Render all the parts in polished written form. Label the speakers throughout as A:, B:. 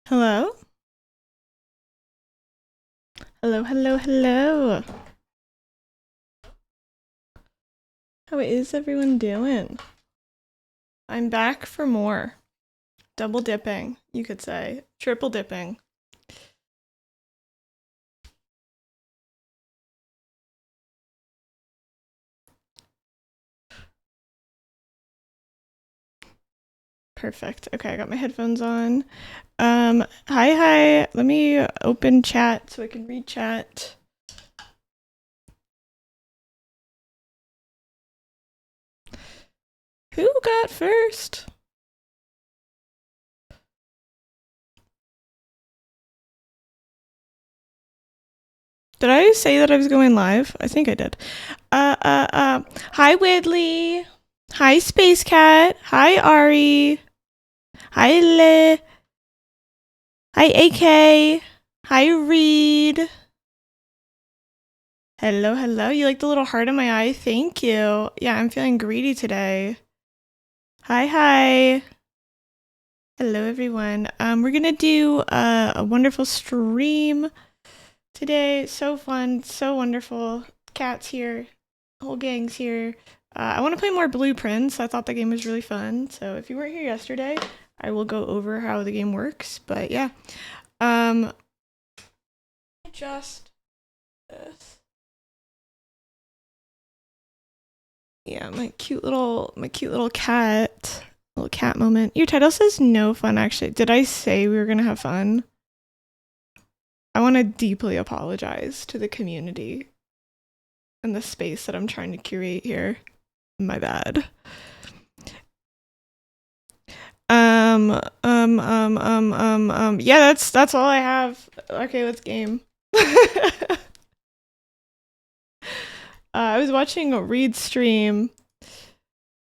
A: Hello? Hello, hello, hello. How is everyone doing? I'm back for more. Double dipping, you could say. Triple dipping. Perfect. Okay, I got my headphones on. Hi. Let me open chat so I can read chat. Who got first? Did I say that I was going live? I think I did. Hi Widley. Hi Space Cat. Hi Ari. Hi Le. Hi AK. Hi Reed. Hello, hello. You like the little heart in my eye? Thank you. Yeah, I'm feeling greedy today. Hi. Hello, everyone. We're gonna do a wonderful stream today. So fun, so wonderful. Cat's here, whole gang's here. I want to play more Blueprints. I thought the game was really fun. So if you weren't here yesterday, I will go over how the game works. But yeah, just this. Yeah, my cute little cat. Little cat moment. Your title says no fun, actually. Did I say we were gonna have fun? I want to deeply apologize to the community and the space that I'm trying to curate here. My bad. Yeah, that's all I have. Okay, let's game. I was watching a Reed stream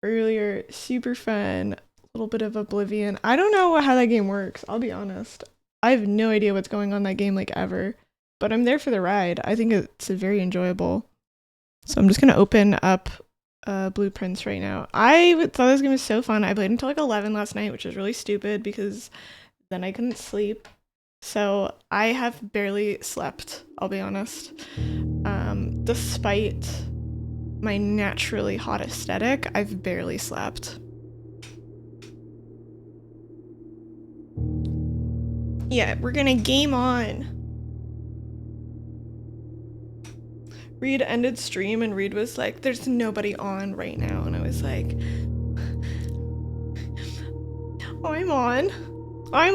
A: earlier. Super fun. A little bit of Oblivion. I don't know how that game works, I'll be honest. I have no idea what's going on in that game, like, ever. But I'm there for the ride. I think it's very enjoyable. So I'm just gonna open up Blueprints right now. I thought this game was so fun. I played until like 11 last night, which was really stupid because then I couldn't sleep. So I have barely slept, I'll be honest. Despite my naturally hot aesthetic, I've barely slept. Yeah, we're gonna game on. Reed ended stream and Reed was like, there's nobody on right now. And I was like, I'm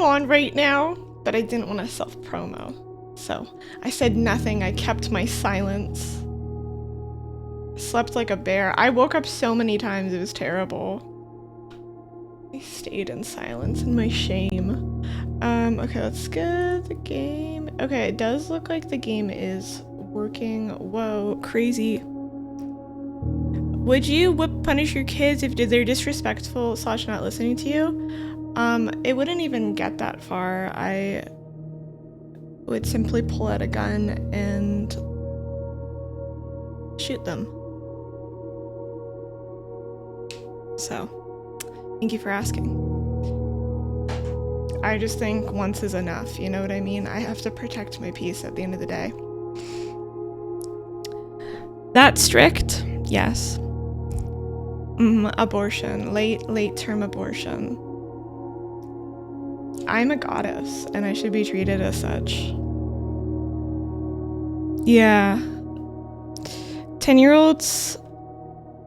A: on right now. But I didn't want to self-promo. So I said nothing. I kept my silence. Slept like a bear. I woke up so many times, it was terrible. I stayed in silence in my shame. Okay, let's get the game. Okay, it does look like the game is working. Whoa, crazy. Would you punish your kids if they're disrespectful / not listening to you? It wouldn't even get that far. I would simply pull out a gun and shoot them. So, thank you for asking. I just think once is enough, you know what I mean? I have to protect my peace at the end of the day. That strict? Yes. Abortion. Late term abortion. I'm a goddess, and I should be treated as such. Yeah. 10-year-olds,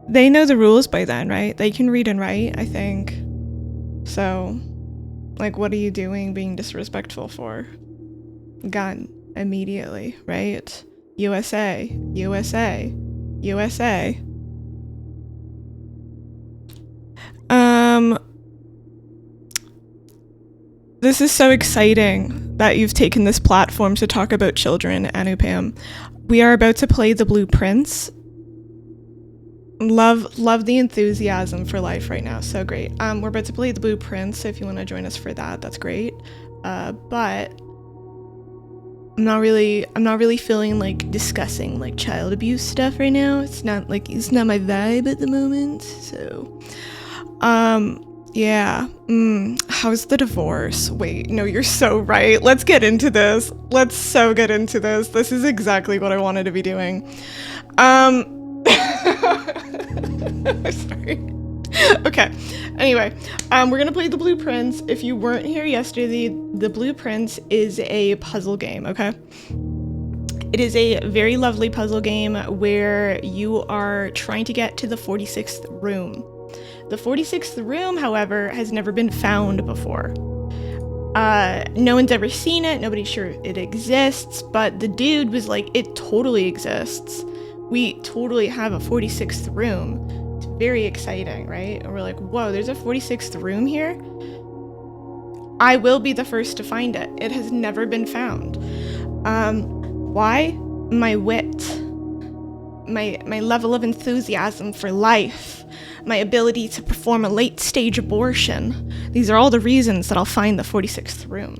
A: they know the rules by then, right? They can read and write, I think. So, like, what are you doing being disrespectful for? Gun. Immediately, right? USA. This is so exciting that you've taken this platform to talk about children, Anupam. We are about to play the Blueprints. Love the enthusiasm for life right now. So great. We're about to play the Blueprints, so if you want to join us for that, that's great. But I'm not really feeling like discussing like child abuse stuff right now. It's not my vibe at the moment. So Yeah. How's the divorce? Wait, no, you're so right. Let's get into this. Let's so get into this. This is exactly what I wanted to be doing. Sorry. Okay. Anyway, we're gonna play the Blueprints. If you weren't here yesterday, the Blueprints is a puzzle game, okay? It is a very lovely puzzle game where you are trying to get to the 46th room. The 46th room, however, has never been found before. No one's ever seen it, nobody's sure it exists, but the dude was like, it totally exists. We totally have a 46th room. It's very exciting, right? And we're like, whoa, there's a 46th room here? I will be the first to find it. It has never been found. Why? My wit. My level of enthusiasm for life. My ability to perform a late-stage abortion. These are all the reasons that I'll find the 46th room.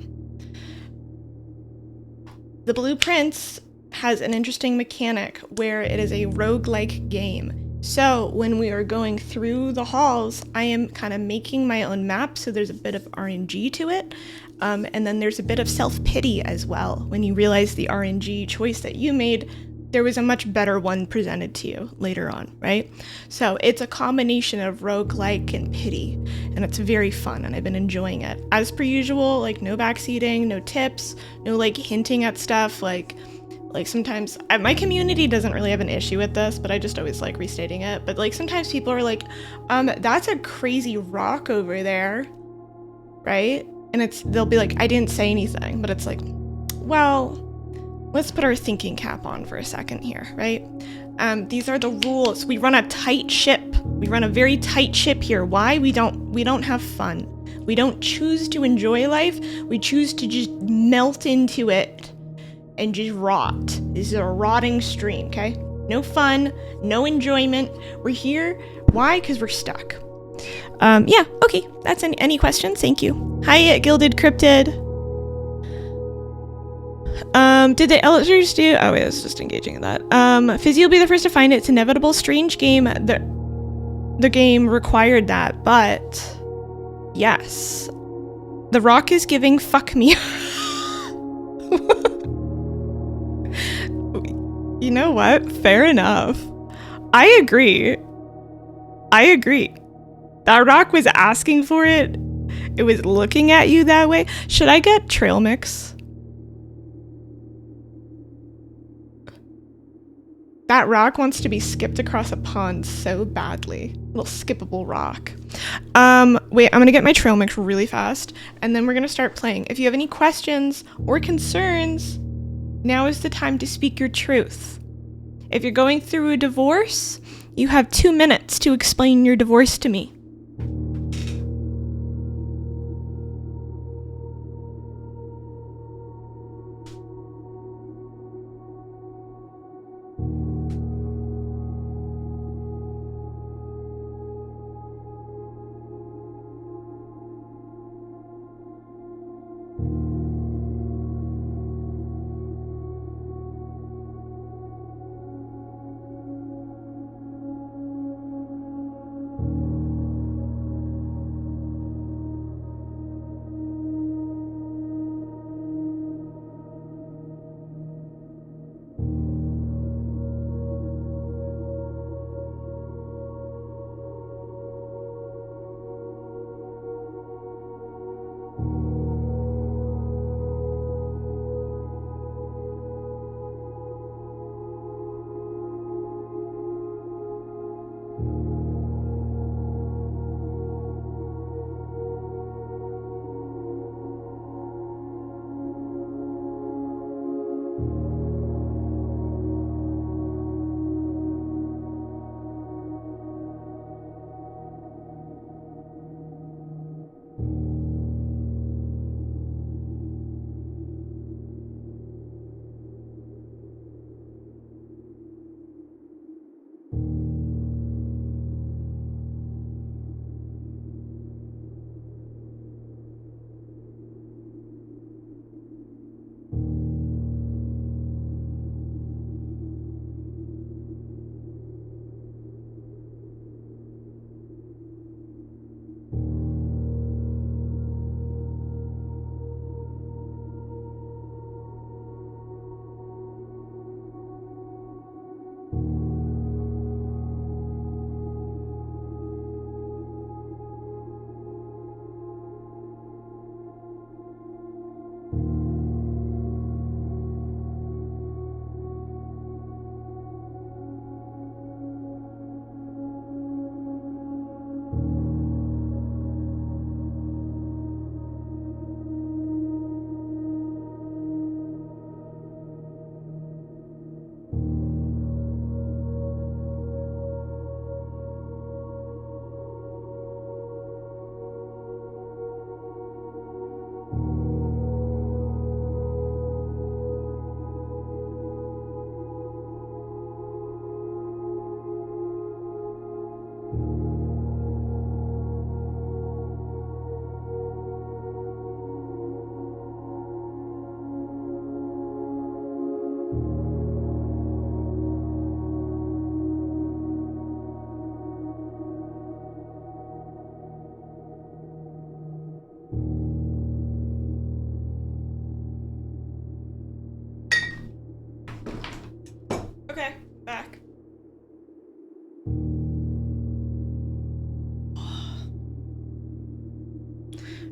A: The Blueprints has an interesting mechanic where it is a roguelike game. So when we are going through the halls, I am kind of making my own map, so there's a bit of RNG to it. And then there's a bit of self-pity as well. When you realize the RNG choice that you made, there was a much better one presented to you later on, right? So it's a combination of roguelike and pity, and it's very fun, and I've been enjoying it. As per usual, like no backseating, no tips, no like hinting at stuff, like sometimes my community doesn't really have an issue with this, but I just always like restating it. But like sometimes people are like, that's a crazy rock over there, right? And they'll be like, I didn't say anything, but it's like, well, let's put our thinking cap on for a second here, right? These are the rules. We run a tight ship. We run a very tight ship here. Why? We don't have fun. We don't choose to enjoy life. We choose to just melt into it and just rot. This is a rotting stream, okay? No fun, no enjoyment. We're here. Why? Because we're stuck. Yeah, okay. That's any questions? Thank you. Hi, Gilded Cryptid. Did the elders do? Oh wait, it's just engaging in that. Fizzy will be the first to find it. It's inevitable. Strange game. The game required that, but yes, the rock is giving fuck me. You know what? Fair enough. I agree. That rock was asking for it. It was looking at you that way. Should I get trail mix? That rock wants to be skipped across a pond so badly. Little skippable rock. Wait, I'm gonna get my trail mix really fast, and then we're gonna start playing. If you have any questions or concerns, now is the time to speak your truth. If you're going through a divorce, you have 2 minutes to explain your divorce to me.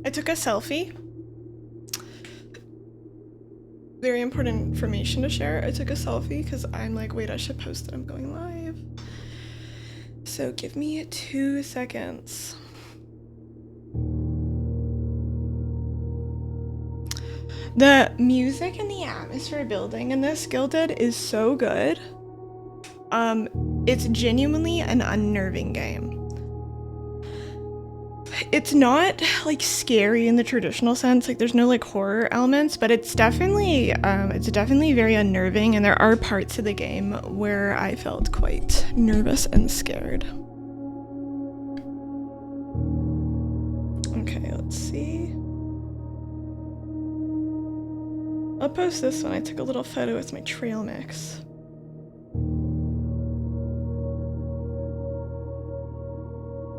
A: I took a selfie. Very important information to share. I took a selfie because I'm like, wait, I should post that I'm going live. So give me 2 seconds. The music and the atmosphere building in this Gilded is so good. It's genuinely an unnerving game. It's not like scary in the traditional sense, like there's no like horror elements, but it's definitely very unnerving, and there are parts of the game where I felt quite nervous and scared. Okay, let's see. I'll post this one. I took a little photo with my trail mix.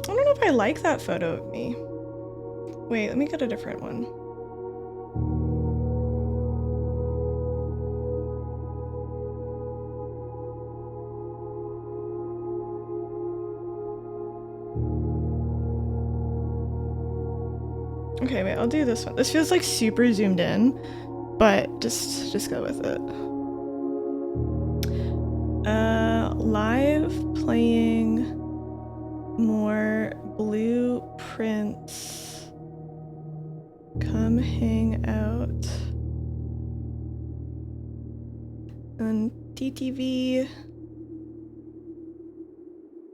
A: I don't know if I like that photo of me. Wait, let me get a different one. Okay, wait, I'll do this one. This feels like super zoomed in, but just go with it. Live playing more blueprints. Come hang out on TTV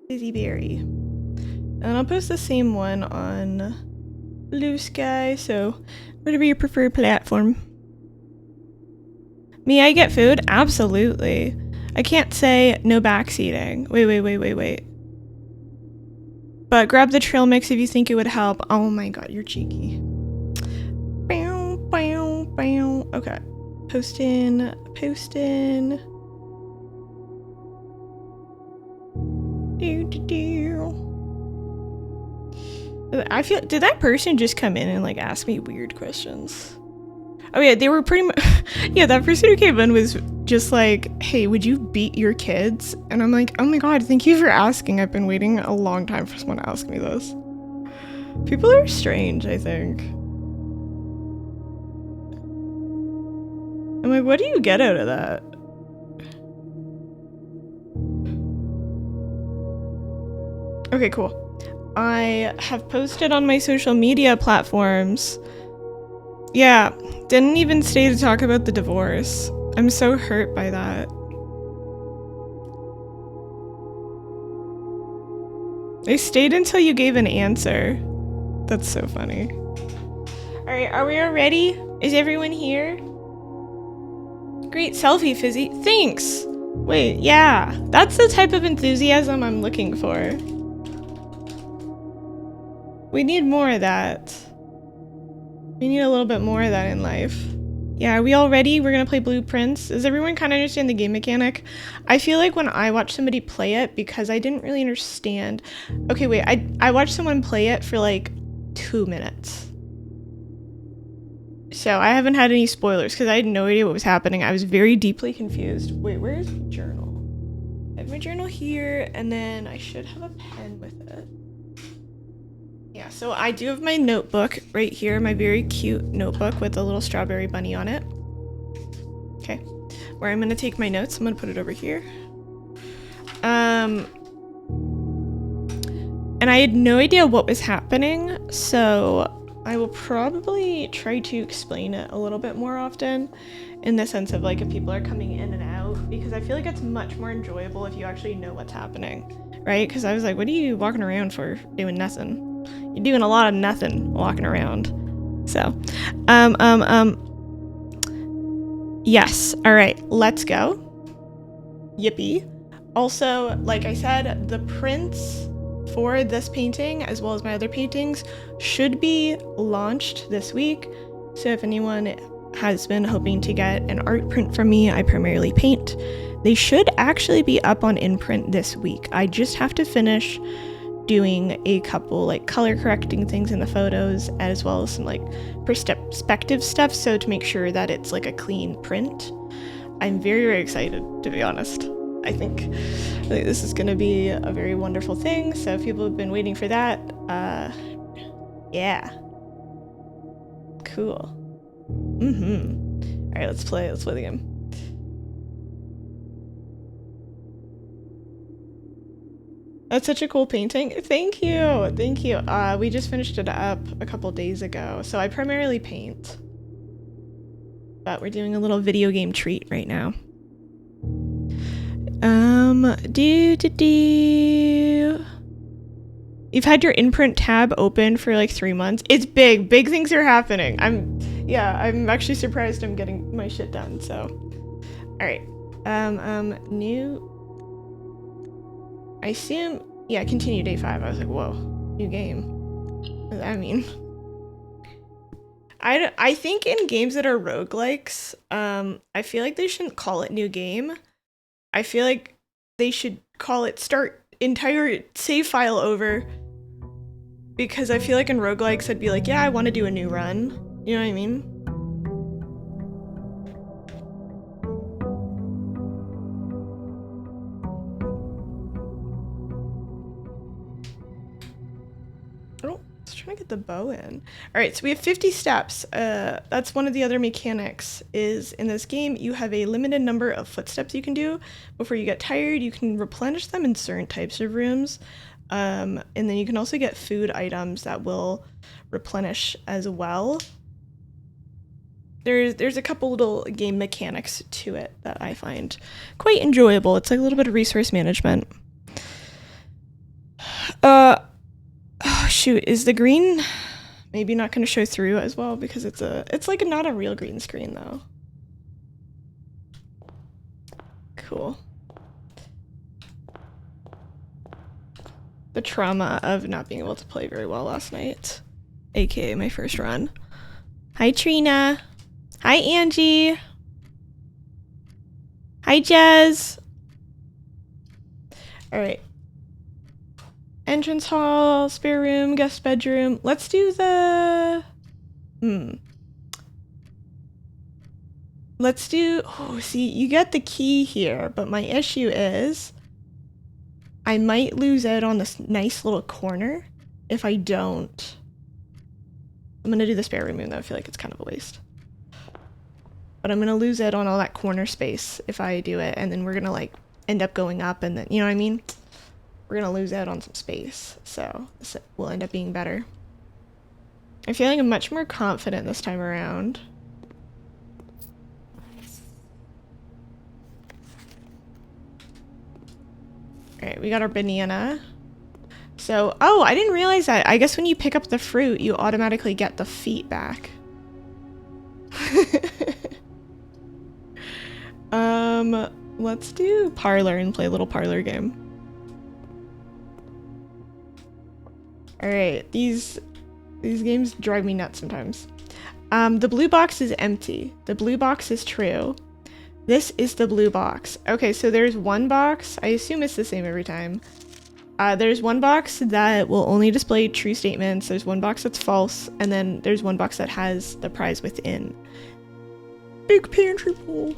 A: Fizziberry. And I'll post the same one on Blue Sky, so whatever your preferred platform. May I get food? Absolutely. I can't say no backseating. Wait. But grab the trail mix if you think it would help. Oh my god, you're cheeky. Okay. Postin. I feel, did that person just come in and like ask me weird questions? Oh yeah, they were pretty much, yeah, that person who came in was just like, hey, would you beat your kids? And I'm like, oh my god, thank you for asking. I've been waiting a long time for someone to ask me this. People are strange, I think. I'm like, what do you get out of that? Okay, cool. I have posted on my social media platforms. Yeah, didn't even stay to talk about the divorce. I'm so hurt by that. I stayed until you gave an answer. That's so funny. Alright, are we all ready? Is everyone here? Great selfie, Fizzy. Thanks! Wait, yeah. That's the type of enthusiasm I'm looking for. We need more of that. We need a little bit more of that in life. Yeah, are we all ready? We're gonna play Blueprints. Does everyone kind of understand the game mechanic? I feel like when I watch somebody play it, because I didn't really understand. Okay, wait, I watched someone play it for like 2 minutes. So I haven't had any spoilers because I had no idea what was happening. I was very deeply confused. Wait, where's my journal? I have my journal here, and then I should have a pen with it. Yeah, so I do have my notebook right here, my very cute notebook with a little strawberry bunny on it. Okay, where I'm gonna take my notes, I'm gonna put it over here. And I had no idea what was happening, so I will probably try to explain it a little bit more often, in the sense of like if people are coming in and out, because I feel like it's much more enjoyable if you actually know what's happening, right? Because I was like, what are you walking around for, doing nothing? You're doing a lot of nothing walking around. So, yes. All right, let's go. Yippee. Also, like I said, the prints for this painting, as well as my other paintings, should be launched this week. So if anyone has been hoping to get an art print from me, I primarily paint. They should actually be up on InPrint this week. I just have to finish doing a couple like color correcting things in the photos, as well as some like perspective stuff, so to make sure that it's like a clean print. I'm very, very excited, to be honest. I think this is going to be a very wonderful thing, so if people have been waiting for that, yeah. Cool. Alright, let's play the game. That's such a cool painting. Thank you. Thank you. We just finished it up a couple days ago. So I primarily paint. But we're doing a little video game treat right now. You've had your imprint tab open for like 3 months. It's big. Big things are happening. I'm actually surprised I'm getting my shit done, so. Alright. New. I assume, yeah, continue day 5. I was like, whoa, new game. What does that mean? I think in games that are roguelikes, I feel like they shouldn't call it new game. I feel like they should call it start entire save file over. Because I feel like in roguelikes I'd be like, yeah, I want to do a new run. You know what I mean? Oh, let's try to get the bow in. Alright, so we have 50 steps. That's one of the other mechanics, is in this game you have a limited number of footsteps you can do before you get tired. You can replenish them in certain types of rooms. And then you can also get food items that will replenish as well. There's a couple little game mechanics to it that I find quite enjoyable. It's like a little bit of resource management. Oh shoot, is the green maybe not going to show through as well because it's like not a real green screen though. Cool. The trauma of not being able to play very well last night, aka my first run. Hi Trina. Hi Angie. Hi Jez. Alright. Entrance hall, spare room, guest bedroom. Let's do the... Let's do... Oh, see, you get the key here, but my issue is I might lose out on this nice little corner if I don't. I'm gonna do the spare room, though I feel like it's kind of a waste. But I'm gonna lose out on all that corner space if I do it, and then we're gonna like end up going up and then, you know what I mean? We're gonna lose out on some space, so this will end up being better. I'm feeling I'm much more confident this time around. Alright, we got our banana. So, oh, I didn't realize that. I guess when you pick up the fruit, you automatically get the feet back. Let's do parlor and play a little parlor game. Alright, these games drive me nuts sometimes. The blue box is empty. The blue box is true. This is the blue box. Okay, so there's one box. I assume it's the same every time. There's one box that will only display true statements. There's one box that's false. And then there's one box that has the prize within. Big pantry bowl.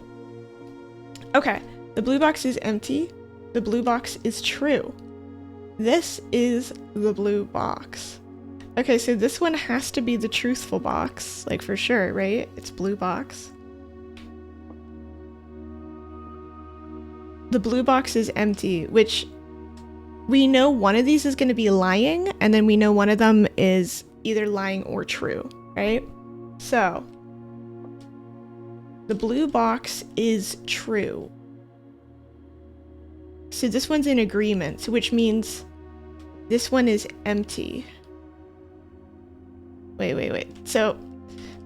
A: Okay, the blue box is empty. The blue box is true. This is the blue box. Okay, so this one has to be the truthful box. Like for sure, right? It's blue box. The blue box is empty, which we know one of these is going to be lying, and then we know one of them is either lying or true, right? So, the blue box is true. So this one's in agreement, so which means this one is empty. Wait. So,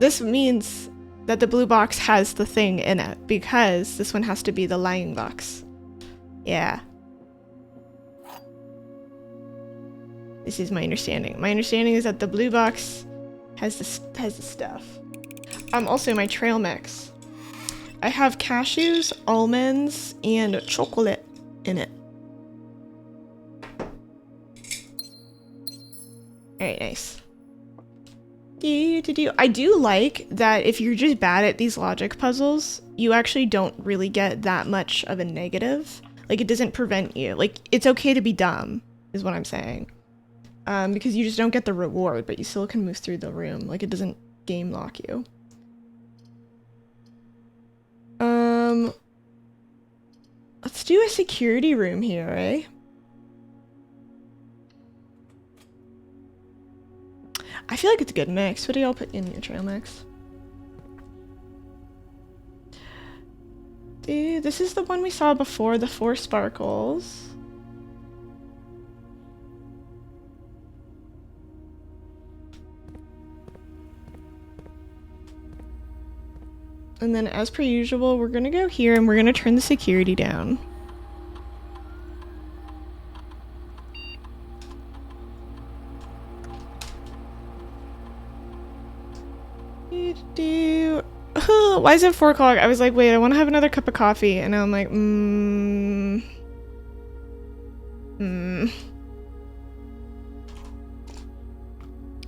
A: this means that the blue box has the thing in it, because this one has to be the lying box. Yeah. This is my understanding. My understanding is that the blue box has the stuff. Also my trail mix. I have cashews, almonds, and chocolate in it. Alright, nice. I do like that if you're just bad at these logic puzzles, you actually don't really get that much of a negative. Like, it doesn't prevent you. Like, it's okay to be dumb, is what I'm saying. Because you just don't get the reward, but you still can move through the room. Like, it doesn't game lock you. Let's do a security room here, eh? I feel like it's a good mix. What do y'all put in your trail mix? Dude, this is the one we saw before, the 4 sparkles. And then as per usual, we're gonna go here and we're gonna turn the security down. Why is it 4 o'clock? I was like, wait, I want to have another cup of coffee. And now I'm like,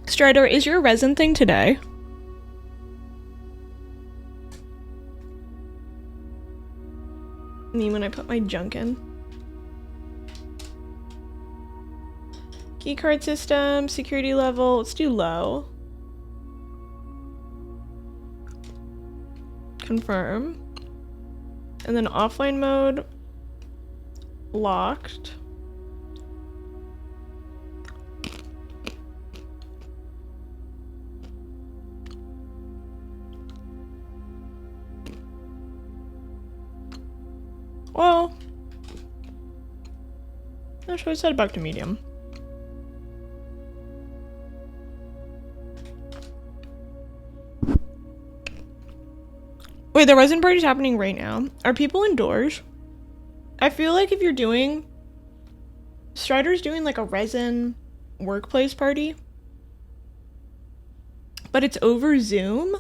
A: Strider, is your resin thing today? I mean, when I put my junk in. Keycard system, security level, let's do low. Confirm. And then offline mode, locked. Well, no choice, set it back to medium. Wait, the resin party's happening right now. Are people indoors? I feel like if you're doing... Strider's doing like a resin workplace party. But it's over Zoom.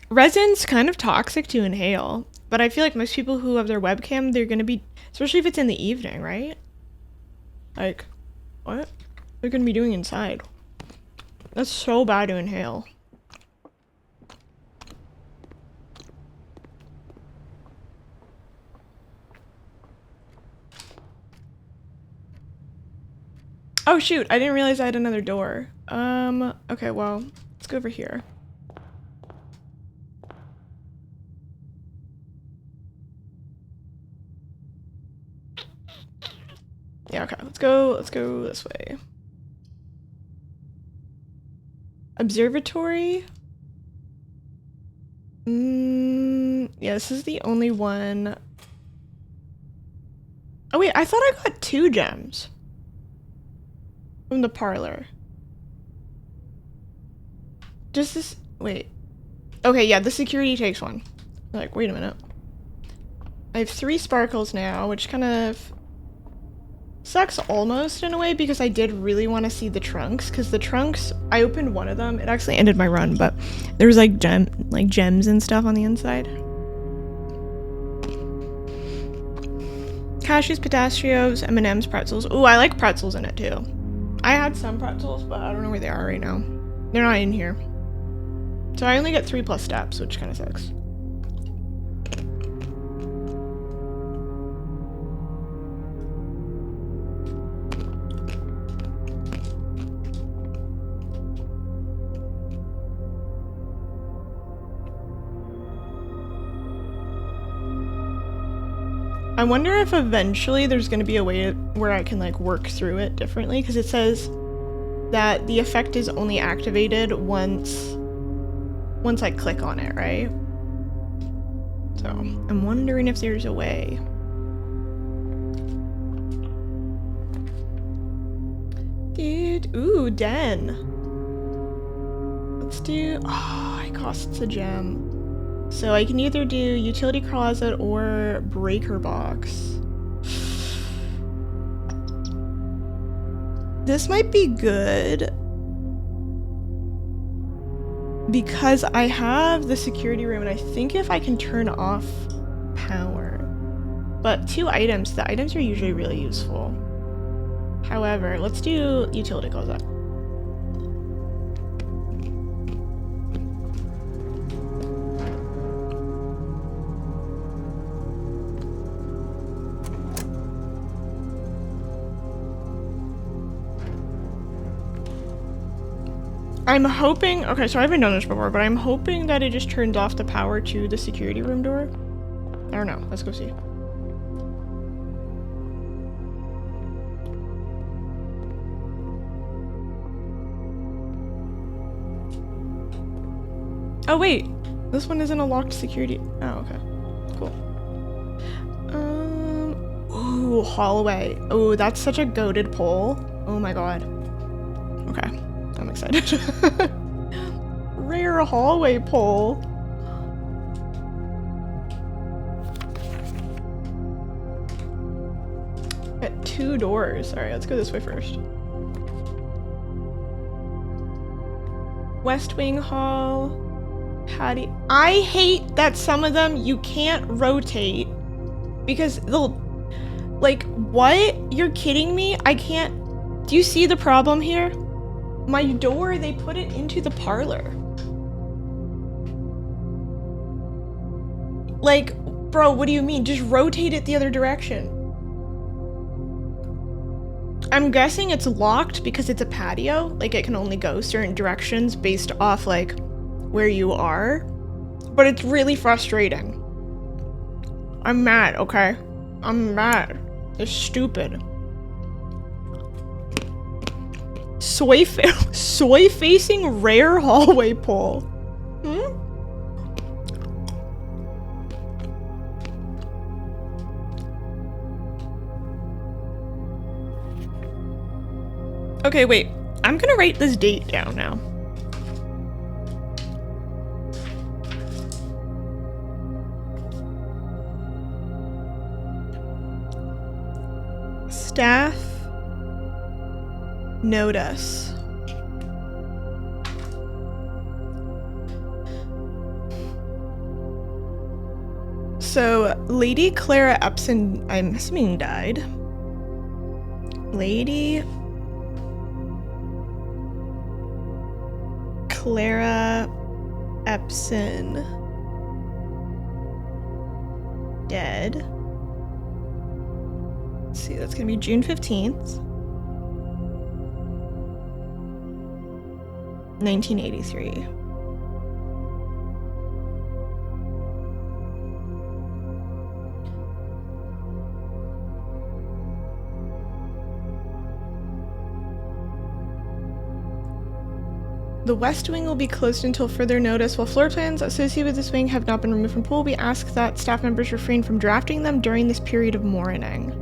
A: Resin's kind of toxic to inhale. But I feel like most people who have their webcam, they're gonna be... Especially if it's in the evening, right? Like, what? They're gonna be doing inside. That's so bad to inhale. Oh shoot, I didn't realize I had another door. Okay, well, let's go over here. Yeah, okay, let's go this way. Observatory? Yeah, this is the only one. Oh wait, I thought I got 2 gems from the parlor. Just this, wait. Okay, yeah, the security takes 1. Like, wait a minute. I have 3 sparkles now, which kind of sucks almost in a way because I did really want to see the trunks, because the trunks, I opened one of them. It actually ended my run, but there was like gems and stuff on the inside. Cashews, pistachios, M&Ms, pretzels. Ooh, I like pretzels in it too. I had some pretzels, but I don't know where they are right now. They're not in here. So I only get 3 plus steps, which kind of sucks. I wonder if eventually there's going to be a way where I can like work through it differently, because it says that the effect is only activated once I click on it, right? So I'm wondering if there's a way. Dude, ooh, den. Let's do, oh, it costs a gem. So I can either do utility closet or breaker box. This might be good because I have the security room and I think if I can turn off power. But 2 items, the items are usually really useful. However, let's do utility closet. I'm hoping, okay, so I haven't done this before, but I'm hoping that it just turns off the power to the security room door. I don't know, let's go see. Oh wait, this one isn't a locked security. Oh, okay, cool. Ooh, hallway. Ooh, that's such a goated pole. Oh my god. Okay, I'm excited. Rare hallway pole. Got 2 doors. Alright, let's go this way first. West Wing Hall. Patty. I hate that some of them you can't rotate because they'll, like, what? You're kidding me? I can't. Do you see the problem here? My door, they put it into the parlor. Like, bro, what do you mean? Just rotate it the other direction. I'm guessing it's locked because it's a patio. Like, it can only go certain directions based off, like, where you are. But it's really frustrating. I'm mad, okay? I'm mad. It's stupid. Soy-facing rare hallway pole. Hmm? Okay, wait. I'm gonna write this date down now. Staff notice. So, Lady Clara Epson, I'm assuming, died. Lady Clara Epson dead. Let's see, that's gonna be June 15th. 1983. The West Wing will be closed until further notice. While floor plans associated with this wing have not been removed from pool, we ask that staff members refrain from drafting them during this period of mourning.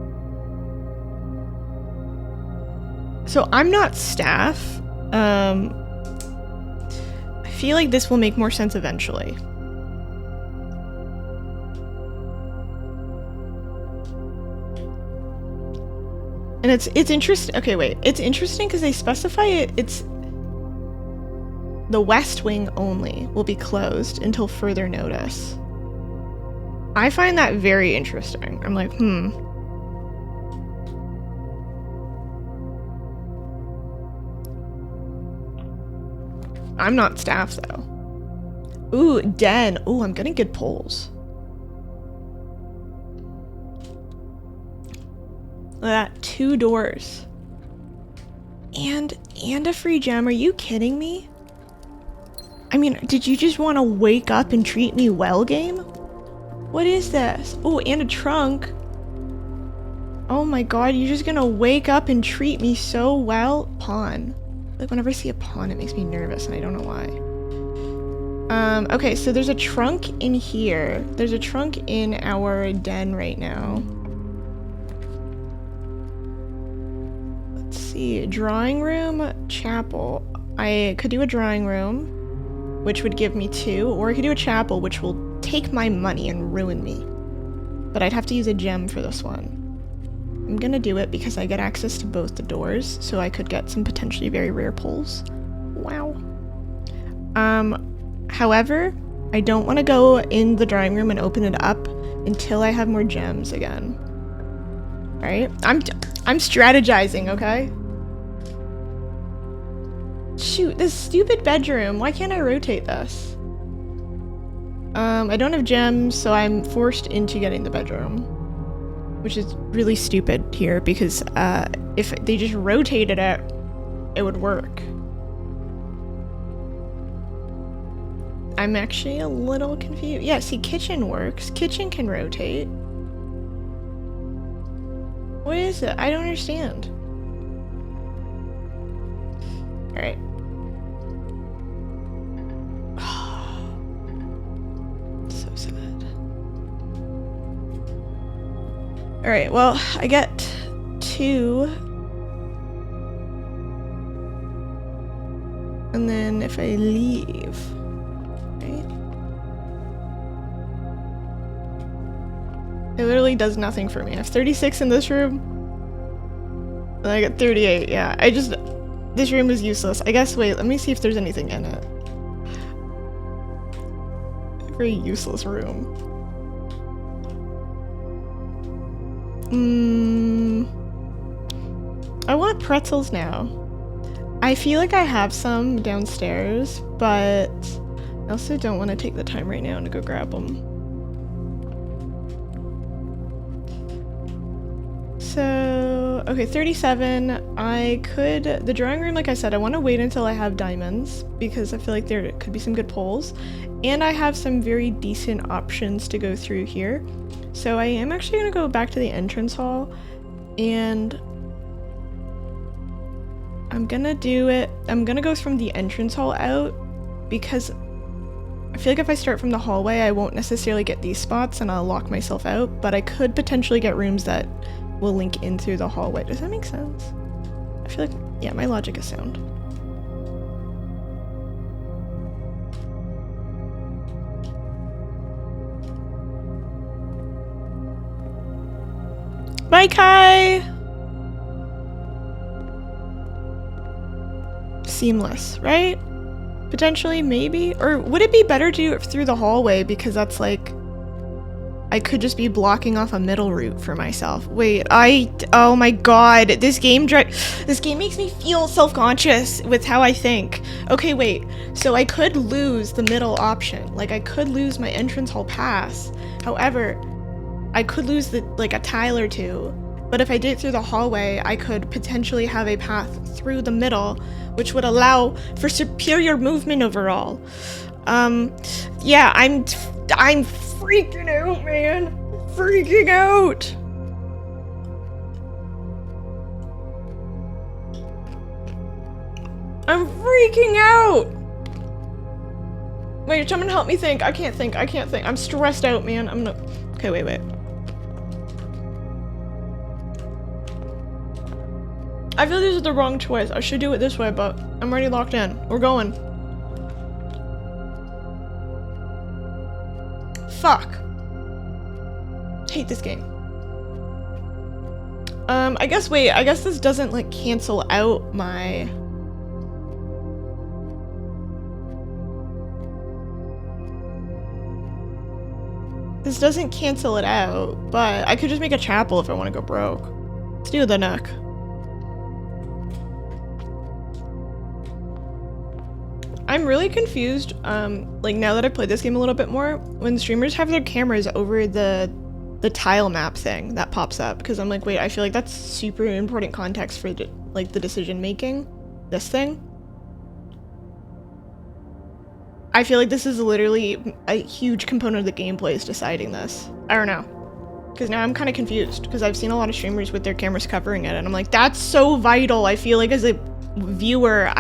A: So I'm not staff. I feel like this will make more sense eventually. And it's interesting. Okay, wait. It's interesting because they specify it's the West Wing only will be closed until further notice. I find that very interesting. I'm like, I'm not staff though. Ooh, den. Ooh, I'm getting good polls. Look at that, 2 doors. And a free gem. Are you kidding me? I mean, did you just want to wake up and treat me well, game? What is this? Oh, and a trunk. Oh my god, you're just gonna wake up and treat me so well? Pawn. Like, whenever I see a pawn, it makes me nervous, and I don't know why. Okay, so there's a trunk in here. There's a trunk in our den right now. Let's see. Drawing room, chapel. I could do a drawing room, which would give me 2, or I could do a chapel, which will take my money and ruin me. But I'd have to use a gem for this one. I'm gonna do it because I get access to both the doors, so I could get some potentially very rare pulls. Wow. However, I don't want to go in the drawing room and open it up until I have more gems again. Right? I'm strategizing, okay? Shoot, this stupid bedroom. Why can't I rotate this? I don't have gems, so I'm forced into getting the bedroom. Which is really stupid here, because if they just rotated it, it would work. I'm actually a little confused. Yeah, see, kitchen works. Kitchen can rotate. What is it? I don't understand. Alright. So sad. Alright, well, I get 2. And then if I leave, right? It literally does nothing for me. I have 36 in this room. And I get 38, yeah. This room is useless. I guess, wait, let me see if there's anything in it. Very useless room. I want pretzels now. I feel like I have some downstairs, but I also don't want to take the time right now to go grab them. So, okay, 37. The drawing room, like I said, I want to wait until I have diamonds because I feel like there could be some good pulls. And I have some very decent options to go through here. So I am actually going to go back to the entrance hall and I'm gonna go from the entrance hall out because I feel like if I start from the hallway, I won't necessarily get these spots and I'll lock myself out, but I could potentially get rooms that will link in through the hallway. Does that make sense? I feel like, yeah, my logic is sound. Bye, Kai! Seamless, right? Potentially, maybe? Or would it be better to do it through the hallway because that's like... I could just be blocking off a middle route for myself. Wait, oh my god, this game makes me feel self-conscious with how I think. Okay, wait, so I could lose the middle option. Like, I could lose my entrance hall pass. However, I could lose like a tile or two. But if I did it through the hallway, I could potentially have a path through the middle, which would allow for superior movement overall. Yeah, I'm freaking out, man. Freaking out. I'm freaking out. Wait, someone help me think. I can't think. I'm stressed out, man. Okay, wait. I feel this is the wrong choice. I should do it this way, but I'm already locked in. We're going. Fuck. Hate this game. I guess this doesn't, like, cancel out my... This doesn't cancel it out, but I could just make a chapel if I want to go broke. Let's do the nook. I'm really confused, like now that I've played this game a little bit more, when streamers have their cameras over the tile map thing that pops up, because I'm like, wait, I feel like that's super important context for like the decision making, this thing. I feel like this is literally a huge component of the gameplay is deciding this. I don't know. Because now I'm kind of confused, because I've seen a lot of streamers with their cameras covering it, and I'm like, that's so vital. I feel like as a viewer,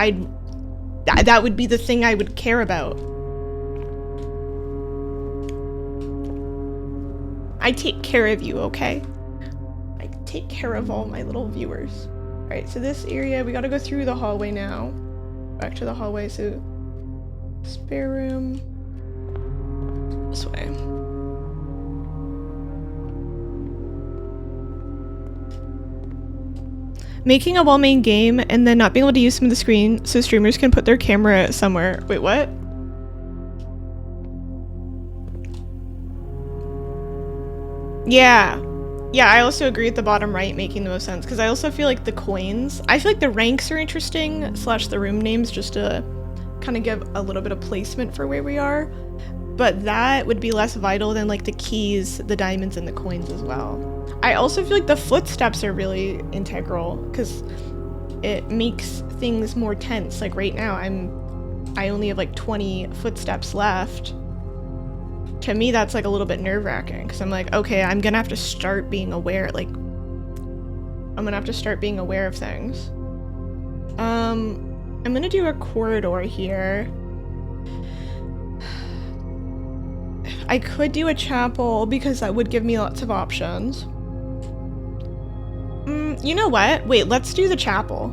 A: that would be the thing I would care about. I take care of you, okay? I take care of all my little viewers. Alright, so this area, we gotta go through the hallway now. Back to the hallway, so... Spare room... This way. Making a well-made game and then not being able to use some of the screen so streamers can put their camera somewhere. Wait, what? Yeah. Yeah, I also agree with the bottom right making the most sense, because I also feel like the coins, I feel like the ranks are interesting, / the room names, just to kind of give a little bit of placement for where we are. But that would be less vital than like the keys, the diamonds, and the coins as well. I also feel like the footsteps are really integral because it makes things more tense. Like right now, I'm I only have like 20 footsteps left, to me that's like a little bit nerve-wracking, because I'm like, okay, I'm gonna have to start being aware, like, I'm gonna have to start being aware of things. I'm gonna do a corridor here. I could do a chapel because that would give me lots of options. You know what? Wait, let's do the chapel.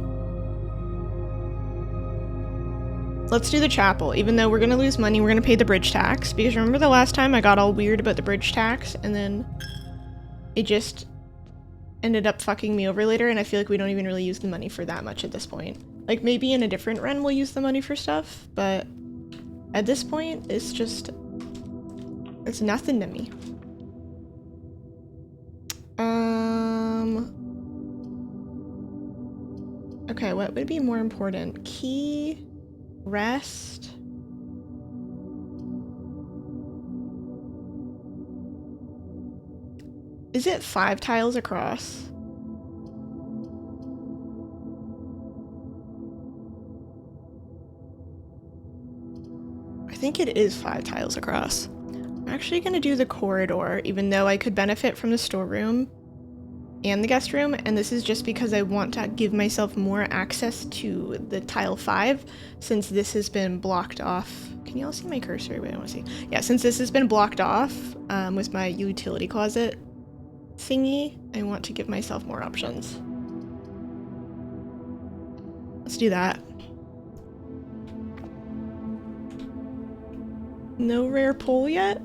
A: Let's do the chapel, even though we're gonna lose money, we're gonna pay the bridge tax, because remember the last time I got all weird about the bridge tax, and then it just ended up fucking me over later, and I feel like we don't even really use the money for that much at this point. Like, maybe in a different run we'll use the money for stuff, but at this point, it's just, it's nothing to me. Okay, what would be more important? Key, rest. Is it 5 tiles across? I think it is 5 tiles across. I'm actually gonna do the corridor, even though I could benefit from the storeroom and the guest room, and this is just because I want to give myself more access to the tile 5, since this has been blocked off. Can you all see my cursor? Wait, I want to see. Yeah, since this has been blocked off with my utility closet thingy, I want to give myself more options. Let's do that. No rare pull yet?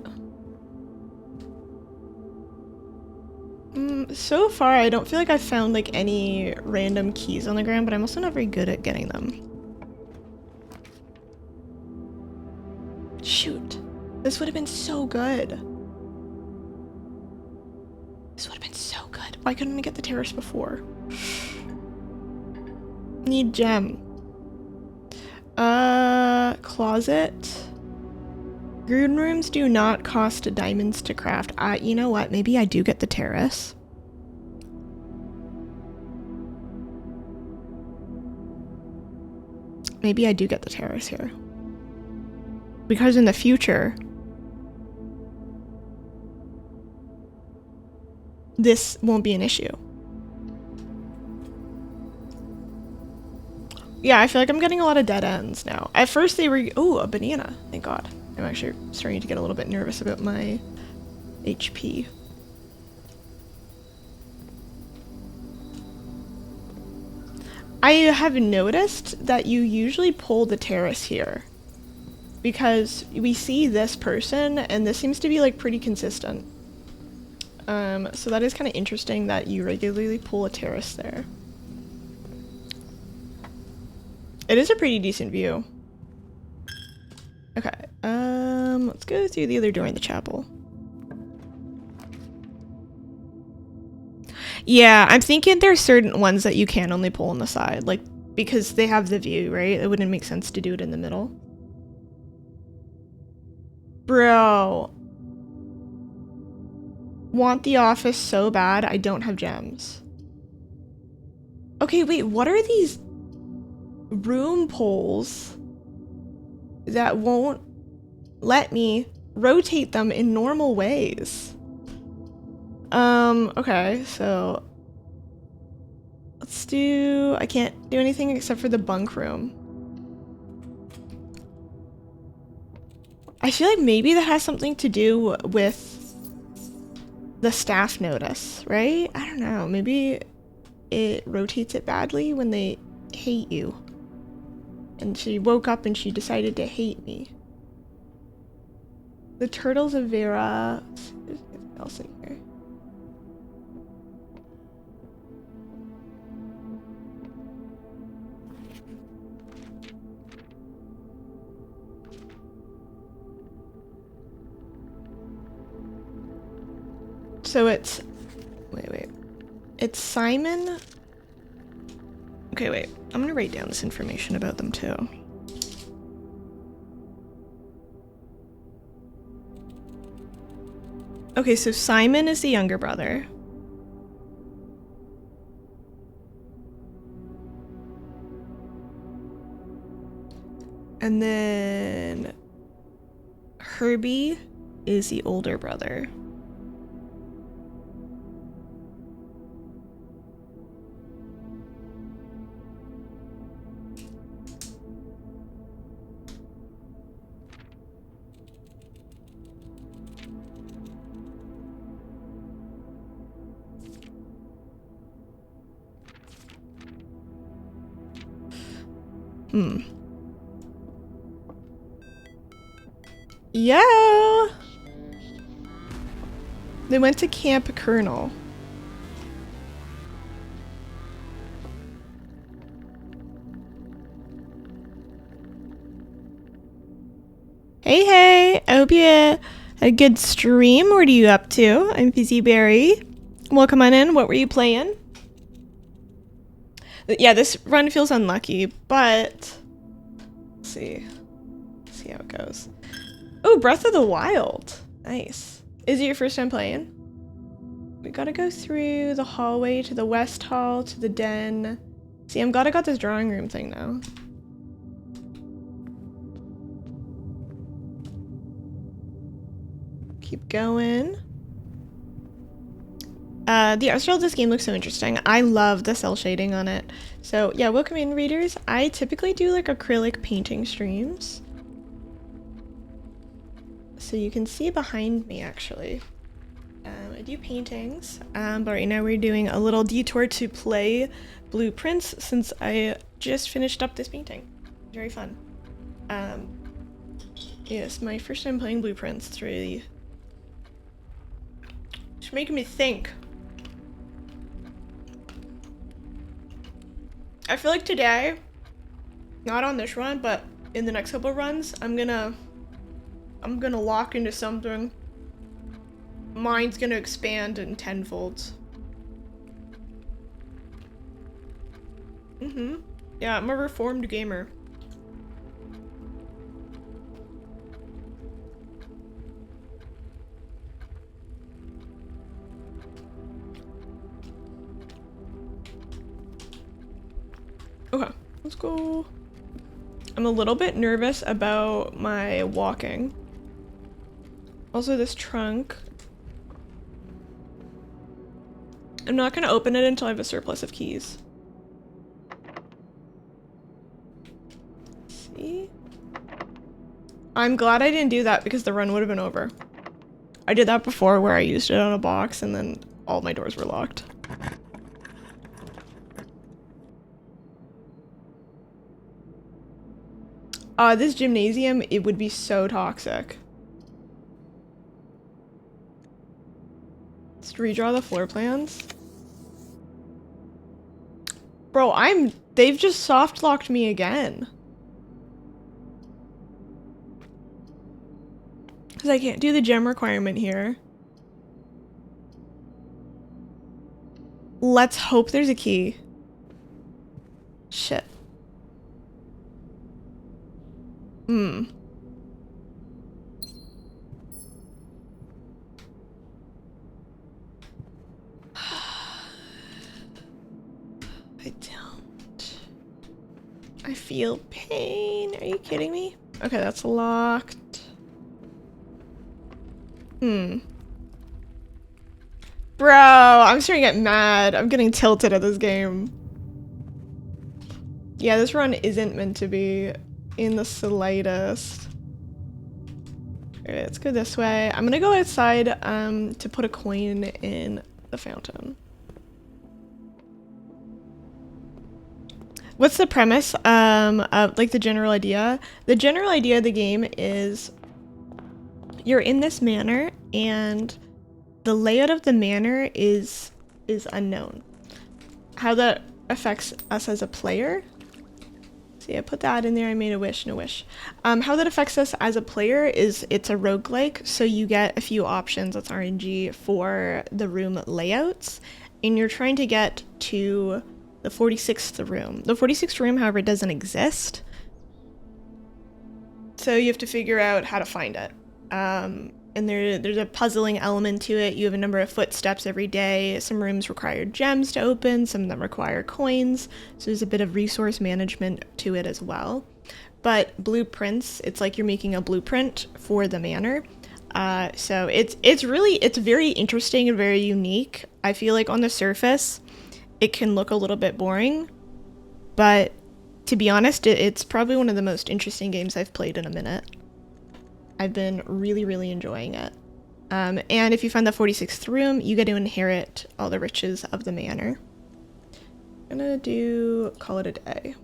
A: So far, I don't feel like I've found like any random keys on the ground, but I'm also not very good at getting them. Shoot. This would have been so good. This would have been so good. Why couldn't I get the terrace before? Need gem. Closet. Green rooms do not cost diamonds to craft. You know what? Maybe I do get the terrace. Maybe I do get the terrace here. Because in the future, this won't be an issue. Yeah, I feel like I'm getting a lot of dead ends now. At first they were- oh, a banana. Thank God. I'm actually starting to get a little bit nervous about my HP. I have noticed that you usually pull the terrace here, because we see this person and this seems to be like pretty consistent. So that is kind of interesting that you regularly pull a terrace there. It is a pretty decent view. Okay, let's go through the other door in the chapel. Yeah, I'm thinking there's certain ones that you can only pull on the side, like, because they have the view, right? It wouldn't make sense to do it in the middle. Bro. Want the office so bad, I don't have gems. Okay, wait, what are these room poles that won't let me rotate them in normal ways? Okay, so let's do, I can't do anything except for the bunk room. I feel like maybe that has something to do with the staff notice, right? I don't know, maybe it rotates it badly when they hate you. And she woke up and she decided to hate me. The turtles of Vera. There's anything else in here. So it's, wait. It's Simon. Okay, wait. I'm gonna write down this information about them too. Okay, so Simon is the younger brother. And then Herbie is the older brother. Yeah. They went to Camp Colonel. Hey, I hope you had a good stream. What are you up to? I'm Fizziberry. Welcome on in. What were you playing? Yeah, this run feels unlucky, but let's see how it goes. Oh, Breath of the Wild. Nice. Is it your first time playing? We gotta go through the hallway to the west hall to the den. See, I'm glad I got this drawing room thing now. Keep going. The art style of this game looks so interesting. I love the cell shading on it. So yeah, welcome in, readers. I typically do like acrylic painting streams. So you can see behind me actually. I do paintings, but right now we're doing a little detour to play Blueprints since I just finished up this painting. Very fun. Yes, my first time playing Blueprints. It's really just making me think. I feel like today, not on this run, but in the next couple of runs, I'm gonna lock into something. Mine's gonna expand in tenfold. Yeah, I'm a reformed gamer. Okay, let's go. I'm a little bit nervous about my walking. Also, this trunk. I'm not gonna open it until I have a surplus of keys. See? I'm glad I didn't do that because the run would have been over. I did that before where I used it on a box and then all my doors were locked. This gymnasium, it would be so toxic. Let's redraw the floor plans. Bro, they've just soft locked me again. Because I can't do the gem requirement here. Let's hope there's a key. Shit. I don't. I feel pain. Are you kidding me? Okay, that's locked. Bro, I'm starting to get mad. I'm getting tilted at this game. Yeah, this run isn't meant to be in the slightest. Okay, let's go this way. I'm gonna go outside to put a coin in the fountain. What's the premise of like the general idea? The general idea of the game is you're in this manor and the layout of the manor is unknown. How that affects us as a player. See, I put that in there. I made a wish and a wish. How that affects us as a player is it's a roguelike, so you get a few options, that's RNG, for the room layouts, and you're trying to get to the 46th room. The 46th room, however, doesn't exist, so you have to figure out how to find it. And there's a puzzling element to it. You have a number of footsteps every day. Some rooms require gems to open, some of them require coins, so there's a bit of resource management to it as well. but blueprints, it's like you're making a blueprint for the manor. So it's very interesting and very unique. I feel like on the surface, it can look a little bit boring, but to be honest, it's probably one of the most interesting games I've played in a minute. I've been really, really enjoying it. And if you find the 46th room, you get to inherit all the riches of the manor. I'm gonna call it a day.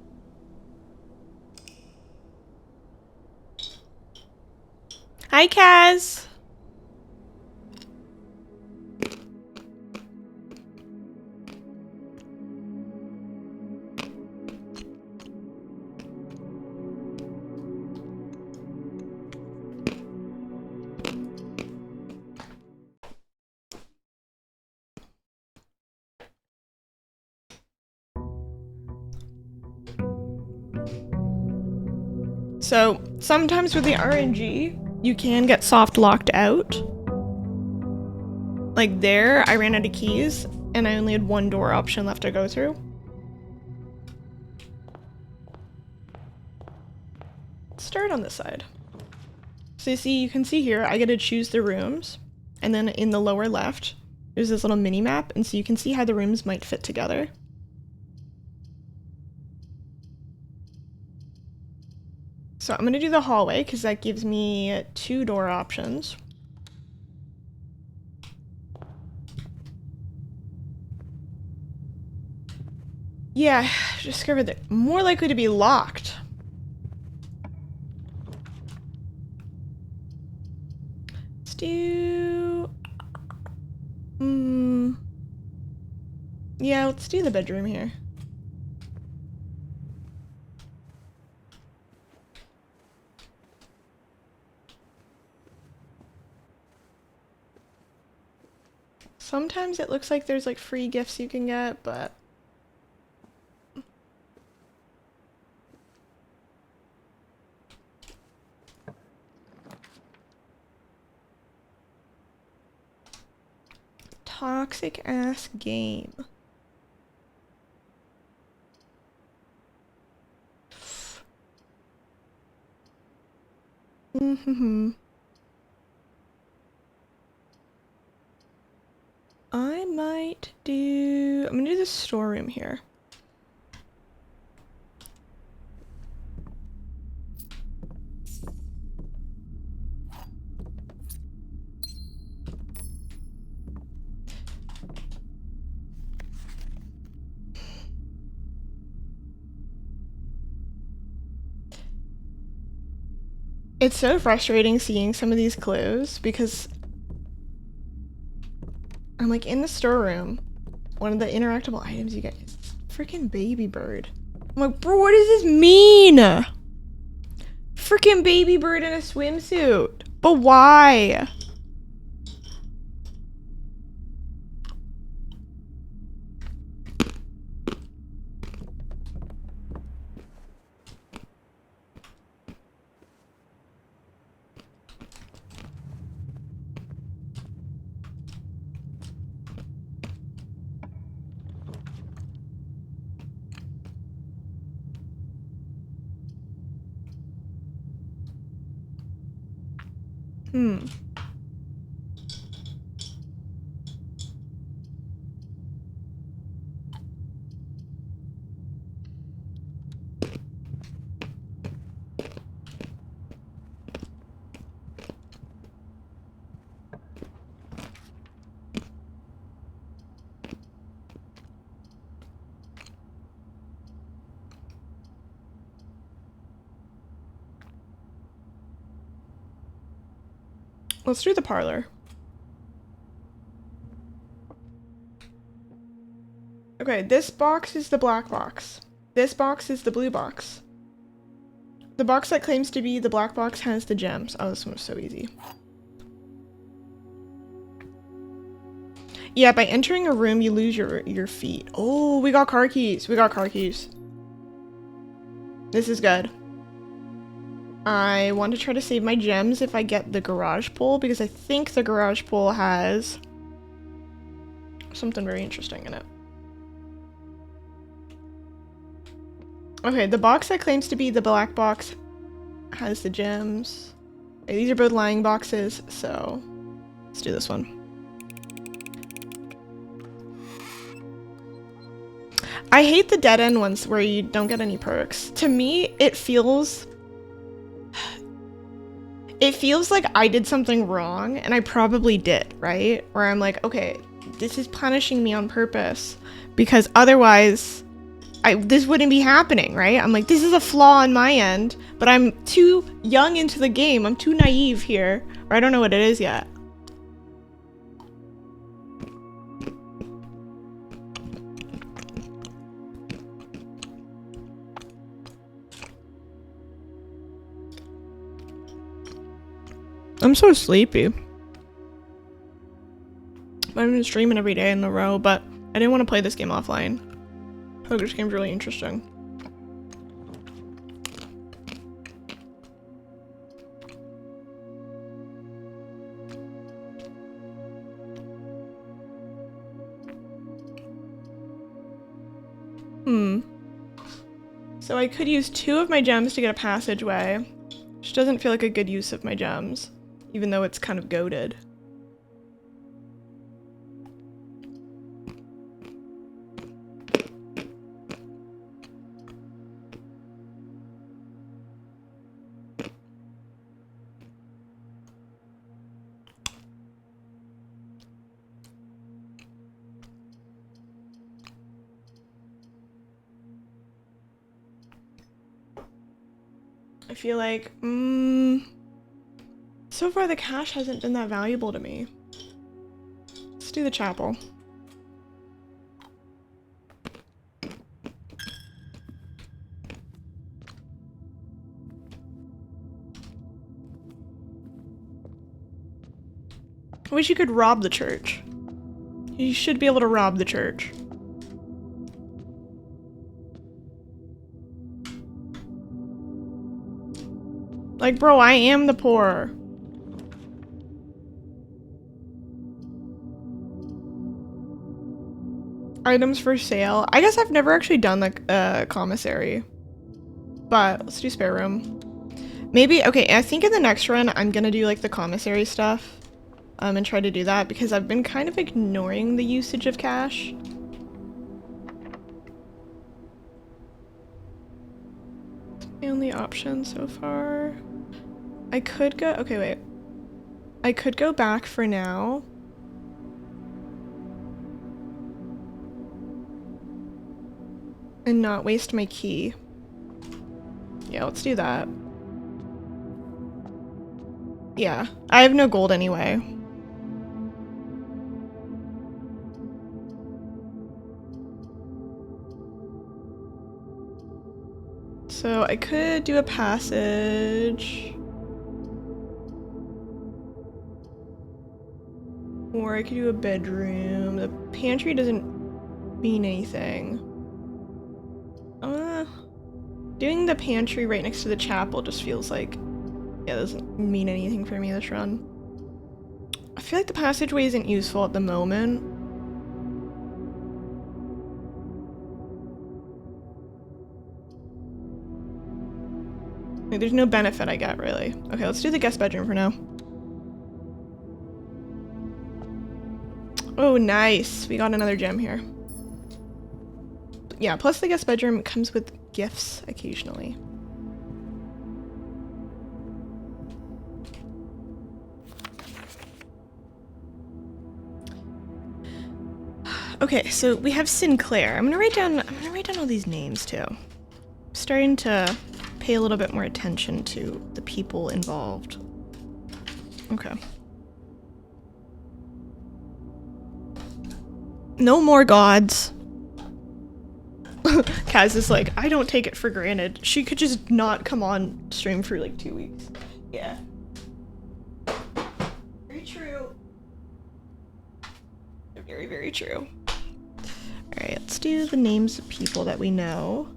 A: Hi, Kaz! So, sometimes with the RNG, you can get soft locked out. Like there, I ran out of keys, and I only had one door option left to go through. Start on this side. So you can see here, I get to choose the rooms, and then in the lower left, there's this little mini map, and so you can see how the rooms might fit together. So I'm gonna do the hallway, because that gives me 2 door options. Yeah, discovered that more likely to be locked. Let's do... yeah, let's do the bedroom here. Sometimes it looks like there's like free gifts you can get, but... toxic ass game. I'm gonna do the storeroom here. It's so frustrating seeing some of these clues because I'm like in the storeroom. One of the interactable items you get is this freaking baby bird. I'm like, bro, what does this mean? Freaking baby bird in a swimsuit. But why? Let's do the parlor. Okay, this box is the black box. This box is the blue box. The box that claims to be the black box has the gems. Oh, this one was so easy. Yeah, by entering a room, you lose your feet. Oh, we got car keys. We got car keys. This is good. I want to try to save my gems if I get the garage pole, because I think the garage pole has something very interesting in it. Okay, the box that claims to be the black box has the gems. Okay, these are both lying boxes, so let's do this one. I hate the dead end ones where you don't get any perks. To me, it feels like I did something wrong, and I probably did, right? Where I'm like, okay, this is punishing me on purpose because otherwise this wouldn't be happening, right? I'm like, this is a flaw on my end, but I'm too young into the game. I'm too naive here, or I don't know what it is yet. I'm so sleepy. I've been streaming every day in a row, but I didn't want to play this game offline. I think this game's really interesting. So I could use 2 of my gems to get a passageway, which doesn't feel like a good use of my gems, even though it's kind of goated. I feel like, so far the cash hasn't been that valuable to me. Let's do the chapel. I wish you could rob the church. You should be able to rob the church. Like, bro, I am the poor. Items for sale. I guess I've never actually done the commissary. But let's do spare room. Maybe, okay, I think in the next run I'm gonna do like the commissary stuff. And try to do that because I've been kind of ignoring the usage of cash. The only option so far. I could go, okay, wait. I could go back for now. And not waste my key. Yeah, let's do that. Yeah, I have no gold anyway. So I could do a passage. Or I could do a bedroom. The pantry doesn't mean anything. Doing the pantry right next to the chapel just feels like, yeah, doesn't mean anything for me this run. I feel like the passageway isn't useful at the moment. Like, there's no benefit I get, really. Okay, let's do the guest bedroom for now. Oh, nice. We got another gem here. Yeah, plus the guest bedroom comes with gifts occasionally. Okay, so we have Sinclair. I'm gonna write down all these names too. I'm starting to pay a little bit more attention to the people involved. Okay. No more gods. Kaz is like, I don't take it for granted. She could just not come on stream for like 2 weeks. Yeah. Very true. Very, very true. Alright, let's do the names of people that we know.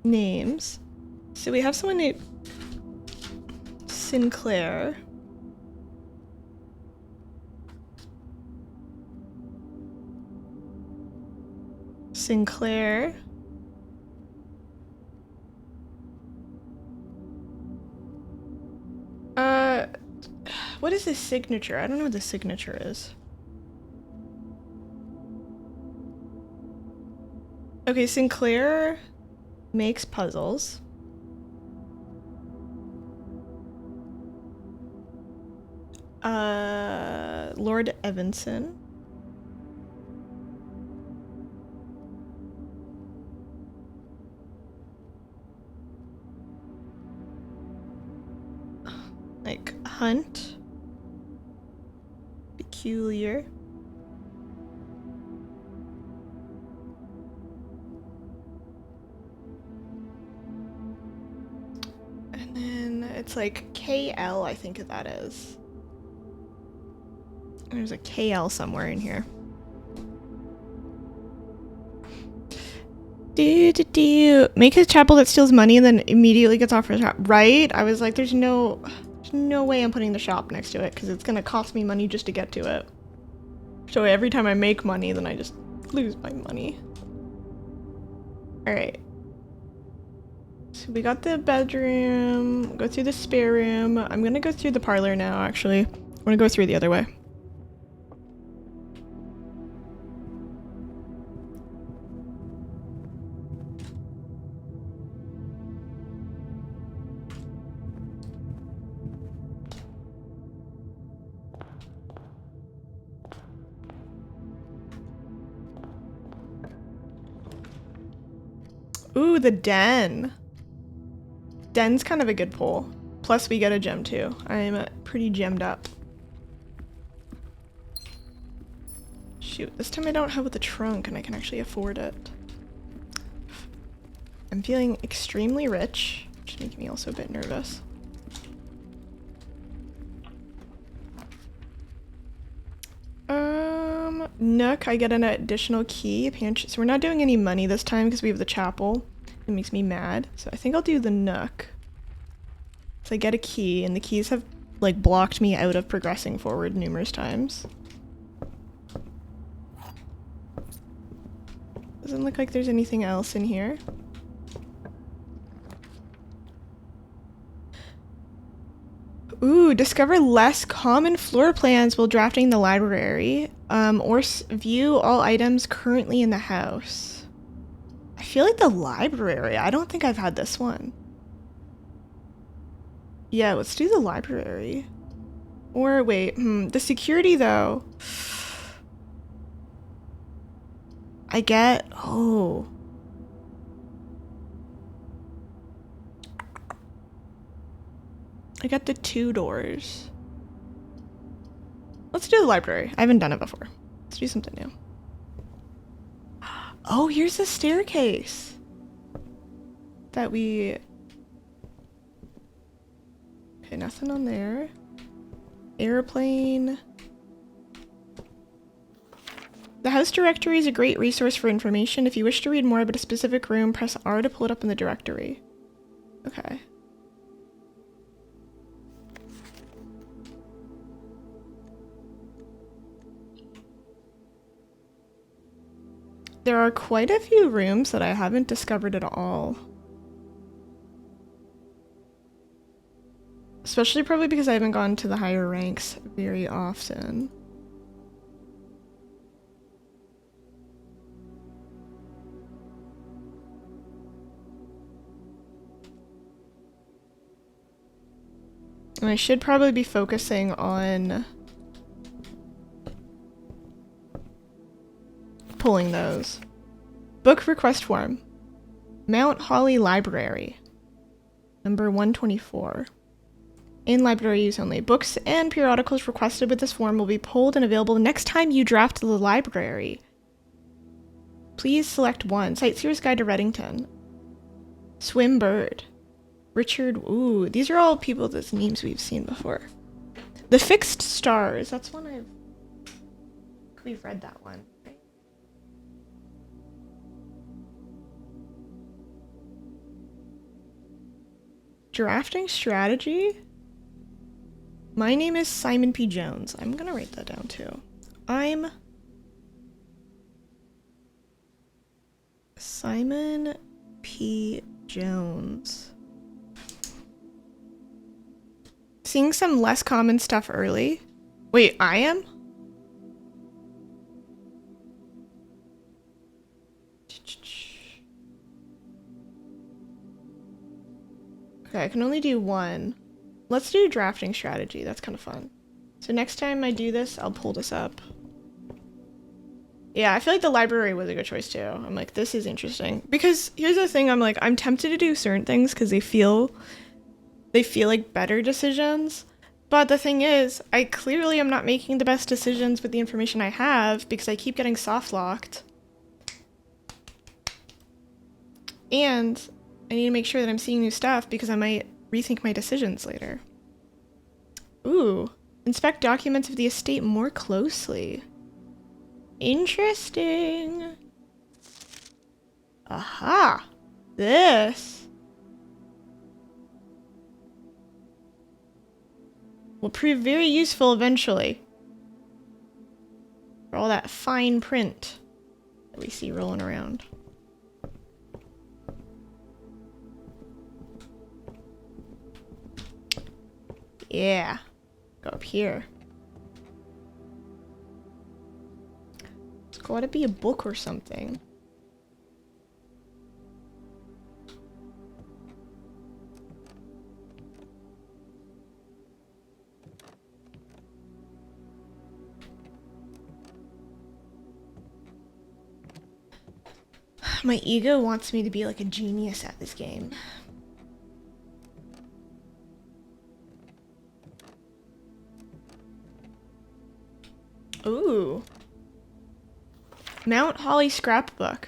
A: Names. So we have someone named Sinclair. Sinclair. What is this signature? I don't know what the signature is. Okay, Sinclair makes puzzles. Lord Evanson. Like, Hunt. Peculiar. And then it's like KL, I think that is. There's a KL somewhere in here. Make a chapel that steals money and then immediately gets off for the shop. Right? I was like, there's no way I'm putting the shop next to it because it's gonna cost me money just to get to it. So every time I make money, then I just lose my money. Alright. So we got the bedroom, go through the spare room. I'm gonna go through the parlor now, actually. I'm gonna go through the other way. Ooh, the den. Den's kind of a good pull. Plus we get a gem too. I'm pretty gemmed up. Shoot, this time I don't have the trunk and I can actually afford it. I'm feeling extremely rich, which is making me also a bit nervous. Nook, I get an additional key. So we're not doing any money this time because we have the chapel. It makes me mad. So I think I'll do the Nook. So I get a key, and the keys have, like, blocked me out of progressing forward numerous times. Doesn't look like there's anything else in here. Ooh, discover less common floor plans while drafting the library. Or view all items currently in the house. I feel like the library. I don't think I've had this one. Yeah, let's do the library. Or wait, the security though. I get, oh. I got the 2 doors. Let's do the library. I haven't done it before. Let's do something new. Oh, here's the staircase that we... Okay, nothing on there. Airplane. The house directory is a great resource for information. If you wish to read more about a specific room, press R to pull it up in the directory. Okay. There are quite a few rooms that I haven't discovered at all. Especially probably because I haven't gone to the higher ranks very often. And I should probably be focusing on pulling those. Book request form. Mount Holly Library. Number 124. In library use only. Books and periodicals requested with this form will be pulled and available next time you draft the library. Please select one. Sightseer's Guide to Reddington. Swim Bird. Richard. Ooh, these are all people that's names we've seen before. The Fixed Stars. That's one we've read that one. Drafting strategy? My name is Simon P. Jones. I'm gonna write that down too. I'm Simon P. Jones. seeing some less common stuff early. Wait, I am? Okay, I can only do one. Let's do drafting strategy. That's kind of fun. So next time I do this, I'll pull this up. Yeah, I feel like the library was a good choice too. I'm like, this is interesting. Because here's the thing, I'm like, I'm tempted to do certain things because they feel like better decisions. But the thing is, I clearly am not making the best decisions with the information I have because I keep getting soft locked. And I need to make sure that I'm seeing new stuff because I might rethink my decisions later. Ooh, inspect documents of the estate more closely. Interesting. Aha! This will prove very useful eventually. For all that fine print that we see rolling around. Yeah. Go up here. It's gotta be a book or something. My ego wants me to be like a genius at this game. Ooh. Mount Holly scrapbook.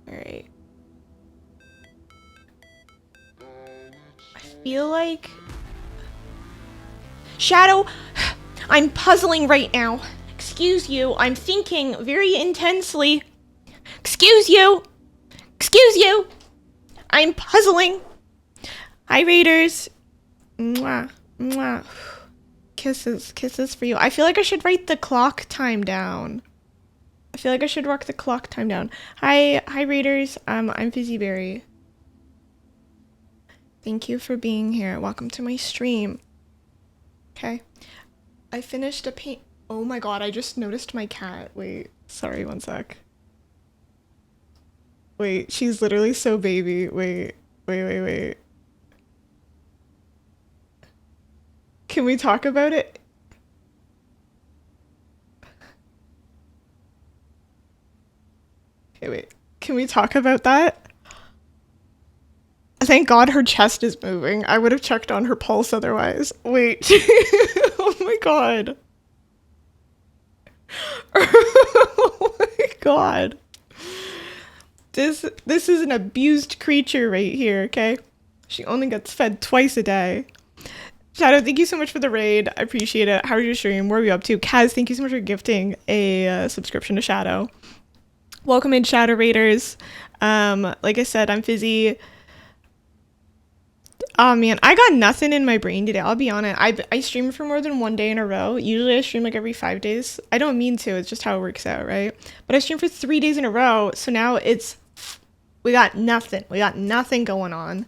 A: Alright. I feel like... Shadow! I'm puzzling right now. Excuse you, I'm thinking very intensely. Excuse you! Excuse you! I'm puzzling! Hi, Raiders! Mwah. Mwah. Kisses. Kisses for you. I feel like I should write the clock time down. I feel like I should work the clock time down. Hi, Raiders. I'm Fizziberry. Thank you for being here. Welcome to my stream. Okay. I finished a paint... Oh my god, I just noticed my cat. Wait, sorry, one sec. Wait, she's literally so baby. Wait. Can we talk about it? Okay, wait. Can we talk about that? Thank God her chest is moving. I would have checked on her pulse otherwise. Wait. Oh my god. Oh my god. This is an abused creature right here, okay? She only gets fed twice a day. Shadow, thank you so much for the raid. I appreciate it. How are you stream? What are we up to? Kaz, thank you so much for gifting a subscription to Shadow. Welcome in, Shadow Raiders. Like I said, I'm Fizzy. Oh man, I got nothing in my brain today. I'll be honest. I stream for more than one day in a row. Usually I stream like every 5 days. I don't mean to. It's just how it works out, right? But I stream for 3 days in a row. So now we got nothing. We got nothing going on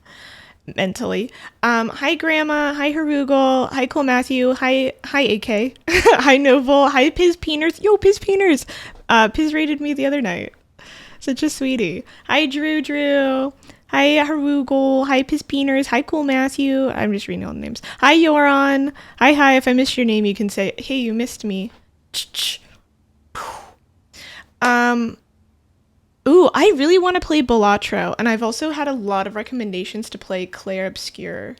A: mentally. Hi Grandma. Hi Harugal. Hi Cole Matthew. Hi AK. Hi Noble. Hi Piz Peeners. Yo, Piz Peeners. Piz rated me the other night. Such a sweetie. Hi Drew. Hi Harugal. Hi Pispeeners. Hi Cool Matthew. I'm just reading all the names. Hi Yoron. Hi. If I missed your name, you can say, hey, you missed me. Ooh, I really want to play Balatro, and I've also had a lot of recommendations to play Claire Obscure.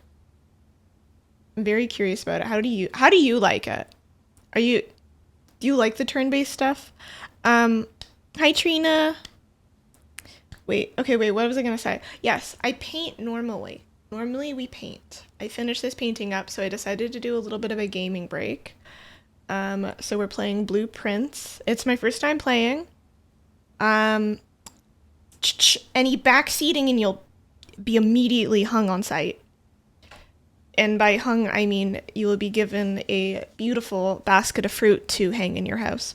A: I'm very curious about it. How do you like it? Do you like the turn-based stuff? Hi Trina. Wait, what was I gonna say? Yes, I paint normally. Normally we paint. I finished this painting up, so I decided to do a little bit of a gaming break. So we're playing Blueprints. It's my first time playing. Any backseating and you'll be immediately hung on sight. And by hung, I mean you will be given a beautiful basket of fruit to hang in your house.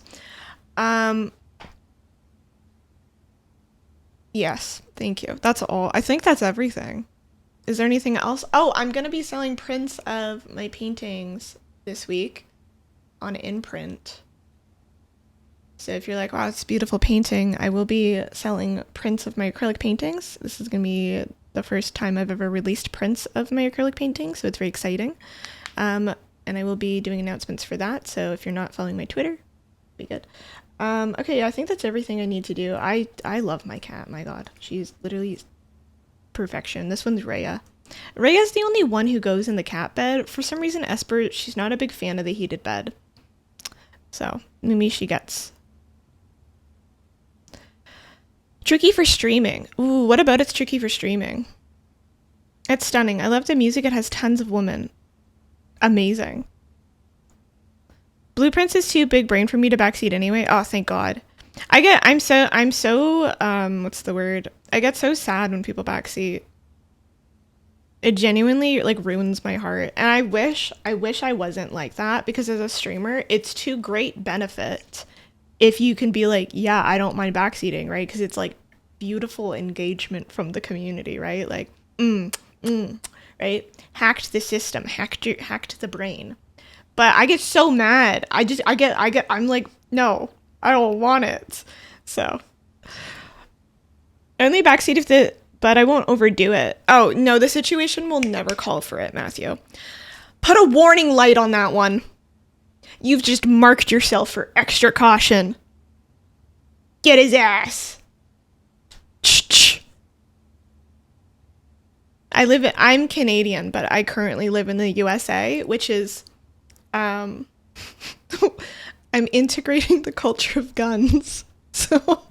A: Yes, thank you. That's all. I think that's everything. Is there anything else? Oh, I'm going to be selling prints of my paintings this week on imprint. So if you're like, wow, it's a beautiful painting, I will be selling prints of my acrylic paintings. This is going to be the first time I've ever released prints of my acrylic paintings, so it's very exciting. And I will be doing announcements for that, so if you're not following my Twitter, be good. Okay, yeah, I think that's everything I need to do. I love my cat, my god. She's literally perfection. This one's Rhea. Rhea's the only one who goes in the cat bed. For some reason, Esper, she's not a big fan of the heated bed. So, maybe she gets... Tricky for streaming. Ooh, what about it's tricky for streaming? It's stunning. I love the music. It has tons of women. Amazing. Blueprints is too big brain for me to backseat anyway. Oh, thank God. I'm so what's the word? I get so sad when people backseat. It genuinely like ruins my heart. And I wish I wasn't like that, because as a streamer, it's to great benefit if you can be like, yeah, I don't mind backseating, right? Because it's like beautiful engagement from the community, right? Like, right? Hacked the system, hacked the brain. But I get so mad. I'm like, no, I don't want it. So, only backseat but I won't overdo it. Oh, no, the situation will never call for it, Matthew. Put a warning light on that one. You've just marked yourself for extra caution. Get his ass. I'm Canadian, but I currently live in the USA, which is, I'm integrating the culture of guns. So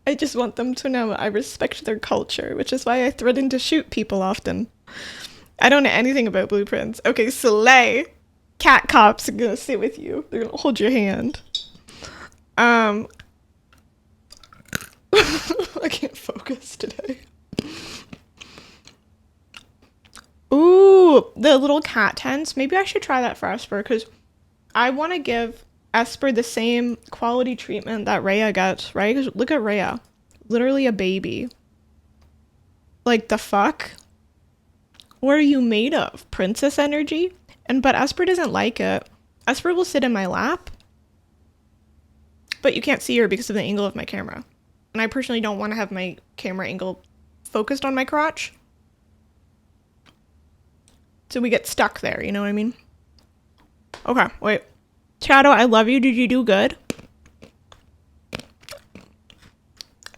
A: I just want them to know I respect their culture, which is why I threaten to shoot people often. I don't know anything about blueprints. Okay, Slay. Cat cops are gonna sit with you. They're gonna hold your hand. I can't focus today. Ooh, the little cat tents. Maybe I should try that for Esper, because I want to give Esper the same quality treatment that Rhea gets, right? Because look at Rhea. Literally a baby. Like, the fuck? What are you made of? Princess energy? But Esper doesn't like it. Esper will sit in my lap, but you can't see her because of the angle of my camera. And I personally don't want to have my camera angle focused on my crotch. So we get stuck there, you know what I mean? Okay, wait. Shadow, I love you. Did you do good?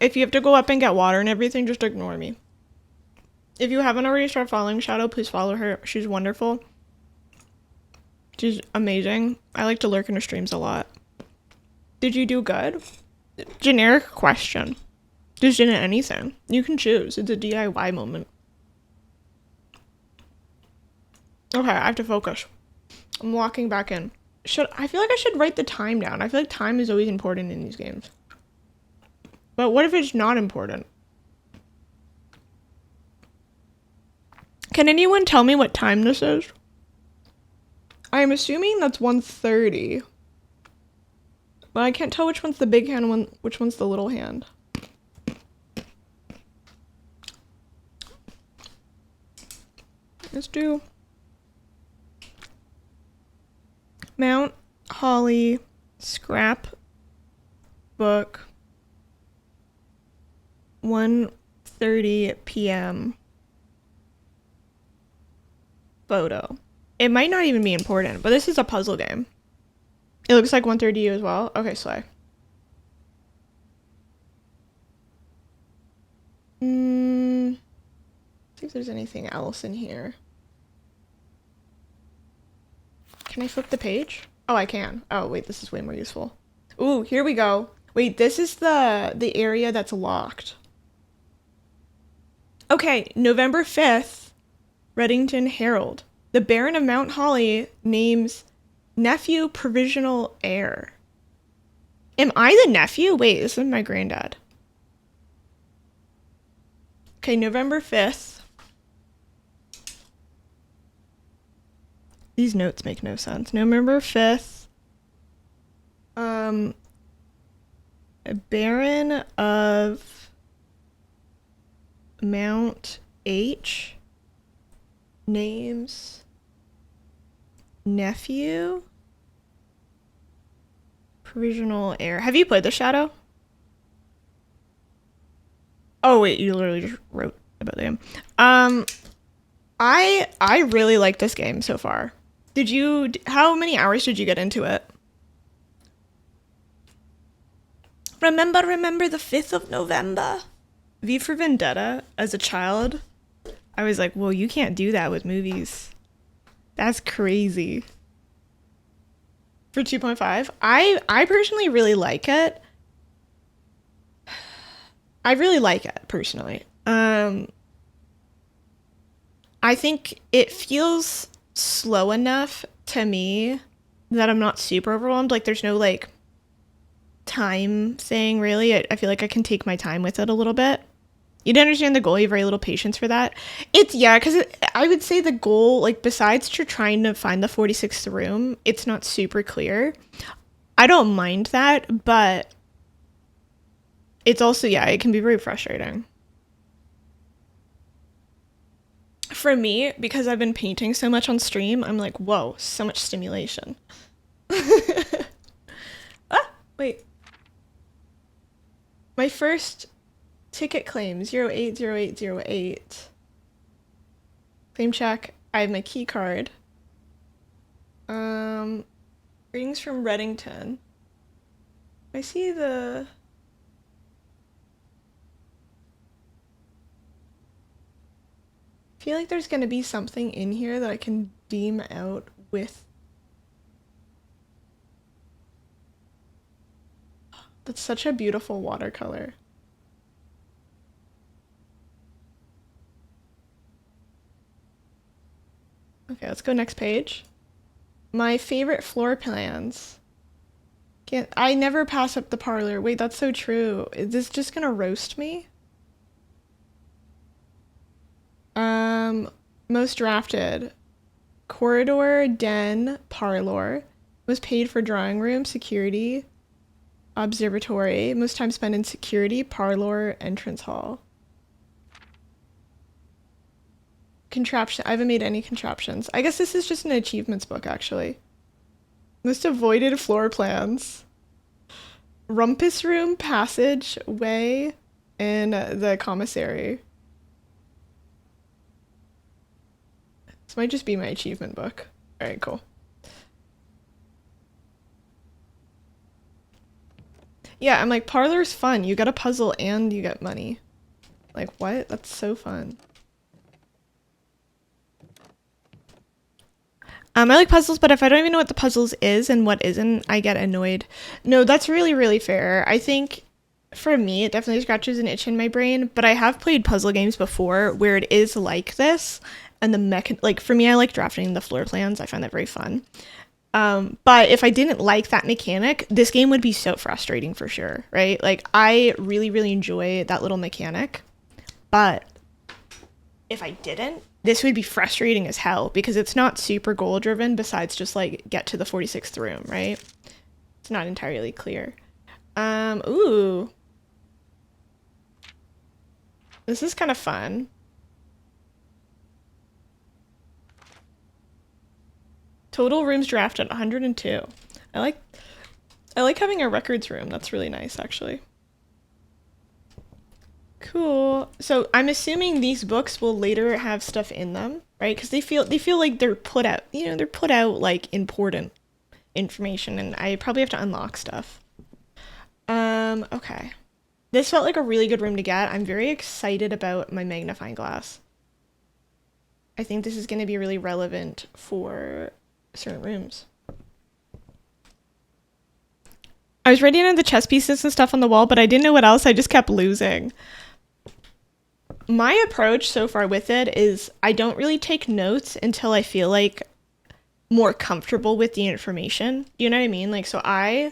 A: If you have to go up and get water and everything, just ignore me. If you haven't already started following Shadow, please follow her. She's wonderful. She's amazing. I like to lurk in her streams a lot. Did you do good? Generic question. Just didn't anything. You can choose. It's a DIY moment. Okay, I have to focus. I'm walking back in. I feel like I should write the time down. I feel like time is always important in these games. But what if it's not important? Can anyone tell me what time this is? I'm assuming that's 1:30. But I can't tell which one's the big hand and which one's the little hand. Let's do Mount Holly scrap book 1:30 p.m. photo. It might not even be important, but this is a puzzle game. It looks like 1:30 to you as well? Okay, Slay. See if there's anything else in here. Can I flip the page? Oh, I can. Oh, wait, this is way more useful. Ooh, here we go. Wait, this is the area that's locked. Okay, November 5th, Reddington Herald. The Baron of Mount Holly names nephew provisional heir. Am I the nephew? Wait, this is my granddad. Okay, November 5th. These notes make no sense. November 5th. Baron of Mount H. Names. Nephew. Provisional heir. Have you played The Shadow? Oh wait, you literally just wrote about the game. I really like this game so far. How many hours did you get into it? Remember the 5th of November? V for Vendetta, as a child, I was like, well, you can't do that with movies. That's crazy. For 2.5, I personally really like it. I really like it, personally. I think it feels slow enough to me that I'm not super overwhelmed. Like, there's no, like, time thing, really. I feel like I can take my time with it a little bit. You'd understand the goal. You have very little patience for that. Because I would say the goal, like, besides trying to find the 46th room, it's not super clear. I don't mind that, but it's also, it can be very frustrating. For me, because I've been painting so much on stream, I'm like, whoa, so much stimulation. Wait. My first ticket claim, 080808. Claim check. I have my key card. Greetings from Reddington. I see the... I feel like there's gonna be something in here that I can deem out with... That's such a beautiful watercolor. Okay, let's go next page. My favorite floor plans. I never pass up the parlor. Wait, that's so true. Is this just gonna roast me? Most drafted. Corridor, den, parlor. Most paid for drawing room, security, observatory. Most time spent in security, parlor, entrance hall. Contraption. I haven't made any contraptions. I guess this is just an achievements book, actually. Most avoided floor plans. Rumpus room, passage, way, and the commissary. This might just be my achievement book. Alright, cool. Yeah, I'm like, parlor's fun. You get a puzzle and you get money. Like, what? That's so fun. I like puzzles, but if I don't even know what the puzzles is and what isn't, I get annoyed. No, that's really, really fair. I think, for me, it definitely scratches an itch in my brain, but I have played puzzle games before where it is like this, and like, for me, I like drafting the floor plans. I find that very fun. But if I didn't like that mechanic, this game would be so frustrating for sure, right? Like, I really, really enjoy that little mechanic, but if I didn't, this would be frustrating as hell because it's not super goal driven besides just like get to the 46th room, right? It's not entirely clear. Ooh. This is kind of fun. Total rooms drafted 102. I like having a records room. That's really nice, actually. Cool. So I'm assuming these books will later have stuff in them, right? Because they feel like they're put out, they're put out like important information, and I probably have to unlock stuff. Okay. This felt like a really good room to get. I'm very excited about my magnifying glass. I think this is going to be really relevant for certain rooms. I was writing on the chess pieces and stuff on the wall, but I didn't know what else. I just kept losing. My approach so far with it is I don't really take notes until I feel like more comfortable with the information. You know what I mean? Like, so I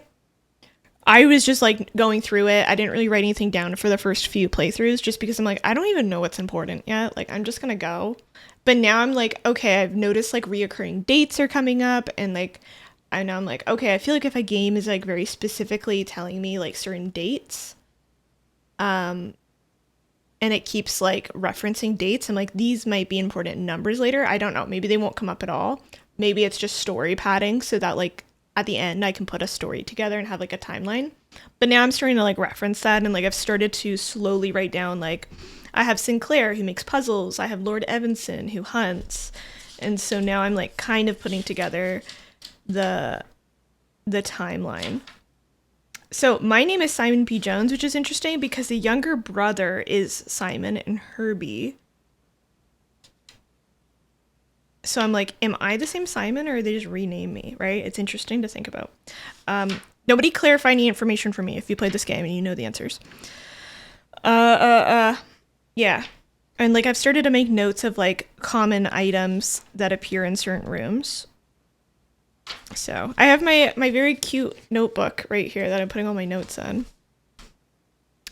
A: was just like going through it. I didn't really write anything down for the first few playthroughs just because I'm like, I don't even know what's important yet. Like, I'm just gonna go. But now I'm like, okay, I've noticed like reoccurring dates are coming up, and like I know I'm like, okay, I feel like if a game is like very specifically telling me like certain dates, and it keeps like referencing dates, I'm like, these might be important numbers later. I don't know. Maybe they won't come up at all. Maybe it's just story padding so that like at the end I can put a story together and have like a timeline. But now I'm starting to like reference that, and like I've started to slowly write down like I have Sinclair who makes puzzles, I have Lord Evanson who hunts. And so now I'm like kind of putting together the timeline. So my name is Simon P. Jones, which is interesting because the younger brother is Simon and Herbie. So I'm like, am I the same Simon, or they just rename me, right? It's interesting to think about. Nobody clarify any information for me if you played this game and you know the answers. Yeah. And like I've started to make notes of like common items that appear in certain rooms. So I have my very cute notebook right here that I'm putting all my notes in.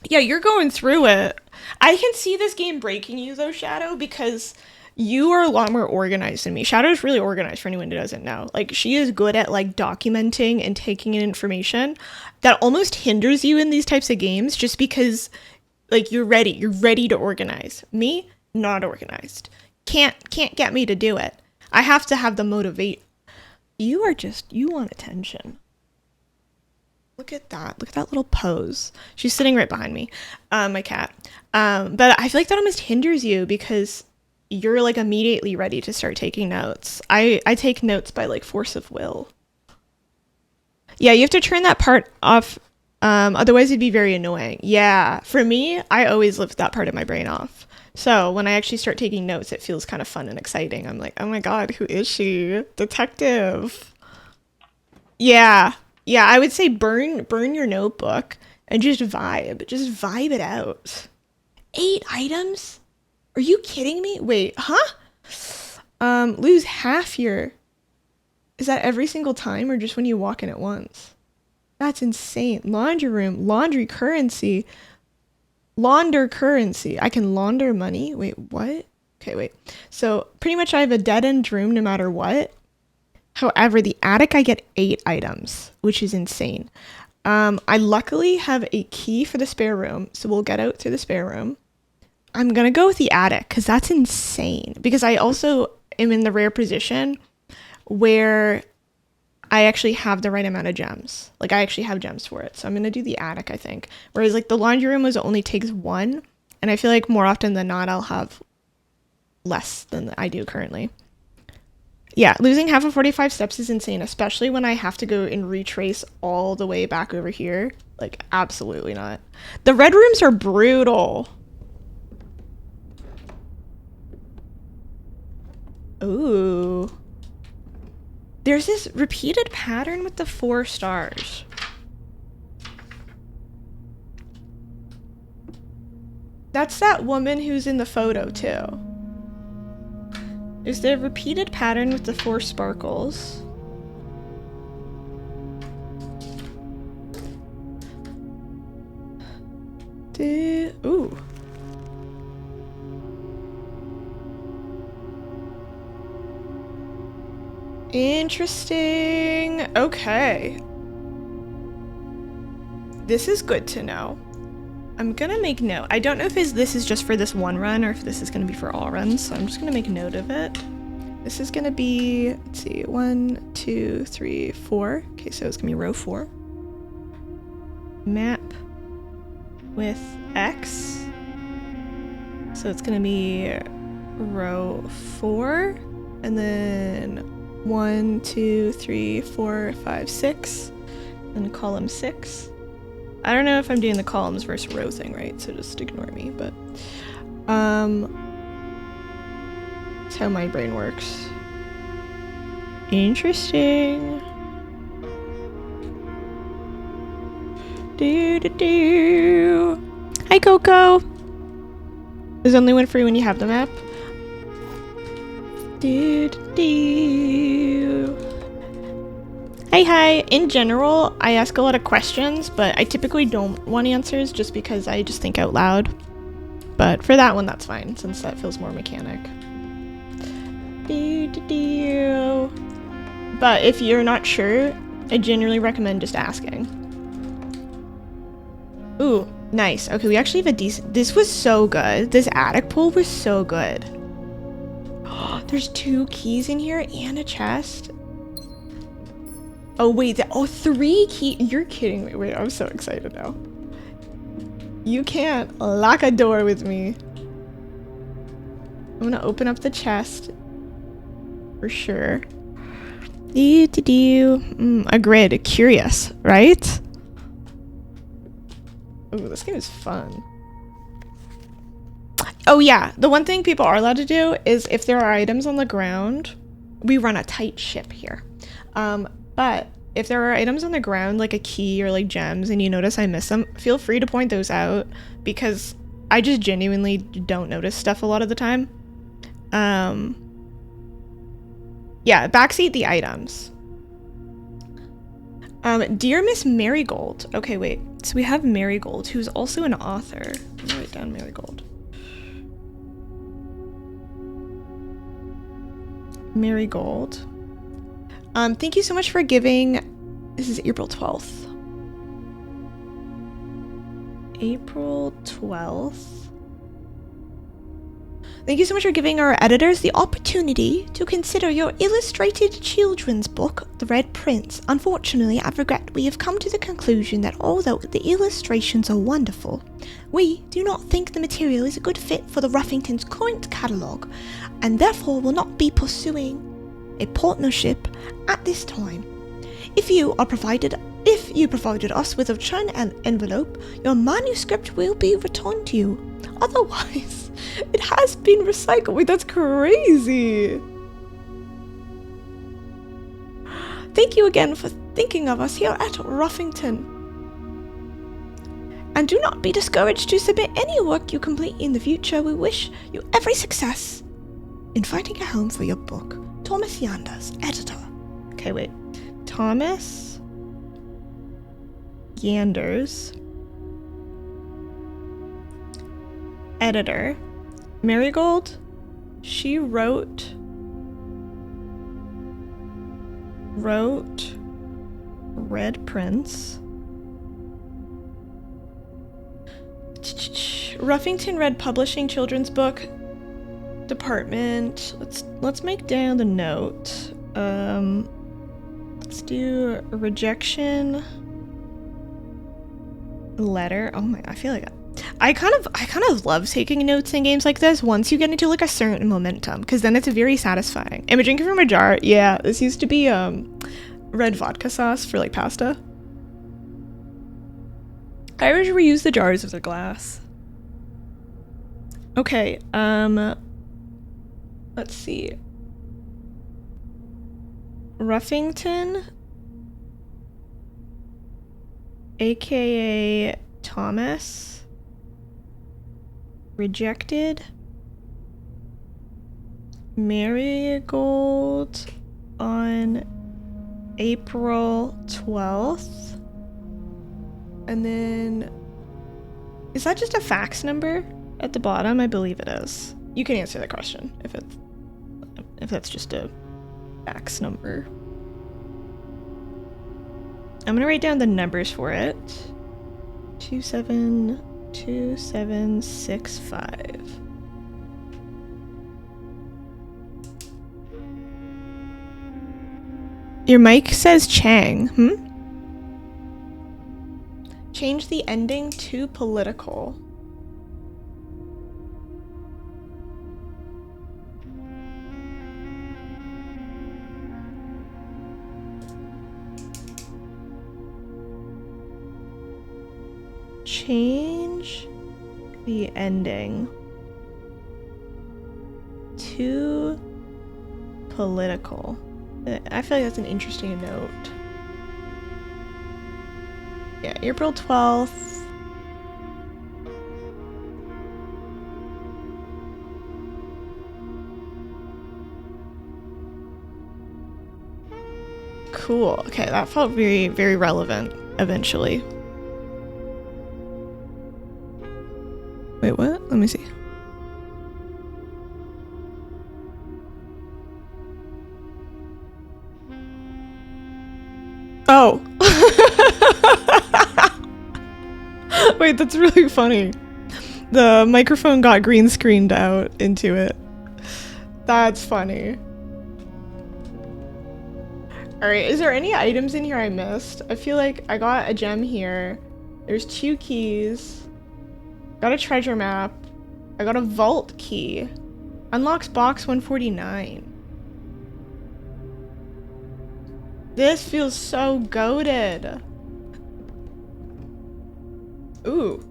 A: Yeah, you're going through it. I can see this game breaking you though, Shadow, because you are a lot more organized than me. Shadow's really organized for anyone who doesn't know. Like she is good at like documenting and taking in information that almost hinders you in these types of games just because like you're ready to organize. Me, not organized. Can't get me to do it. I have to have the motivate. You want attention. Look at that little pose. She's sitting right behind me, my cat. But I feel like that almost hinders you because you're like immediately ready to start taking notes. I take notes by like force of will. Yeah, you have to turn that part off. Otherwise it'd be very annoying. Yeah, for me, I always lift that part of my brain off. So when I actually start taking notes, it feels kind of fun and exciting. I'm like, oh my god, who is she? Detective. Yeah, I would say burn your notebook and just vibe. Just vibe it out. 8 items? Are you kidding me? Wait, huh? Lose half your... Is that every single time or just when you walk in at once? That's insane. Laundry room, laundry currency. Launder currency. I can launder money. Wait, what? Okay, wait. So pretty much I have a dead-end room no matter what. However, the attic I get 8 items, which is insane. I luckily have a key for the spare room, so we'll get out through the spare room. I'm gonna go with the attic because that's insane. Because I also am in the rare position where I actually have the right amount of gems. Like I actually have gems for it. So I'm going to do the attic, I think. Whereas like the laundry room only takes 1. And I feel like more often than not, I'll have less than I do currently. Yeah, losing half of 45 steps is insane, especially when I have to go and retrace all the way back over here. Like absolutely not. The red rooms are brutal. Ooh. There's this repeated pattern with the 4 stars. That's that woman who's in the photo too. Is there a repeated pattern with the 4 sparkles? Ooh. Interesting. Okay. This is good to know. I'm gonna make note. I don't know if this is just for this one run or if this is gonna be for all runs, so I'm just gonna make note of it. This is gonna be, let's see, 1, 2, 3, 4. Okay, so it's gonna be row 4. Map with X. So it's gonna be row 4, and then 1, 2, 3, 4, 5, 6, and column 6. I don't know if I'm doing the columns versus row thing right, so just ignore me, but that's how my brain works. Interesting. Hi, Coco. There's only one free when you have the map. Hi. In general, I ask a lot of questions, but I typically don't want answers just because I just think out loud. But for that one, that's fine, since that feels more mechanic. But if you're not sure, I genuinely recommend just asking. Ooh, nice. Okay, we actually have a decent... This was so good. This attic pool was so good. There's 2 keys in here and a chest. Oh, wait. Oh, 3 keys. You're kidding me. Wait, I'm so excited now. You can't lock a door with me. I'm gonna open up the chest. For sure. A grid. Curious, right? Ooh, this game is fun. Oh yeah, the one thing people are allowed to do is if there are items on the ground, we run a tight ship here. But if there are items on the ground, like a key or like gems, and you notice I miss them, feel free to point those out because I just genuinely don't notice stuff a lot of the time. Yeah, backseat the items. Dear Miss Marigold. Okay, wait. So we have Marigold, who's also an author. Let me write down Marigold. Marigold. Thank you so much for giving... This is April 12th. April 12th. Thank you so much for giving our editors the opportunity to consider your illustrated children's book, The Red Prince. Unfortunately, I regret we have come to the conclusion that although the illustrations are wonderful, we do not think the material is a good fit for the Ruffington's current catalogue, and therefore will not be pursuing a partnership at this time. If you provided us with a return envelope, your manuscript will be returned to you. Otherwise, it has been recycled. Wait, that's crazy. Thank you again for thinking of us here at Ruffington. And do not be discouraged to submit any work you complete in the future. We wish you every success in finding a home for your book. Thomas Yanders, editor. Okay, wait. Thomas Yanders, editor. Marigold, she wrote Red Prince. Ruffington Red Publishing children's book department. Let's make down the note. Let's do a rejection letter. Oh my, I feel like I kind of love taking notes in games like this once you get into like a certain momentum, because then it's very satisfying. Am I drinking from a jar? Yeah, this used to be red vodka sauce for like pasta. I always reuse the jars of the glass. Okay, let's see. Ruffington, aka Thomas, rejected Marigold on April 12th. And then, is that just a fax number at the bottom? I believe it is. You can answer the question if that's just a fax number. I'm gonna write down the numbers for it. 272765. Your mic says Chang. Change the ending to political. Change the ending to political. I feel like that's an interesting note. Yeah, April 12th. Cool. Okay, that felt very, very relevant eventually. Wait, what? Let me see. Wait, that's really funny. The microphone got green screened out into it. That's funny. Alright, is there any items in here I missed? I feel like I got a gem here. There's 2 keys. Got a treasure map. I got a vault key. Unlocks box 149. This feels so goated. Ooh.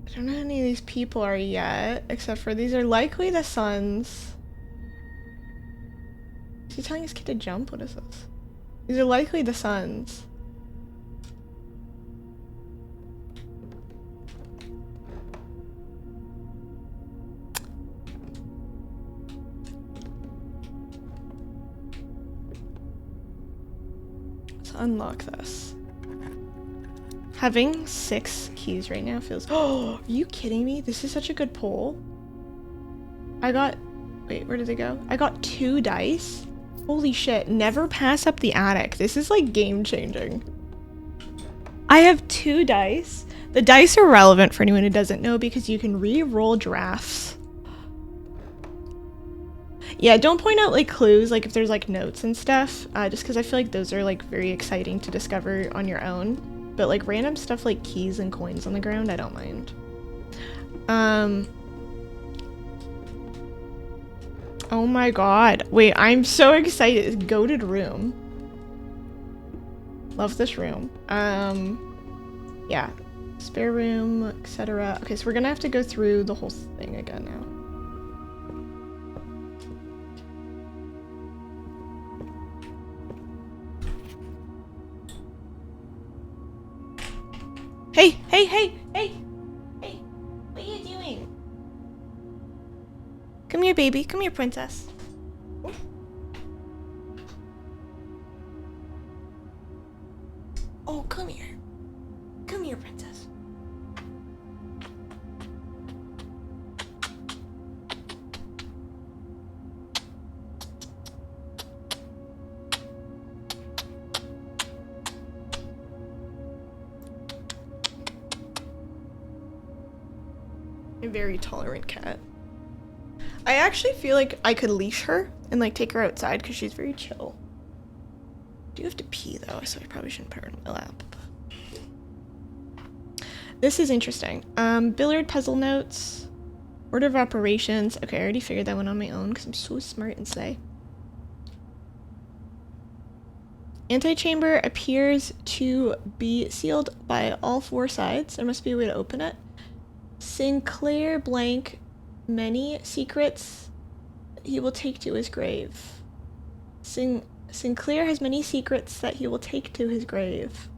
A: I don't know who any of these people are yet, except for these are likely the sons. Is he telling his kid to jump? What is this? These are likely the sons. Let's unlock this. Having 6 keys right now feels— oh, are you kidding me? This is such a good pull. I got— wait, where did they go? I got 2 dice. Holy shit, never pass up the attic. This is like game changing. I have 2 dice. The dice are relevant for anyone who doesn't know because you can re-roll drafts. Yeah, don't point out like clues, like if there's like notes and stuff, just because I feel like those are like very exciting to discover on your own. But like random stuff like keys and coins on the ground, I don't mind. Oh my god. Wait, I'm so excited. It's goated room. Love this room. Yeah. Spare room, etc. Okay, so we're gonna have to go through the whole thing again now. Hey, hey, hey, hey, hey, what are you doing? Come here, baby. Come here, princess. Oh, come here. Come here, princess. A very tolerant cat. I actually feel like I could leash her and like take her outside because she's very chill. I do have to pee though, so I probably shouldn't put her in my lap. This is interesting. Billiard puzzle notes. Order of operations. Okay, I already figured that one on my own because I'm so smart and slay. Antechamber appears to be sealed by all 4 sides. There must be a way to open it. Sinclair blank many secrets he will take to his grave. Sinclair has many secrets that he will take to his grave.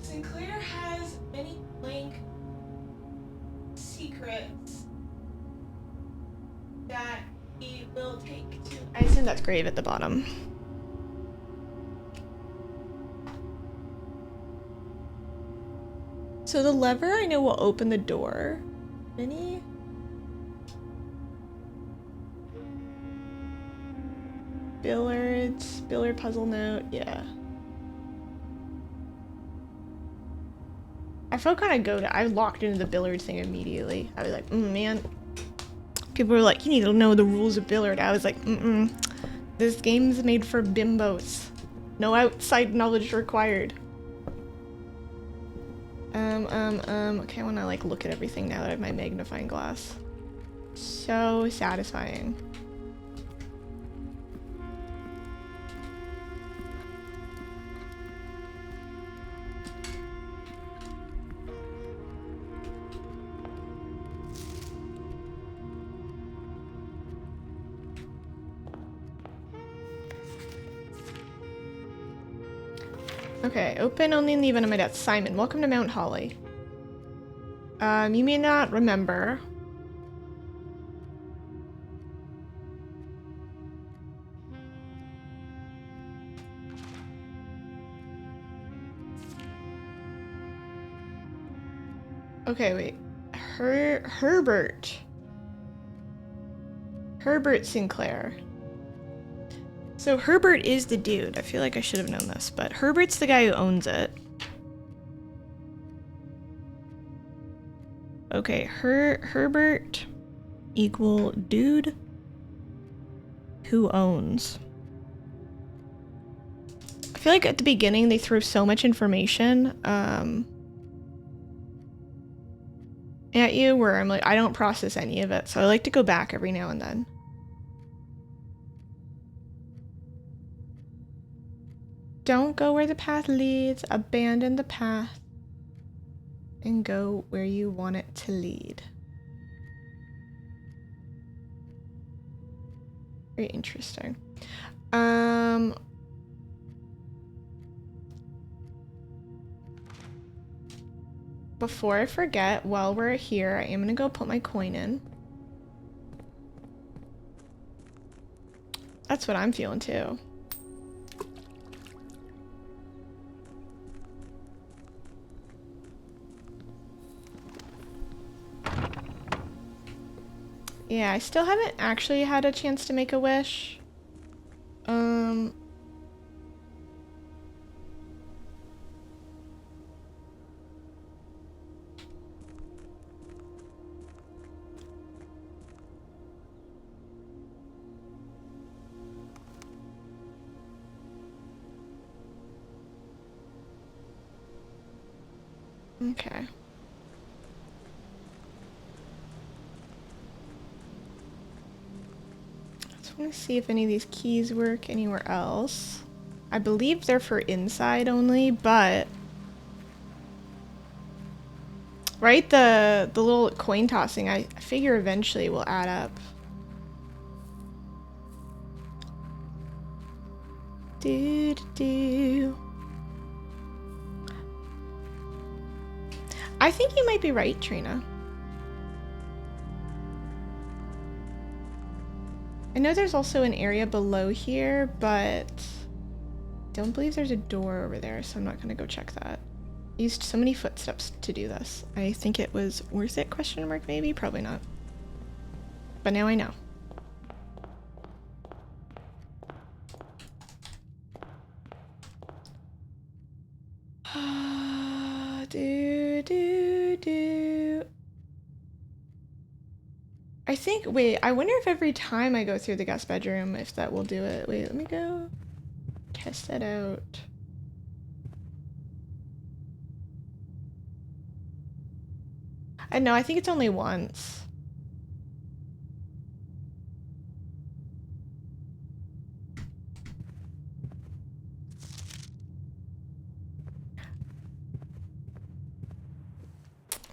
A: Sinclair has many blank secrets that he will take to— I assume that's grave at the bottom. So the lever I know will open the door. Mini? Billiards, billiard puzzle note, yeah. I felt kind of I locked into the billiard thing immediately. I was like, man. People were like, you need to know the rules of billiard. I was like, this game's made for bimbos. No outside knowledge required. Okay, I want to like look at everything now that I have my magnifying glass. So satisfying. Okay, open only in the event of my death. Simon, welcome to Mount Holly. You may not remember. Okay, wait. Herbert. Herbert Sinclair. So Herbert is the dude. I feel like I should have known this, but Herbert's the guy who owns it. Okay, Herbert equal dude who owns. I feel like at the beginning they threw so much information at you where I'm like, I don't process any of it, so I like to go back every now and then. Don't go where the path leads, abandon the path, and go where you want it to lead. Very interesting. Before I forget, while we're here, I am gonna go put my coin in. That's what I'm feeling too. Yeah, I still haven't actually had a chance to make a wish. Okay. Just want to see if any of these keys work anywhere else. I believe they're for inside only, but right, the little coin tossing, I figure eventually will add up. Do. I think you might be right, Trina. I know there's also an area below here, but I don't believe there's a door over there, so I'm not gonna go check that. I used so many footsteps to do this. I think it was worth it, question mark maybe? Probably not. But now I know. do. I think, wait, I wonder if every time I go through the guest bedroom, if that will do it. Wait, let me go test that out. No, I think it's only once.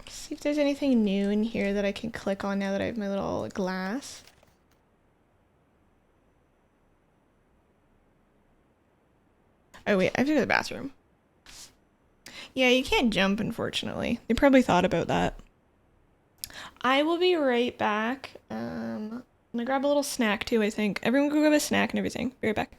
A: See if there's anything new in here that I can click on now that I have my little glass. Oh wait, I have to go to the bathroom. Yeah, you can't jump, unfortunately. They probably thought about that. I will be right back. I'm gonna grab a little snack too, I think. Everyone go grab a snack and everything. Be right back.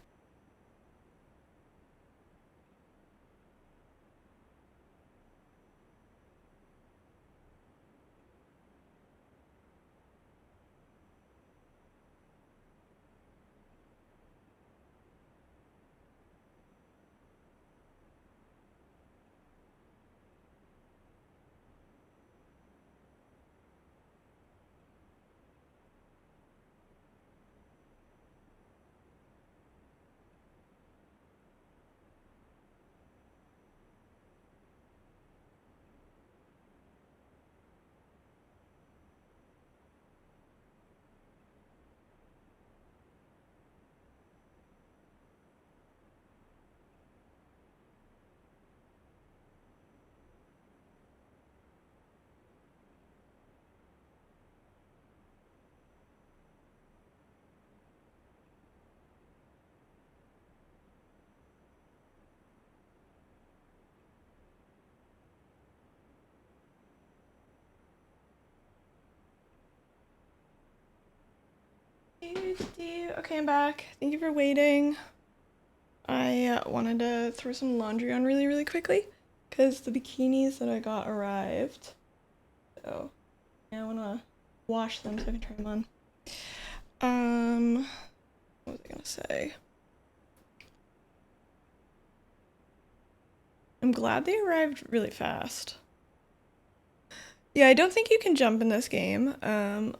A: Okay, I'm back. Thank you for waiting. I wanted to throw some laundry on really quickly because the bikinis that I got arrived. So yeah, I wanna wash them so I can turn them on. What was I gonna say? I'm glad they arrived really fast. Yeah, I don't think you can jump in this game. Where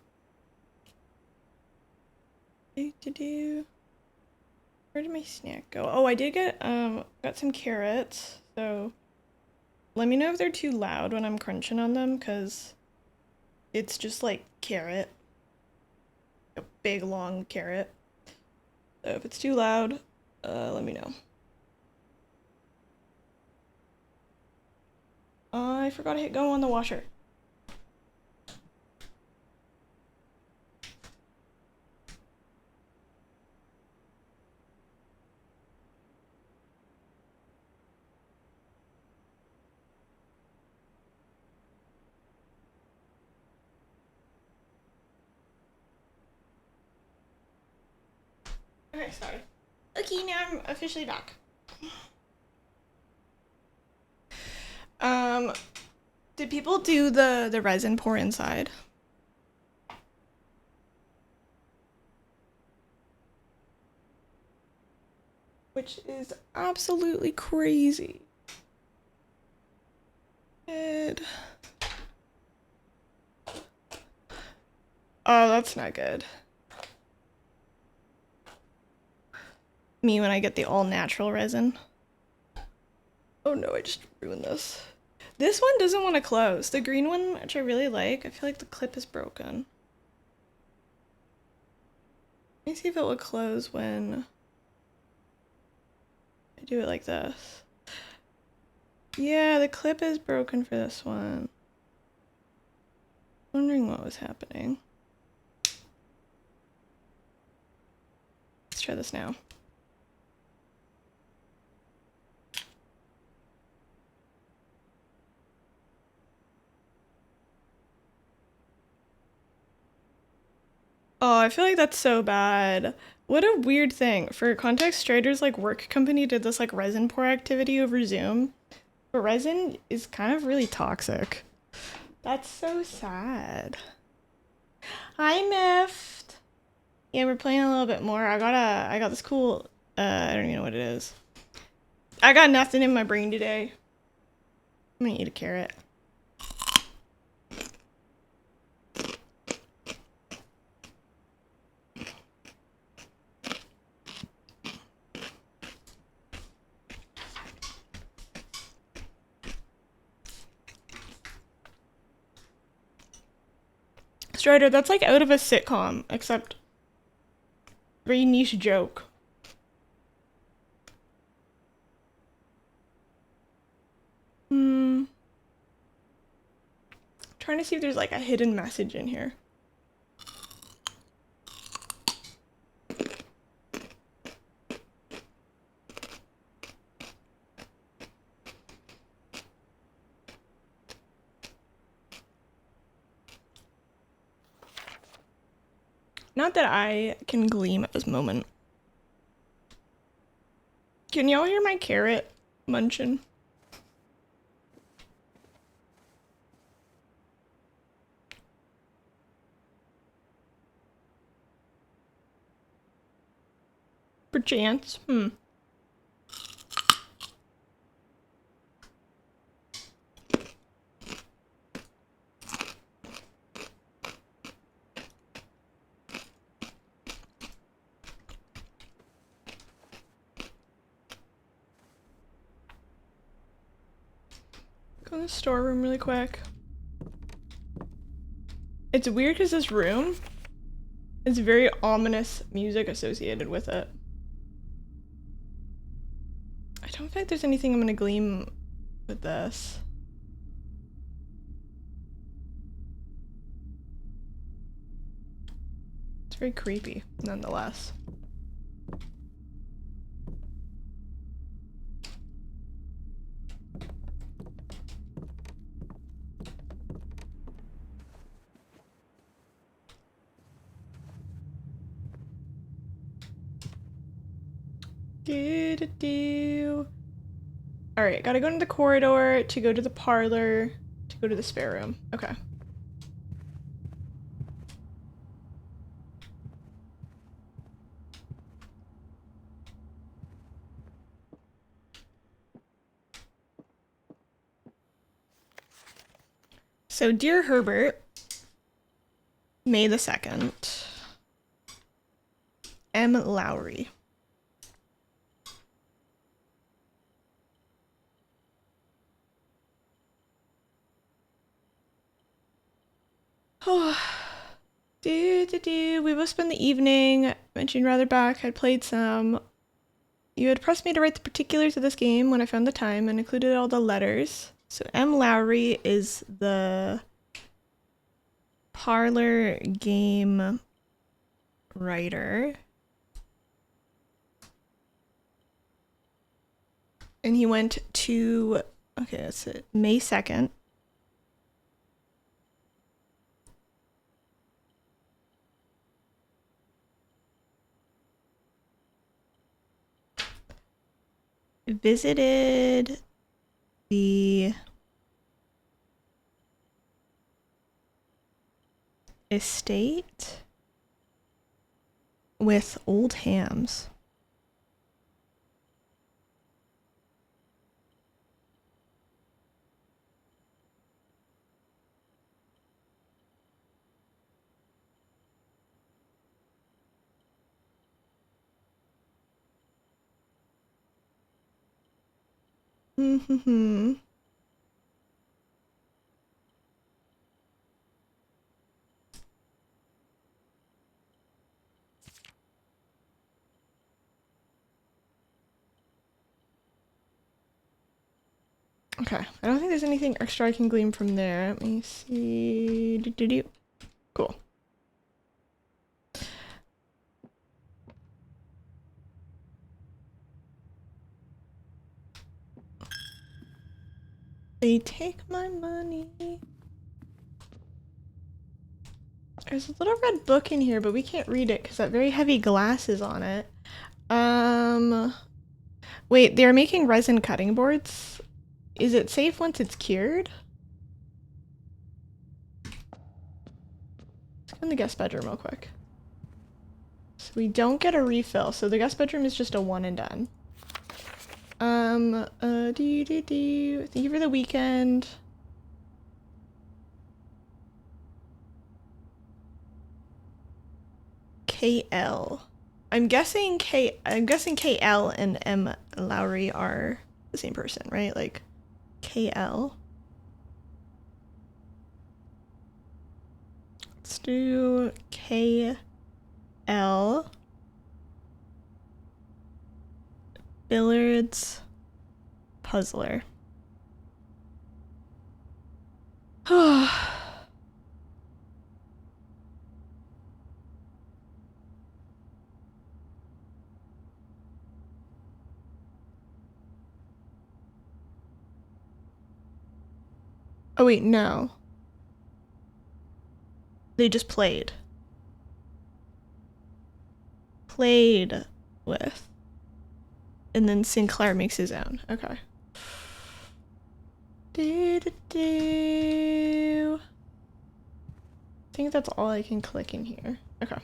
A: did my snack go? Oh, I did get got some carrots. So let me know if they're too loud when I'm crunching on them, because it's just like carrot. A big long carrot. So if it's too loud, let me know. I forgot to hit go on the washer. Okay, sorry. Okay, now I'm officially back. Did people do the resin pour inside? Which is absolutely crazy. Good. Oh, that's not good. Me when I get the all-natural resin. Oh no, I just ruined this. This one doesn't want to close. The green one, which I really like, I feel like the clip is broken. Let me see if it will close when I do it like this. Yeah, the clip is broken for this one. Wondering what was happening. Let's try this now. Oh, I feel like that's so bad. What a weird thing. For context, Strider's like work company did this like resin pour activity over Zoom. But resin is kind of really toxic. That's so sad. Hi, Miffed. Yeah, we're playing a little bit more. I got this cool, I don't even know what it is. I got nothing in my brain today. I'm gonna eat a carrot. Strider, that's like out of a sitcom, except very niche joke. Trying to see if there's like a hidden message in here. Not that I can gleam at this moment. Can y'all hear my carrot munching? Perchance. Go in the storeroom really quick. It's weird because this room is very ominous music associated with it. I don't think there's anything I'm gonna gleam with this. It's very creepy, nonetheless. Alright, gotta go into the corridor to go to the parlor to go to the spare room. Okay. So, dear Herbert, May the 2nd, M. Lowry. Oh, we both spent the evening. Mentioned rather back. I'd played some. You had pressed me to write the particulars of this game when I found the time and included all the letters. So M. Lowry is the parlor game writer. And he went to, okay, that's it, May 2nd. Visited the estate with old hams. Mm-hmm. Okay, I don't think there's anything extra I can glean from there. Let me see. Cool. They take my money. There's a little red book in here, but we can't read it because that very heavy glass is on it. Wait, they're making resin cutting boards? Is it safe once it's cured? Let's go in the guest bedroom real quick. So we don't get a refill, so the guest bedroom is just a one and done. Thank you for the weekend. KL. I'm guessing KL and M. Lowry are the same person, right? Like KL. Let's do KL. Billiards puzzler. Oh wait, no. They just played. Played with. And then Sinclair makes his own. Okay. I think that's all I can click in here. Okay.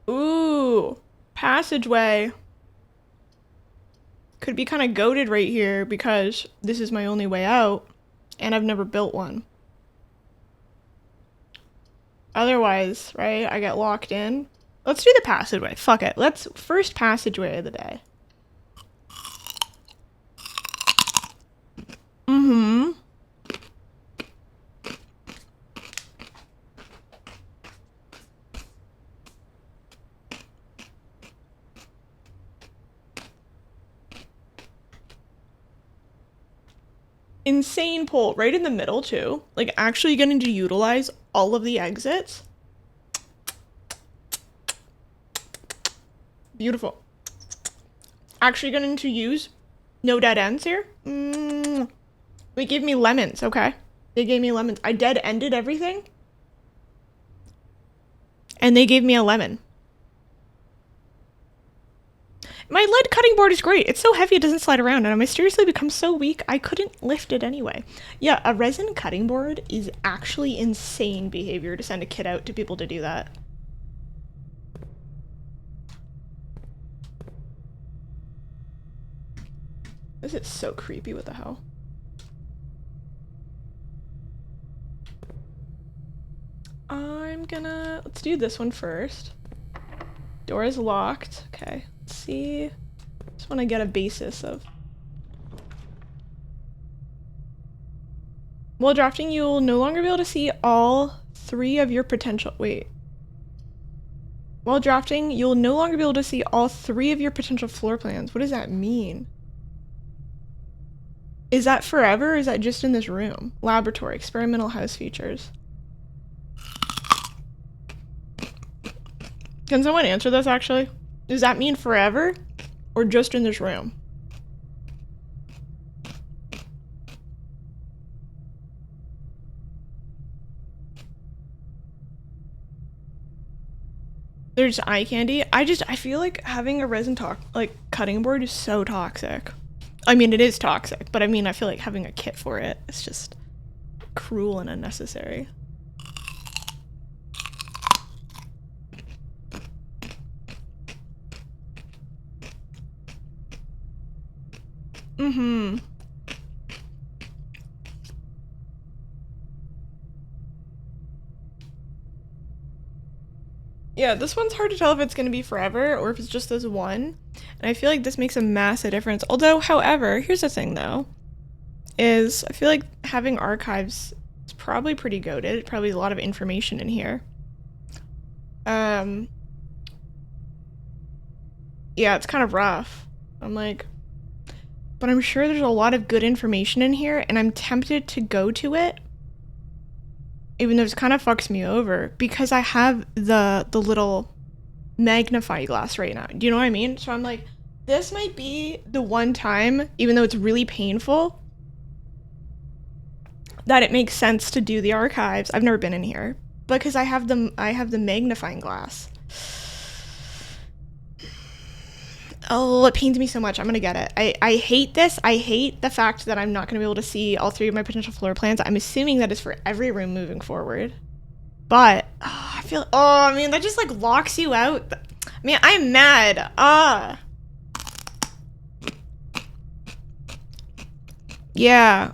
A: Ooh, passageway. Could be kind of goated right here because this is my only way out and I've never built one. Otherwise, right, I get locked in. Let's do the passageway. Fuck it. Let's first passageway of the day. Mm-hmm. Insane pull right in the middle too. Like actually getting to utilize all of the exits. Beautiful. Actually going to use no dead ends here. They gave me lemons, okay? They gave me lemons. I dead ended everything. And they gave me a lemon. My lead cutting board is great. It's so heavy it doesn't slide around, and I mysteriously become so weak I couldn't lift it anyway. Yeah, a resin cutting board is actually insane behavior to send a kid out to people to do that. This is so creepy, what the hell? Let's do this one first. Door is locked. Okay, let's see. Just want to get a basis of. While drafting, you'll no longer be able to see all 3 of your potential. Wait. While drafting, you'll no longer be able to see all 3 of your potential floor plans. What does that mean? Is that forever, or is that just in this room? Laboratory, experimental house features. Can someone answer this, actually? Does that mean forever, or just in this room? There's eye candy. I feel like having a resin cutting board is so toxic. I mean, it is toxic, but I mean, I feel like having a kit for it is just cruel and unnecessary. Yeah, this one's hard to tell if it's going to be forever or if it's just this one. And I feel like this makes a massive difference. Although, however, here's the thing though, is I feel like having archives is probably pretty goated. Probably a lot of information in here. Yeah, it's kind of rough. I'm like, but I'm sure there's a lot of good information in here, and I'm tempted to go to it, even though it kind of fucks me over, because I have the little magnifying glass right now. Do you know what I mean? So I'm like, this might be the one time, even though it's really painful, that it makes sense to do the archives. I've never been in here because I have the magnifying glass. Oh, it pains me so much. I'm gonna get it. I hate this. I hate the fact that I'm not gonna be able to see all 3 of my potential floor plans. I'm assuming that is for every room moving forward. But, I feel, I mean, that just, like, locks you out. I mean, I'm mad. Yeah.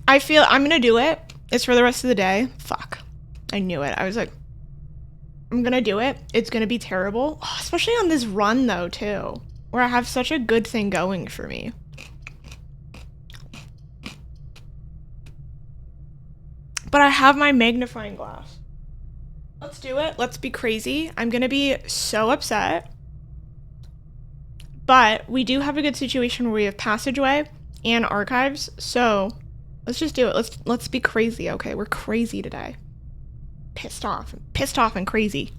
A: I feel, I'm gonna do it. It's for the rest of the day. Fuck. I knew it. I was like, I'm gonna do it. It's gonna be terrible. Oh, especially on this run, though, too. Where I have such a good thing going for me. But I have my magnifying glass. Let's do it. Let's be crazy. I'm gonna be so upset. But we do have a good situation where we have passageway and archives. So let's just do it. Let's be crazy, okay? We're crazy today. Pissed off and crazy.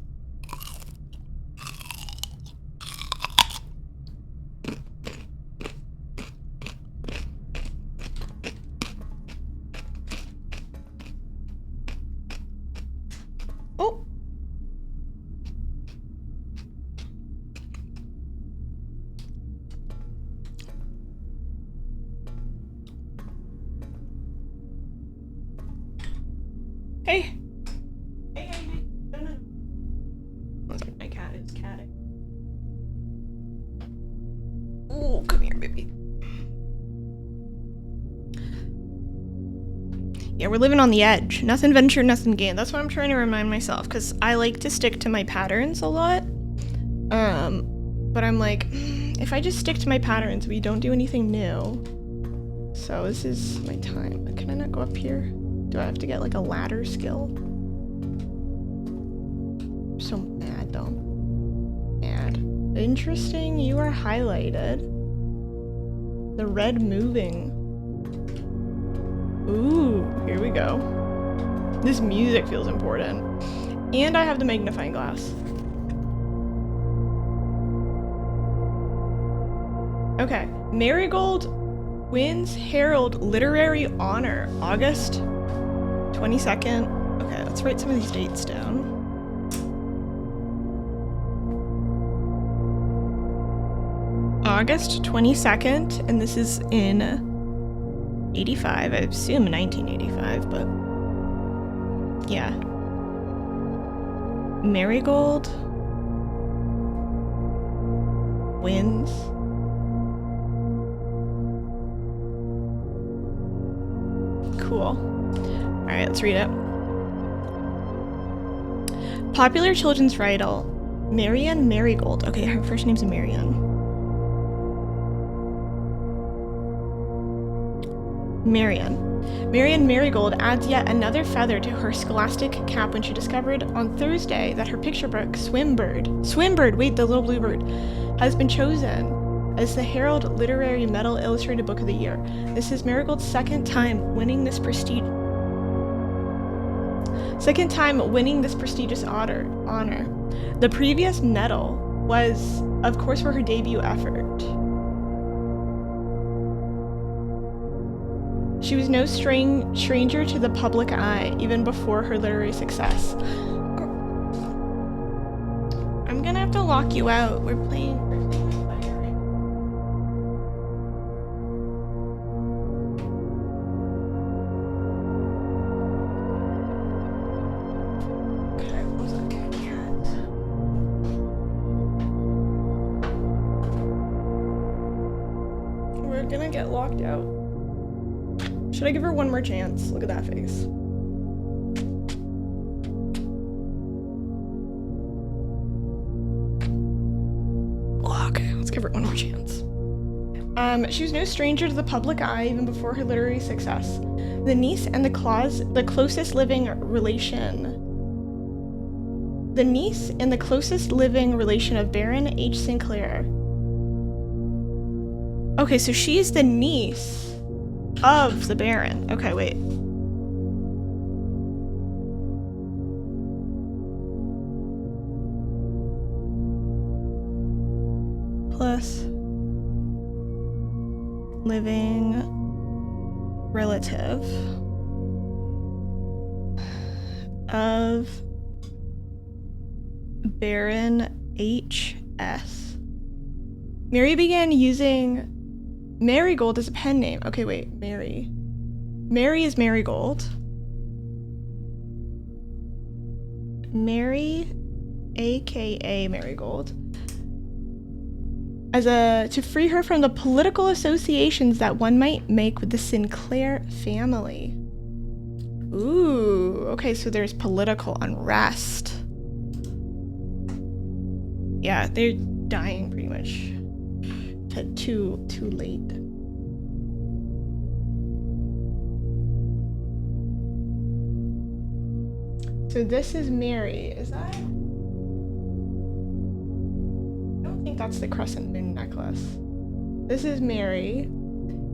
A: Oh. Hey. My cat is catting. Oh, come here, baby. Yeah, we're living on the edge. Nothing venture, nothing gain. That's what I'm trying to remind myself, because I like to stick to my patterns a lot. But I'm like, if I just stick to my patterns, we don't do anything new. So this is my time. Can I not go up here? Do I have to get like a ladder skill? I'm so mad though. Mad. Interesting, you are highlighted. The red moving. Ooh, here we go. This music feels important. And I have the magnifying glass. Okay. Marigold wins Herald Literary Honor, August 22nd. Okay, let's write some of these dates down. August 22nd, and this is in 85, I assume 1985, but yeah. Marigold wins cool. Alright, let's read it. Popular children's writer Marianne Marigold. Okay, her first name's Marianne. Marianne Marigold adds yet another feather to her scholastic cap when she discovered on Thursday that her picture book, Swimbird, wait, the little blue bird, has been chosen as the Herald Literary Medal Illustrated Book of the Year. This is Marigold's second time winning this prestigious honor. The previous medal was, of course, for her debut effort. She was no stranger to the public eye, even before her literary success. I'm gonna have to lock you out. We're playing with fire right now. Okay, what was that cat? We're gonna get locked out. Should I give her one more chance? Look at that face. Okay, let's give her one more chance. She was no stranger to the public eye even before her literary success. The niece and the closest living relation of Baron H. Sinclair. Okay, so she's the niece of the Baron. Okay, wait. Plus living relative of Baron H.S. Mary began using Marigold is a pen name. Okay, wait. Mary is Marigold. Mary, aka Marigold, to free her from the political associations that one might make with the Sinclair family. Ooh, okay, so there's political unrest. Yeah, they're dying pretty much. Too late. So this is Mary, is that? I don't think that's the crescent moon necklace. This is Mary.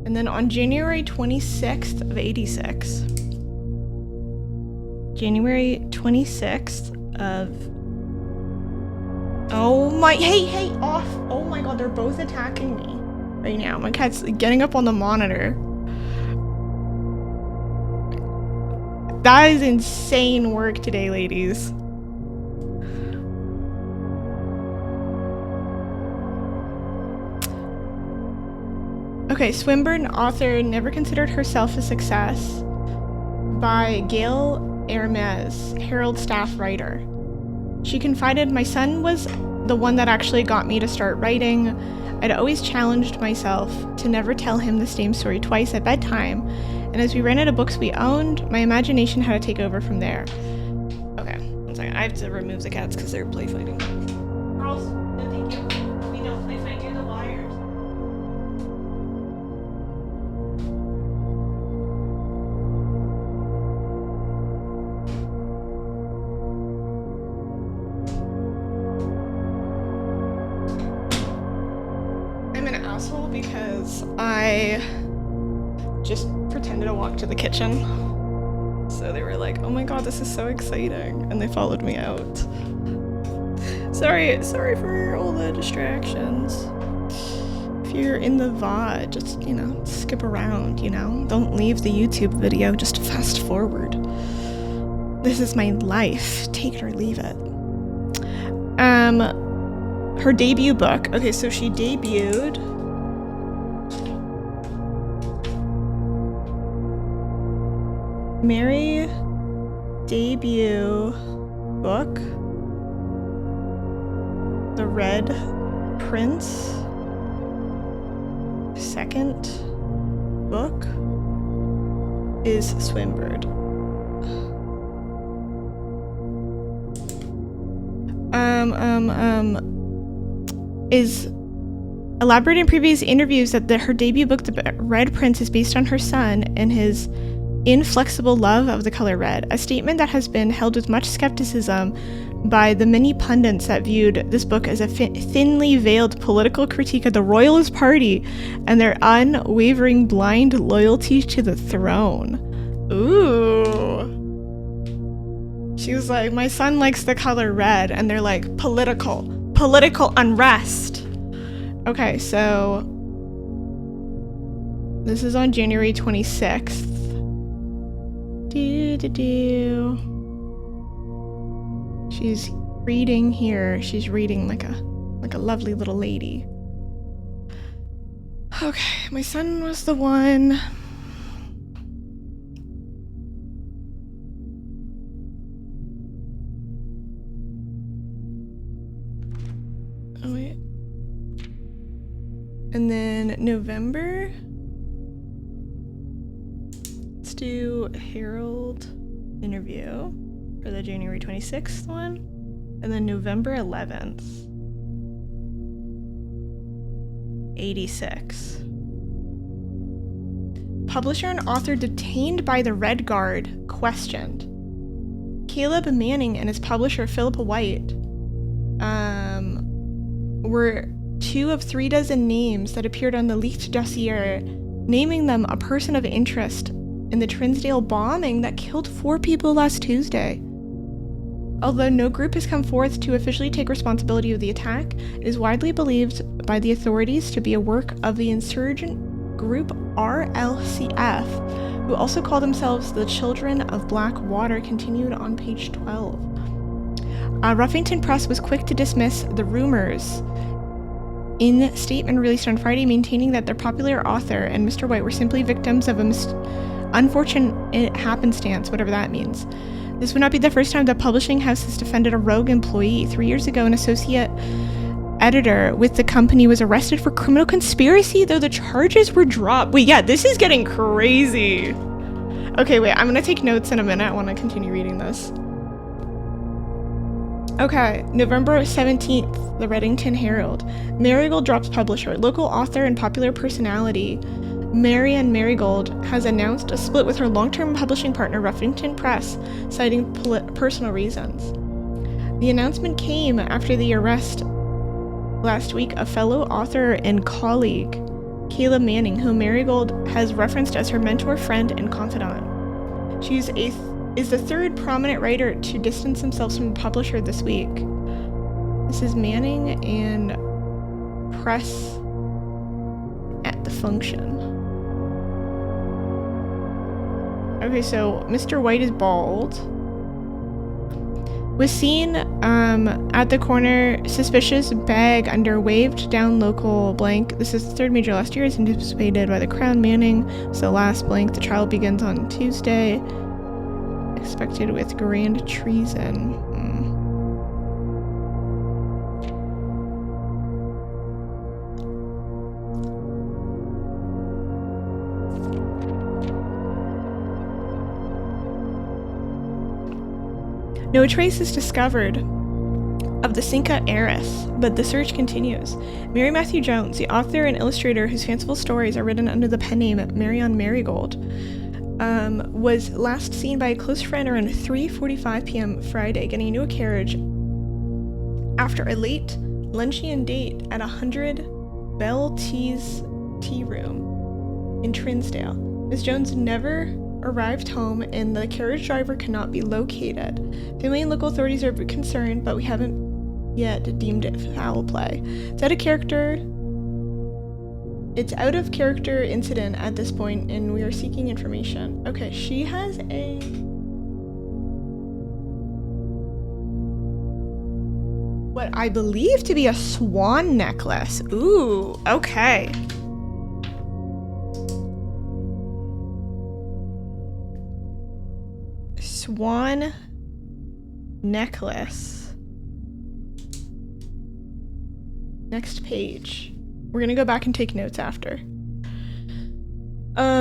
A: And then on January 26th of 86. January 26th of... Oh my, hey, off. Oh my god, they're both attacking me right now. My cat's getting up on the monitor. That is insane work today, ladies. Okay, Swinburne author never considered herself a success by Gail Hermes, Herald staff writer. She confided, my son was the one that actually got me to start writing. I'd always challenged myself to never tell him the same story twice at bedtime, and as we ran out of books we owned, my imagination had to take over from there. Okay, one second. I have to remove the cats because they're play fighting. Girls, no thank you. We don't play fight near the wires. Because I just pretended to walk to the kitchen. So they were like, oh my god, this is so exciting. And they followed me out. Sorry for all the distractions. If you're in the VOD, just, you know, skip around, you know? Don't leave the YouTube video, just fast forward. This is my life. Take it or leave it. Her debut book. Okay, so she debuted. Mary debut book. The Red Prince. Second book is Swimbird. Is elaborated in previous interviews that her debut book, The Red Prince, is based on her son and his inflexible love of the color red, a statement that has been held with much skepticism by the many pundits that viewed this book as a thinly veiled political critique of the Royalist Party and their unwavering blind loyalty to the throne. Ooh. She was like, my son likes the color red, and they're like, political unrest. Okay, so this is on January 26th. She's reading here. She's reading like a lovely little lady. Okay, my son was the one. Oh wait. And then November. Let's do Harold interview for the January 26th one. And then November 11th. 86. Publisher and author detained by the Red Guard questioned. Caleb Manning and his publisher Philippa White were 2 of 3 dozen names that appeared on the leaked dossier, naming them a person of interest in the Trinsdale bombing that killed 4 people last Tuesday. Although no group has come forth to officially take responsibility of the attack, it is widely believed by the authorities to be a work of the insurgent group RLCF, who also call themselves the Children of Black Water, continued on page 12. Ruffington Press was quick to dismiss the rumors in a statement released on Friday, maintaining that their popular author and Mr. White were simply victims of an unfortunate happenstance, whatever that means. This would not be the first time the publishing house has defended a rogue employee. 3 years ago, an associate editor with the company was arrested for criminal conspiracy, though the charges were dropped. Wait, yeah, this is getting crazy. Okay, wait, I'm gonna take notes in a minute. I want to continue reading this. Okay, November 17th, the Reddington Herald. Marigold drops publisher. Local author and popular personality Marianne Marigold has announced a split with her long-term publishing partner, Ruffington Press, citing personal reasons. The announcement came after the arrest last week of fellow author and colleague, Caleb Manning, whom Marigold has referenced as her mentor, friend, and confidant. She is the 3rd prominent writer to distance themselves from the publisher this week. This is Manning and Press at the function. Okay, so Mr. White is bald. Was seen at the corner, suspicious bag under waved down local blank. This is the 3rd major last year, as anticipated by the Crown. Manning was the last blank. The trial begins on Tuesday. Expected with grand treason. No trace is discovered of the Cinca heiress, but the search continues. Mary Matthew Jones, the author and illustrator whose fanciful stories are written under the pen name Marianne Marigold, was last seen by a close friend around 3:45 p.m. Friday, getting into a carriage after a late luncheon date at 100 Bell Tea's Tea Room in Trinsdale. Ms. Jones never arrived home and the carriage driver cannot be located. Family and local authorities are concerned, but we haven't yet deemed it foul play. Is that a character It's out of character incident at this point, and we are seeking information. Okay, she has a... what I believe to be a swan necklace. Ooh, okay. Swan necklace. Next page. We're gonna go back and take notes after.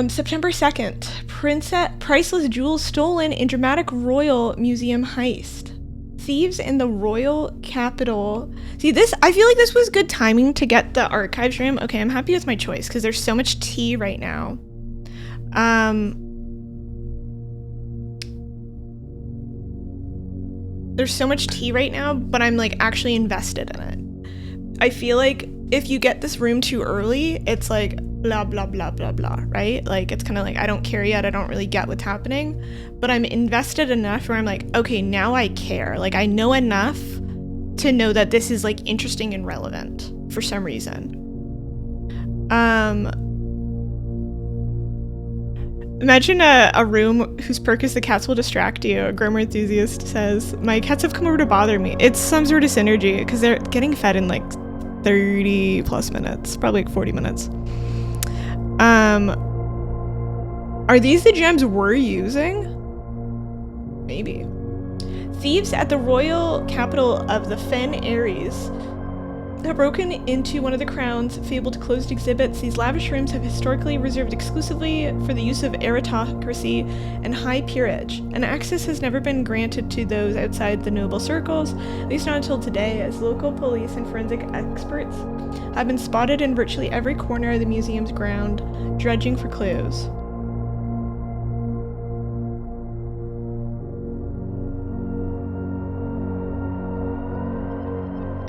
A: September 2nd. Priceless jewels stolen in dramatic royal museum heist. Thieves in the royal capital. See, this, I feel like this was good timing to get the archives room. Okay, I'm happy with my choice because there's so much tea right now. There's so much tea right now, but I'm like actually invested in it. I feel like if you get this room too early, it's like blah, blah, blah, blah, blah, right? Like, it's kind of like, I don't care yet. I don't really get what's happening, but I'm invested enough where I'm like, okay, now I care. Like, I know enough to know that this is like interesting and relevant for some reason. Imagine a room whose perk is the cats will distract you. A grammar enthusiast says, my cats have come over to bother me. It's some sort of synergy because they're getting fed in like 30 plus minutes, probably like 40 minutes. Are these the gems we're using? Maybe. Thieves at the royal capital of the Fen Ares have broken into one of the crown's fabled closed exhibits. These lavish rooms have historically reserved exclusively for the use of aristocracy and high peerage, and access has never been granted to those outside the noble circles, at least not until today, as local police and forensic experts have been spotted in virtually every corner of the museum's ground, dredging for clues.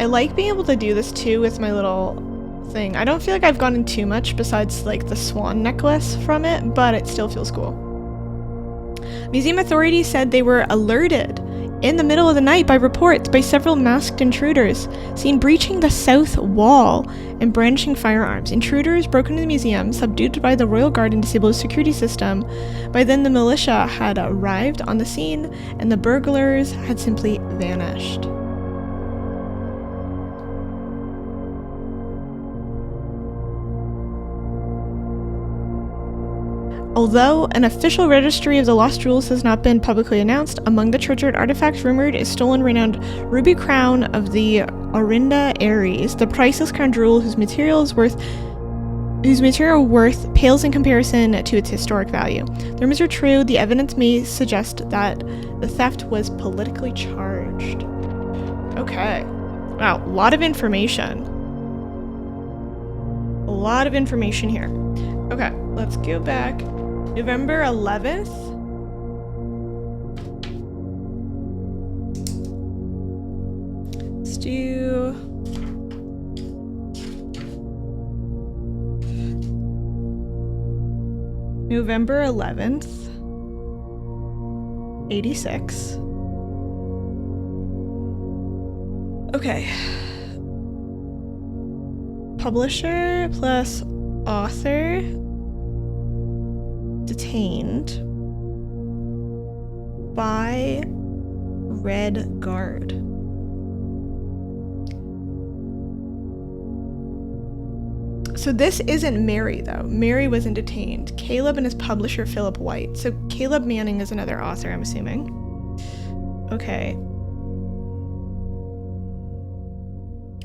A: I like being able to do this too with my little thing. I don't feel like I've gotten too much besides like the swan necklace from it, but it still feels cool. Museum authorities said they were alerted in the middle of the night by reports by several masked intruders seen breaching the south wall and brandishing firearms. Intruders broke into the museum, subdued by the royal guard and disabled the security system. By then the militia had arrived on the scene and the burglars had simply vanished. Although an official registry of the lost jewels has not been publicly announced, among the treasured artifacts rumored is stolen renowned ruby crown of the Orinda Ares, the priceless crown jewel whose material worth pales in comparison to its historic value. The rumors are true. The evidence may suggest that the theft was politically charged. Okay. Wow, a lot of information. A lot of information here. Okay, let's go back. November 11th. Let's do... November 11th. 86. Okay. Publisher plus author detained by Red Guard. So this isn't Mary though. Mary wasn't detained. Caleb and his publisher Philip White. So Caleb Manning is another author, I'm assuming. Okay.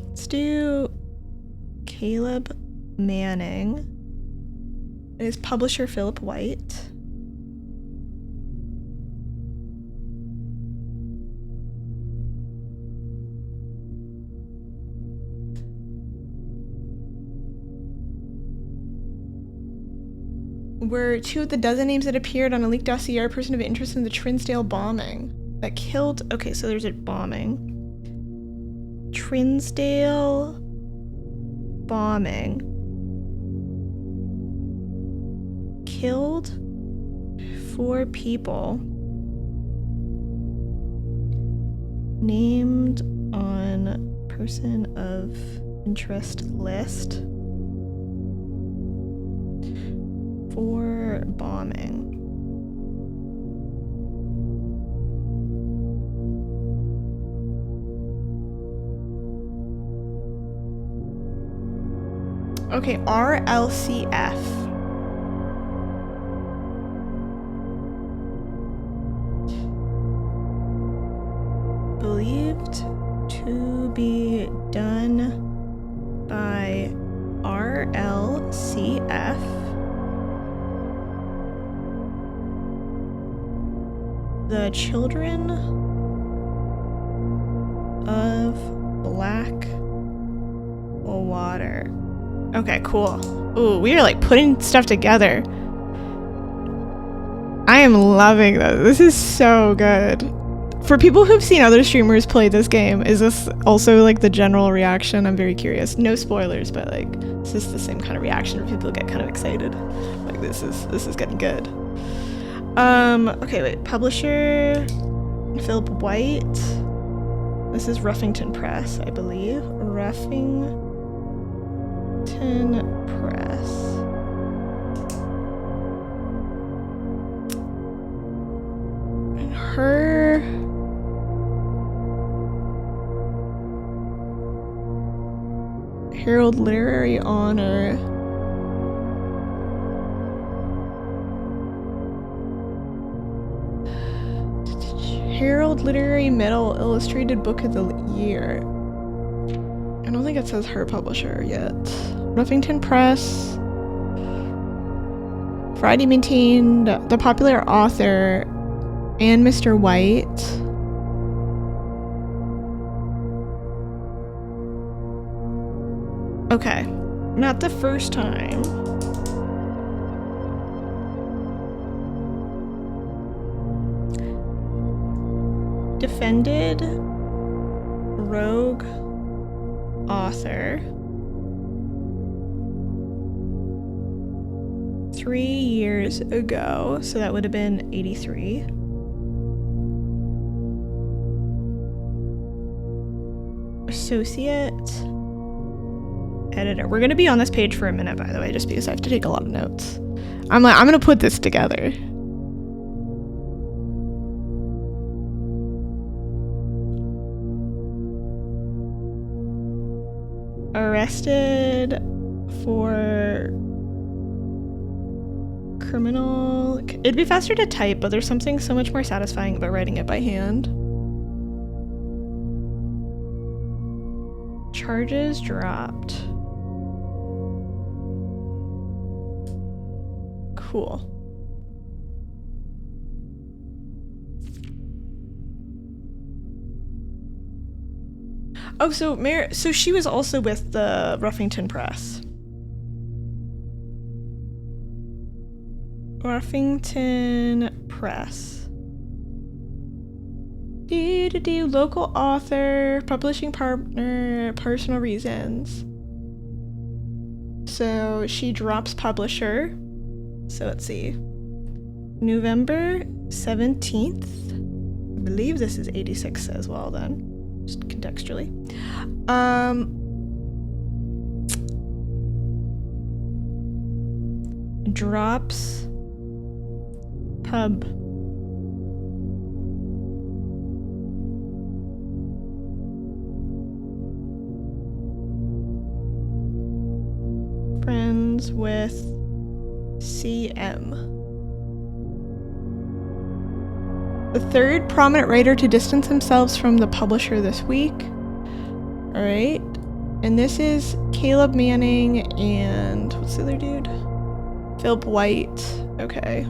A: Let's do Caleb Manning and his publisher Philip White. Were two of the dozen names that appeared on a leaked dossier a person of interest in the Trinsdale bombing that killed... Okay, so there's a bombing. Trinsdale bombing. Killed 4 people. Named on person of interest list. for bombing. Okay, RLCF. Believed to be done by RLCF. The Children of Black Water. Okay, cool. Ooh, we are like putting stuff together. I am loving this. This is so good. For people who've seen other streamers play this game, is this also like the general reaction? I'm very curious. No spoilers, but like, is this the same kind of reaction where people get kind of excited? Like this is getting good. Okay, wait. Publisher, Philip White. This is Ruffington Press, I believe. Ruffington Press. And her... Herald Literary Honor. Herald Literary Medal Illustrated Book of the Year. I don't think it says her publisher yet. Ruffington Press. Friday maintained the popular author and Mr. White. Okay, not the first time. Defended rogue author 3 years ago, so that would have been 83. Associate editor. We're gonna be on this page for a minute, by the way, just because I have to take a lot of notes. I'm gonna put this together. Arrested for criminal... It'd be faster to type, but there's something so much more satisfying about writing it by hand. Charges dropped. Cool. Oh, so she was also with the Ruffington Press. Ruffington Press. Local author, publishing partner, personal reasons. So she drops publisher. So let's see. November 17th. I believe this is 86 as well then. Just contextually. Drops pub. Friends with CM. The third prominent writer to distance themselves from the publisher this week. Alright. And this is Caleb Manning and... what's the other dude? Philip White. Okay.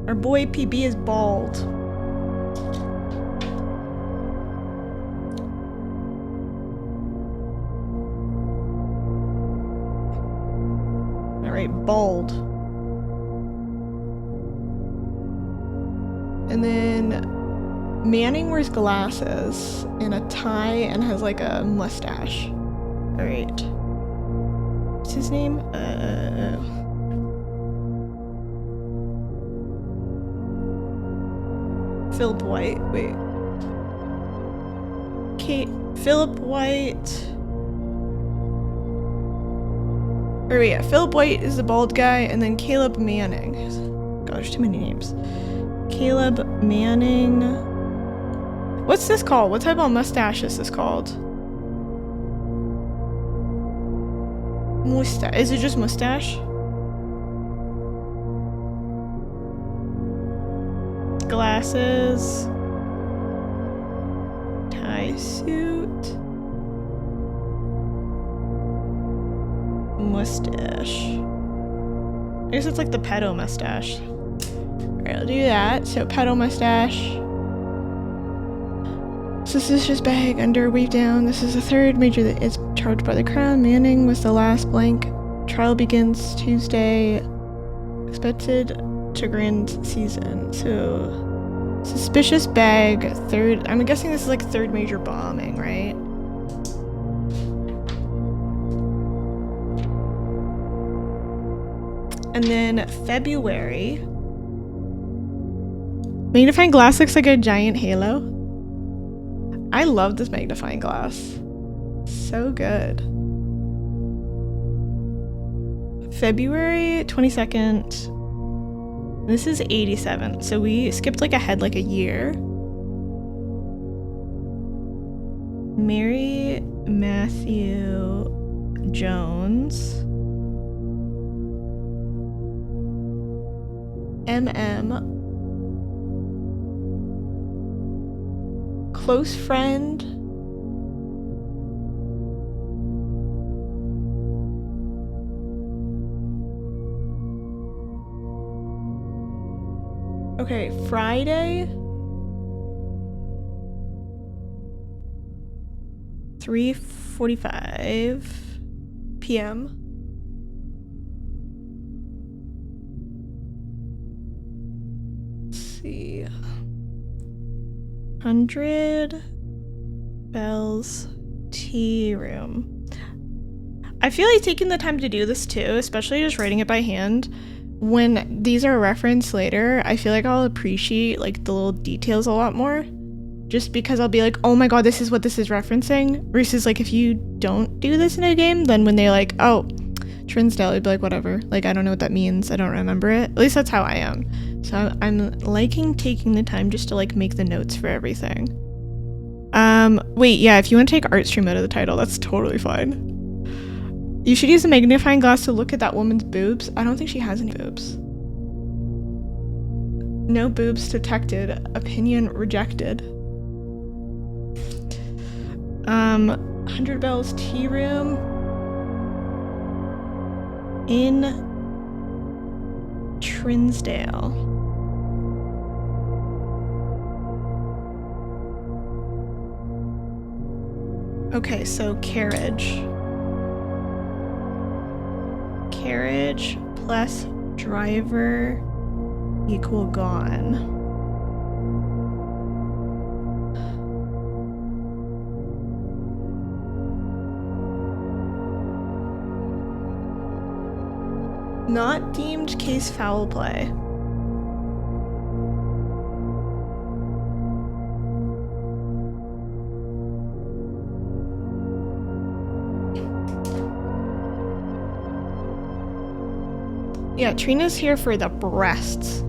A: Our boy PB is bald. Alright, bald. And then Manning wears glasses and a tie and has like a mustache. Alright. What's his name? Philip White. Wait. Philip White. Or yeah, Philip White is the bald guy, and then Caleb Manning. God, there's too many names. Caleb Manning. What's this called? What type of mustache is this called? Mustache. Is it just mustache? Glasses. Tie suit. Mustache. I guess it's like the pedo mustache. Alright, I'll do that. So, pedo mustache. Suspicious bag under weave down. This is the third major that is charged by the crown. Manning was the last blank. Trial begins Tuesday. Expected to grand season. So, suspicious bag. Third. I'm guessing this is like third major bombing, right? And then February. Magnifying glass looks like a giant halo. I love this magnifying glass. So good. February 22nd. This is 87. So we skipped like ahead like a year. Mary Matthew Jones. MM. Close friend. Okay, Friday. 3:45 p.m. See, 100 Bells Tea Room. I feel like taking the time to do this too, especially just writing it by hand. When these are referenced later, I feel like I'll appreciate like the little details a lot more, just because I'll be like, oh my god, this is what this is referencing, versus like if you don't do this in a game, then when they're like, oh, Trinsdale, I'd be like, whatever, like I don't know what that means, I don't remember it. At least that's how I am. So I'm liking taking the time just to like make the notes for everything. Wait, yeah, if you want to take art stream out of the title, that's totally fine. You should use a magnifying glass to look at that woman's boobs. I don't think she has any boobs. No boobs detected. Opinion rejected. 100 Bells Tea Room. In Trinsdale. Okay, so carriage. Carriage plus driver equal gone. Not deemed case foul play. Yeah, Trina's here for the breasts.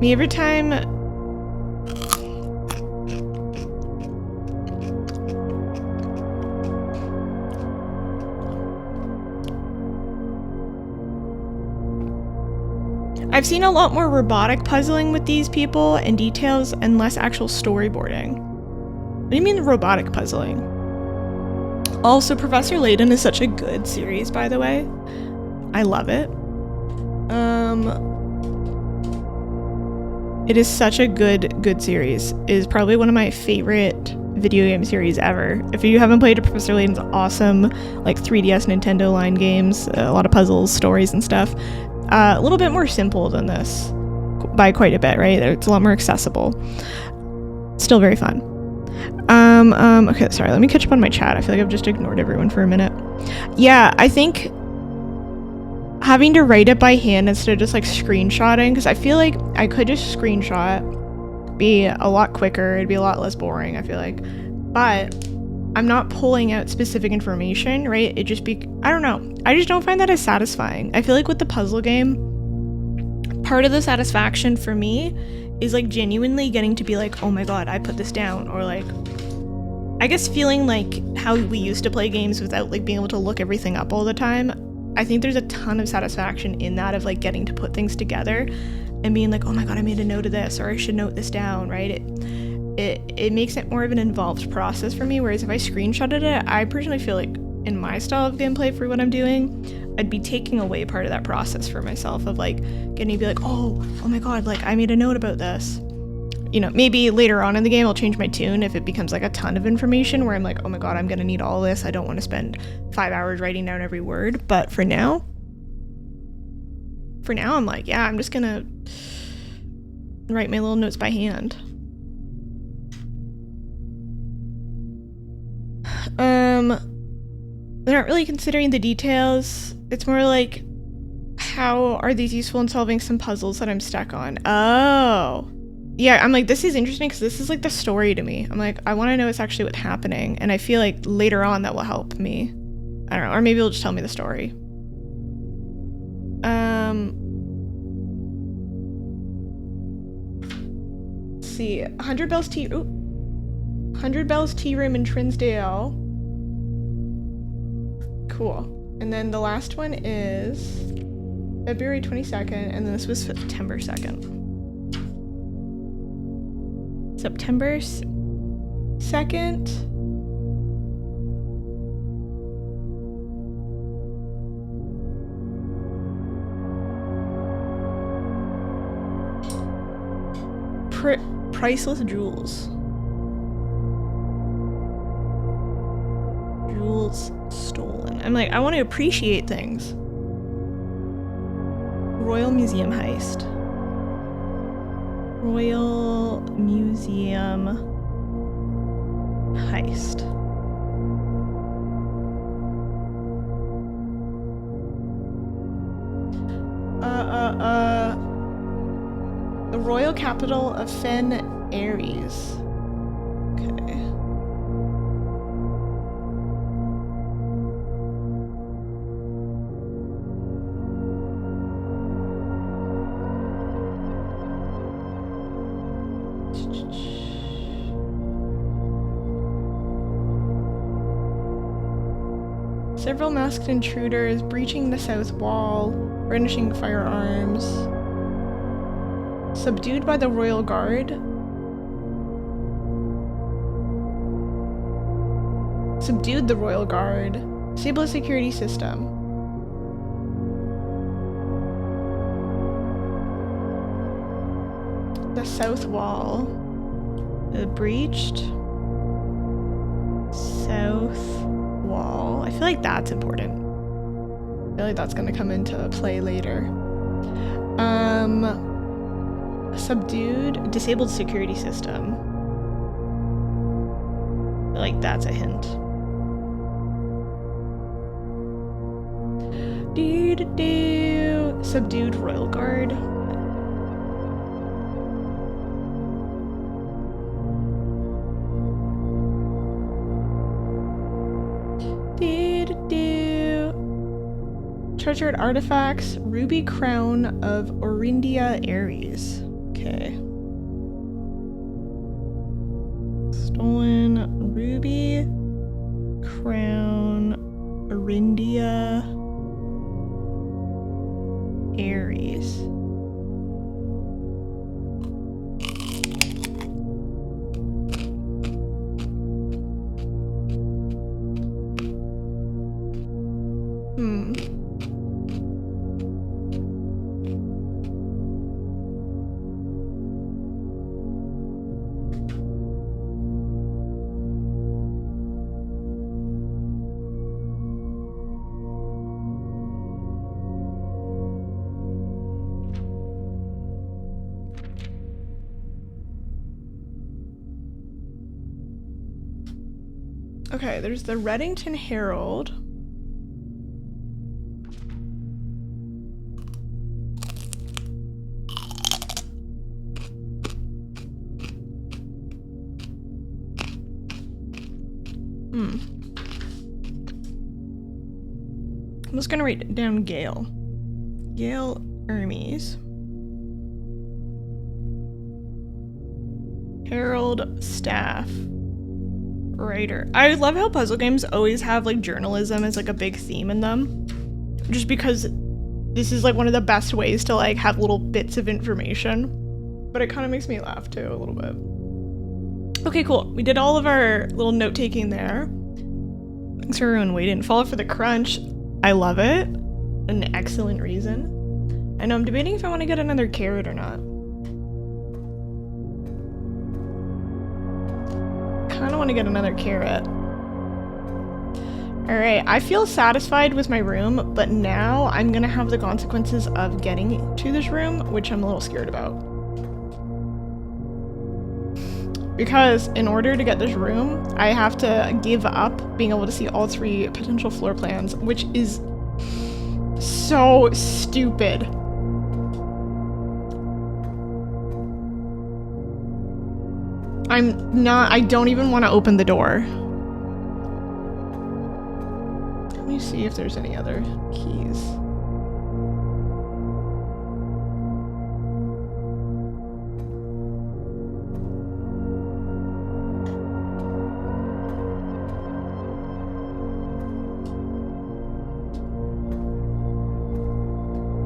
A: Me every time I've seen a lot more robotic puzzling with these people and details and less actual storyboarding. What do you mean robotic puzzling? Also, Professor Layton is such a good series, by the way. I love it. It is such a good series. It is probably one of my favorite video game series ever. If you haven't played Professor Layton's awesome, like 3DS Nintendo line games, a lot of puzzles, stories, and stuff. A little bit more simple than this by quite a bit, right? It's a lot more accessible. Still very fun. Okay, sorry, let me catch up on my chat. I feel like I've just ignored everyone for a minute. Yeah, I think having to write it by hand instead of just like screenshotting, because I feel like I could just screenshot, be a lot quicker, it'd be a lot less boring, I feel like. But I'm not pulling out specific information, right? It just I don't know. I just don't find that as satisfying. I feel like with the puzzle game, part of the satisfaction for me is like genuinely getting to be like, oh my god, I put this down, or like, I guess feeling like how we used to play games without like being able to look everything up all the time. I think there's a ton of satisfaction in that, of like getting to put things together and being like, oh my god, I made a note of this, or I should note this down, right? It makes it more of an involved process for me, whereas if I screenshotted it, I personally feel like in my style of gameplay for what I'm doing, I'd be taking away part of that process for myself of like getting to be like, oh my god, like I made a note about this. You know, maybe later on in the game I'll change my tune if it becomes like a ton of information where I'm like, oh my god, I'm gonna need all this. I don't want to spend 5 hours writing down every word. But for now I'm like, yeah, I'm just gonna write my little notes by hand. They're not really considering the details. It's more like, how are these useful in solving some puzzles that I'm stuck on? Oh. Yeah, I'm like, this is interesting because this is like the story to me. I'm like, I want to know what's actually what's happening. And I feel like later on that will help me. I don't know. Or maybe it'll just tell me the story. Let's see. 100 Bells Tea... Ooh. 100 Bells Tea Room in Trinsdale. Cool. And then the last one is February 22nd, and then this was September 2nd. September 2nd. Priceless jewels. Jewels stolen. I'm like, I want to appreciate things. Royal Museum heist. Royal Museum heist. The royal capital of Fen Aries. Okay. Several masked intruders breaching the south wall, brandishing firearms. Subdued by the royal guard. Subdued the royal guard. Disable the security system. The south wall. Breached. South wall. I feel like that's important. I feel like that's gonna come into play later. Subdued, disabled security system. I feel like that's a hint. Subdued royal guard. Treasured artifacts, ruby crown of Orindia Aries. Okay. Stolen ruby crown Orindia Aries. Okay, there's the Reddington Herald. I'm just gonna write down Gail. Gail Hermes. Harold Staff. Writer. I love how puzzle games always have like journalism as like a big theme in them. Just because this is like one of the best ways to like have little bits of information. But it kind of makes me laugh too a little bit. Okay, cool. We did all of our little note-taking there. Thanks for everyone waiting. Follow for the crunch. I love it. An excellent reason. I know I'm debating if I want to get another carrot or not. Kind of want to get another carrot. Alright, I feel satisfied with my room, but now I'm gonna have the consequences of getting to this room, which I'm a little scared about. Because in order to get this room, I have to give up being able to see all 3 potential floor plans, which is so stupid. I don't even want to open the door. Let me see if there's any other keys.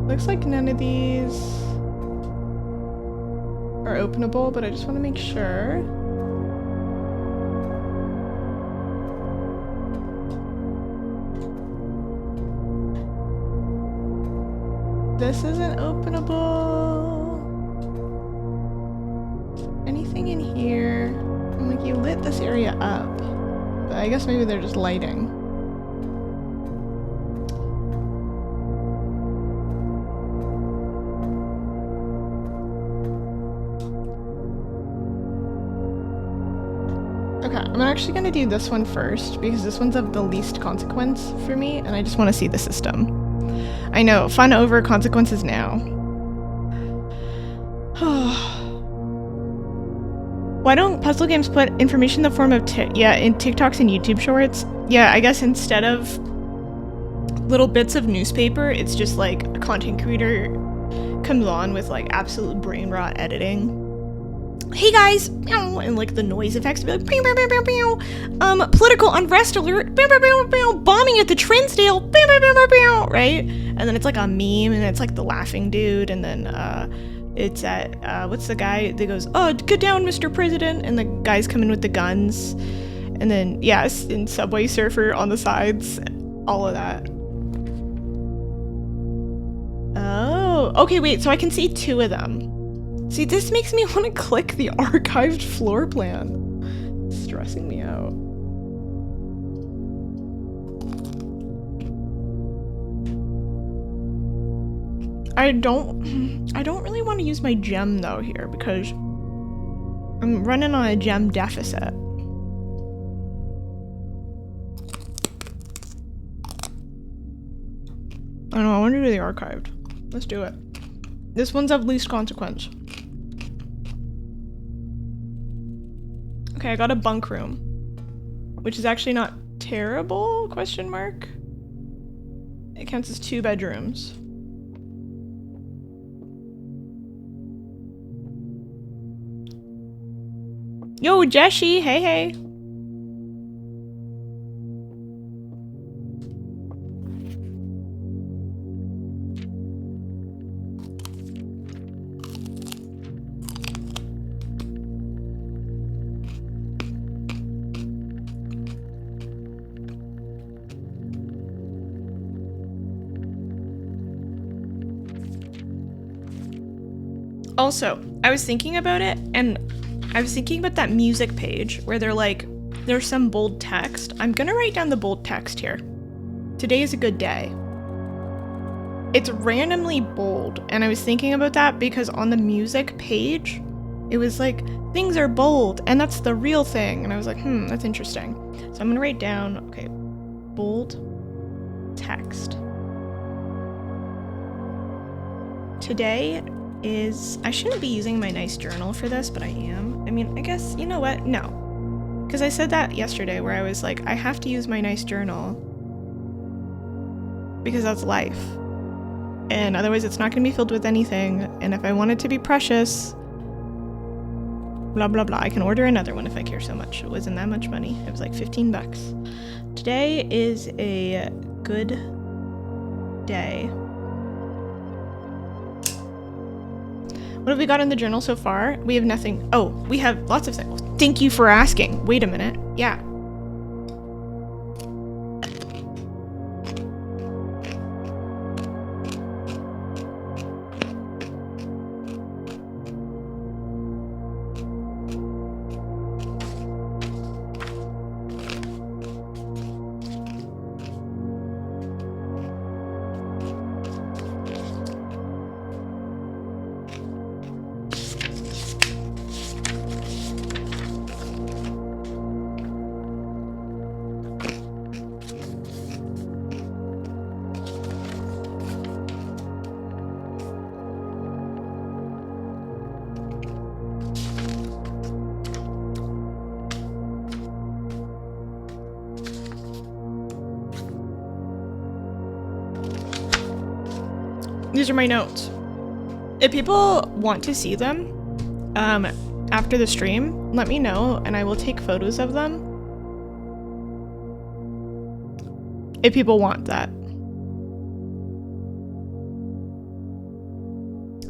A: Looks like none of these are openable, but I just want to make sure. This isn't openable. Anything in here? I'm like, you lit this area up. But I guess maybe they're just lighting. Okay, I'm actually gonna do this one first because this one's of the least consequence for me and I just want to see the system. I know, fun over consequences now. Why don't puzzle games put information in the form of in TikToks and YouTube shorts? Yeah, I guess instead of little bits of newspaper, it's just like a content creator comes on with like absolute brain rot editing. Hey guys, and like the noise effects be like, political unrest alert, bombing at the Trinsdale, right? And then it's like a meme, and it's like the laughing dude, and then it's at what's the guy that goes, oh, get down, Mr. President, and the guys come in with the guns, and then yes, in Subway Surfer on the sides, all of that. Oh, okay, wait, so I can see 2 of them. See, this makes me want to click the archived floor plan. It's stressing me out. I don't really want to use my gem though here because I'm running on a gem deficit. I don't know, I want to do the archived. Let's do it. This one's of least consequence. Okay, I got a bunk room, which is actually not terrible, question mark. It counts as 2 bedrooms. Yo, Jessie, hey, hey. Also, I was thinking about it, and I was thinking about that music page where they're like, there's some bold text. I'm gonna write down the bold text here. Today is a good day. It's randomly bold, and I was thinking about that because on the music page, it was like, things are bold, and that's the real thing. And I was like, that's interesting. So I'm gonna write down, okay, bold text. Today is, I shouldn't be using my nice journal for this, but I am. I mean, I guess, you know what? No. Because I said that yesterday where I was like, I have to use my nice journal because that's life. And otherwise it's not going to be filled with anything. And if I want it to be precious, blah, blah, blah, I can order another one if I care so much. It wasn't that much money. It was like 15 bucks. Today is a good day. What have we got in the journal so far? We have nothing. Oh, we have lots of things. Thank you for asking. Wait a minute. Yeah. These are my notes. If people want to see them after the stream, let me know and I will take photos of them. If people want that.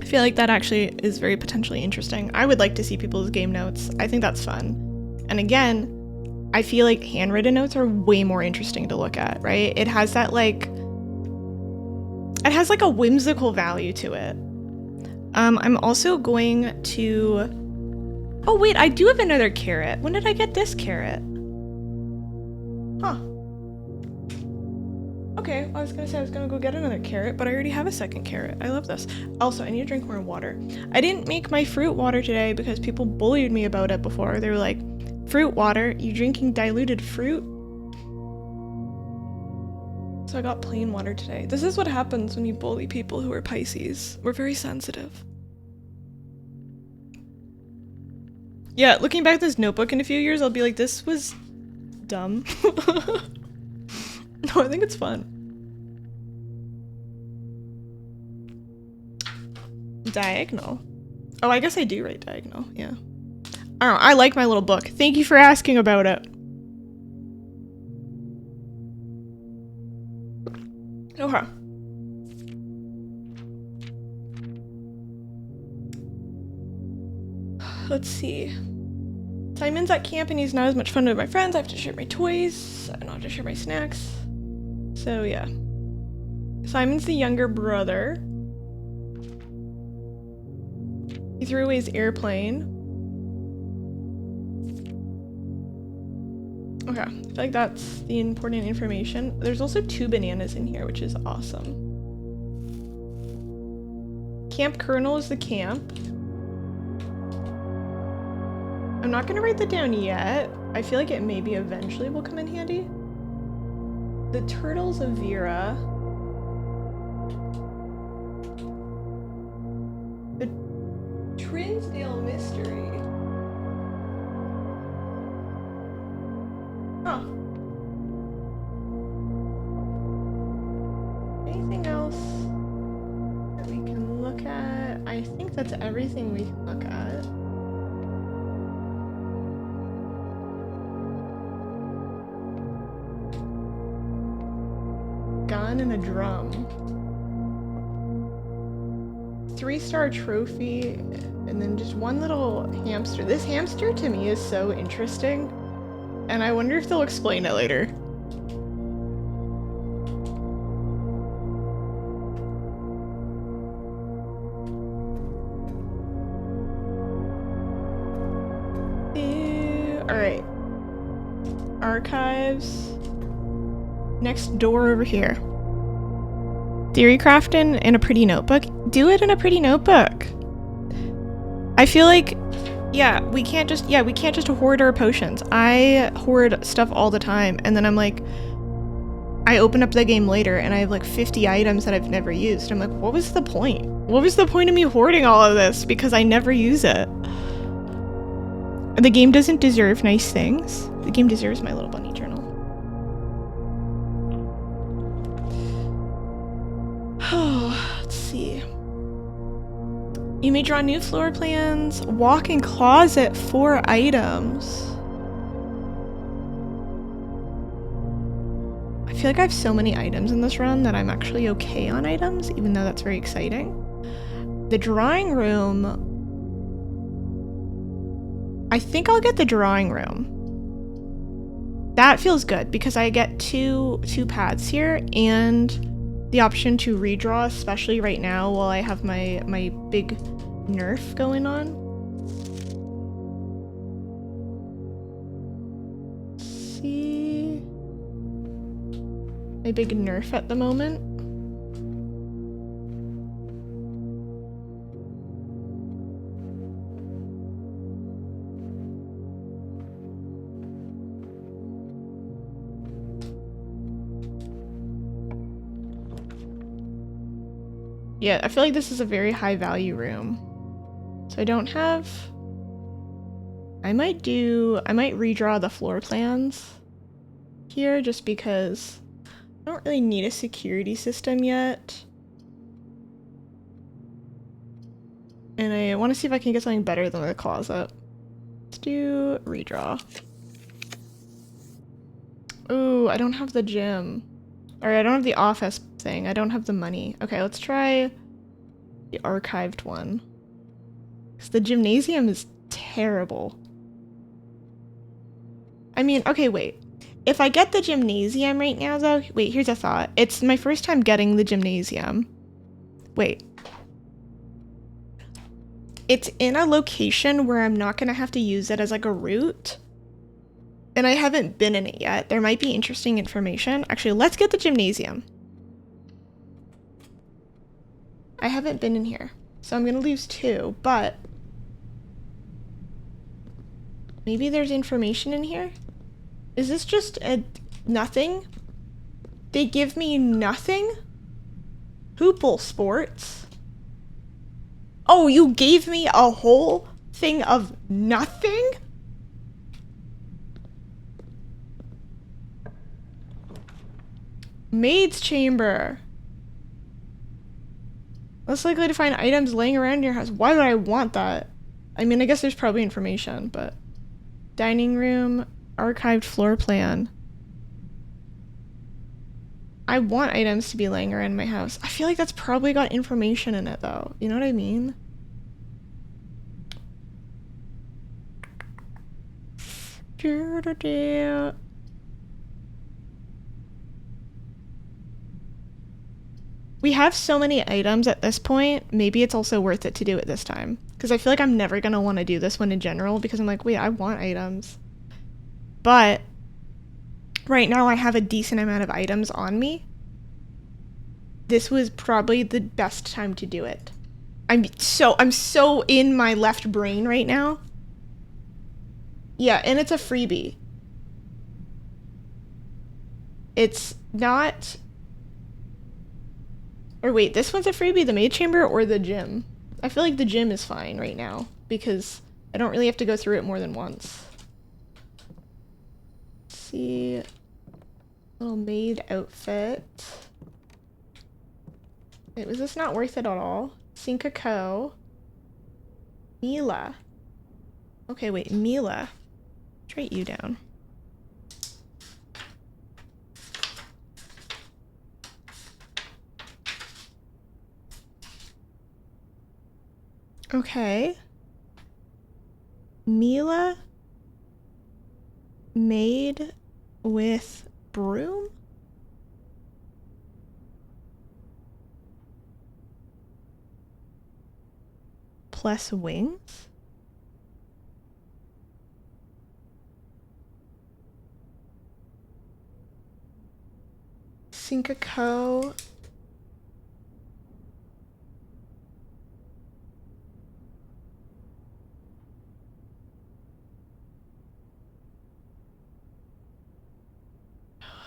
A: I feel like that actually is very potentially interesting. I would like to see people's game notes. I think that's fun. And again, I feel like handwritten notes are way more interesting to look at, right? It has that like a whimsical value to it. I'm also going to... Oh wait, I do have another carrot. When did I get this carrot? Huh. Okay, I was gonna say I was gonna go get another carrot, but I already have a second carrot. I love this. Also, I need to drink more water. I didn't make my fruit water today because people bullied me about it before. They were like, fruit water? You drinking diluted fruit? So I got plain water today. This is what happens when you bully people who are Pisces. We're very sensitive. Yeah, looking back at this notebook in a few years, I'll be like, this was dumb. No, I think it's fun. Diagonal. Oh, I guess I do write diagonal, yeah. I don't know, I like my little book. Thank you for asking about it. Okay. Let's see. Simon's at camp and he's not as much fun with my friends. I have to share my toys. I don't have to share my snacks. So yeah. Simon's the younger brother. He threw away his airplane. Okay, I feel like that's the important information. There's also 2 bananas in here, which is awesome. Camp Colonel is the camp. I'm not gonna write that down yet. I feel like it maybe eventually will come in handy. The Turtles of Vera. The Trinsdale Mystery. Huh. Anything else that we can look at? I think that's everything we can look at. Gun and a drum. 3-star trophy, and then just one little hamster. This hamster to me is so interesting, and I wonder if they'll explain it later. Alright. Archives. Next door over here. Theory crafting in a pretty notebook. Do it in a pretty notebook. I feel like, yeah, we can't just hoard our potions. I hoard stuff all the time, and then I'm like, I open up the game later and I have like 50 items that I've never used. I'm like, what was the point? What was the point of me hoarding all of this? Because I never use it. The game doesn't deserve nice things. The game deserves my little bunny journal. Oh, let's see. You may draw new floor plans. Walk-in closet, 4 items. I feel like I have so many items in this run that I'm actually okay on items, even though that's very exciting. The drawing room. I think I'll get the drawing room. That feels good because I get two paths here and the option to redraw, especially right now while I have my big nerf going on. Let's see. My big nerf at the moment. Yeah, I feel like this is a very high value room. So I don't have... I might redraw the floor plans here just because I don't really need a security system yet. And I want to see if I can get something better than the closet. Let's do redraw. Ooh, I don't have the gym. Or I don't have the office thing. I don't have the money. Okay, let's try the archived one. Because the gymnasium is terrible. I mean, okay, wait. If I get the gymnasium right now, though... Wait, here's a thought. It's my first time getting the gymnasium. Wait. It's in a location where I'm not going to have to use it as, like, a route. And I haven't been in it yet. There might be interesting information. Actually, let's get the gymnasium. I haven't been in here. So I'm going to lose 2, but... maybe there's information in here? Is this just a nothing? They give me nothing? Hoople sports? Oh, you gave me a whole thing of nothing? Maid's chamber. Less likely to find items laying around in your house. Why would I want that? I mean, I guess there's probably information, but... dining room, archived floor plan. I want items to be laying around my house. I feel like that's probably got information in it, though. You know what I mean? We have so many items at this point, maybe it's also worth it to do it this time. Because I feel like I'm never going to want to do this one in general, because I'm like, wait, I want items. But, right now I have a decent amount of items on me. This was probably the best time to do it. I'm so in my left brain right now. Yeah, and it's a freebie. It's not... or wait, this one's a freebie, the maid chamber or the gym? I feel like the gym is fine right now, because I don't really have to go through it more than once. Let's see... little maid outfit. Wait, was this not worth it at all? Sinclair. Mila. Okay, wait, Mila. Trade you down. Okay. Mila. Maid with broom? Plus wings? Sinclair.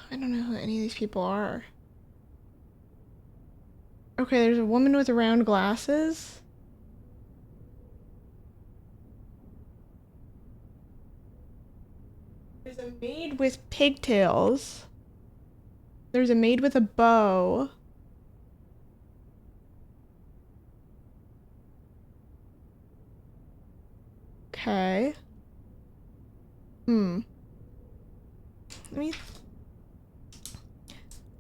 A: I don't know who any of these people are. Okay, there's a woman with round glasses. There's a maid with pigtails. There's a maid with a bow. Okay. Let me...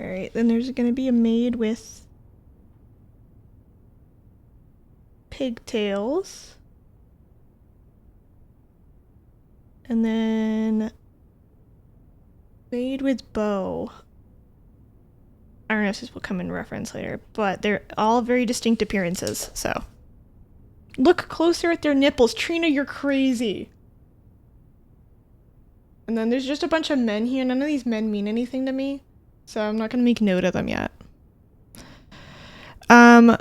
A: Alright, then there's gonna be a maid with pigtails. And then... maid with bow. I don't know if this will come in reference later, but they're all very distinct appearances, so. Look closer at their nipples. Trina, you're crazy. And then there's just a bunch of men here. None of these men mean anything to me, so I'm not gonna make note of them yet. I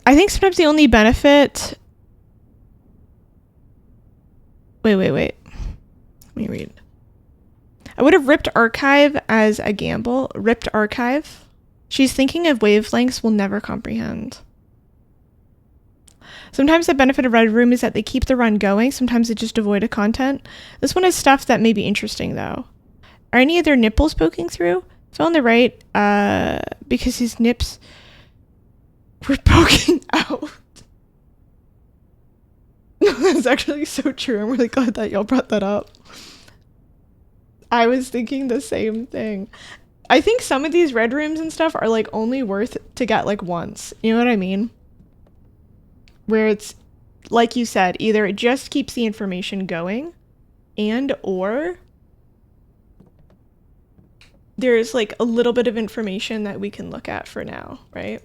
A: think sometimes the only benefit... Wait. Let me read. I would have ripped archive as a gamble. Ripped archive. She's thinking of wavelengths we'll never comprehend. Sometimes the benefit of Red Room is that they keep the run going. Sometimes they just devoid of content. This one is stuff that may be interesting, though. Are any of their nipples poking through? So on the right, because his nips were poking out. That's actually so true. I'm really glad that y'all brought that up. I was thinking the same thing. I think some of these red rooms and stuff are like only worth to get like once. You know what I mean? Where it's, like you said, either it just keeps the information going and or there's like a little bit of information that we can look at for now, right?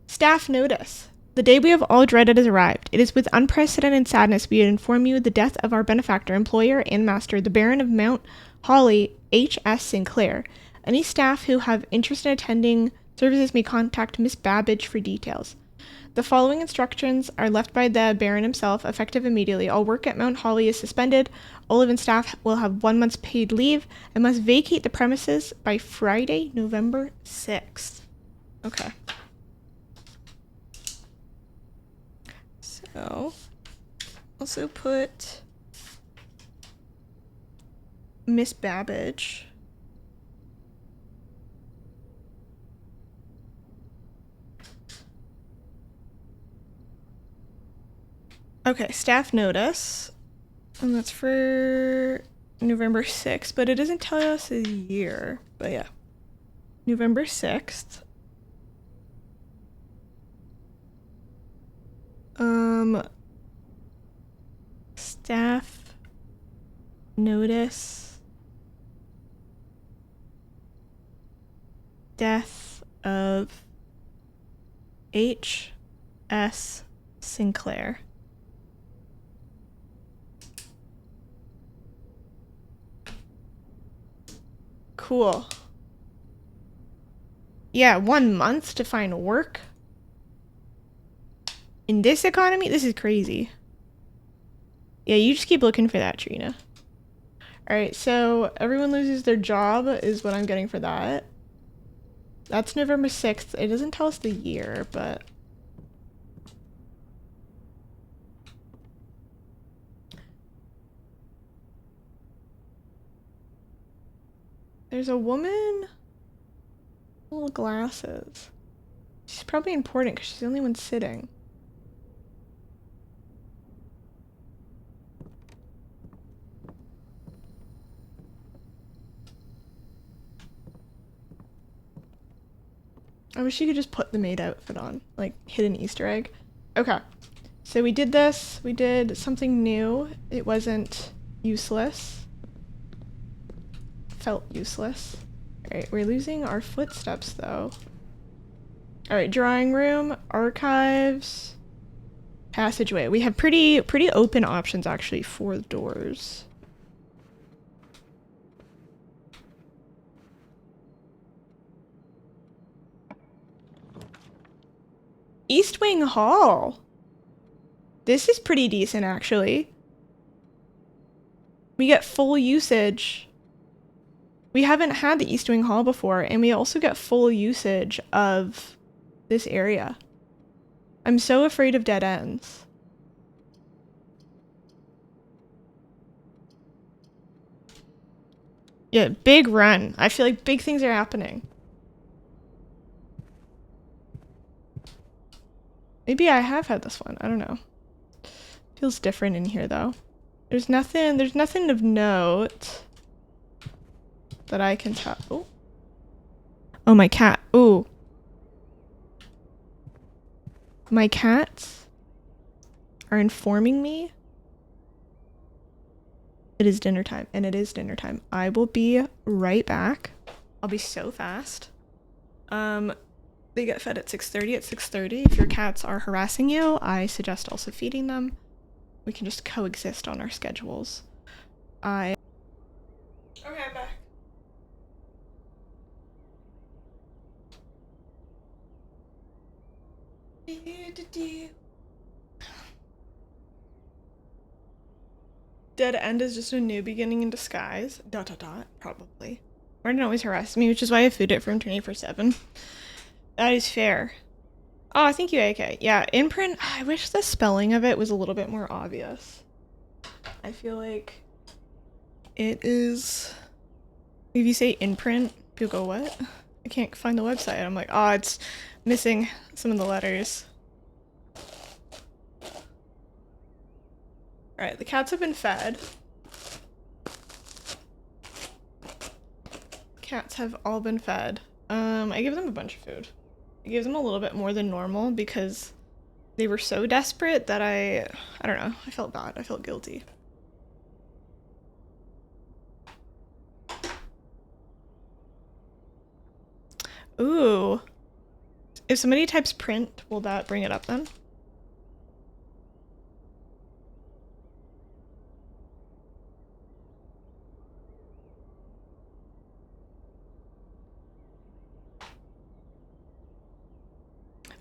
A: Staff notice. The day we have all dreaded has arrived. It is with unprecedented sadness we inform you of the death of our benefactor, employer, and master, the Baron of Mount Holly, H.S. Sinclair. Any staff who have interest in attending services may contact Miss Babbage for details. The following instructions are left by the Baron himself, effective immediately. All work at Mount Holly is suspended. All of staff will have 1 month's paid leave and must vacate the premises by Friday, November 6th. Okay. So, also put Miss Babbage. Okay, staff notice. And that's for November 6th, but it doesn't tell us a year. But yeah, November 6th. Staff notice death of H.S. Sinclair. Cool. Yeah, 1 month to find work. In this economy, this is crazy. Yeah, you just keep looking for that, Trina. Alright, so everyone loses their job is what I'm getting for that. That's November 6th. It doesn't tell us the year, but... There's a woman... Little glasses. She's probably important because she's the only one sitting. I wish you could just put the maid outfit on, like hit an Easter egg. Okay, so we did this. We did something new. It wasn't useless. Felt useless. Alright, we're losing our footsteps though. Alright, drawing room, archives, passageway. We have pretty open options actually for the doors. East Wing Hall. This is pretty decent actually. We get full usage. We haven't had the East Wing Hall before, and we also get full usage of this area. I'm so afraid of dead ends. Yeah, big run. I feel like big things are happening. Maybe I have had this one. I don't know. Feels different in here though. There's nothing of note that I can tell. Oh. Oh, my cat. Ooh. My cats are informing me it is dinner time, and it is dinner time. I will be right back. I'll be so fast. They get fed at 6:30. At 6:30, if your cats are harassing you, I suggest also feeding them. We can just coexist on our schedules. Okay, I'm back. Dead end is just a new beginning in disguise. ... Probably. Martin always harasses me, which is why I food it for him 24/7. That is fair. Oh, thank you, AK. Yeah, imprint. I wish the spelling of it was a little bit more obvious. I feel like it is. If you say imprint, people go, what? I can't find the website. I'm like, oh, it's missing some of the letters. Alright, the cats have been fed. Cats have all been fed. I gave them a bunch of food. I gave them a little bit more than normal because they were so desperate that I don't know, I felt bad. I felt guilty. Ooh. If somebody types print, will that bring it up then?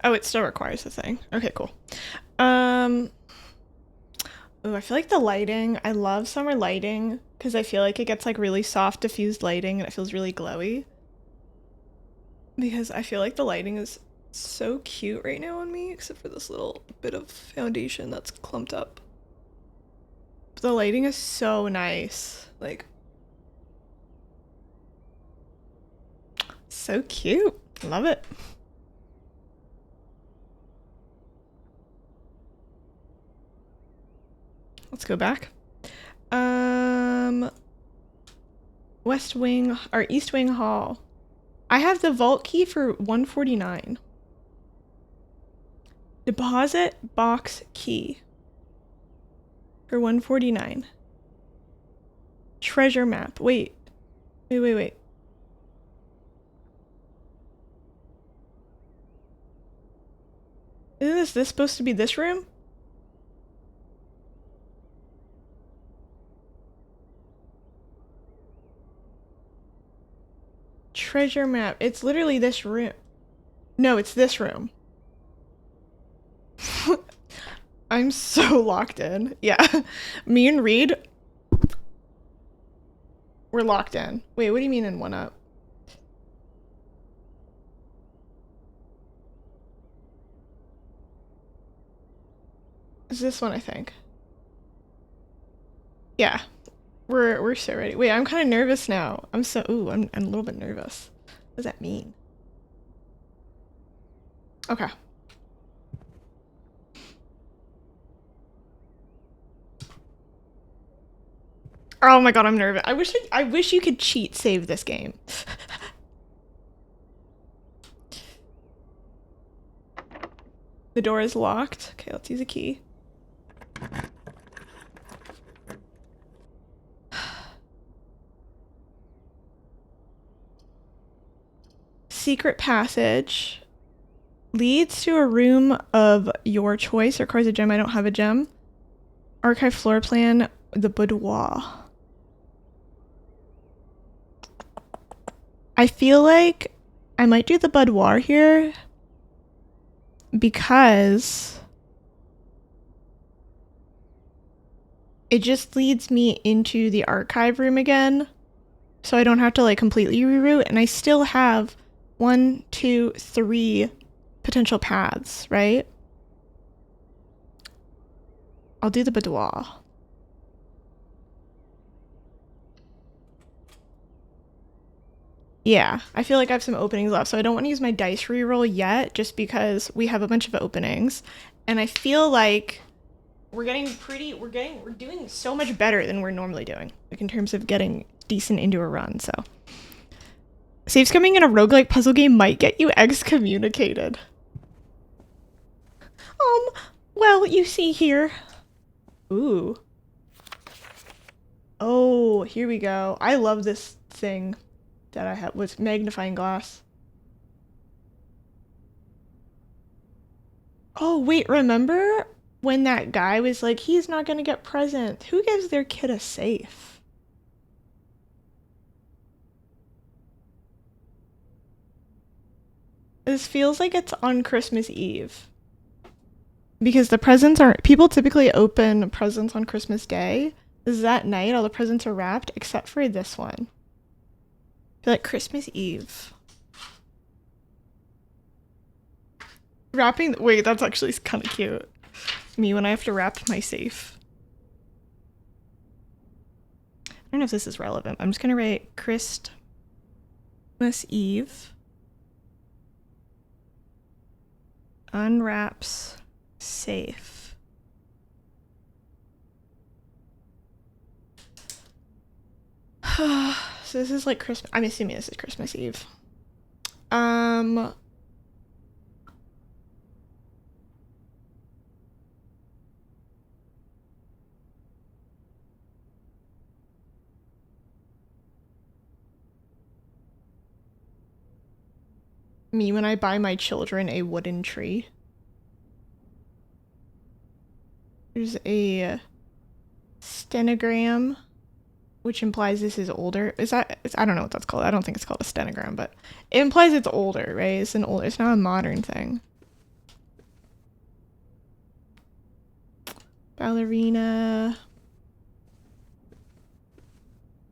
A: Oh, it still requires the thing. Okay, cool. Ooh, I feel like the lighting, I love summer lighting because I feel like it gets like really soft diffused lighting and it feels really glowy. Because I feel like the lighting is so cute right now on me, except for this little bit of foundation that's clumped up. But the lighting is so nice. Like, so cute. Love it. Let's go back. West Wing, or East Wing Hall. I have the vault key for 149. Deposit box key for 149. Treasure map. Wait. Isn't this supposed to be this room? Treasure map. It's literally this room. No, it's this room. I'm so locked in. Yeah. Me and Reed, we're locked in. Wait, what do you mean in 1UP? It's this one, I think. Yeah. We're so ready. Wait, I'm kind of nervous now. I'm a little bit nervous. What does that mean? Okay. Oh my god, I'm nervous. I wish you could cheat save this game. The door is locked. Okay, let's use a key. Secret passage leads to a room of your choice. Requires a gem. I don't have a gem. Archive floor plan. The boudoir. I feel like I might do the boudoir here because it just leads me into the archive room again, so I don't have to like completely reroute, and I still have 1, 2, 3 potential paths, right? I'll do the boudoir. Yeah, I feel like I have some openings left, so I don't want to use my dice reroll yet, just because we have a bunch of openings, and I feel like we're doing so much better than we're normally doing, like in terms of getting decent into a run. So, saves coming in a roguelike puzzle game might get you excommunicated. Well, you see here. Ooh. Oh, here we go. I love this thing that I have with magnifying glass. Oh, wait, remember when that guy was like, he's not gonna get present? Who gives their kid a safe? This feels like it's on Christmas Eve. Because the presents aren't, people typically open presents on Christmas Day. This is that night, all the presents are wrapped, except for this one. I feel like Christmas Eve. Wrapping, wait, that's actually kind of cute. Me when I have to wrap my safe. I don't know if this is relevant. I'm just gonna write Christmas Eve. Unwraps safe. So this is like Christmas. I'm assuming this is Christmas Eve. Me when I buy my children a wooden tree. There's a stenogram, which implies this is older. Is that, I don't know what that's called. I don't think it's called a stenogram, but it implies it's older, right? It's not a modern thing. Ballerina.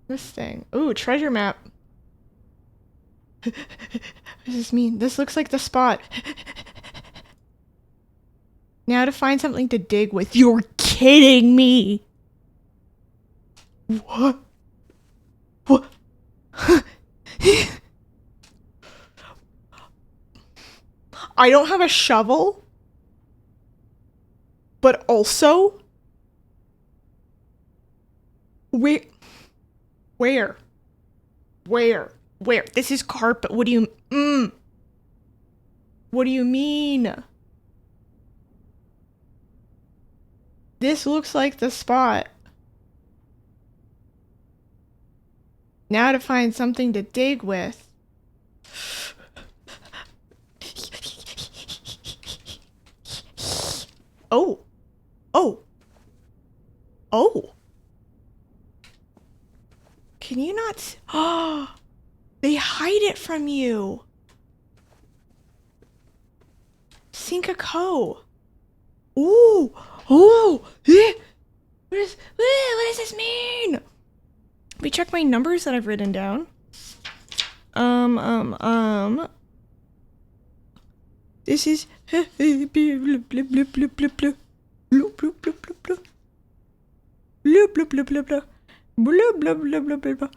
A: This thing. Ooh, treasure map. What does this mean? This looks like the spot. Now to find something to dig with. You're kidding me. What? What? I don't have a shovel. But also, where? This is carpet. What do you, What do you mean? This looks like the spot. Now to find something to dig with. Oh. Oh. Oh. Can you not? Oh, they hide it from you. Sink a co. Ooh. Oh. What does this mean? Let me check my numbers that I've written down. This is Blah, blah, blah, blah, blah. Blah, blah, blah, blah, blah, blah.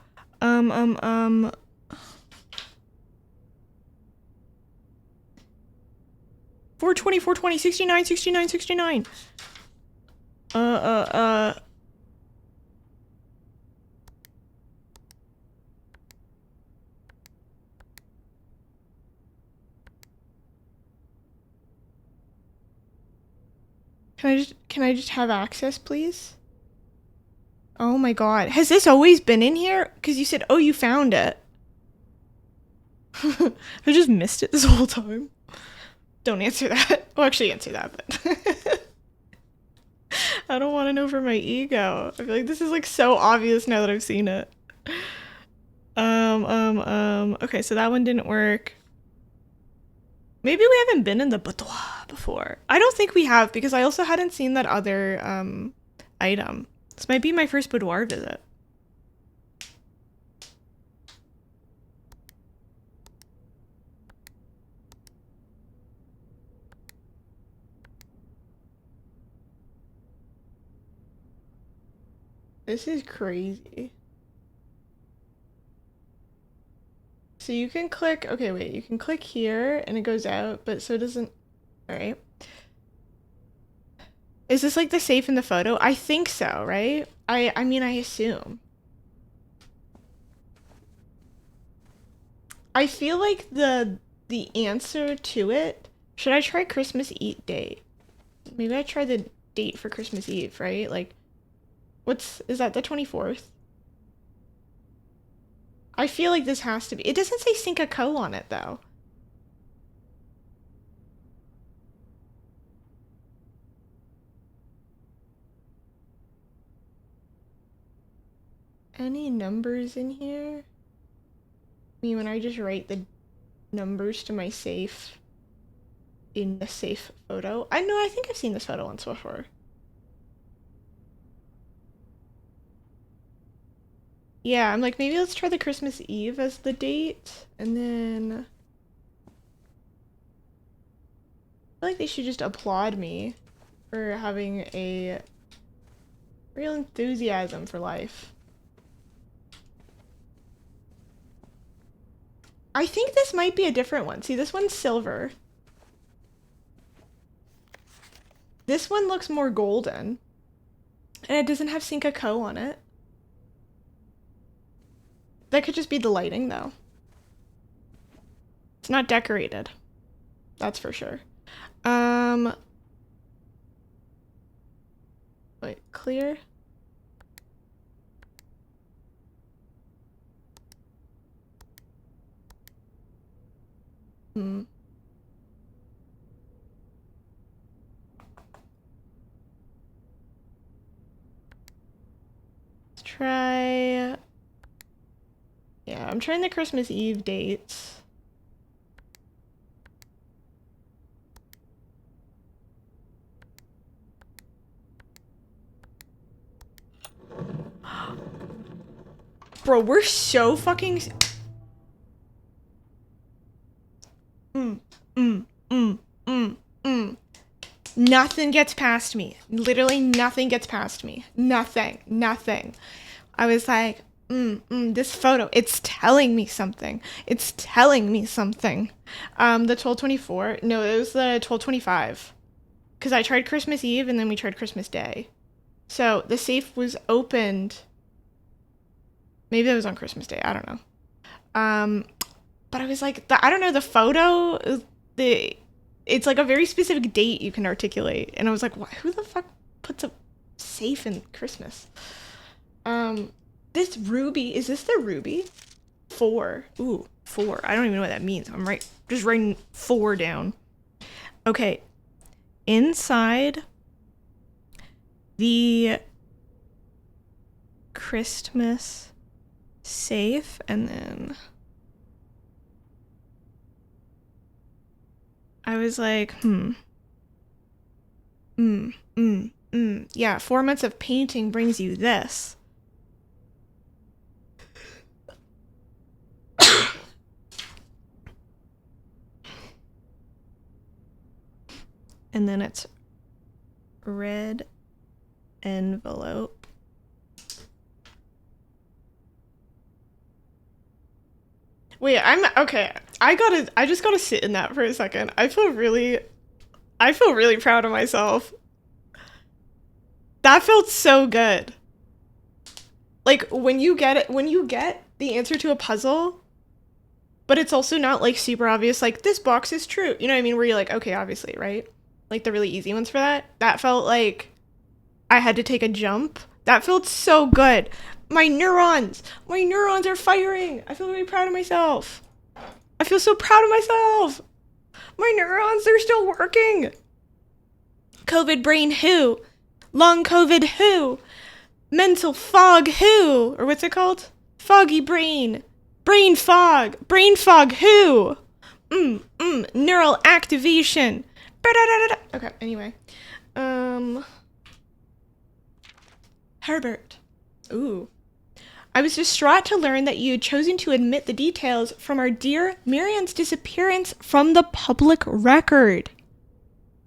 A: 420, 420, 69, 69, 69. Can I just have access, please? Oh my god. Has this always been in here? Because you said, oh, you found it. I just missed it this whole time. Don't answer that. Well, actually answer that, but... I don't want to know for my ego. I feel like this is like so obvious now that I've seen it. Okay, so that one didn't work. Maybe we haven't been in the boudoir before. I don't think we have, because I also hadn't seen that other, item. This might be my first boudoir visit. This is crazy. So you can click, okay, wait, you can click here and it goes out, but so it doesn't, all right. Is this like the safe in the photo? I think so, right? I mean, I assume. I feel like the answer to it, should I try Christmas Eve date? Maybe I try the date for Christmas Eve, right? Like, is that the 24th? I feel like this has to be. It doesn't say Cinco Co on it, though. Any numbers in here? I mean, when I just write the numbers to my safe in the safe photo. I know, I think I've seen this photo once before. Yeah, I'm like, maybe let's try the Christmas Eve as the date, and then I feel like they should just applaud me for having a real enthusiasm for life. I think this might be a different one. See, this one's silver. This one looks more golden. And it doesn't have Cinco Co on it. That could just be the lighting, though. It's not decorated. That's for sure. Wait, clear? Let's try... Yeah, I'm trying the Christmas Eve dates. Bro, we're so fucking... Nothing gets past me. Literally nothing gets past me. Nothing. I was like, this photo, it's telling me something. It's telling me something. The 1224, no, it was the 1225. Because I tried Christmas Eve and then we tried Christmas Day. So the safe was opened. Maybe that was on Christmas Day. I don't know. But I was like, I don't know, the photo, it's like a very specific date you can articulate. And I was like, who the fuck puts a safe in Christmas? This ruby, is this the ruby? 4. Ooh, 4. I don't even know what that means. I'm just writing 4 down. Okay. Inside the Christmas safe, and then I was like, yeah, 4 months of painting brings you this. And then it's red envelope. Wait, okay. I just gotta sit in that for a second. I feel really proud of myself. That felt so good. Like, when you get the answer to a puzzle, but it's also not like super obvious, like, this box is true. You know what I mean? Where you're like, okay, obviously, right? Like the really easy ones for that. That felt like I had to take a jump. That felt so good. My neurons are firing. I feel very proud of myself. I feel so proud of myself. My neurons, they're still working. COVID brain who? Long COVID who? Mental fog who? Or what's it called? Foggy brain. Brain fog who? Neural activation. Okay, anyway. Herbert. Ooh. I was distraught to learn that you had chosen to admit the details from our dear Marianne's disappearance from the public record.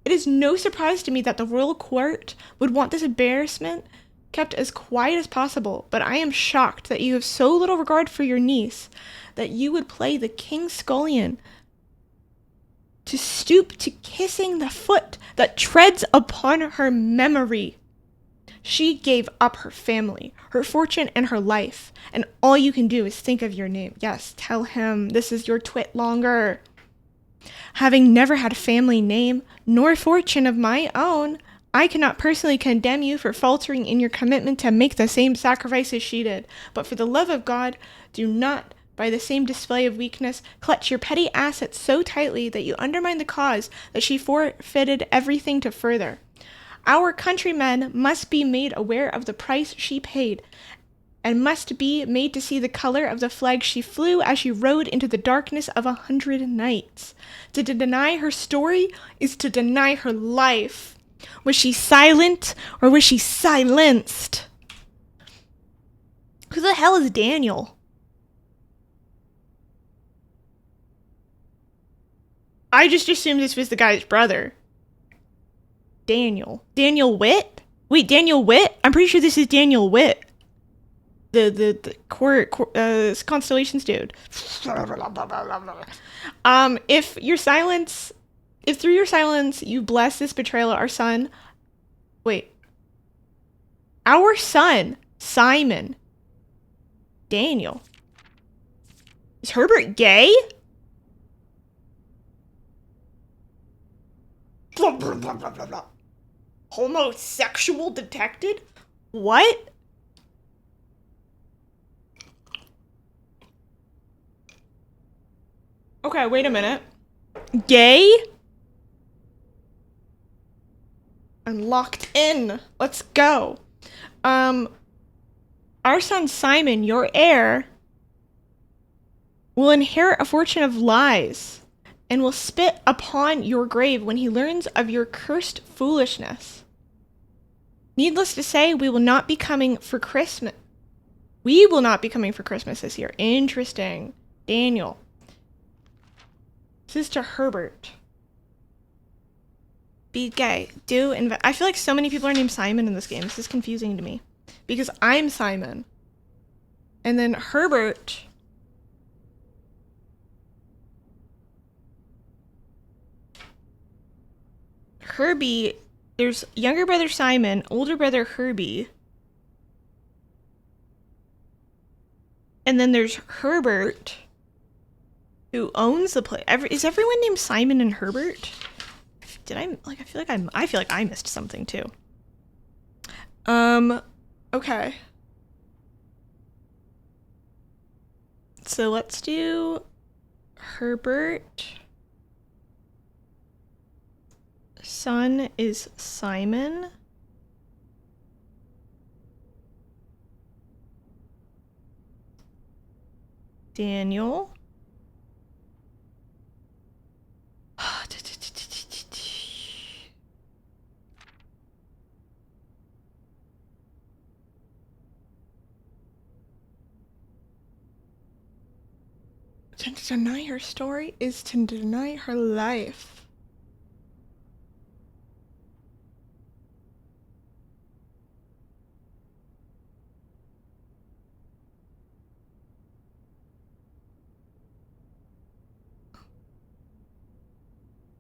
A: It is no surprise to me that the royal court would want this embarrassment kept as quiet as possible, but I am shocked that you have so little regard for your niece that you would play the king's scullion to stoop to kissing the foot that treads upon her memory. She gave up her family, her fortune, and her life, and all you can do is think of your name. Yes, tell him this is your twit longer. Having never had a family name, nor fortune of my own, I cannot personally condemn you for faltering in your commitment to make the same sacrifices she did. But for the love of God, do not, by the same display of weakness, clutch your petty assets so tightly that you undermine the cause that she forfeited everything to further. Our countrymen must be made aware of the price she paid, and must be made to see the color of the flag she flew as she rode into the darkness of 100 nights. To deny her story is to deny her life. Was she silent, or was she silenced? Who the hell is Daniel? I just assumed this was the guy's brother. Daniel. Daniel Witt? Wait, Daniel Witt? I'm pretty sure this is Daniel Witt. The constellations dude. If through your silence you bless this betrayal, our son, Simon, Daniel. Is Herbert gay? Blah, blah, blah, blah, blah, blah. Homosexual detected? What? Okay, wait a minute. Gay? I'm locked in. Let's go. Our son Simon, your heir, will inherit a fortune of lies and will spit upon your grave when he learns of your cursed foolishness. Needless to say, we will not be coming for Christmas. We will not be coming for Christmas this year. Interesting. Daniel. This is to Herbert. Be gay. I feel like so many people are named Simon in this game. This is confusing to me. Because I'm Simon. And then Herbert... Herbie... There's younger brother Simon, older brother Herbie. And then there's Herbert, who owns the place. Is everyone named Simon and Herbert? I feel like I missed something too. Okay. So let's do Herbert. Son is Simon. Daniel. To deny her story is to deny her life.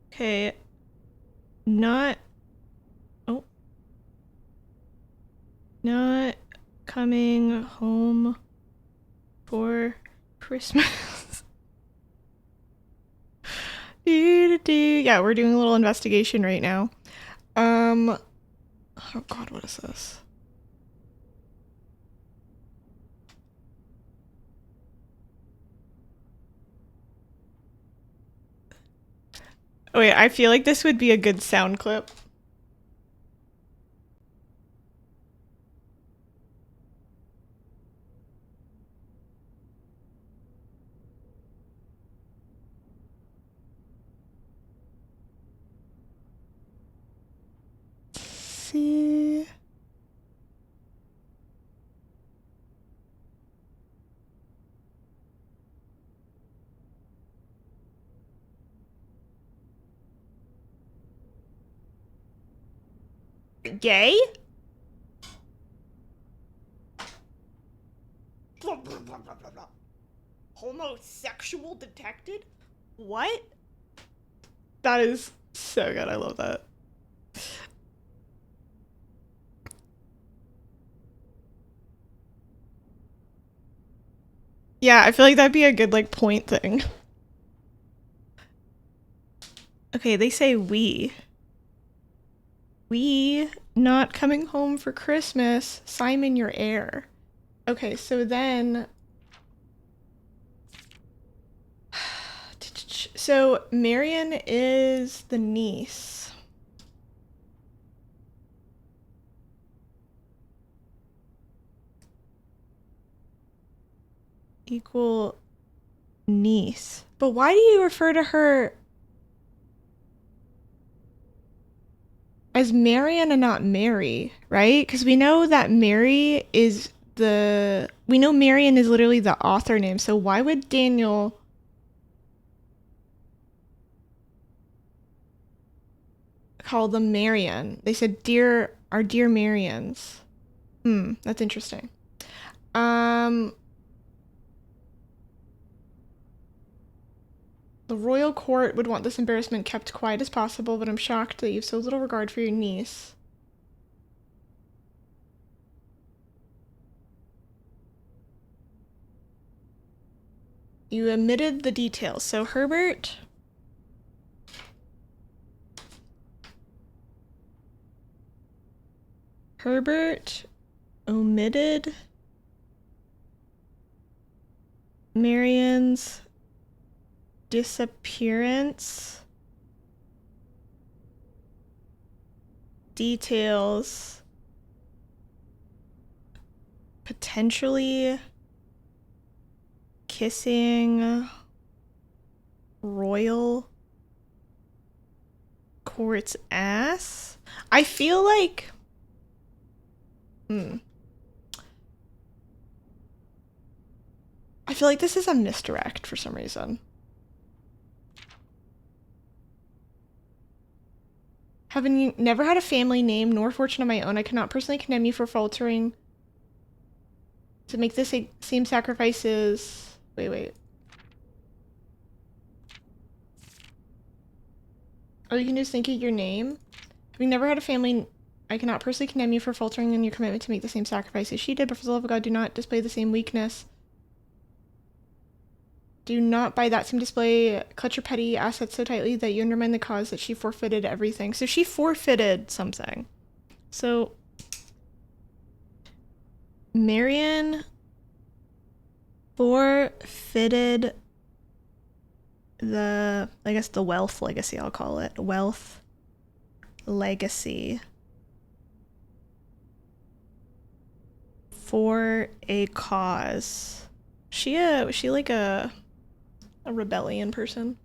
A: Okay. Not coming home for Christmas. Yeah, we're doing a little investigation right now. Oh god, what is this? Oh wait, I feel like this would be a good sound clip. See. Gay? Homosexual detected? What? That is so good. I love that. Yeah, I feel like that'd be a good, like, point thing. Okay, they say we. We not coming home for Christmas. Simon, your heir. Okay, so then... So, Marion is the niece. Equal niece. But why do you refer to her as Marion and not Mary, right? Because we know that Mary is the... We know Marion is literally the author name, so why would Daniel... call them Marion? They said, dear, our dear Marions. That's interesting. The royal court would want this embarrassment kept quiet as possible, but I'm shocked that you have so little regard for your niece. You omitted the details. So Herbert omitted Marion's disappearance details, potentially kissing royal court's ass. I feel like I feel like this is a misdirect for some reason. Having never had a family name nor fortune of my own, I cannot personally condemn you for faltering to make the same sacrifices. Wait. All you can do is think of your name. Having never had a family, I cannot personally condemn you for faltering in your commitment to make the same sacrifices she did, but for the love of God, do not display the same weakness. Do not, by that same display, clutch your petty assets so tightly that you undermine the cause that she forfeited everything. So she forfeited something. So Marion forfeited the, I guess, the wealth legacy, I'll call it. Wealth legacy. For a cause. Was she like a rebellion person?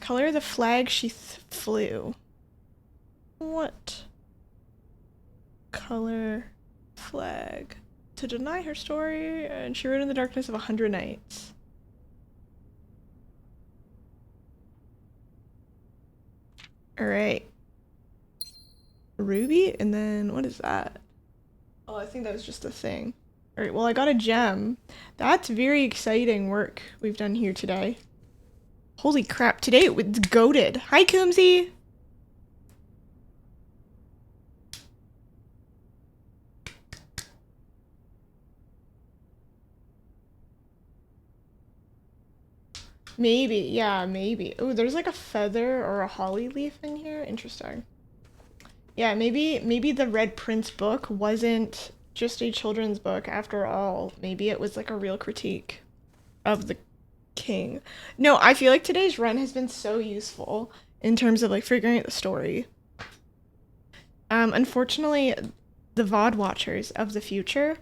A: Color of the flag she flew. What color flag? To deny her story, and she wrote in the darkness of 100 nights. Alright. Ruby, and then what is that? Oh, I think that was just a thing. Alright, well, I got a gem. That's very exciting work we've done here today. Holy crap, today it was goated. Hi, Coombsy! Maybe, yeah, maybe. Oh, there's like a feather or a holly leaf in here. Interesting. Yeah, maybe the Red Prince book wasn't just a children's book after all. Maybe it was like a real critique of the king. No, I feel like today's run has been so useful in terms of like figuring out the story. Unfortunately, the VOD watchers of the future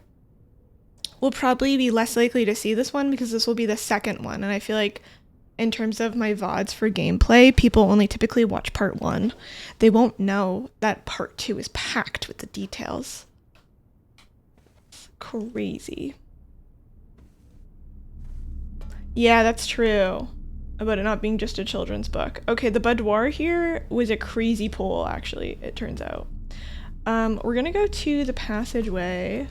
A: will probably be less likely to see this one because this will be the second one, and I feel like in terms of my VODs for gameplay, people only typically watch part 1. They won't know that part 2 is packed with the details. It's crazy. Yeah, that's true. About it not being just a children's book. Okay, the boudoir here was a crazy pull, actually, it turns out. We're gonna go to the passageway.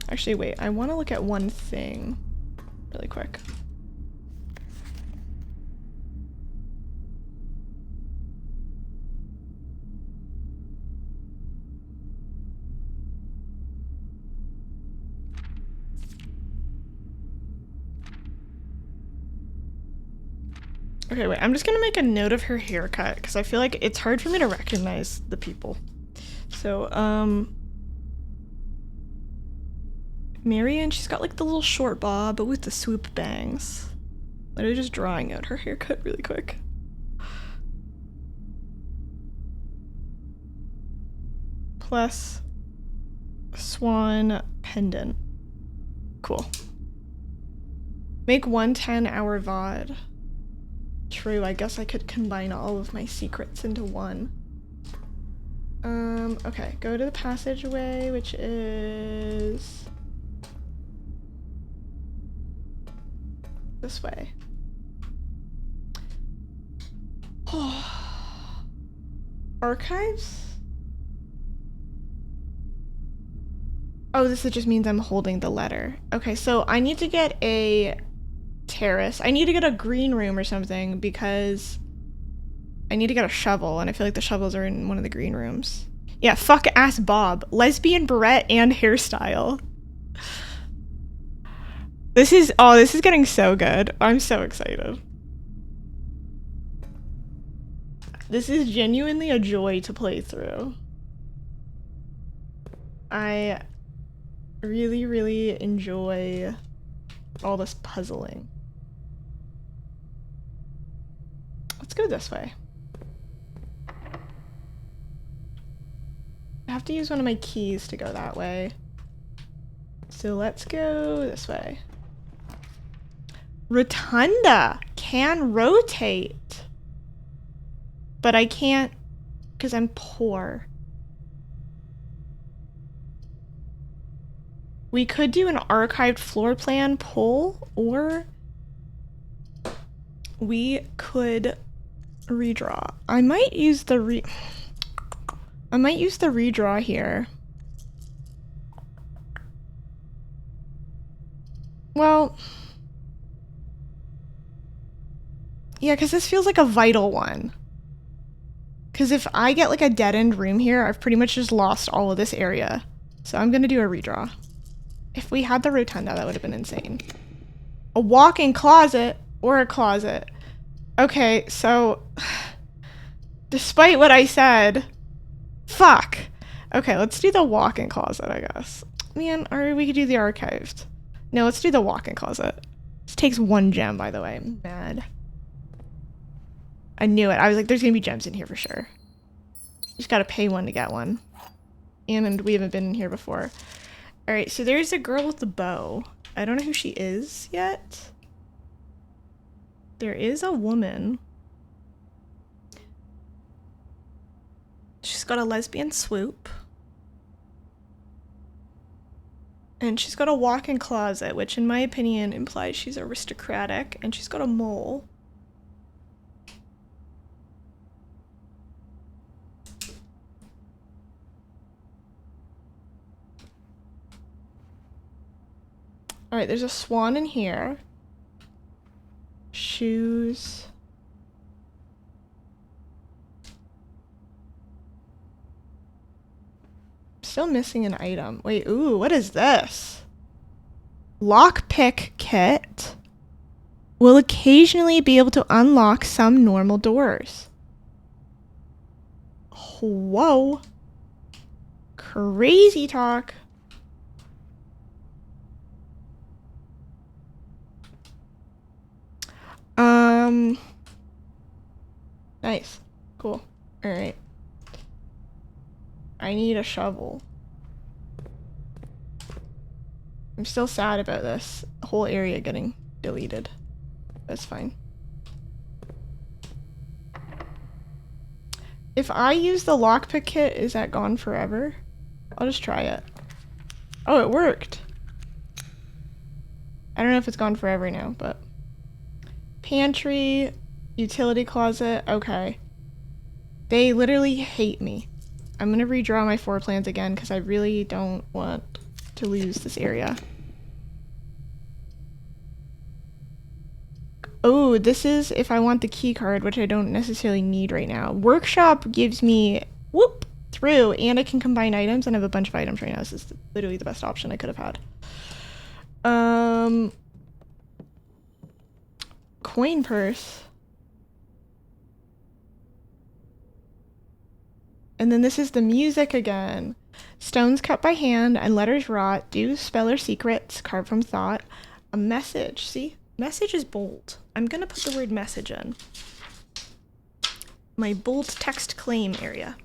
A: Actually, wait, I want to look at one thing really quick. Okay, wait, I'm just gonna make a note of her haircut because I feel like it's hard for me to recognize the people. So, Marion, she's got like the little short bob, but with the swoop bangs. Literally just drawing out her haircut really quick. Plus swan pendant. Cool. Make 1 10-hour VOD. True, I guess I could combine all of my secrets into one. Okay, go to the passageway, which is this way. Archives? Oh, this just means I'm holding the letter. Okay, so I need to get a terrace. I need to get a green room or something because I need to get a shovel, and I feel like the shovels are in one of the green rooms. Yeah, fuck ass Bob. Lesbian barrette and hairstyle. This is getting so good. I'm so excited. This is genuinely a joy to play through. I really, really enjoy all this puzzling. Let's go this way. I have to use one of my keys to go that way. So let's go this way. Rotunda can rotate. But I can't because I'm poor. We could do an archived floor plan pull, or we could redraw. I might use the redraw here. Well, yeah, because this feels like a vital one. Because if I get like a dead-end room here, I've pretty much just lost all of this area. So I'm gonna do a redraw. If we had the rotunda, that would have been insane. A walk-in closet or a closet. Okay, so despite what I said, fuck. Okay, let's do the walk-in closet, I guess. Man, or we could do the archived. No, let's do the walk-in closet. This takes 1 gem, by the way. I'm mad. I knew it. I was like, there's gonna be gems in here for sure. Just gotta pay 1 to get 1. And we haven't been in here before. Alright, so there's a girl with the bow. I don't know who she is yet. There is a woman. She's got a lesbian swoop. And she's got a walk-in closet, which in my opinion implies she's aristocratic. And she's got a mole. Alright, there's a swan in here. Shoes. Still missing an item. Wait, ooh, what is this? Lockpick kit. Will occasionally be able to unlock some normal doors. Whoa. Crazy talk. Nice. Cool. Alright. I need a shovel. I'm still sad about this whole area getting deleted. That's fine. If I use the lockpick kit, is that gone forever? I'll just try it. Oh, it worked. I don't know if it's gone forever now, but... Pantry, utility closet, okay. They literally hate me. I'm gonna redraw my floor plans again because I really don't want to lose this area. Oh, this is if I want the key card, which I don't necessarily need right now. Workshop gives me whoop through, and I can combine items, and I have a bunch of items right now. This is literally the best option I could have had. Coin purse. And then this is the music again. Stones cut by hand and letters wrought. Do speller secrets carved from thought. A message. See? Message is bold. I'm gonna put the word message in. My bold text claim area.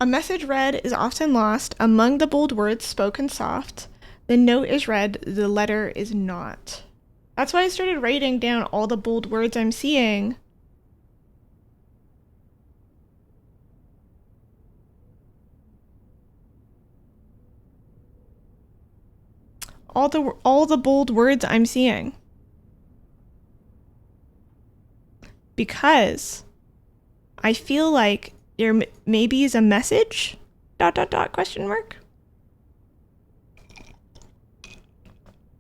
A: A message read is often lost among the bold words spoken soft. The note is read, the letter is not. That's why I started writing down all the bold words I'm seeing. All the bold words I'm seeing. Because I feel like there maybe is a message, ... question mark.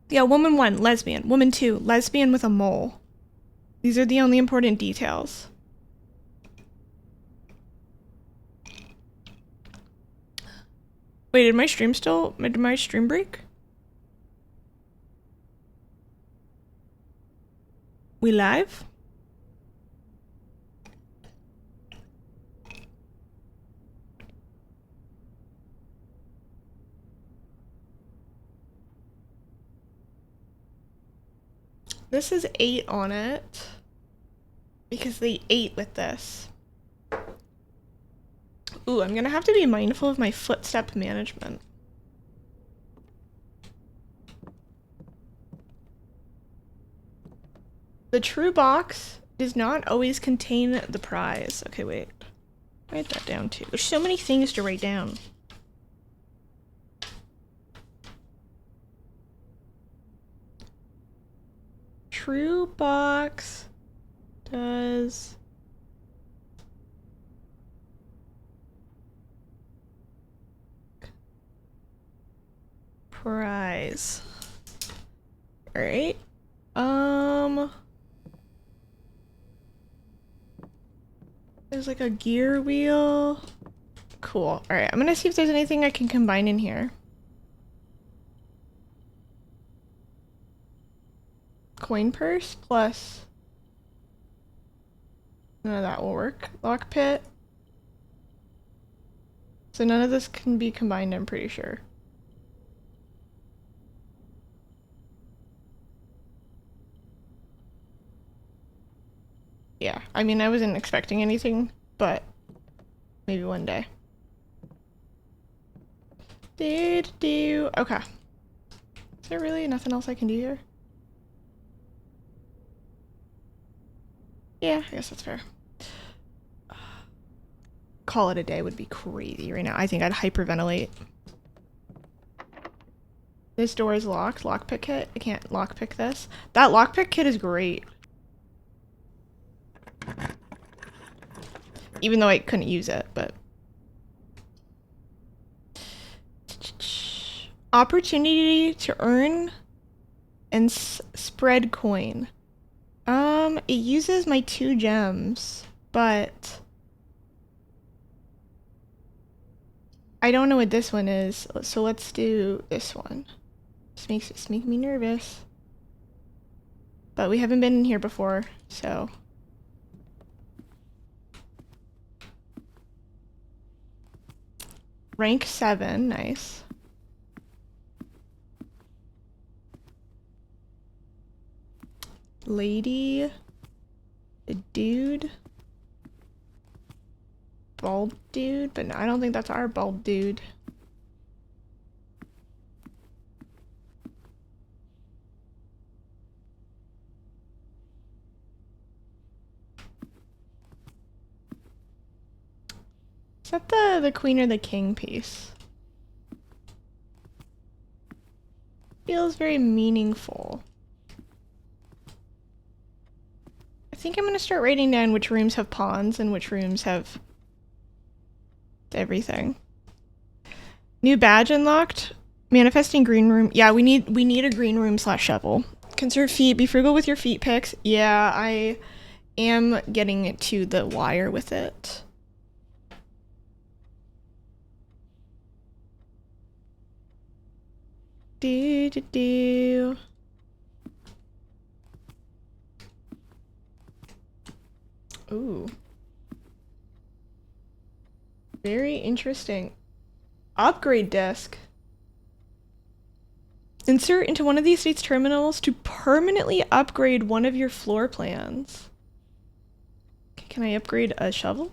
A: Yeah, woman 1, lesbian. Woman 2, lesbian with a mole. These are the only important details. Wait, did my stream break? We live? This is 8 on it because they ate with this. Ooh, I'm gonna have to be mindful of my footstep management. The true box does not always contain the prize. Okay, wait. Write that down too. There's so many things to write down. True box does prize. All right. There's like a gear wheel. Cool. All right, I'm gonna see if there's anything I can combine in here. Coin purse plus. None of that will work. Lock pit. So none of this can be combined, I'm pretty sure. Yeah, I mean, I wasn't expecting anything, but maybe one day. Okay. Is there really nothing else I can do here? Yeah, I guess that's fair. Call it a day would be crazy right now. I think I'd hyperventilate. This door is locked. Lockpick kit. I can't lockpick this. That lockpick kit is great. Even though I couldn't use it, but... Opportunity to earn and spread coin. It uses my 2 gems, but... I don't know what this one is, so let's do this one. This makes me nervous. But we haven't been in here before, so... Rank 7, nice. Lady, a dude, bald dude, but no, I don't think that's our bald dude. Is that the queen or the king piece? Feels very meaningful. think I'm gonna start writing down which rooms have ponds and which rooms have everything. New badge unlocked. Manifesting green room. Yeah, we need a green room / shovel. Conserve feet. Be frugal with your feet picks. Yeah, I am getting to the wire with it. Do. Ooh. Very interesting. Upgrade desk. Insert into one of the estate's terminals to permanently upgrade one of your floor plans. Okay, can I upgrade a shovel?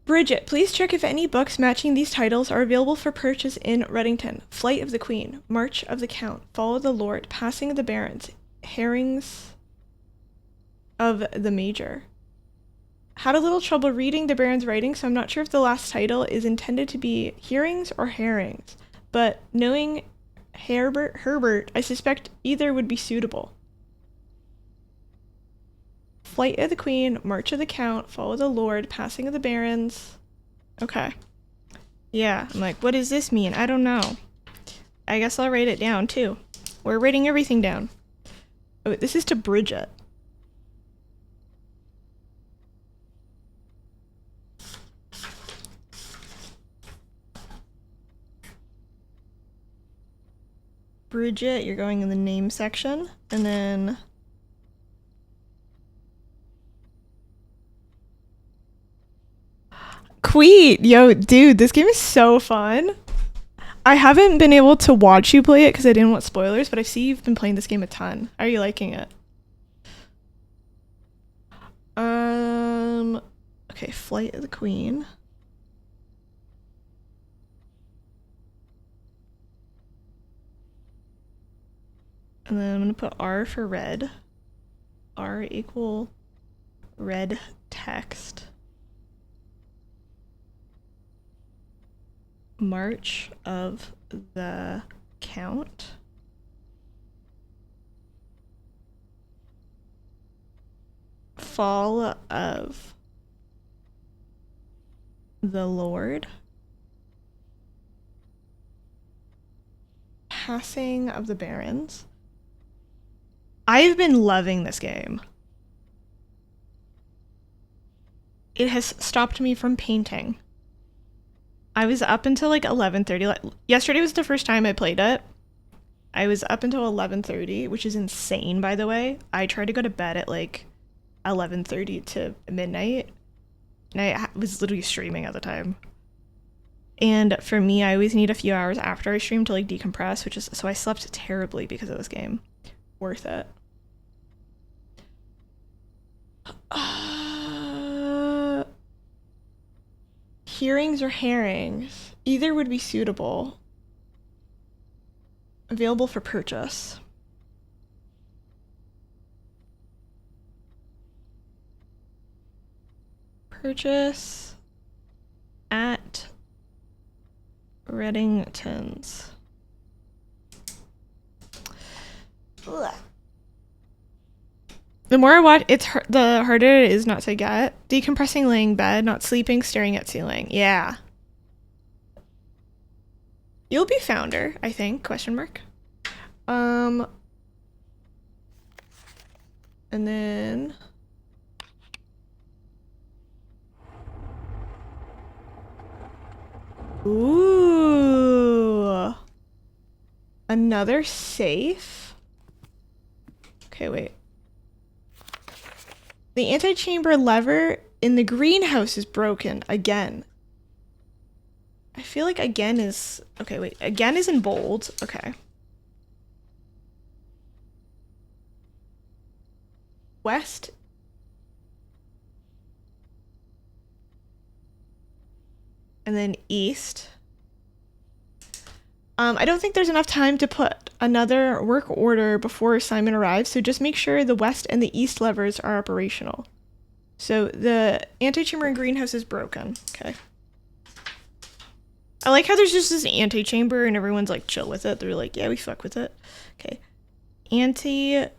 A: Bridget, please check if any books matching these titles are available for purchase in Reddington. Flight of the Queen, March of the Count, Fall of the Lord, Passing of the Barons, Herrings of the Major. Had a little trouble reading the Baron's writing, so I'm not sure if the last title is intended to be hearings or herrings, but knowing Herbert, I suspect either would be suitable. Flight of the Queen, March of the Count, Fall of the Lord, Passing of the Barons. Okay. Yeah, I'm like, what does this mean? I don't know. I guess I'll write it down, too. We're writing everything down. Oh, this is to Bridget. Bridget, you're going in the name section, and then... Queet! Yo, dude, this game is so fun. I haven't been able to watch you play it because I didn't want spoilers, but I see you've been playing this game a ton. Are you liking it? Okay, Flight of the Queen. And then I'm gonna put R for red. R equal red text. March of the Count. Fall of the Lord. Passing of the Barons. I've been loving this game. It has stopped me from painting. I was up until like 11:30. Yesterday was the first time I played it. I was up until 11:30, which is insane, by the way. I tried to go to bed at like 11:30 to midnight, and I was literally streaming at the time. And for me, I always need a few hours after I stream to like decompress, which is so I slept terribly because of this game. Worth it. Hearings or herrings. Either would be suitable. Available for purchase. Purchase at Reddington's. Ugh. The more I watch, the harder it is not to get. Decompressing, laying bed, not sleeping, staring at ceiling. Yeah. You'll be founder, I think, question mark. And then... Ooh. Another safe? Okay, wait. The antechamber lever in the greenhouse is broken again. I feel like again is... Okay, wait. Again is in bold. Okay. West. And then east. I don't think there's enough time to put another work order before Simon arrives, so just make sure the west and the east levers are operational. So the antechamber and greenhouse is broken. Okay. I like how there's just this antechamber and everyone's like chill with it. They're like, yeah, we fuck with it. Okay. Antechamber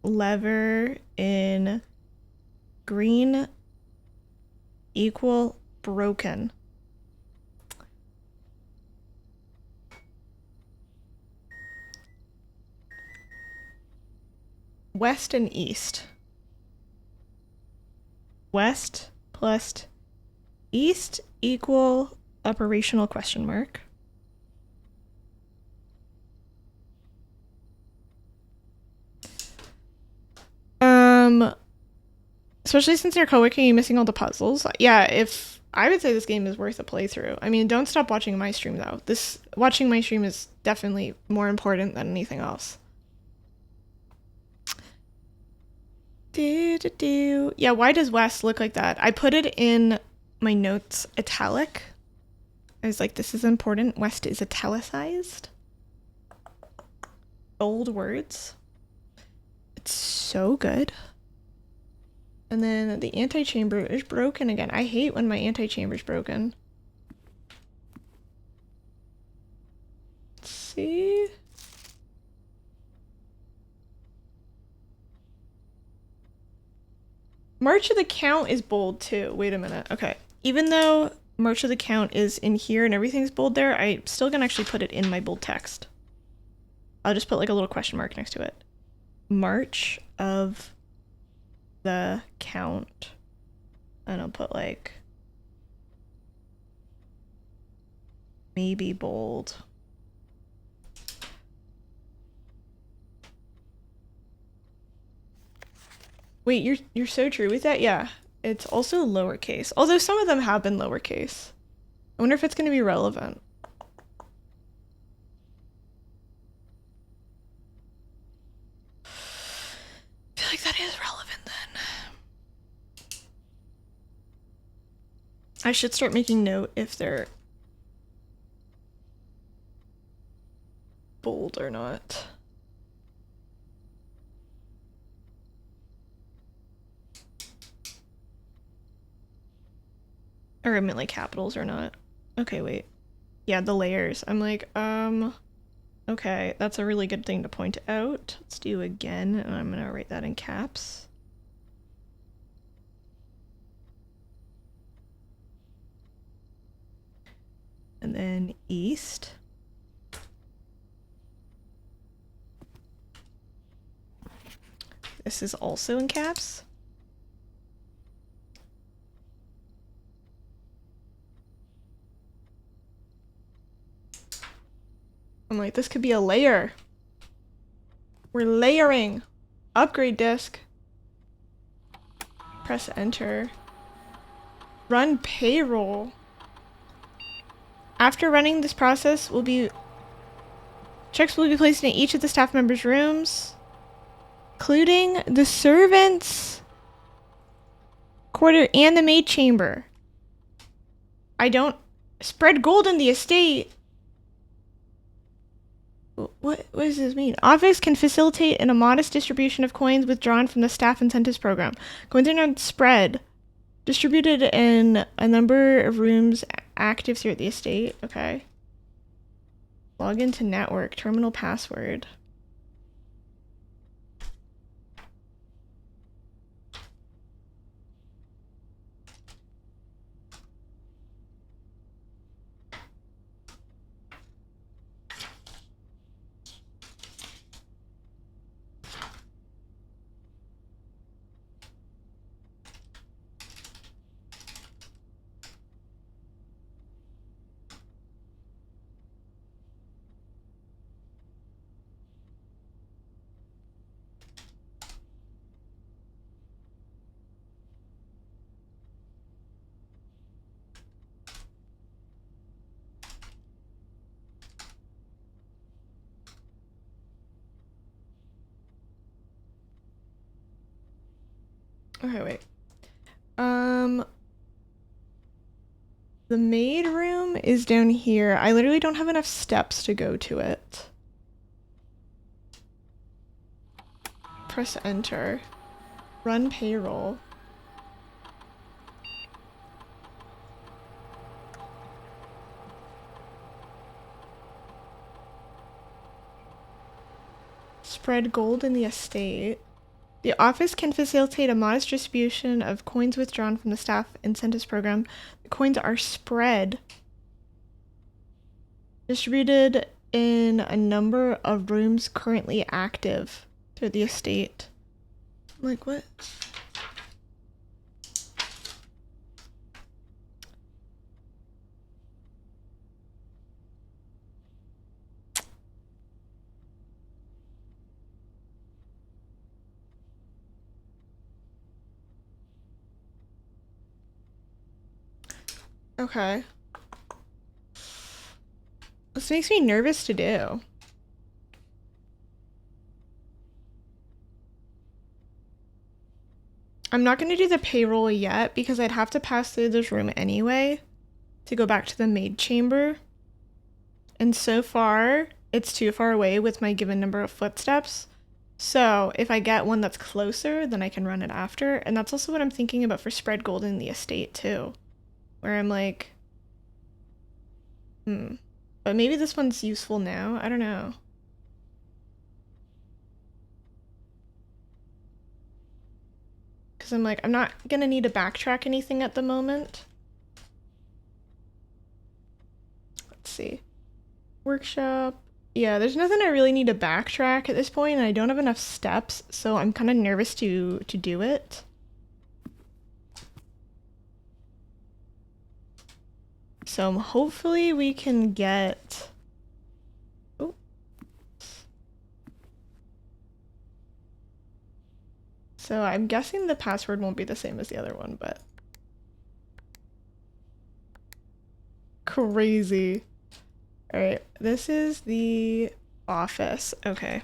A: lever in green equal broken. West and east. West plus east equal operational question mark. Especially since you're co-working, you're missing all the puzzles. Yeah, if I would say this game is worth a playthrough. I mean, don't stop watching my stream though. Watching my stream is definitely more important than anything else. Yeah, why does West look like that? I put it in my notes italic. I was like, this is important. West is italicized. Bold words. It's so good. And then the antechamber is broken again. I hate when my antechamber's broken. Let's see. March of the Count is bold too. Wait a minute. Okay. Even though March of the Count is in here and everything's bold there, I'm still gonna actually put it in my bold text. I'll just put like a little question mark next to it. March of the Count. And I'll put like maybe bold. Wait, you're so true with that? Yeah. It's also lowercase. Although some of them have been lowercase. I wonder if it's going to be relevant. I feel like that is relevant then. I should start making note if they're bold or not. Or I meant like capitals or not. Okay, wait. Yeah, the layers. I'm like, okay, that's a really good thing to point out. Let's do again, and I'm gonna write that in caps. And then east. This is also in caps. I'm like, this could be a layer. We're layering. Upgrade disk. Press enter. Run payroll. After running this process, checks will be placed in each of the staff members' rooms, including the servants' quarter and the maid chamber. I don't spread gold in the estate. What does this mean? Office can facilitate in a modest distribution of coins withdrawn from the staff incentives program. Coins are not spread. Distributed in a number of rooms active throughout the estate. Okay. Log into network. Terminal password. Okay, wait. The maid room is down here. I literally don't have enough steps to go to it. Press enter. Run payroll. spread gold in the estate. The office can facilitate a modest distribution of coins withdrawn from the staff incentives program. The coins are spread, distributed in a number of rooms currently active through the estate. I'm like, what? Okay. This makes me nervous to do. I'm not going to do the payroll yet because I'd have to pass through this room anyway to go back to the maid chamber. And so far, it's too far away with my given number of footsteps. So if I get one that's closer, then I can run it after. And that's also what I'm thinking about for spread gold in the estate too. Where I'm like, but maybe this one's useful now. I don't know. Because I'm like, I'm not going to need to backtrack anything at the moment. Let's see. Workshop. Yeah, there's nothing I really need to backtrack at this point, and I don't have enough steps, so I'm kind of nervous to do it. So hopefully we can get... Oh. So I'm guessing the password won't be the same as the other one, but... Crazy. Alright, this is the office. Okay.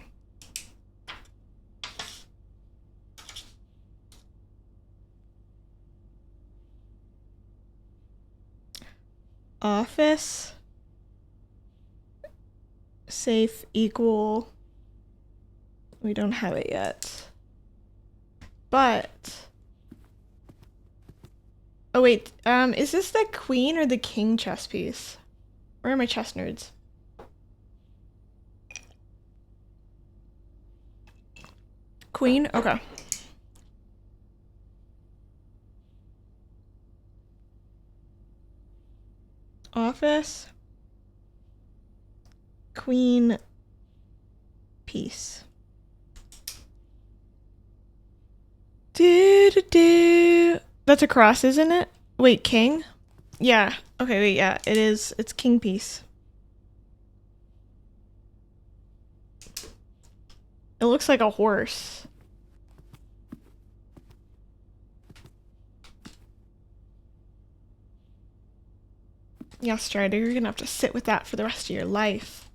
A: Office. Safe equal. We don't have it yet. But... Oh wait, is this the queen or the king chess piece? Where are my chess nerds? Queen? Okay. Office. Queen. Piece. That's a cross, isn't it? Wait, king? Yeah. Okay, wait, yeah, it is. It's king piece. It looks like a horse. Yeah, Strider, you're gonna have to sit with that for the rest of your life.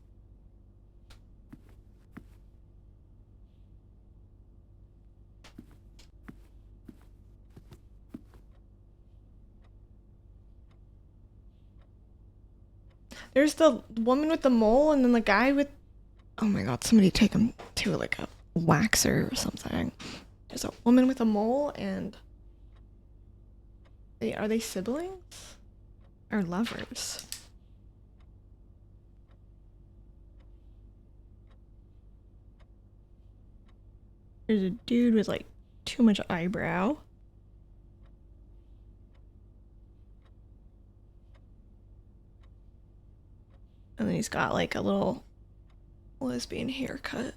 A: There's the woman with the mole and then the guy with... Oh my god, somebody take him to like a waxer or something. There's a woman with a mole and... Are they siblings? Or lovers? There's a dude with like too much eyebrow. And then he's got like a little lesbian haircut.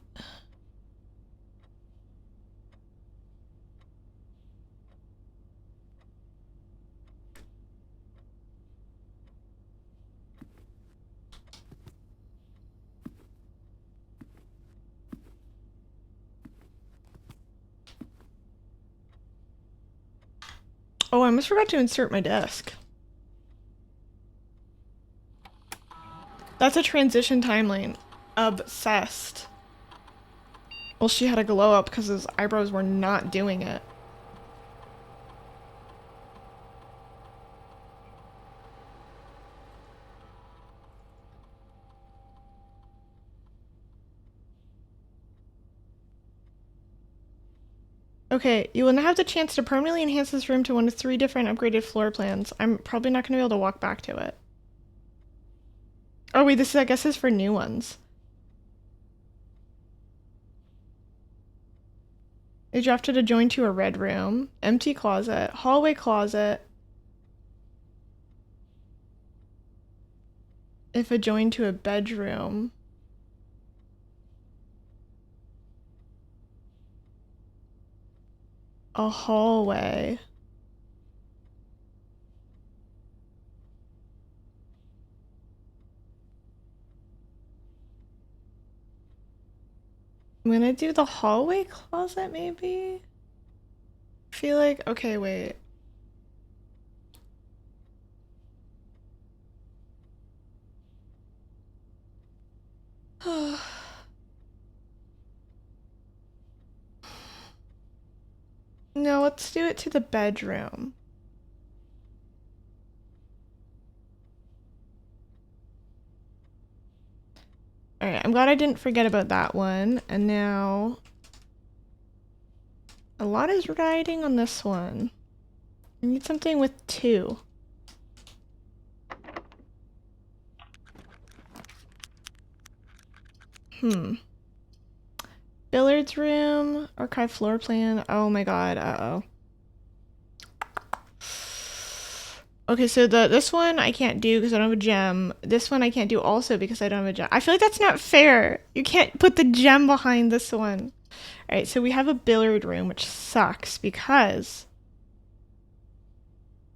A: Oh, I almost forgot to insert my desk. That's a transition timeline. Obsessed. Well, she had a glow up because his eyebrows were not doing it. Okay, you will now have the chance to permanently enhance this room to one of 3 different upgraded floor plans. I'm probably not going to be able to walk back to it. Oh wait, this is, I guess, is for new ones. They drafted a join to a red room. Empty closet. Hallway closet. If adjoined to a bedroom. A hallway. I'm gonna do the hallway closet, maybe? I feel like, okay, wait. No, let's do it to the bedroom. Alright, I'm glad I didn't forget about that one. And now... a lot is riding on this one. I need something with 2. Billiards room, archive floor plan. Oh my god, uh-oh. Okay, so this one I can't do because I don't have a gem. This one I can't do also because I don't have a gem. I feel like that's not fair. You can't put the gem behind this one. Alright, so we have a billiard room, which sucks because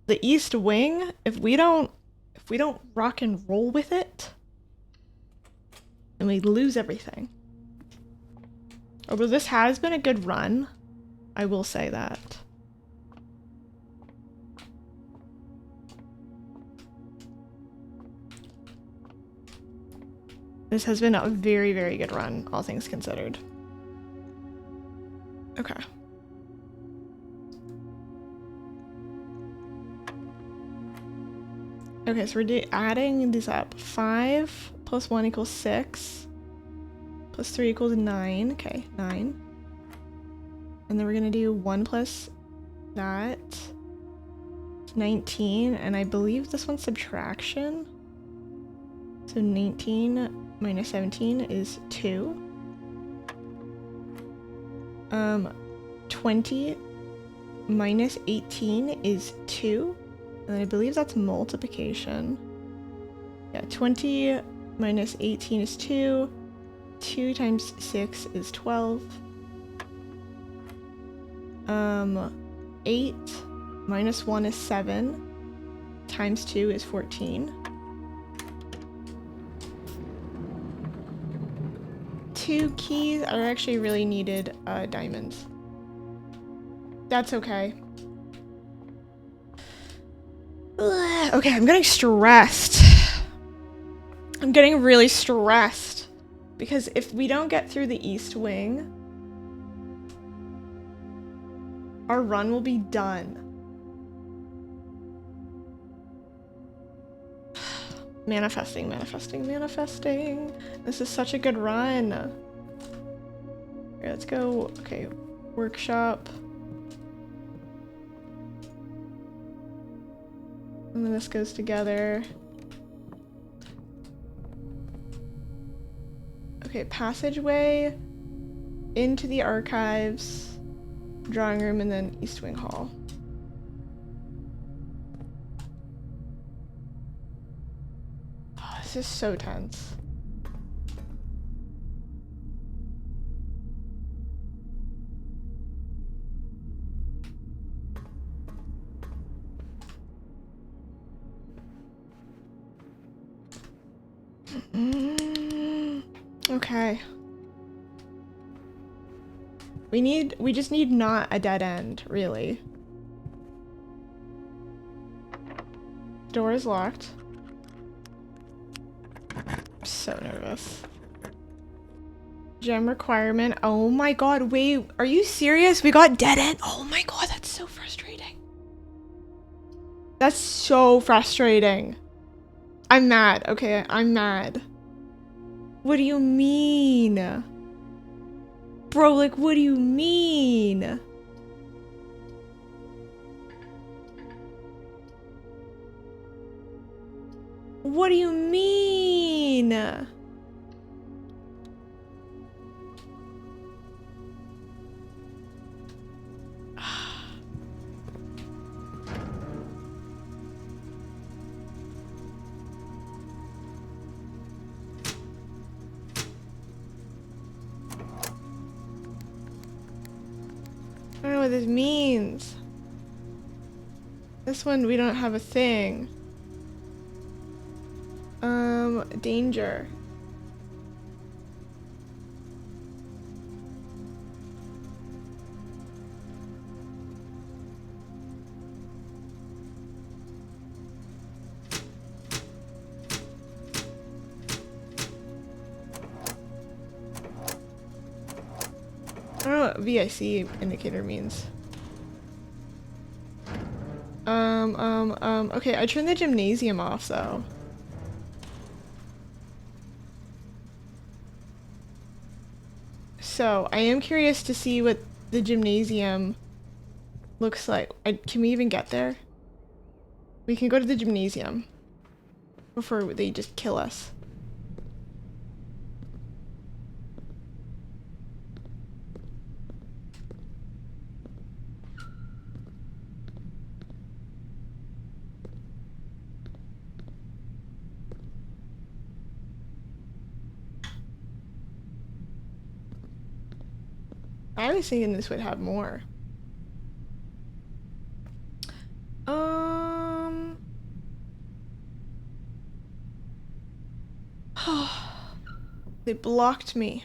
A: the east wing, if we don't rock and roll with it, then we lose everything. Although this has been a good run, I will say that. This has been a very, very good run, all things considered. Okay. Okay, so we're adding these up. 5 plus 1 equals 6. Plus 3 equals 9. Okay, 9. And then we're gonna do 1 plus that. 19, and I believe this one's subtraction. So 19 minus 17 is 2. 20 minus 18 is 2. And I believe that's multiplication. Yeah, 20 minus 18 is 2. 2 times 6 is 12. 8 minus 1 is 7. Times 2 is 14. 2 keys. I actually really needed diamonds. That's okay. Ugh, okay, I'm getting stressed. I'm getting really stressed. Because if we don't get through the east wing, our run will be done. Manifesting, manifesting, manifesting. This is such a good run. Here, let's go. Okay, workshop. And then this goes together. Okay, passageway into the archives, drawing room, and then East Wing Hall. Oh, this is so tense. Okay. We just need not a dead end, really. Door is locked. I'm so nervous. Gem requirement. Oh my god, wait, are you serious? We got dead end? Oh my god, that's so frustrating. That's so frustrating. I'm mad. Okay, I'm mad. What do you mean? Bro, like, what do you mean? What do you mean? this means. This one, we don't have a thing. Danger. I don't know what VIC indicator means. Okay, I turned the gymnasium off though. So, I am curious to see what the gymnasium looks like. Can we even get there? We can go to the gymnasium before they just kill us. I was thinking this would have more. They blocked me.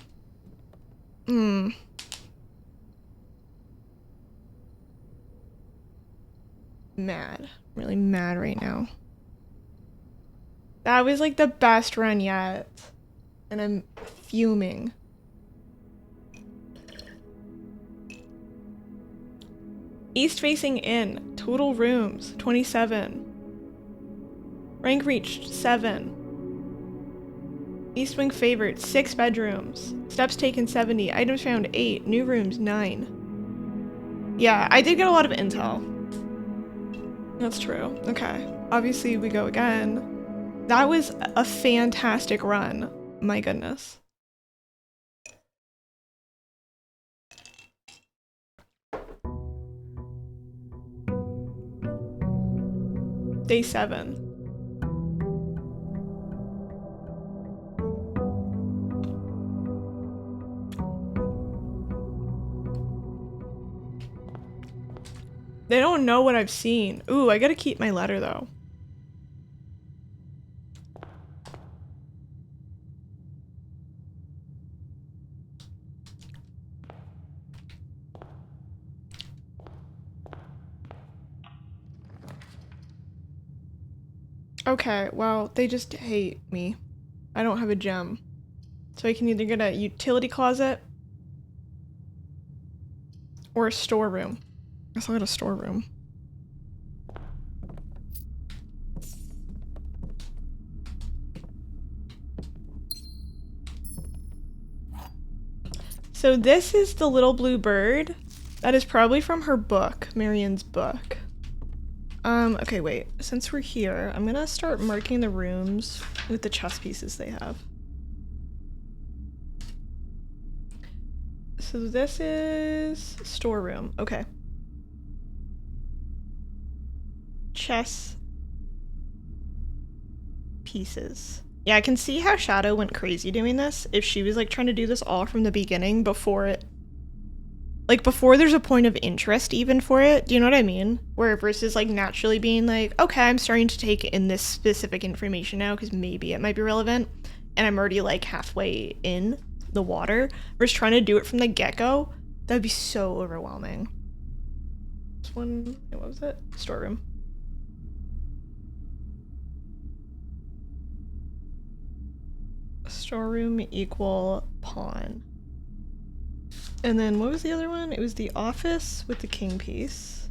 A: Mad. Really mad right now. That was like the best run yet. And I'm fuming. East facing inn. Total rooms 27. Rank reached 7. East wing favored 6 bedrooms. Steps taken 70. Items found 8. New rooms 9. Yeah, I did get a lot of intel. That's true. Okay. Obviously we go again. That was a fantastic run. My goodness. Day 7. They don't know what I've seen. Ooh, I gotta keep my letter though. Okay, well, they just hate me. I don't have a gem. So I can either get a utility closet or a storeroom. I guess I'll get a storeroom. So this is the little blue bird. That is probably from her book, Marian's book. Okay, wait. Since we're here, I'm gonna start marking the rooms with the chess pieces they have. So this is storeroom. Okay. Chess pieces. Yeah, I can see how Shadow went crazy doing this. If she was like trying to do this all from the beginning before it, like before there's a point of interest even for it. Do you know what I mean? Where versus like naturally being like, okay, I'm starting to take in this specific information now because maybe it might be relevant, and I'm already like halfway in the water. Versus trying to do it from the get-go, that'd be so overwhelming. This one, what was it? Storeroom. Storeroom equal pawn. And then what was the other one? It was the office with the king piece.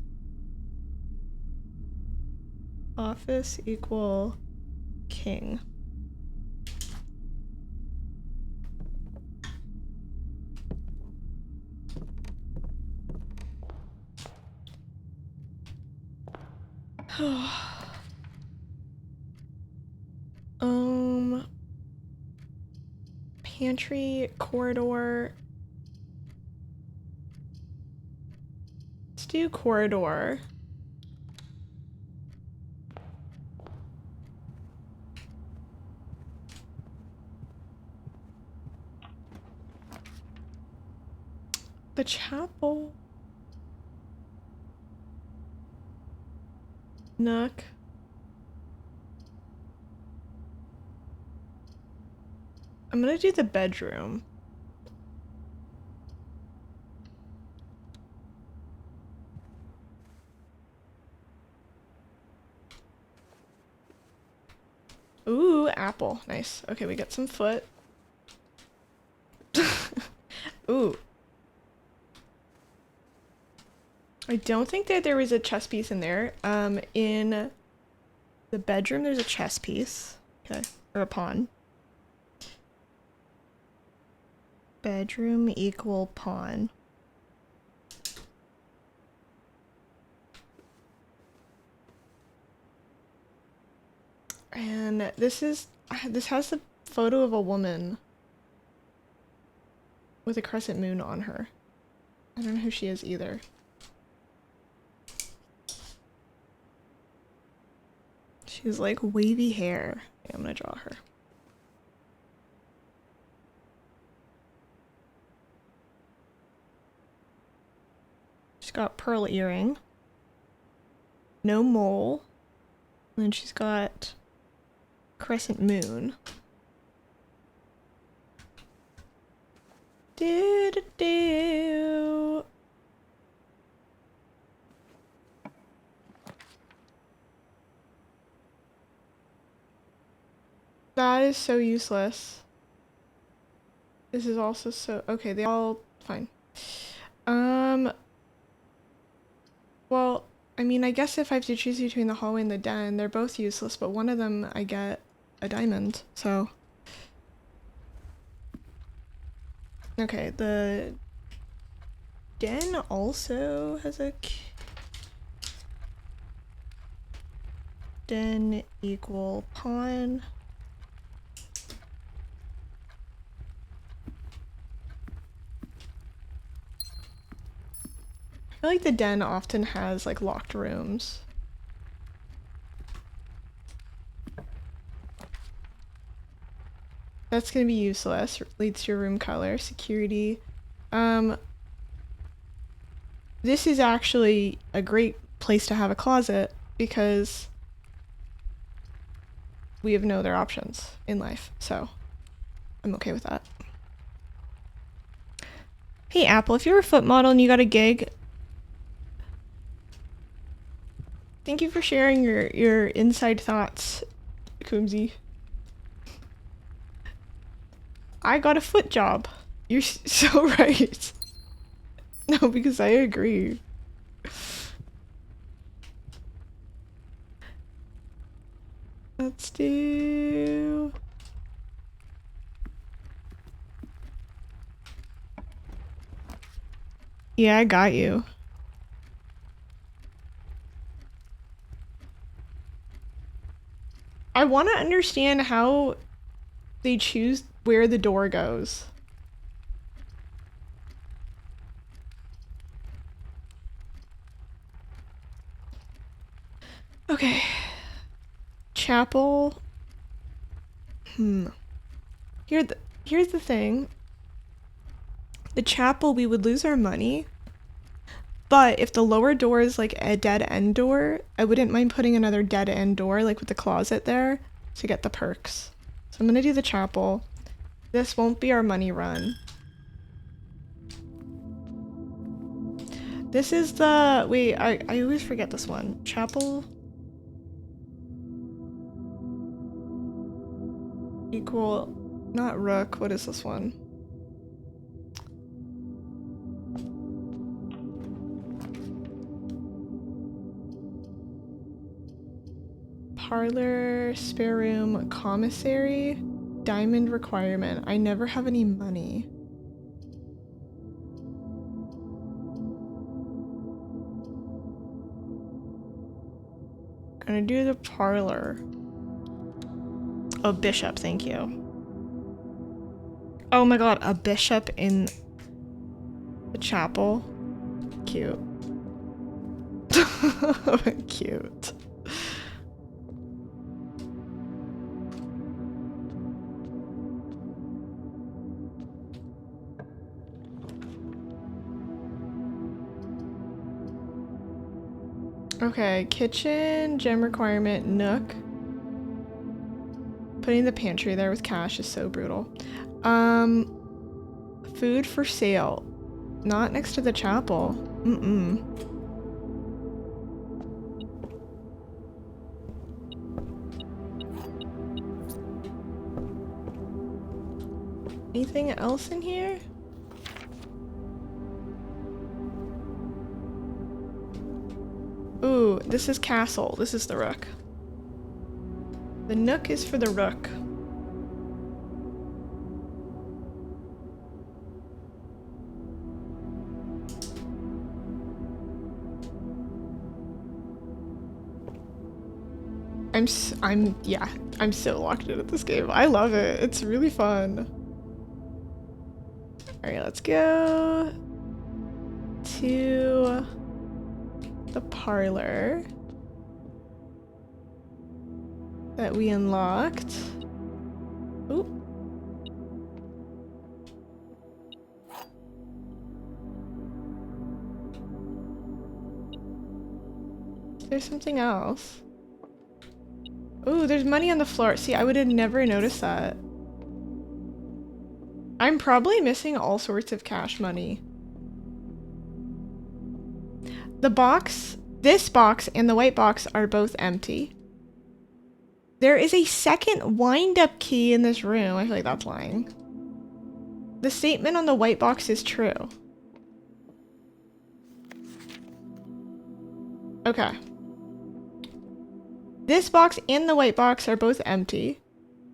A: Office equal king. Pantry, corridor. Let's do corridor. The chapel. nook. I'm gonna do the bedroom. Ooh, apple. Nice. Okay, we got some foot. Ooh. I don't think that there was a chess piece in there. In the bedroom, there's a chess piece. Okay. Or a pawn. Bedroom equal pawn. And this has the photo of a woman with a crescent moon on her. I don't know who she is either. She has like wavy hair. Okay, I'm gonna draw her. She's got pearl earring. No mole. And then she's got crescent moon. Do. That is so useless. This is also so okay, they all fine. Well, I mean, I guess if I have to choose between the hallway and the den, they're both useless, but one of them I get a diamond, so. Okay, the den also has a den equal pawn. I feel like the den often has like locked rooms. That's gonna be useless. Leads to your room color. Security. This is actually a great place to have a closet because we have no other options in life, so I'm okay with that. Hey Apple, if you're a foot model and you got a gig, thank you for sharing your inside thoughts, Kumsey. I got a foot job. You're so right. No, because I agree. Let's do... Yeah, I got you. I want to understand how they choose where the door goes. Okay. Chapel. Here's the thing. The chapel, we would lose our money. But if the lower door is like a dead end door, I wouldn't mind putting another dead end door, like with the closet there, to get the perks. So I'm gonna do the chapel. This won't be our money run. This is the... Wait, I always forget this one. Chapel... equal... Not rook, what is this one? Parlor, spare room, commissary, diamond requirement. I never have any money. Gonna do the parlor. Oh, bishop, thank you. Oh my god, a bishop in the chapel. Cute. Cute. Okay, kitchen, gem requirement, nook. Putting the pantry there with cash is so brutal. Food for sale. Not next to the chapel. Anything else in here? Ooh, this is castle. This is the rook. The nook is for the rook. I'm so locked in at this game. I love it. It's really fun. Alright, let's go to the parlor that we unlocked. Ooh. There's something else. Ooh, there's money on the floor. See, I would have never noticed that. I'm probably missing all sorts of cash money. The box, this box and the white box are both empty. There is a second wind-up key in this room. I feel like that's lying. The statement on the white box is true. Okay. This box and the white box are both empty.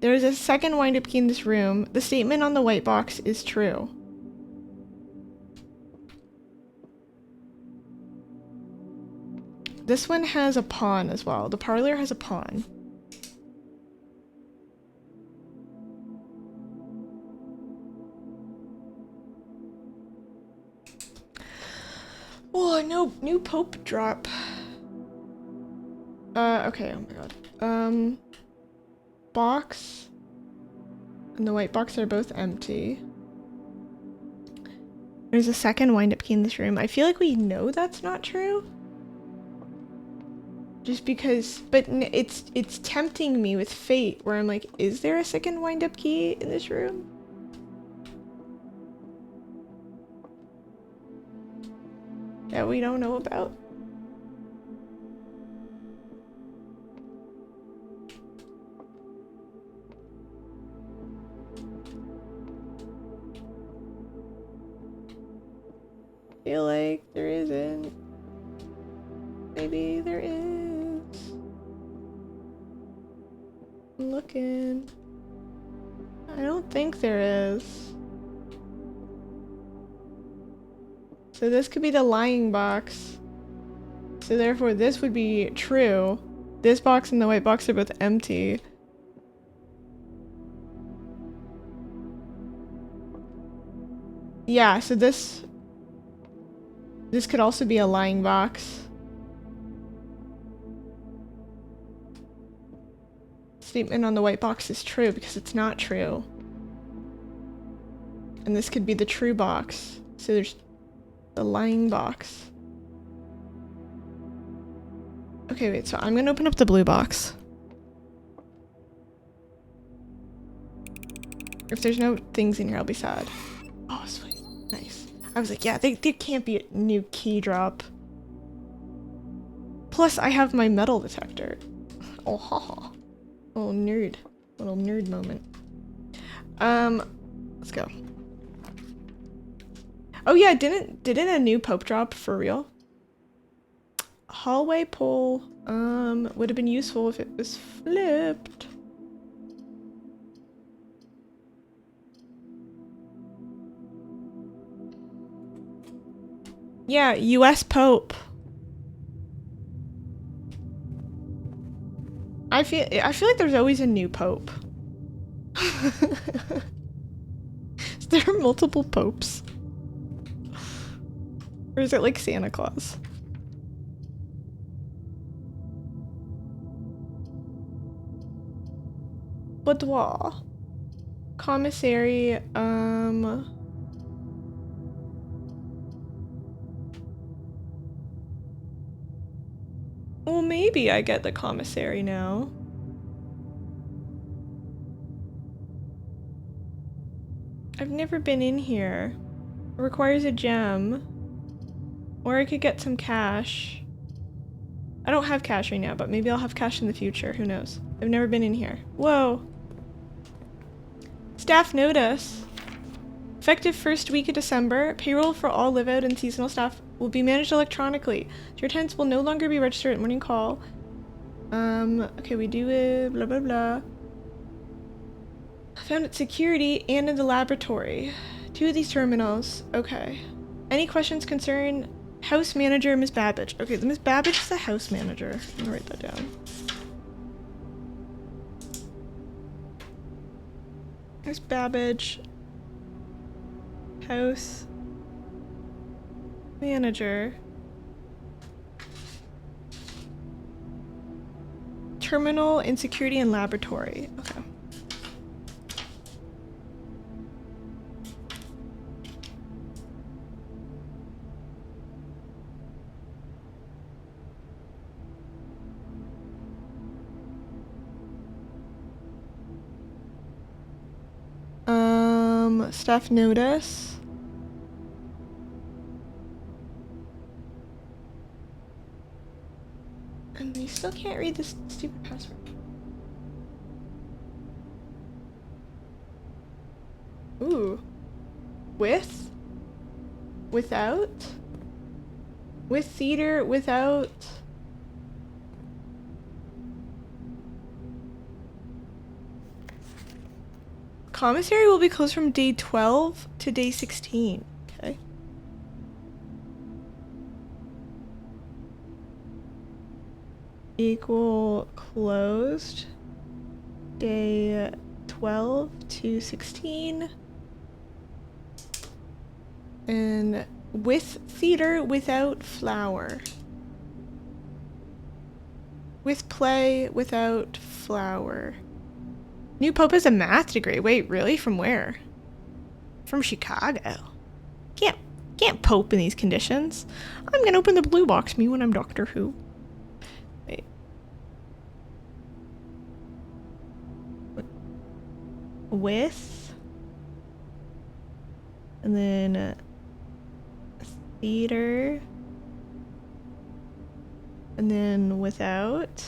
A: There is a second wind-up key in this room. The statement on the white box is true. This one has a pawn as well. The parlor has a pawn. Oh, no, new Pope drop. Okay, oh my god. Box and the white box are both empty. There's a second wind-up key in this room. I feel like we know that's not true. Just because, but it's tempting me with fate where I'm like, is there a second wind-up key in this room? That we don't know about? Feel like there isn't. Maybe there is. I'm looking. I don't think there is. So this could be the lying box. So therefore this would be true. This box and the white box are both empty. Yeah, so this could also be a lying box. Statement on the white box is true because it's not true. And this could be the true box. So there's the lying box. Okay, wait, so I'm gonna open up the blue box. If there's no things in here, I'll be sad. Oh, sweet. Nice. I was like, yeah, there can't be a new key drop. Plus, I have my metal detector. Oh, haha. Little nerd moment. Let's go. Oh yeah, didn't a new Pope drop for real? Hallway pole, would have been useful if it was flipped. Yeah, US Pope. I feel like there's always a new Pope. Is there multiple popes? Or is it like Santa Claus? Boudoir. Commissary, Well, maybe I get the commissary now. I've never been in here. It requires a gem. Or I could get some cash. I don't have cash right now, but maybe I'll have cash in the future. Who knows? I've never been in here. Whoa. Staff notice. Effective first week of December, payroll for all live-out and seasonal staff will be managed electronically. Your tenants will no longer be registered at morning call. Okay, we do it, blah, blah, blah. Found at security and in the laboratory. 2 of these terminals. Okay. Any questions concern house manager Miss Babbage? Okay, the Miss Babbage is the house manager. I'm gonna write that down. Miss Babbage. House manager. Terminal in security and laboratory. Okay. Staff notice. And we still can't read this stupid password. Ooh. With? Without? With theater, without? Commissary will be closed from day 12 to day 16. Okay. Equal closed day 12 to 16. And with theater, without flower. With play, without flower. New Pope has a math degree. Wait, really? From where? From Chicago. Can't Pope in these conditions. I'm gonna open the blue box me when I'm Doctor Who. Wait. With. And then theater. And then without.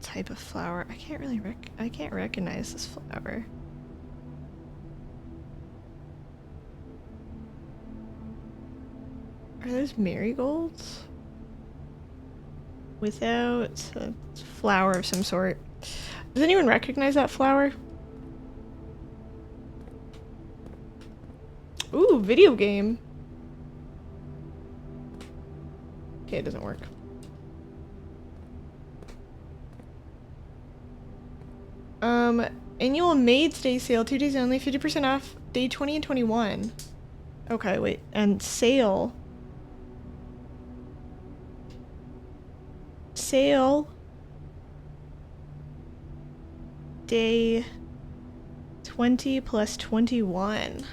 A: Type of flower. I can't recognize this flower. Are those marigolds? Without a flower of some sort. Does anyone recognize that flower? Ooh, video game. Okay, it doesn't work. Annual Maid's Day sale, 2 days only, 50% off, day 20 and 21. Okay, wait, and sale. Sale. Day 20 plus 21.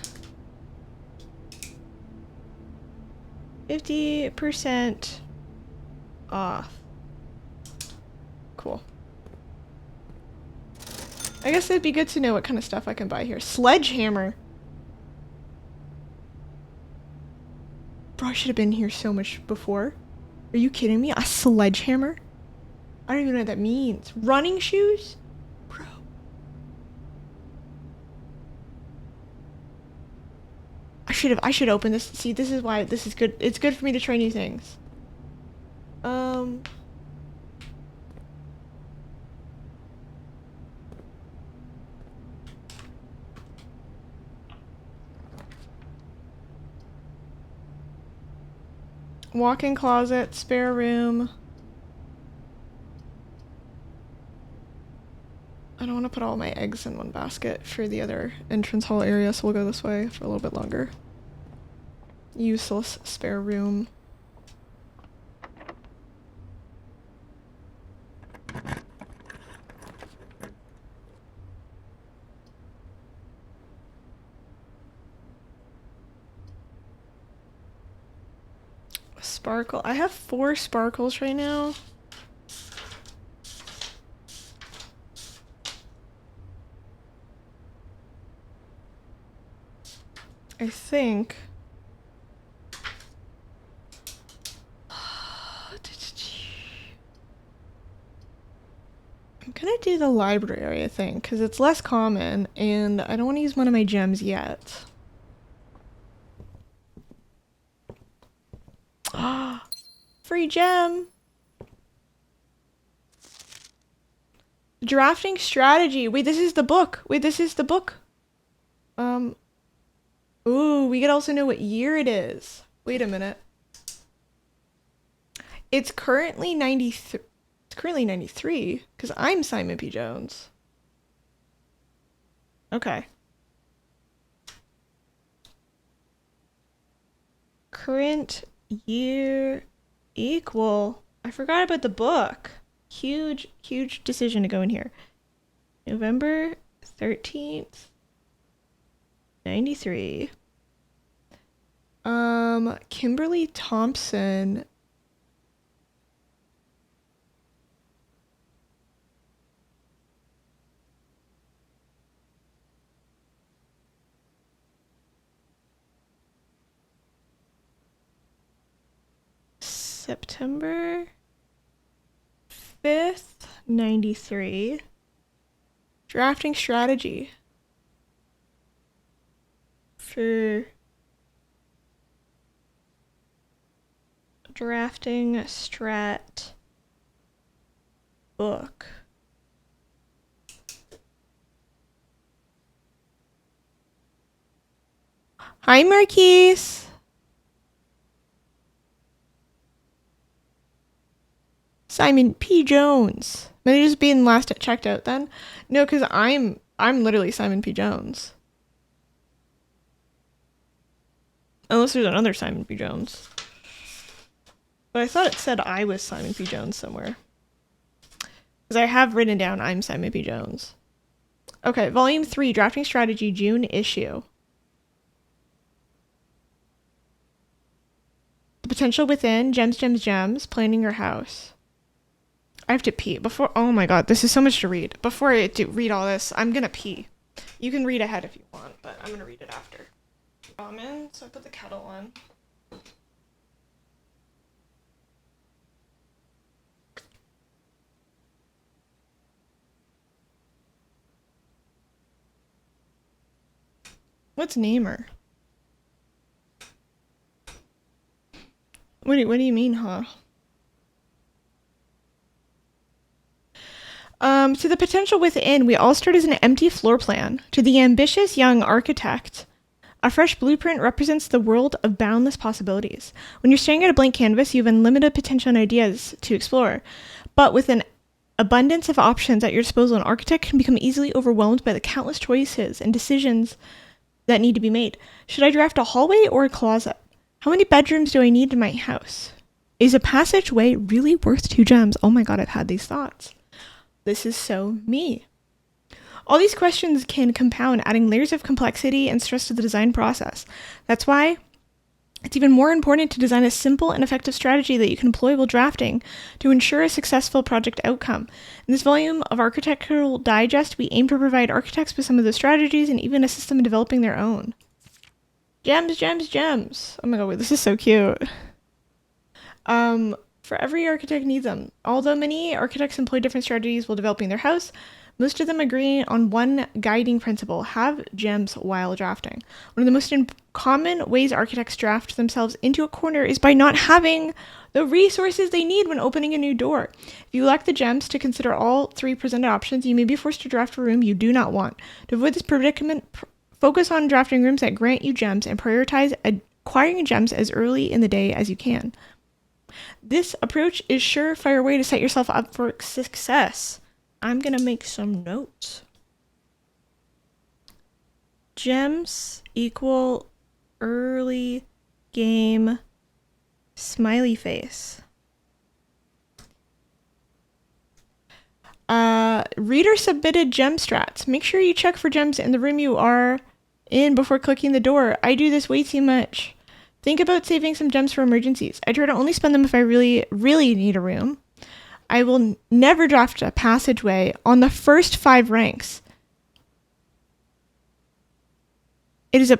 A: 50% off. Cool. I guess it'd be good to know what kind of stuff I can buy here. Sledgehammer. Bro, I should have been here so much before. Are you kidding me? A sledgehammer? I don't even know what that means. Running shoes? Bro. I should open this. See, this is why this is good. It's good for me to try new things. Walk-in closet, spare room. I don't want to put all my eggs in one basket for the other entrance hall area, so we'll go this way for a little bit longer. Useless spare room. Sparkle. I have 4 sparkles right now. I think. I'm gonna do the library, I think, because it's less common, and I don't want to use one of my gems yet. Free gem! Drafting strategy. Wait, this is the book. Wait, this is the book. Ooh, we could also know what year it is. Wait a minute. It's currently 93. It's currently 93 because I'm Simon P. Jones. Okay. Current year equal. I forgot about the book. Huge decision to go in here. November 13th. 93. Kimberly Thompson. September 5th, 93. Drafting strategy. For drafting strat book. Hi, Marquise. Simon P. Jones. Maybe just being last checked out then? No, because I'm literally Simon P. Jones. Unless there's another Simon P. Jones. But I thought it said I was Simon P. Jones somewhere. Because I have written down I'm Simon P. Jones. Okay, Volume 3, Drafting Strategy, June issue. The Potential Within, Gems, Gems, Gems, Planning Your House. I have to pee. Before, oh my god, this is so much to read. Before I read all this, I'm gonna pee. You can read ahead if you want, but I'm gonna read it after. Ramen, so I put the kettle on. What's Namer? What do you mean, huh? To the potential within, we all start as an empty floor plan. To the ambitious young architect, a fresh blueprint represents the world of boundless possibilities. When you're staring at a blank canvas, you have unlimited potential and ideas to explore. But with an abundance of options at your disposal, an architect can become easily overwhelmed by the countless choices and decisions that need to be made. Should I draft a hallway or a closet? How many bedrooms do I need in my house? Is a passageway really worth 2 gems? Oh my god, I've had these thoughts. This is so me. All these questions can compound, adding layers of complexity and stress to the design process. That's why it's even more important to design a simple and effective strategy that you can employ while drafting to ensure a successful project outcome. In this volume of Architectural Digest, we aim to provide architects with some of the strategies and even assist them in developing their own. Gems, gems, gems. Oh my god, wait, this is so cute. For every architect needs them. Although many architects employ different strategies while developing their house, most of them agree on one guiding principle: have gems while drafting. One of the most common ways architects draft themselves into a corner is by not having the resources they need when opening a new door. If you lack the gems to consider all 3 presented options, you may be forced to draft a room you do not want. To avoid this predicament, focus on drafting rooms that grant you gems and prioritize acquiring gems as early in the day as you can. This approach is a surefire way to set yourself up for success. I'm gonna make some notes. Gems equal early game smiley face. Reader submitted gem strats. Make sure you check for gems in the room you are in before clicking the door. I do this way too much. Think about saving some gems for emergencies. I try to only spend them if I really, really need a room. I will never draft a passageway on the first 5 ranks. It is a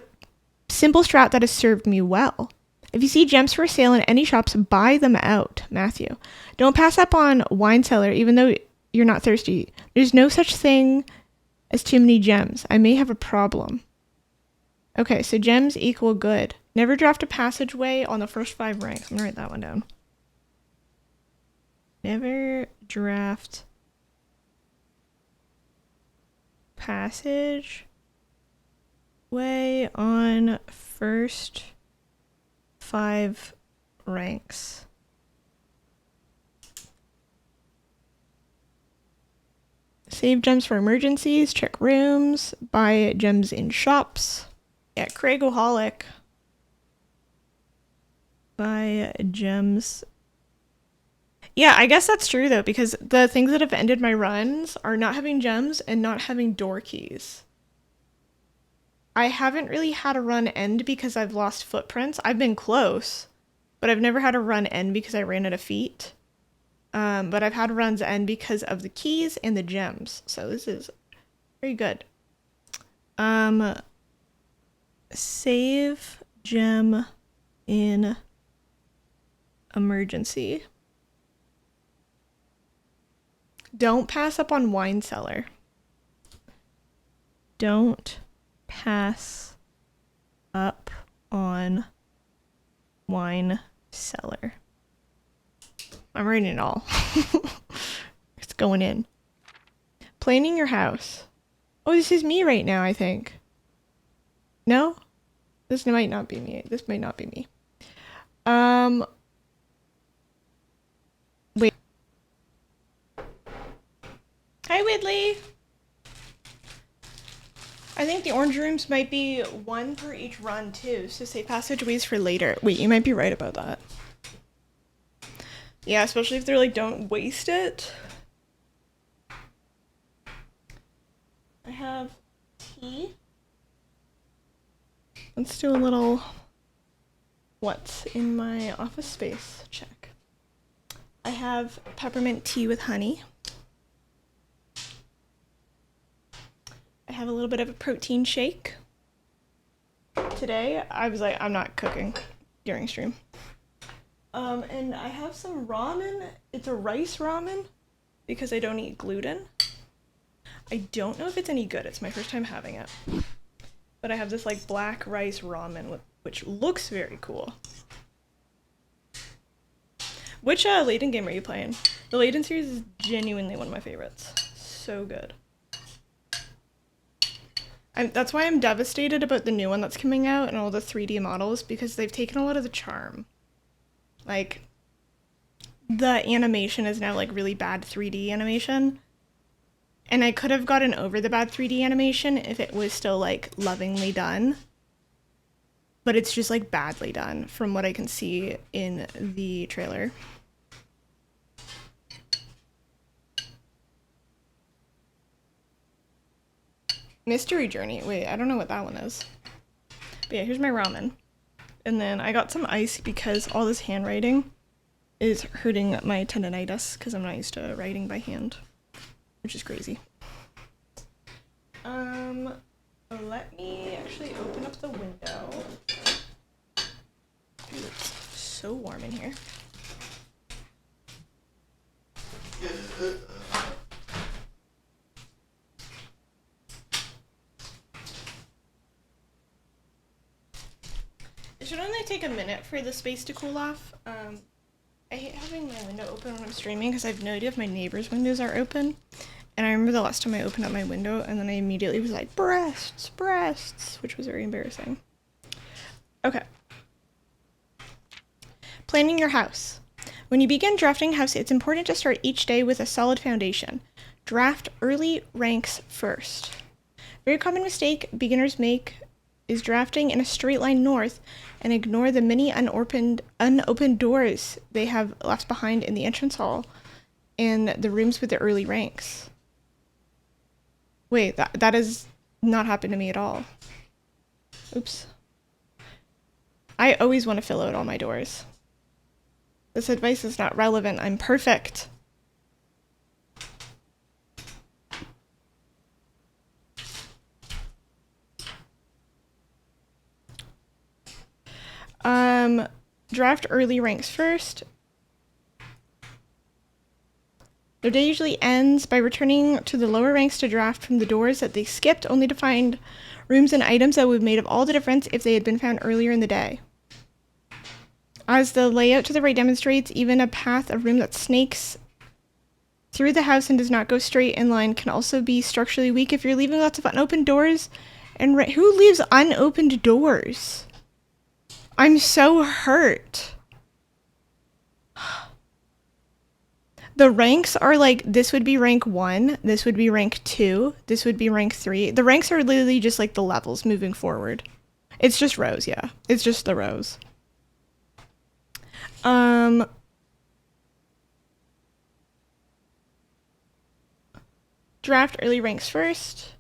A: simple strat that has served me well. If you see gems for sale in any shops, buy them out, Matthew. Don't pass up on wine cellar, even though you're not thirsty. There's no such thing as too many gems. I may have a problem. Okay, so gems equal good. Never draft a passageway on the first 5 ranks. I'm gonna write that one down. Never draft passageway on first 5 ranks. Save gems for emergencies, check rooms, buy gems in shops. Yeah, Craigaholic. Buy gems. Yeah, I guess that's true though, because the things that have ended my runs are not having gems and not having door keys. I haven't really had a run end because I've lost footprints. I've been close, but I've never had a run end because I ran out of feet. But I've had runs end because of the keys and the gems. So this is very good. Save gem in emergency. Don't pass up on wine cellar. Don't pass up on wine cellar. I'm writing it all. It's going in. Planning your house. Oh, this is me right now, I think. No? This might not be me. This might not be me. Wait. Hi, Widley. I think the orange rooms might be 1 per each run, too. So say passageways for later. Wait, you might be right about that. Yeah, especially if they're like, don't waste it. I have tea. Let's do a little what's in my office space check. I have peppermint tea with honey. I have a little bit of a protein shake. Today, I was like, I'm not cooking during stream. And I have some ramen. It's a rice ramen because I don't eat gluten. I don't know if it's any good. It's my first time having it. But I have this like black rice ramen, which looks very cool. Which Layton game are you playing? The Layton series is genuinely one of my favorites. So good. That's why I'm devastated about the new one that's coming out and all the 3D models, because they've taken a lot of the charm. Like, the animation is now like really bad 3D animation. And I could have gotten over the bad 3D animation if it was still like lovingly done. But it's just like badly done from what I can see in the trailer. Mystery Journey. Wait, I don't know what that one is. But yeah, here's my ramen. And then I got some ice because all this handwriting is hurting my tendonitis because I'm not used to writing by hand, which is crazy. Let me actually open up the window. Dude, it's so warm in here. It should only take a minute for the space to cool off. I hate having my window open when I'm streaming because I have no idea if my neighbors' windows are open. And I remember the last time I opened up my window and then I immediately was like, breasts, breasts, which was very embarrassing. Okay. Planning your house. When you begin drafting a house, it's important to start each day with a solid foundation. Draft early ranks first. Very common mistake beginners make is drafting in a straight line north and ignore the many unopened doors they have left behind in the entrance hall and the rooms with the early ranks. Wait, that has not happened to me at all. Oops. I always want to fill out all my doors. This advice is not relevant. I'm perfect. Draft early ranks first. Their day usually ends by returning to the lower ranks to draft from the doors that they skipped, only to find rooms and items that would have made all the difference if they had been found earlier in the day. As the layout to the right demonstrates, even a path of room that snakes through the house and does not go straight in line can also be structurally weak if you're leaving lots of unopened doors. And who leaves unopened doors? I'm so hurt. The ranks are like, this would be rank 1, this would be rank 2, this would be rank 3. The ranks are literally just like the levels moving forward. It's just rows, yeah. It's just the rows. Draft early ranks first.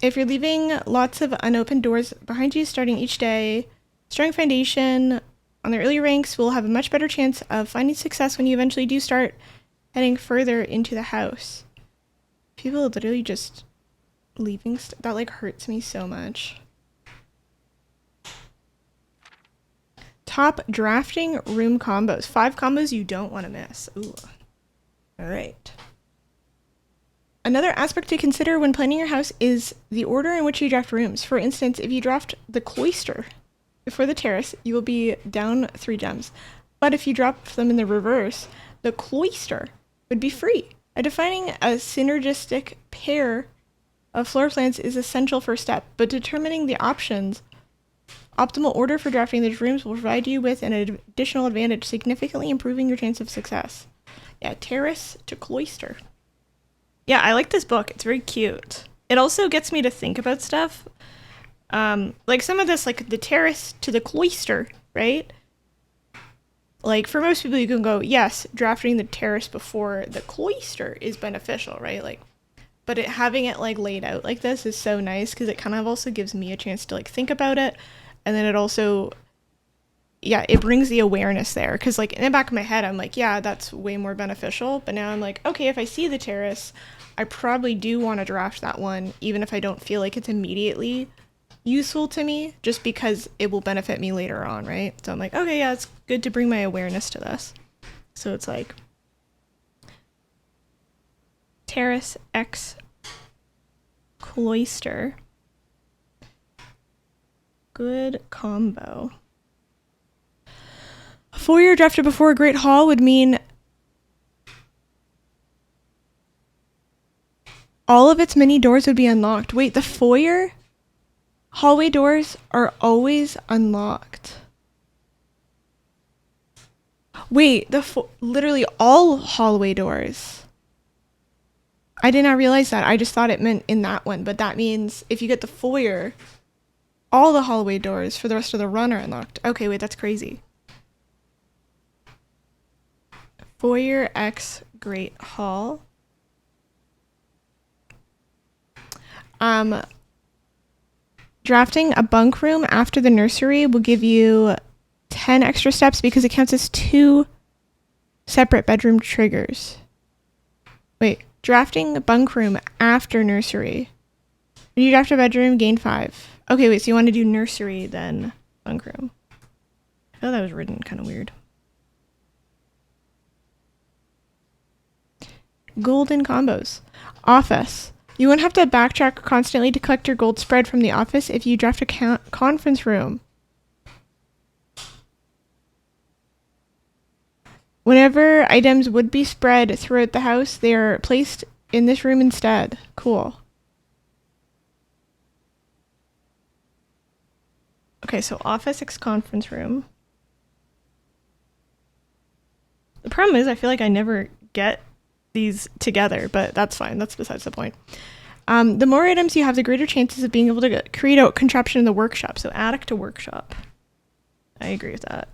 A: If you're leaving lots of unopened doors behind you starting each day, strong foundation on the early ranks will have a much better chance of finding success when you eventually do start heading further into the house. People are literally just leaving that like hurts me so much. Top drafting room combos. 5 combos you don't want to miss. Ooh. All right. Another aspect to consider when planning your house is the order in which you draft rooms. For instance, if you draft the cloister before the terrace, you will be down 3 gems. But if you drop them in the reverse, the cloister would be free. Defining a synergistic pair of floor plans is essential first step, but determining the optimal order for drafting these rooms will provide you with an additional advantage, significantly improving your chance of success. Yeah, terrace to cloister. Yeah, I like this book. It's very cute. It also gets me to think about stuff. Like some of this, like the terrace to the cloister, right? Like for most people, you can go, yes, drafting the terrace before the cloister is beneficial, right? Like, but having it like laid out like this is so nice because it kind of also gives me a chance to like think about it. And then it also, yeah, it brings the awareness there. Because like in the back of my head, I'm like, yeah, that's way more beneficial. But now I'm like, okay, if I see the terrace, I probably do want to draft that one, even if I don't feel like it's immediately useful to me, just because it will benefit me later on, right? So I'm like, okay, yeah, it's good to bring my awareness to this. So it's like terrace X cloister. Good combo. A foyer drafted before a great hall would mean all of its many doors would be unlocked. Wait, the foyer? Hallway doors are always unlocked. Wait, literally all hallway doors. I did not realize that. I just thought it meant in that one, but that means if you get the foyer, all the hallway doors for the rest of the run are unlocked. Okay, wait, that's crazy. Foyer X Great Hall. Drafting a bunk room after the nursery will give you 10 extra steps because it counts as 2 separate bedroom triggers. Wait, drafting a bunk room after nursery. When you draft a bedroom, gain 5. Okay, wait, so you want to do nursery, then bunk room. I thought that was written kind of weird. Golden combos. Office. You won't have to backtrack constantly to collect your gold spread from the office if you draft a conference room. Whenever items would be spread throughout the house, they are placed in this room instead. Cool. Okay, so office X conference room. The problem is I feel like I never get these together, but that's fine. That's besides the point. The more items you have, the greater chances of being able to create a contraption in the workshop. So attic to workshop. I agree with that.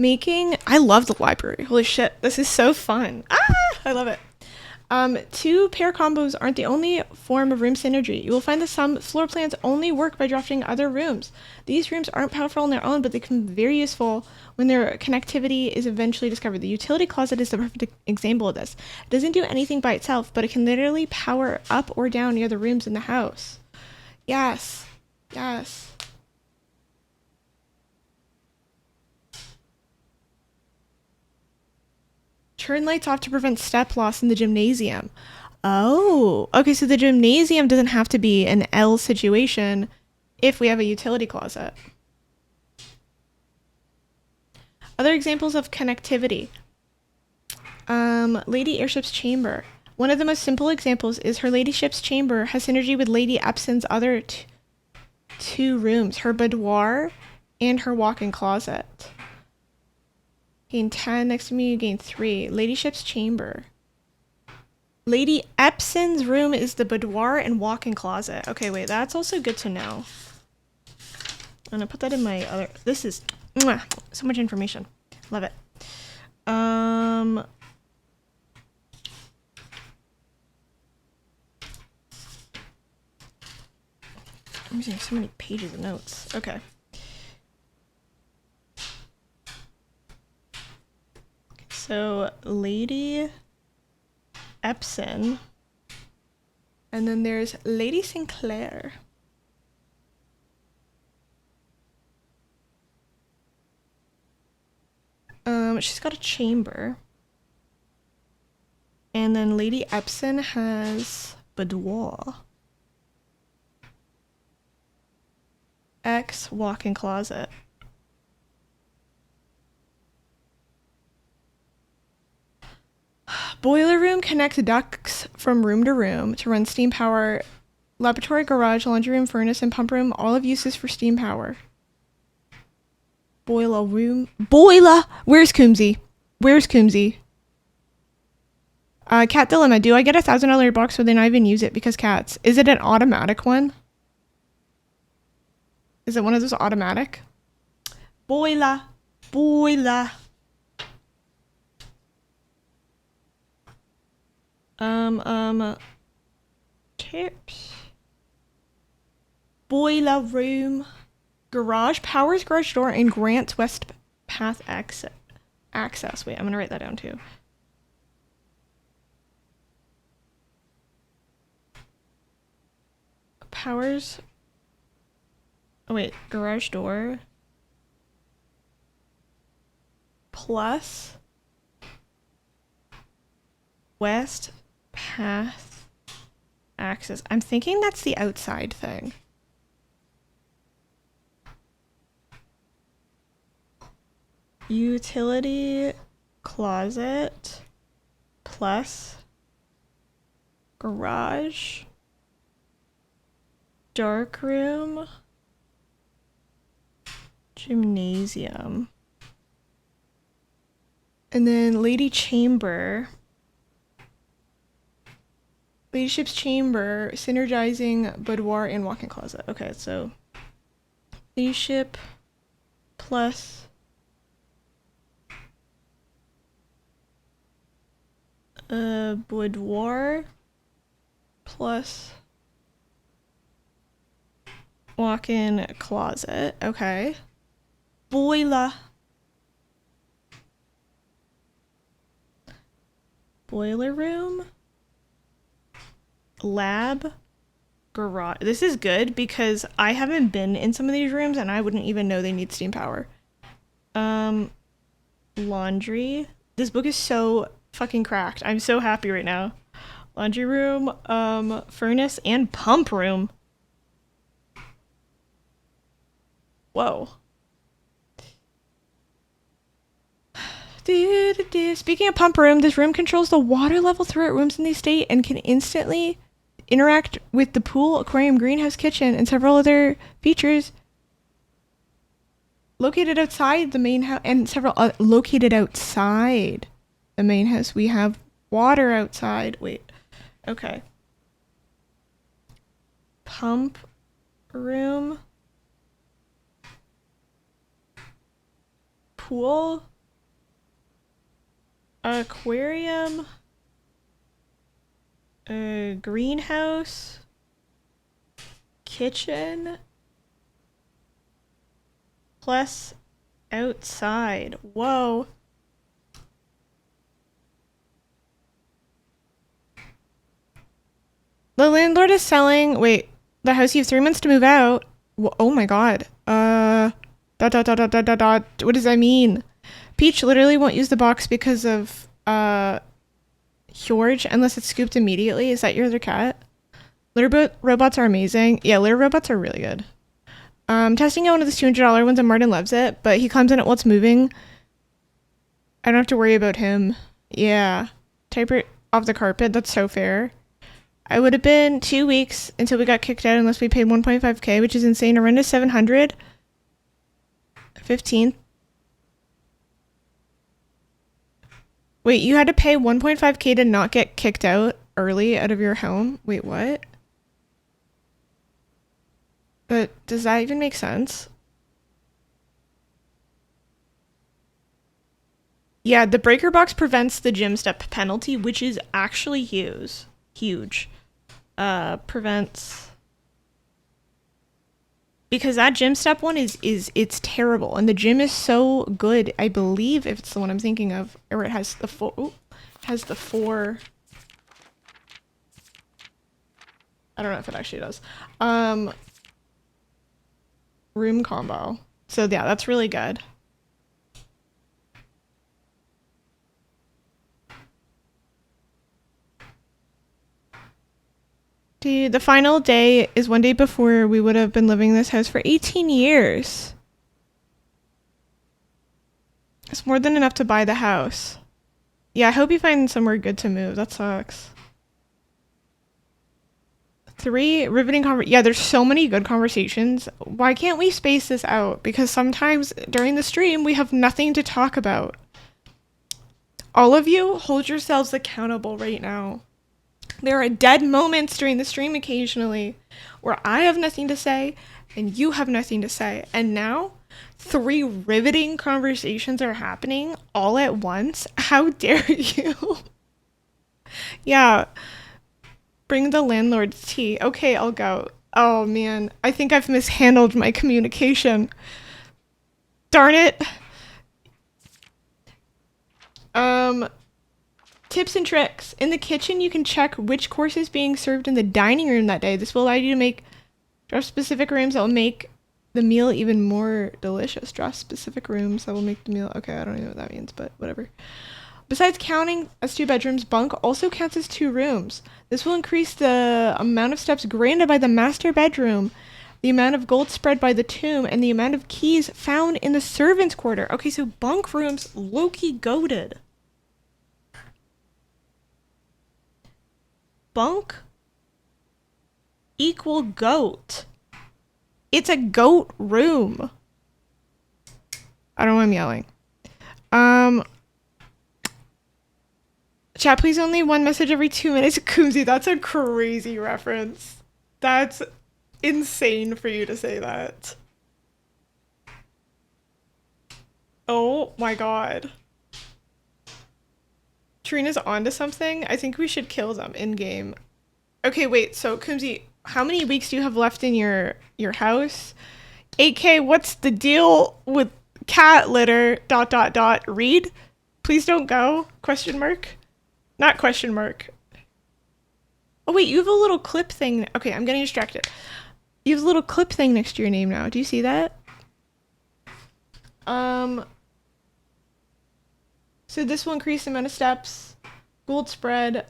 A: I love the library. Holy shit, this is so fun. I love it. Two pair combos aren't the only form of room synergy. You will find that some floor plans only work by drafting other rooms. These rooms aren't powerful on their own, but they can be very useful when their connectivity is eventually discovered. The utility closet is the perfect example of this. It doesn't do anything by itself, but it can literally power up or down near the rooms in the house. Yes. Yes. Turn lights off to prevent step loss in the gymnasium. Oh, okay, so the gymnasium doesn't have to be an L situation if we have a utility closet. Other examples of connectivity. Lady Airship's chamber. One of the most simple examples is her ladyship's chamber has synergy with Lady Epson's other two rooms, her boudoir and her walk-in closet. Gain 10, next to me you gain 3. Ladyship's chamber. Lady Epson's room is the boudoir and walk-in closet. Okay, wait, that's also good to know. I'm gonna put that in my other... This is... so much information. Love it. I'm using so many pages of notes. Okay. So, Lady Epson. And then there's Lady Sinclair. She's got a chamber. And then Lady Epson has boudoir. X walk-in closet. Boiler room connects ducts from room to room to run steam power. Laboratory, garage, laundry room, furnace, and pump room, all have uses for steam power. Boiler room. Boiler! Where's Coombsy? Where's Coombsy? Cat dilemma. Do I get $1,000 box or then I even use it because cats? Is it an automatic one? Is it one of those automatic? Boiler. Boiler. Tips. Boiler room. Garage. Powers garage door and grants west path access. Wait, I'm gonna write that down too. Powers. Oh wait, garage door. Plus. West path access. I'm thinking that's the outside thing. Utility closet plus garage, dark room, gymnasium, and then lady chamber. Ladyship's chamber, synergizing boudoir and walk-in closet. Okay, so ladyship plus boudoir plus walk-in closet. Okay. Boiler. Boiler room. Lab. Garage. This is good because I haven't been in some of these rooms and I wouldn't even know they need steam power. Laundry. This book is so fucking cracked. I'm so happy right now. Laundry room, furnace, and pump room. Whoa. Speaking of pump room, this room controls the water level throughout rooms in the estate and can instantly interact with the pool, aquarium, greenhouse, kitchen, and several other features located outside the main house, and several located outside the main house. We have water outside. Wait. Okay. Pump room. pool, aquarium, a greenhouse, kitchen, plus outside. Whoa. The landlord is selling, wait, the house you have 3 months to move out. Oh my god. What does that mean? Peach literally won't use the box because of, George, unless it's scooped immediately. Is that your other cat? Litter robots are amazing. Yeah, litter robots are really good. Testing out one of the $200 ones and Martin loves it, but he comes in it while it's moving. I don't have to worry about him. Yeah. Type it off the carpet. That's so fair. I would have been 2 weeks until we got kicked out unless we paid 1.5k, which is insane. A rent is 700. 15th. Wait, you had to pay 1.5k to not get kicked out early out of your home? Wait, what? But does that even make sense? Yeah, the breaker box prevents the gym step penalty, which is actually huge. Huge. Prevents, because that gym step one is it's terrible, and the gym is so good. I believe, if it's the one I'm thinking of, or it has the four. I don't know if it actually does. Room combo. So yeah, that's really good. Dude, the final day is one day before we would have been living in this house for 18 years. It's more than enough to buy the house. Yeah, I hope you find somewhere good to move. That sucks. 3 riveting yeah, there's so many good conversations. Why can't we space this out? Because sometimes during the stream, we have nothing to talk about. All of you, hold yourselves accountable right now. There are dead moments during the stream occasionally where I have nothing to say and you have nothing to say. And now 3 riveting conversations are happening all at once. How dare you? Yeah. Bring the landlord's tea. Okay, I'll go. Oh man, I think I've mishandled my communication. Darn it. Tips and tricks. In the kitchen, you can check which course is being served in the dining room that day. This will allow you to make draft specific rooms that will make the meal even more delicious. Draft specific rooms that will make the meal. Okay, I don't know what that means, but whatever. Besides counting as 2 bedrooms, bunk also counts as 2 rooms. This will increase the amount of steps granted by the master bedroom, the amount of gold spread by the tomb, and the amount of keys found in the servants' quarter. Okay, so bunk rooms, low-key goated. Bunk equal goat. It's a goat room. I don't know why I'm yelling. Chat, please only 1 message every 2 minutes. Koozie, that's a crazy reference. That's insane for you to say that. Oh my god. Trina's onto something. I think we should kill them in game. Okay, wait. So, Koozie, how many weeks do you have left in your house? 8K, what's the deal with cat litter? ... Read? Please don't go? Question mark? Not question mark. Oh wait, you have a little clip thing. Okay, I'm getting distracted. You have a little clip thing next to your name now. Do you see that? So this will increase the amount of steps. Gold spread.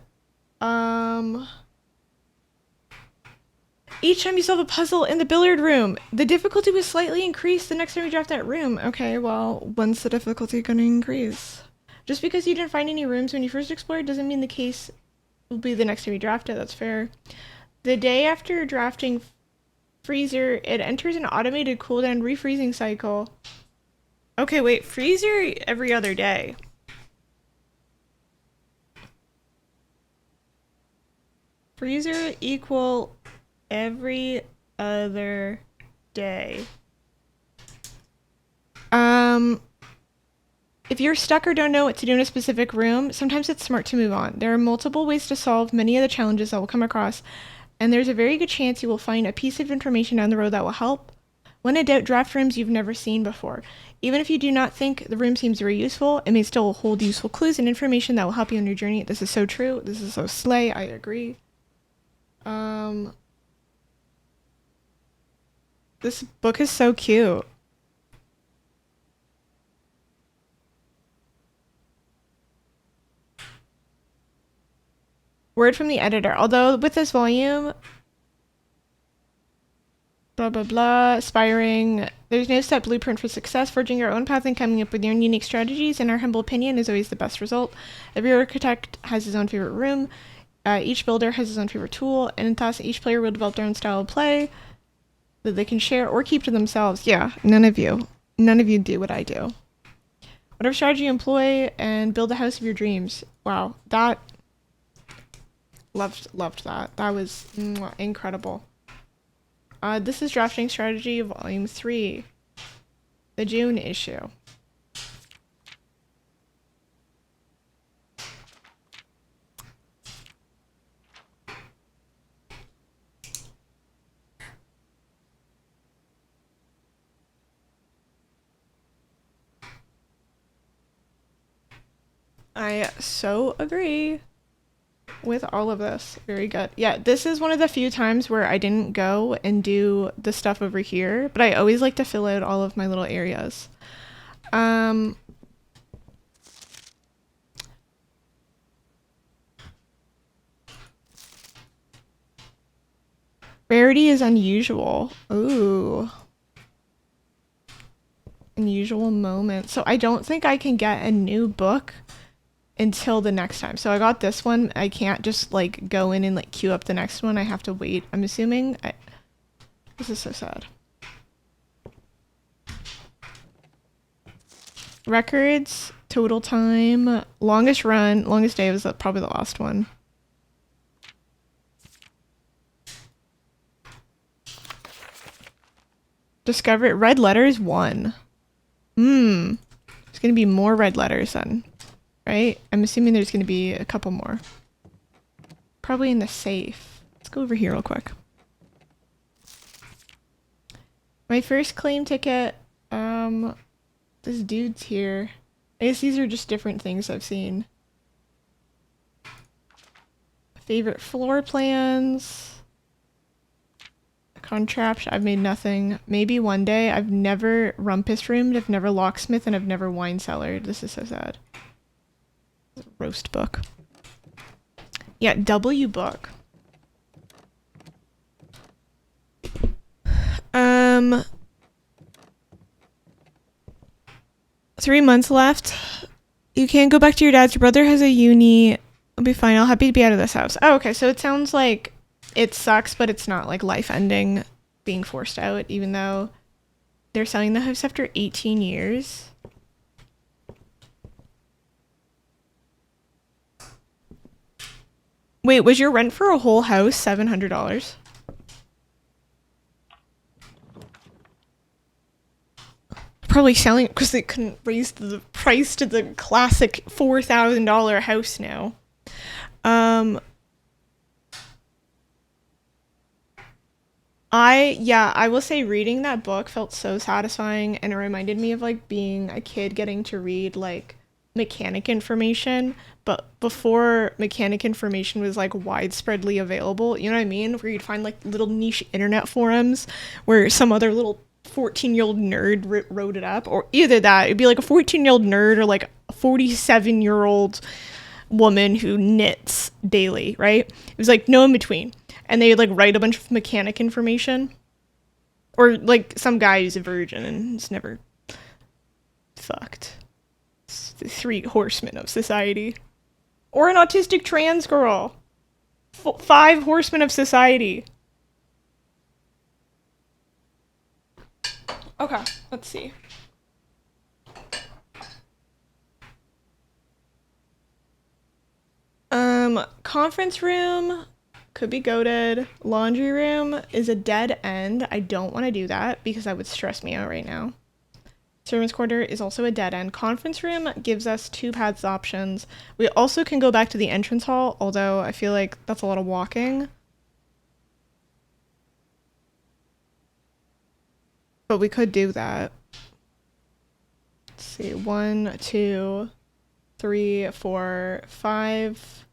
A: Each time you solve a puzzle in the billiard room, the difficulty was slightly increased the next time you draft that room. Okay, well, when's the difficulty gonna increase? Just because you didn't find any rooms when you first explored doesn't mean the case will be the next time you draft it. That's fair. The day after drafting freezer, it enters an automated cooldown refreezing cycle. Okay, wait, freezer every other day. Freezer equal every other day. If you're stuck or don't know what to do in a specific room, sometimes it's smart to move on. There are multiple ways to solve many of the challenges that will come across, and there's a very good chance you will find a piece of information down the road that will help. When in doubt, draft rooms you've never seen before. Even if you do not think the room seems very useful, it may still hold useful clues and information that will help you on your journey. This is so true. This is so slay. I agree. This book is so cute. Word from the editor. Although with this volume, blah, blah, blah, aspiring, there's no set blueprint for success. Forging your own path and coming up with your own unique strategies, in our humble opinion, is always the best result. Every architect has his own favorite room. Each builder has his own favorite tool, and thus each player will develop their own style of play that they can share or keep to themselves. Yeah, none of you do what I do. Whatever strategy you employ, and build the house of your dreams. Wow, that... Loved that. That was incredible. This is Drafting Strategy Volume 3. The June issue. I so agree with all of this. Very good. Yeah, this is one of the few times where I didn't go and do the stuff over here, but I always like to fill out all of my little areas. Rarity is unusual. Ooh. Unusual moment. So I don't think I can get a new book until the next time. So I got this one. I can't just like go in and like queue up the next one. I have to wait. I'm assuming. This is so sad. Records, total time, longest run, longest day was probably the last one. Discover it. Red letters 1. There's gonna be more red letters then. Right? I'm assuming there's going to be a couple more. Probably in the safe. Let's go over here real quick. My first claim ticket. This dude's here. I guess these are just different things I've seen. Favorite floor plans. Contraption. I've made nothing. Maybe one day. I've never rumpus roomed. I've never locksmith, and I've never wine cellared. This is so sad. Roast book. Yeah, W book. 3 months left. You can't go back to your dad's. Your brother has a uni. I'll be fine. I'll happy to be out of this house. Oh, okay. So it sounds like it sucks, but it's not like life ending being forced out, even though they're selling the house after 18 years. Wait, was your rent for a whole house $700? Probably selling it because they couldn't raise the price to the classic $4,000 house now. I will say reading that book felt so satisfying, and it reminded me of like being a kid getting to read like mechanic information, but before mechanic information was like widespreadly available, you know what I mean? Where you'd find like little niche internet forums where some other little 14-year-old nerd wrote it up, or either that, it'd be like a 14-year-old nerd or like a 47-year-old woman who knits daily, right? It was like no in between. And they'd like write a bunch of mechanic information. Or like some guy who's a virgin and has never fucked. It's the 3 horsemen of society. Or an autistic trans girl. 5 horsemen of society. Okay, let's see. Conference room could be goated. Laundry room is a dead end. I don't want to do that because that would stress me out right now. Servants' quarter is also a dead end. Conference room gives us 2 paths options. We also can go back to the entrance hall, although I feel like that's a lot of walking. But we could do that. Let's see. 1, 2, 3, 4, 5,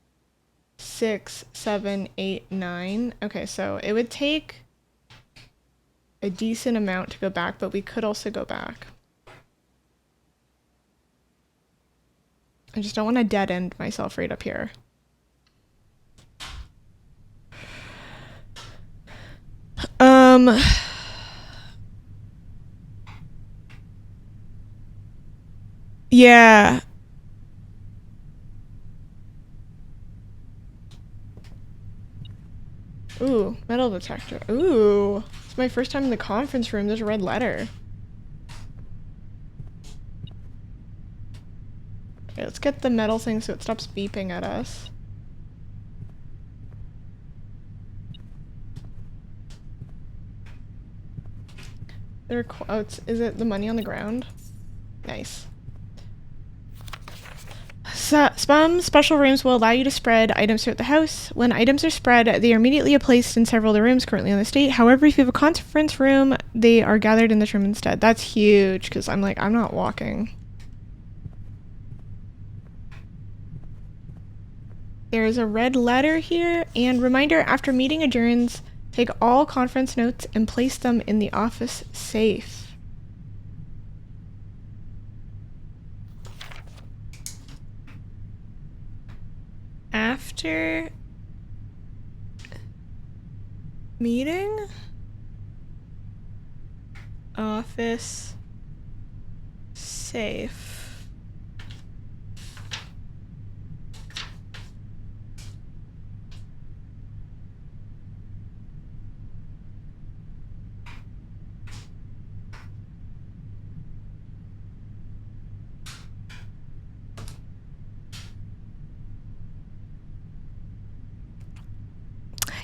A: 6, 7, 8, 9. Okay, so it would take a decent amount to go back, but we could also go back. I just don't want to dead end myself right up here. Yeah. Ooh, metal detector. Ooh, it's my first time in the conference room. There's a red letter. Okay, let's get the metal thing so it stops beeping at us. There are quotes. Is it the money on the ground? Nice. Some special rooms will allow you to spread items throughout the house. When items are spread, they are immediately placed in several of the rooms currently on the estate. However, if you have a conference room, they are gathered in this room instead. That's huge, because I'm not walking. There is a red letter here, and reminder, after meeting adjourns, take all conference notes and place them in the office safe. After meeting, office safe.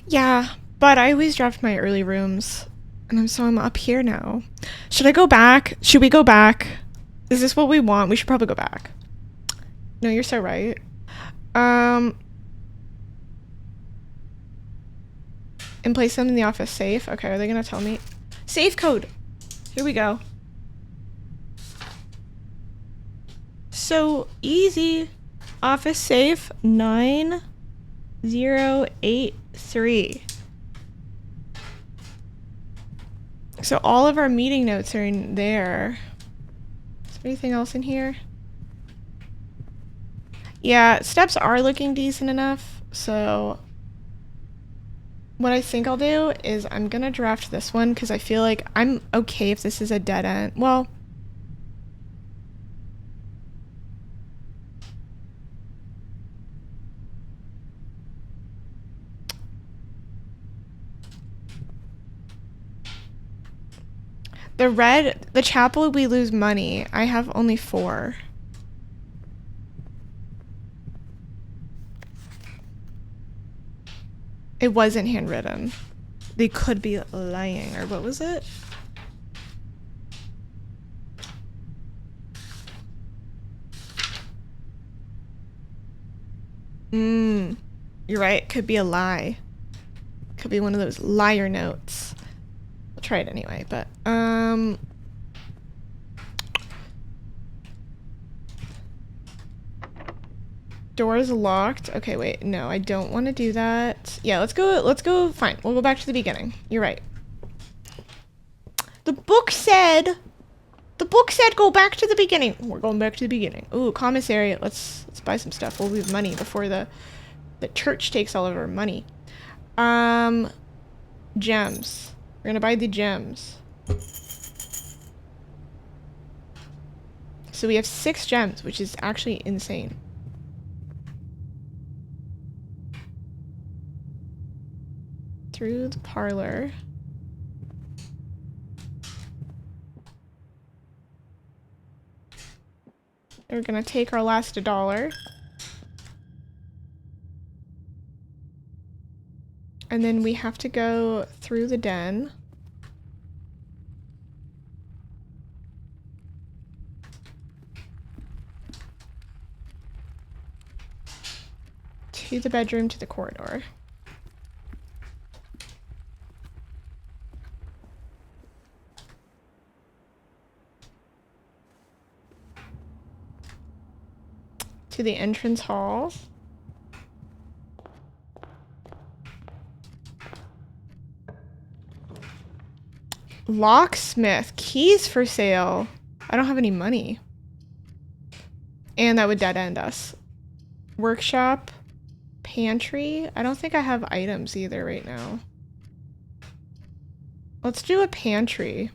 A: Yeah, but I always draft my early rooms, and so I'm up here now. Should I go back? Should we go back? Is this what we want? We should probably go back. No, you're so right. And place them in the office safe. Okay, are they gonna tell me? Safe code. Here we go. So easy. Office safe 9083. So all of our meeting notes are in there. Is there anything else in here? Yeah, steps are looking decent enough. So what I think I'll do is I'm gonna draft this one because I feel like I'm okay if this is a dead end. Well, the chapel, we lose money. I have only 4. It wasn't handwritten. They could be lying, or what was it? You're right, it could be a lie. Could be one of those liar notes. I'll try it anyway, but, door's locked. Okay, wait, no, I don't want to do that. Yeah, let's go, fine. We'll go back to the beginning. You're right. The book said go back to the beginning. We're going back to the beginning. Ooh, commissary. Let's buy some stuff. We'll leave money before the church takes all of our money. Gems. We're gonna buy the gems. So we have 6 gems, which is actually insane. Through the parlor. We're gonna take our last $1. And then we have to go through the den. to the bedroom to the corridor. To the entrance hall. Locksmith. Keys for sale. I don't have any money. And that would dead end us. Workshop. Pantry. I don't think I have items either right now. Let's do a pantry.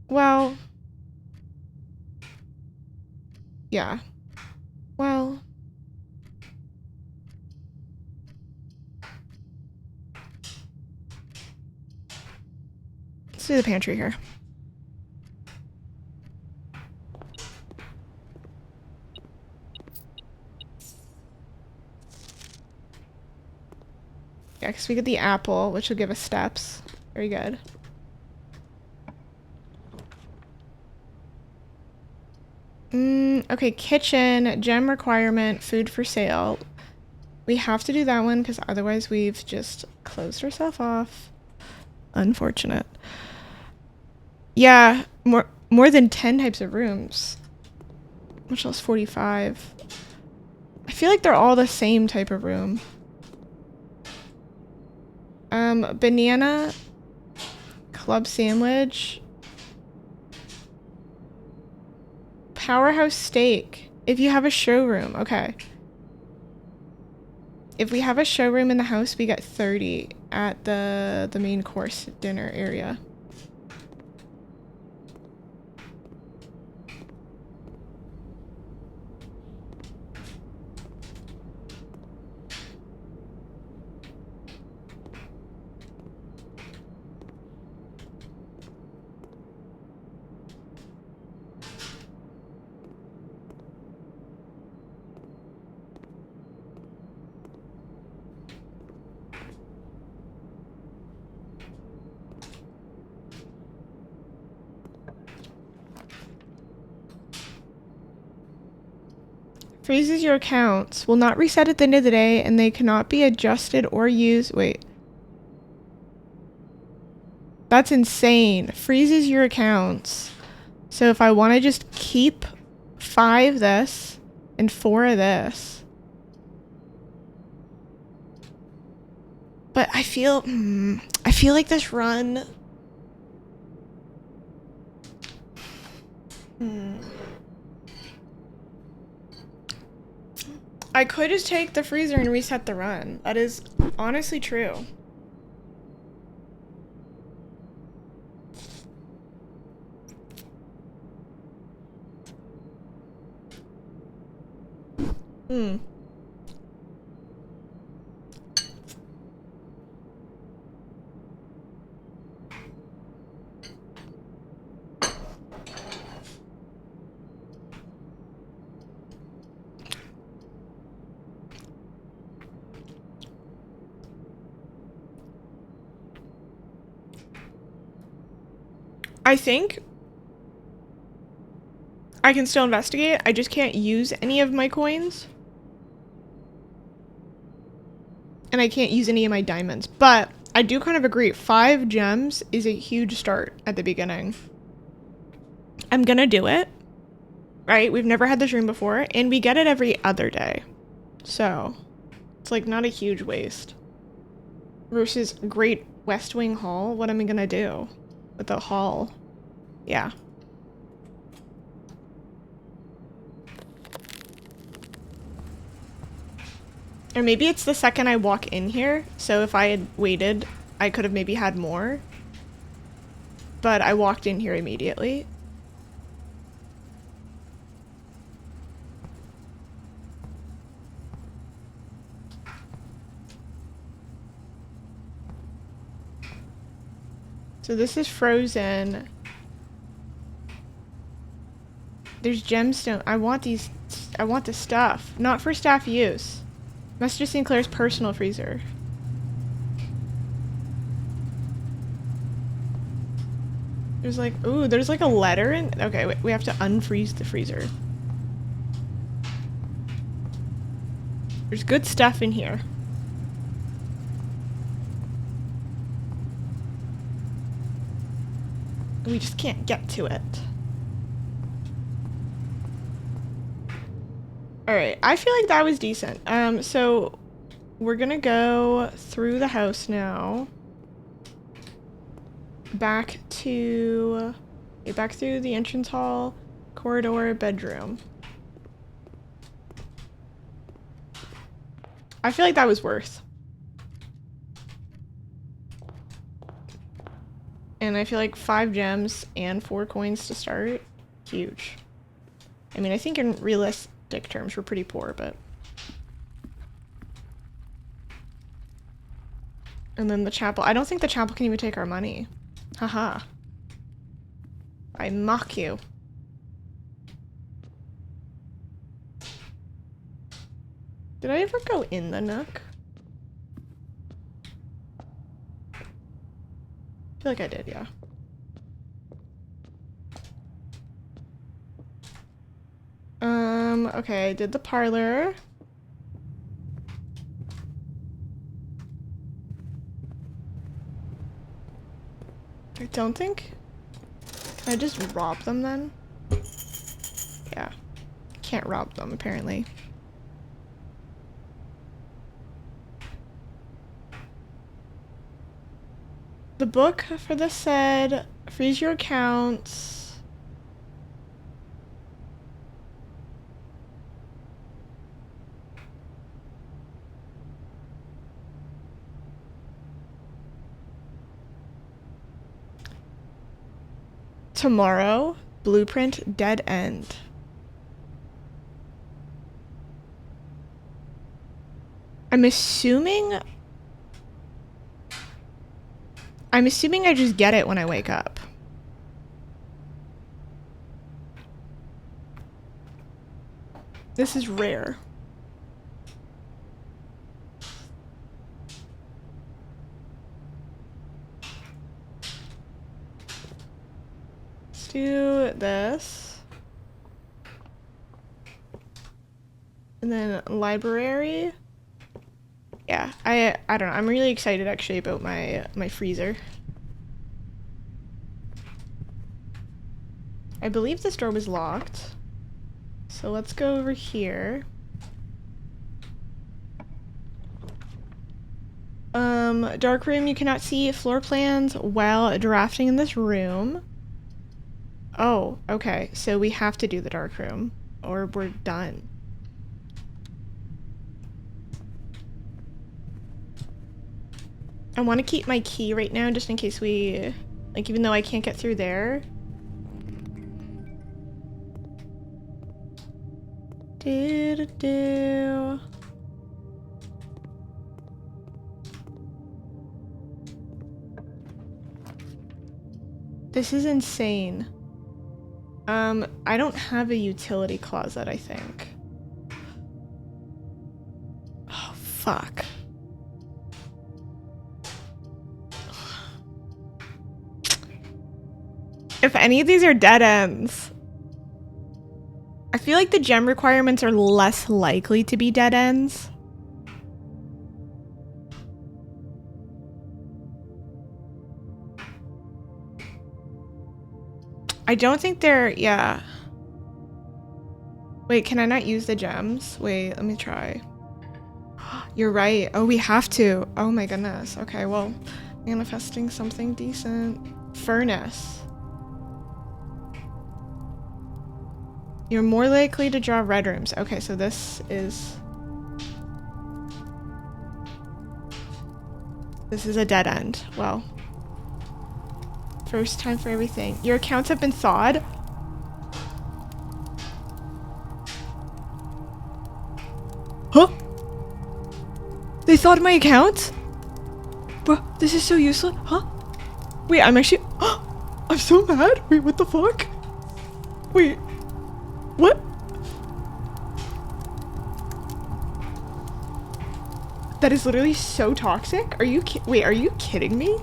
A: Well. Yeah. Well. Let's do the pantry here. Yeah, because we get the apple, which will give us steps. Very good. Okay, kitchen, gem requirement, food for sale. We have to do that one because otherwise we've just closed ourselves off. Unfortunate. Yeah, more than 10 types of rooms. Which else? 45. I feel like they're all the same type of room. Banana, club sandwich, powerhouse steak. If you have a showroom, okay. If we have a showroom in the house, we get 30 at the main course dinner area. Freezes your accounts. Will not reset at the end of the day, and they cannot be adjusted or used. Wait. That's insane. Freezes your accounts. So if I want to just keep 5 this and 4 of this. But I feel like this run. I could just take the freezer and reset the run. That is honestly true. I think I can still investigate. I just can't use any of my coins. And I can't use any of my diamonds. But I do kind of agree. 5 gems is a huge start at the beginning. I'm gonna do it. Right? We've never had this room before. And we get it every other day. So it's like not a huge waste. Versus Great West Wing Hall. What am I gonna do with the hall? Yeah. Or maybe it's the second I walk in here. So if I had waited, I could have maybe had more. But I walked in here immediately. So this is frozen. There's gemstone. I want these. I want the stuff. Not for staff use. Mr. Sinclair's personal freezer. There's like, ooh, there's like a letter in. Okay, wait, we have to unfreeze the freezer. There's good stuff in here. We just can't get to it. Alright, I feel like that was decent. So we're gonna go through the house now. Back through the entrance hall, corridor, bedroom. I feel like that was worth. And I feel like 5 gems and 4 coins to start, huge. I mean, I think in realistic terms we're pretty poor, but. And then the chapel. I don't think the chapel can even take our money. Haha. I mock you. Did I ever go in the nook? I feel like I did, yeah. Okay, I did the parlor. I don't think. Can I just rob them then? Yeah. Can't rob them, apparently. The book for this said, freeze your accounts. Tomorrow, blueprint, dead end. I'm assuming I just get it when I wake up. This is rare. Let's do this. And then library. Yeah, I don't know. I'm really excited actually about my freezer. I believe this door was locked. So let's go over here. Dark room, you cannot see floor plans while drafting in this room. Oh, okay. So we have to do the dark room or we're done. I want to keep my key right now just in case we, like, even though I can't get through there. Do. This is insane. I don't have a utility closet, I think. Oh, fuck. If any of these are dead ends, I feel like the gem requirements are less likely to be dead ends. I don't think they're, yeah. Wait, can I not use the gems? Wait, let me try. You're right. Oh, we have to. Oh my goodness. Okay, well, manifesting something decent. Furnace. You're more likely to draw red rooms. Okay, so this is a dead end. Well, first time for everything. Your accounts have been thawed. Huh? They thawed my account? Bro, this is so useless. Huh? Wait, I'm actually, I'm so mad. Wait, what the fuck? Wait. What? That is literally so toxic. Are you wait, are you kidding me?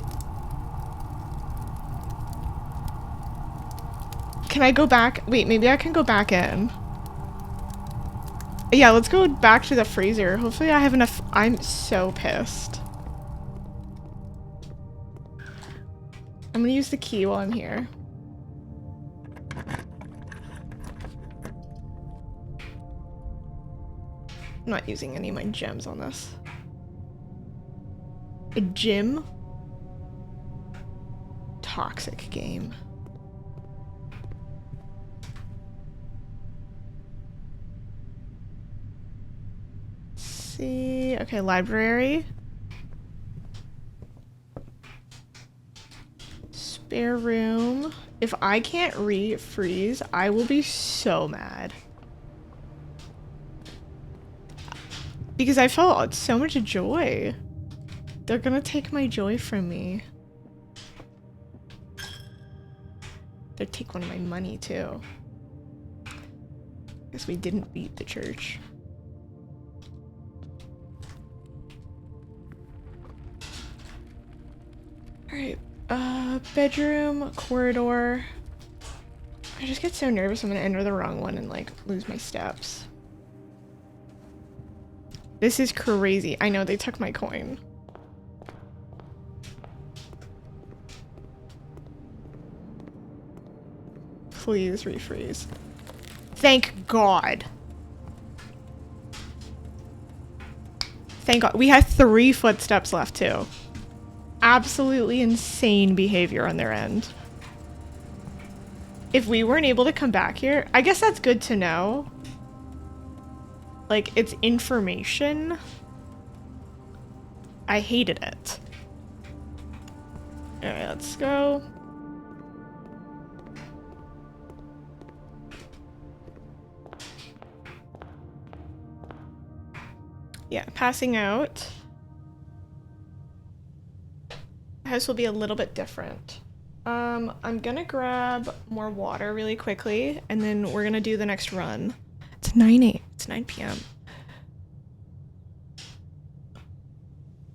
A: Can I go back? Wait, maybe I can go back in. Yeah, let's go back to the freezer. Hopefully I have enough. I'm so pissed. I'm gonna use the key while I'm here. I'm not using any of my gems on this. A gym? Toxic game. Let's see. Okay, library. Spare room. If I can't refreeze, I will be so mad. Because I felt so much joy. They're gonna take my joy from me. They'll take one of my money too. Guess we didn't beat the church. Alright, bedroom, corridor. I just get so nervous I'm gonna enter the wrong one and like lose my steps. This is crazy. I know they took my coin. Please refreeze. Thank God. Thank God. We had 3 footsteps left too. Absolutely insane behavior on their end. If we weren't able to come back here, I guess that's good to know. Like, it's information. I hated it. Alright, let's go. Yeah, passing out. The house will be a little bit different. I'm gonna grab more water really quickly, and then we're gonna do the next run. It's 9 p.m.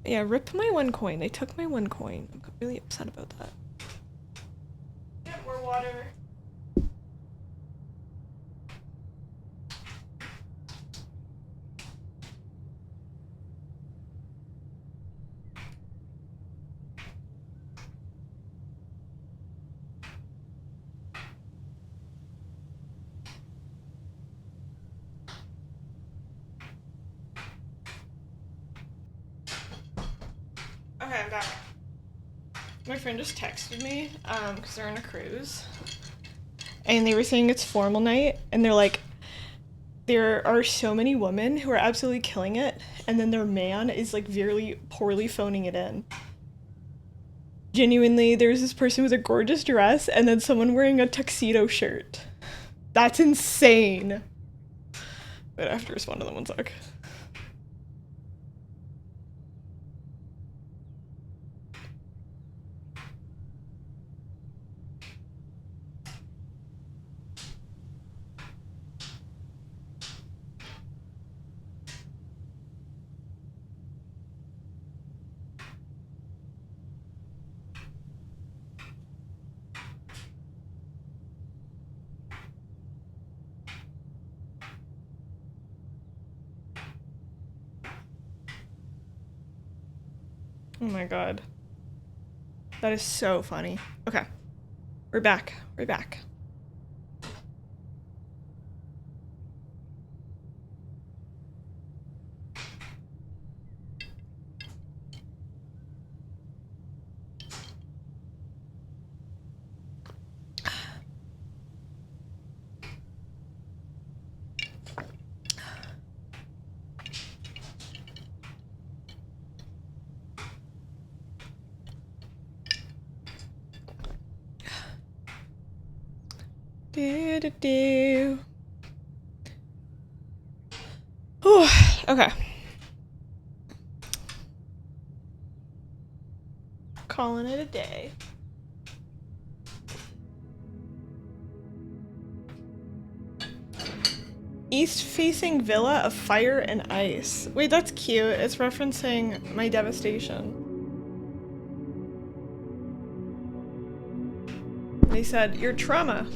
A: Yeah, rip my 1 coin. They took my 1 coin. I'm really upset about that. Get more water. Okay, I'm back. My friend just texted me, because they're on a cruise. And they were saying it's formal night, and they're like, there are so many women who are absolutely killing it, and then their man is like very poorly phoning it in. Genuinely, there's this person with a gorgeous dress, and then someone wearing a tuxedo shirt. That's insane. But I have to respond to them 1 sec. Oh my god. That is so funny. Okay. We're back. We're back. Do. Whew. Okay. Calling it a day. East-facing villa of fire and ice. Wait, that's cute. It's referencing my devastation. They said, your trauma.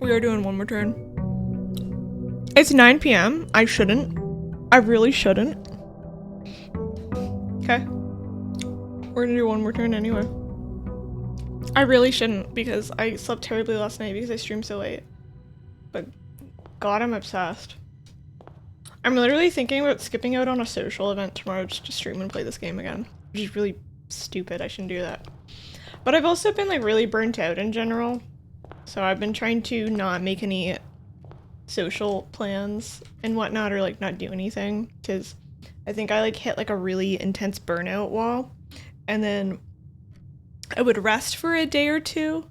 A: We are doing one more turn. It's 9 p.m. I shouldn't. I really shouldn't. Okay. We're gonna do one more turn anyway. I really shouldn't because I slept terribly last night because I streamed so late. But God, I'm obsessed. I'm literally thinking about skipping out on a social event tomorrow just to stream and play this game again. Which is really stupid. I shouldn't do that. But I've also been like really burnt out in general. So I've been trying to not make any social plans and whatnot, or like not do anything, because I think I like hit like a really intense burnout wall, and then I would rest for a day or two,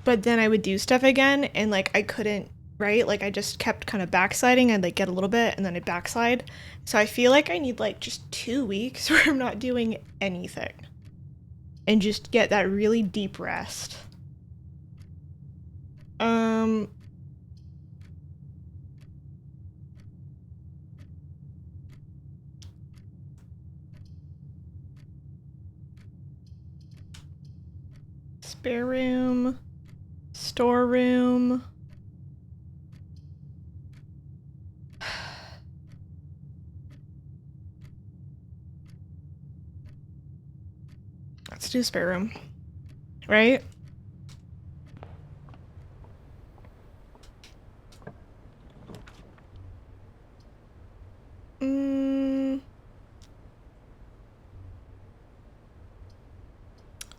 A: but then I would do stuff again, and like I couldn't, right? Like I just kept kind of backsliding. I'd like get a little bit and then I'd backslide. So I feel like I need like just 2 weeks where I'm not doing anything and just get that really deep rest. Spare room, storeroom. Let's do spare room, right?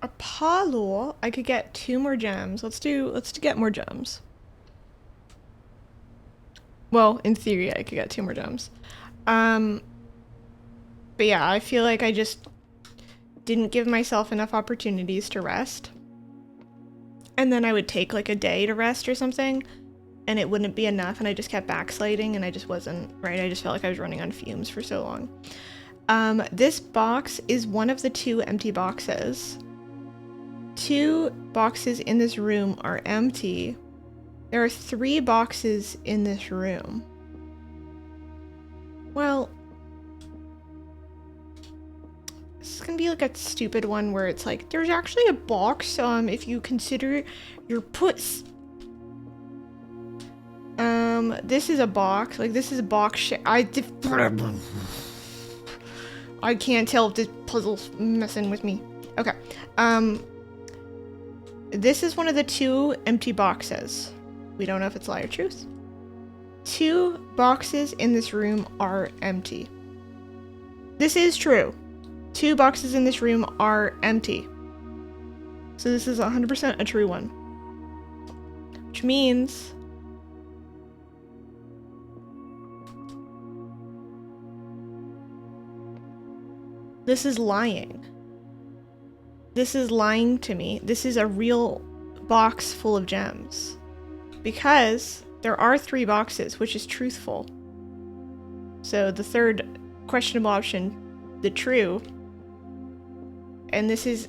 A: Apollo, I could get 2 more gems. Let's get more gems. Well, in theory, I could get 2 more gems. But yeah, I feel like I just didn't give myself enough opportunities to rest. And then I would take like a day to rest or something, and it wouldn't be enough, and I just kept backsliding, and I just wasn't, right? I just felt like I was running on fumes for so long. This box is one of the 2 empty boxes. 2 boxes in this room are empty. There are 3 boxes in this room. Well, this is gonna be like a stupid one where it's like, there's actually a box, if you consider your puts. This is a box. Like, this is a box I can't tell if this puzzle's messing with me. Okay. This is one of the 2 empty boxes. We don't know if it's lie or truth. 2 boxes in this room are empty. This is true. 2 boxes in this room are empty. So this is 100% a true one. Which means this is lying. This is lying to me. This is a real box full of gems. Because there are 3 boxes, which is truthful. So the third questionable option, the true, and this is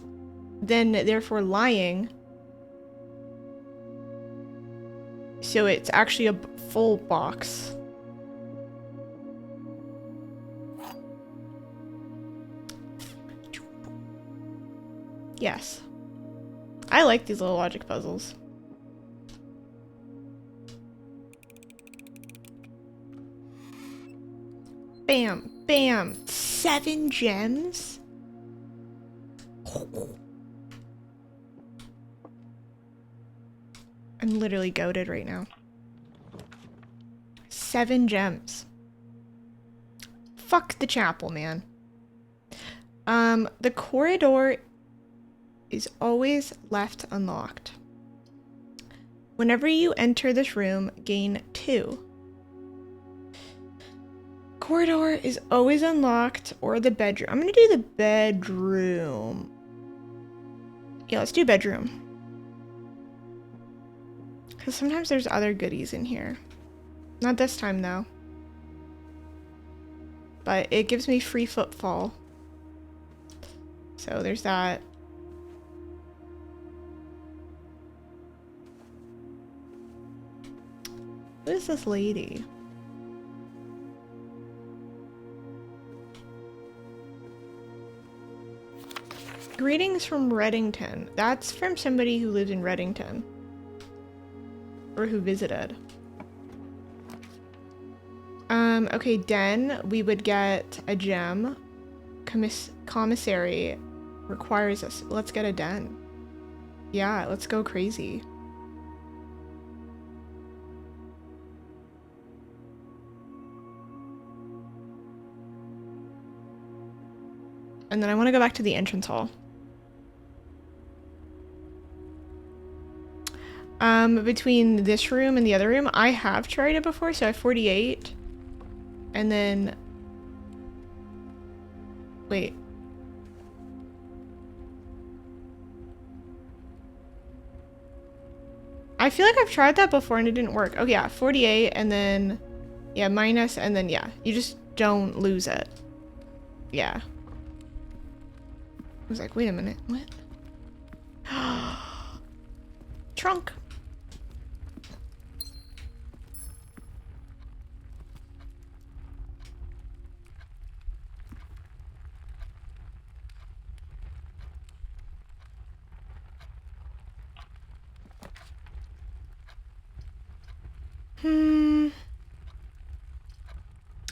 A: then therefore lying. So it's actually a full box. Yes. I like these little logic puzzles. Bam, bam, 7 gems? I'm literally goated right now. 7 gems. Fuck the chapel, man. The corridor is always left unlocked. Whenever you enter this room, gain 2. Corridor is always unlocked, or the bedroom. I'm gonna do the bedroom. Yeah, let's do bedroom. Because sometimes there's other goodies in here. Not this time, though. But it gives me free footfall. So there's that. Who is this lady? Greetings from Reddington. That's from somebody who lives in Reddington. or who visited. Okay, den, we would get a gem. Commissary requires us. Let's get a den. Yeah, let's go crazy. And then I want to go back to the entrance hall. Between this room and the other room, I have tried it before, so I have 48. And then... Wait. I feel like I've tried that before and it didn't work. Oh yeah, 48 and then... Yeah, minus and then yeah. You just don't lose it. Yeah. I was like, wait a minute, what? Trunk.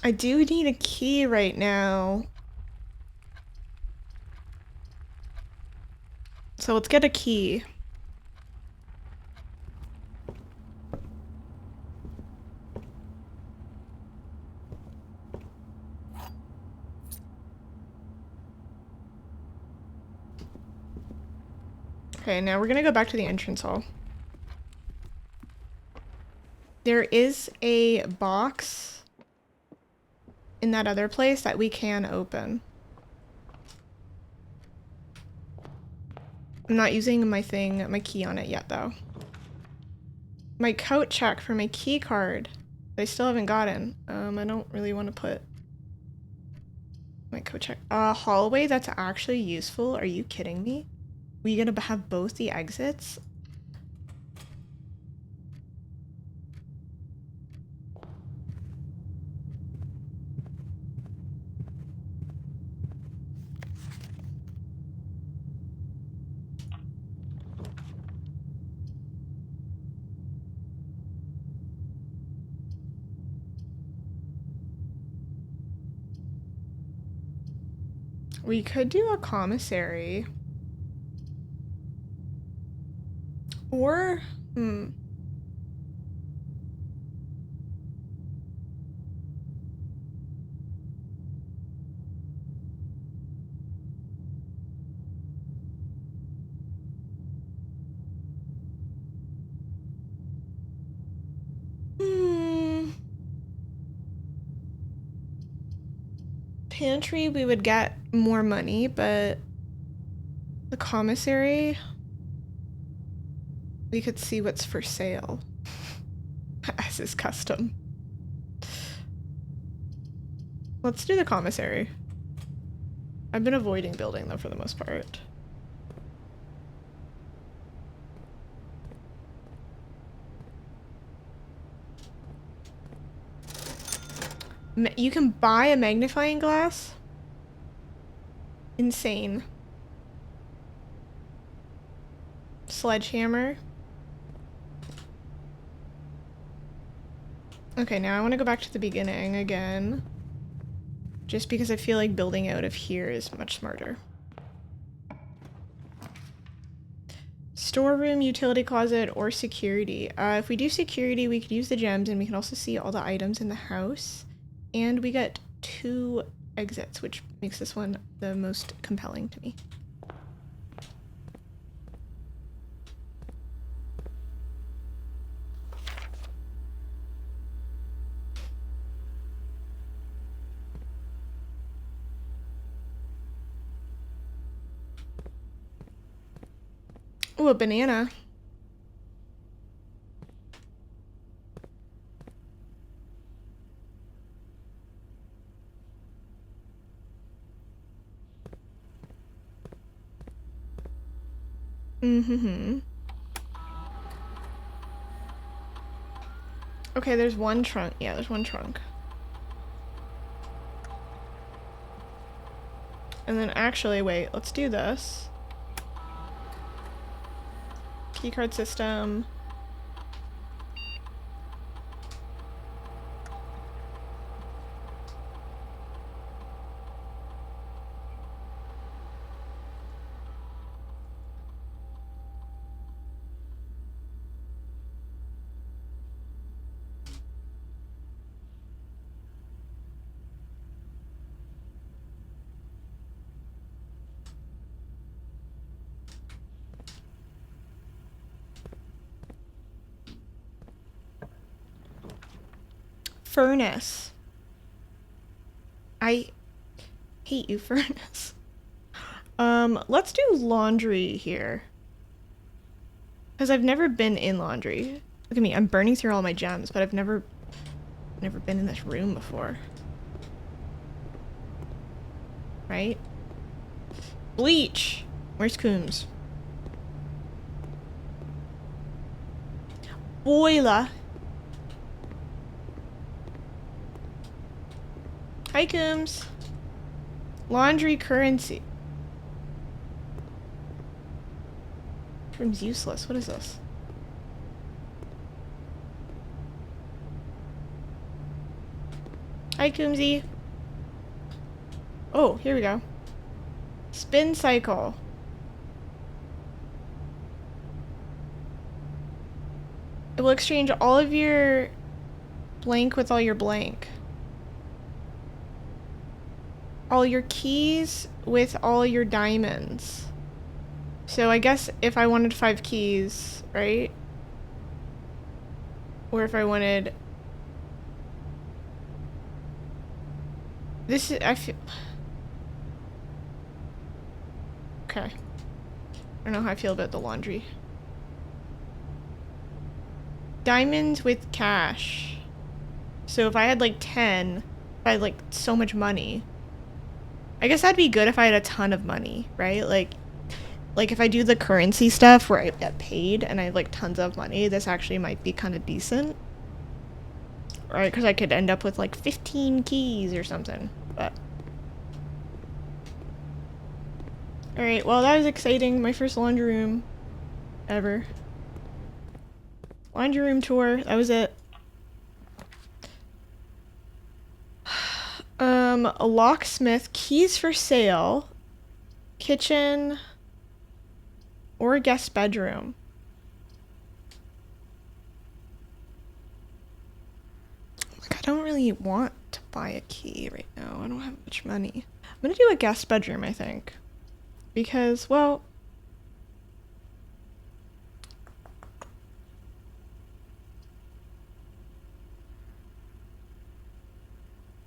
A: I do need a key right now. So let's get a key. Okay, now we're gonna go back to the entrance hall. There is a box in that other place that we can open. I'm not using my key on it yet though. My coat check for my key card. I still haven't gotten. I don't really want to put my coat check. Hallway that's actually useful. Are you kidding me? We gonna have both the exits? We could do a commissary. Or, Pantry, we would get more money, but the commissary, we could see what's for sale, as is custom. Let's do the commissary. I've been avoiding building though for the most part. You can buy a magnifying glass? Insane. Sledgehammer. Okay, now I want to go back to the beginning again. Just because I feel like building out of here is much smarter. Storeroom, utility closet, or security. If we do security, we could use the gems and we can also see all the items in the house. And we get 2 exits, which makes this one the most compelling to me. Ooh, a banana. Okay, there's one trunk. Yeah, there's one trunk. And then actually, wait, let's do this. Keycard system. Furnace. I hate you, furnace. Let's do laundry here. Because I've never been in laundry. Look at me, I'm burning through all my gems, but I've never been in this room before. Right? Bleach! Where's Coombs? Boiler! Hi, Coombs. Laundry currency. Room's useless. What is this? Hi, Coombsy. Oh, here we go. Spin cycle. It will exchange all of your blank with all your blank. All your keys with all your diamonds. So I guess if I wanted 5 keys, right? Or if I wanted... This is... I feel... Okay. I don't know how I feel about the laundry. Diamonds with cash. So if I had like 10, if I had like so much money... I guess that'd be good if I had a ton of money, right? Like if I do the currency stuff where I get paid and I have like tons of money, this actually might be kind of decent. Right, because I could end up with like 15 keys or something, but... Alright, well that was exciting. My first laundry room ever. Laundry room tour, that was it. A locksmith, keys for sale, kitchen, or a guest bedroom. Like, I don't really want to buy a key right now. I don't have much money. I'm gonna do a guest bedroom, I think. Because, well...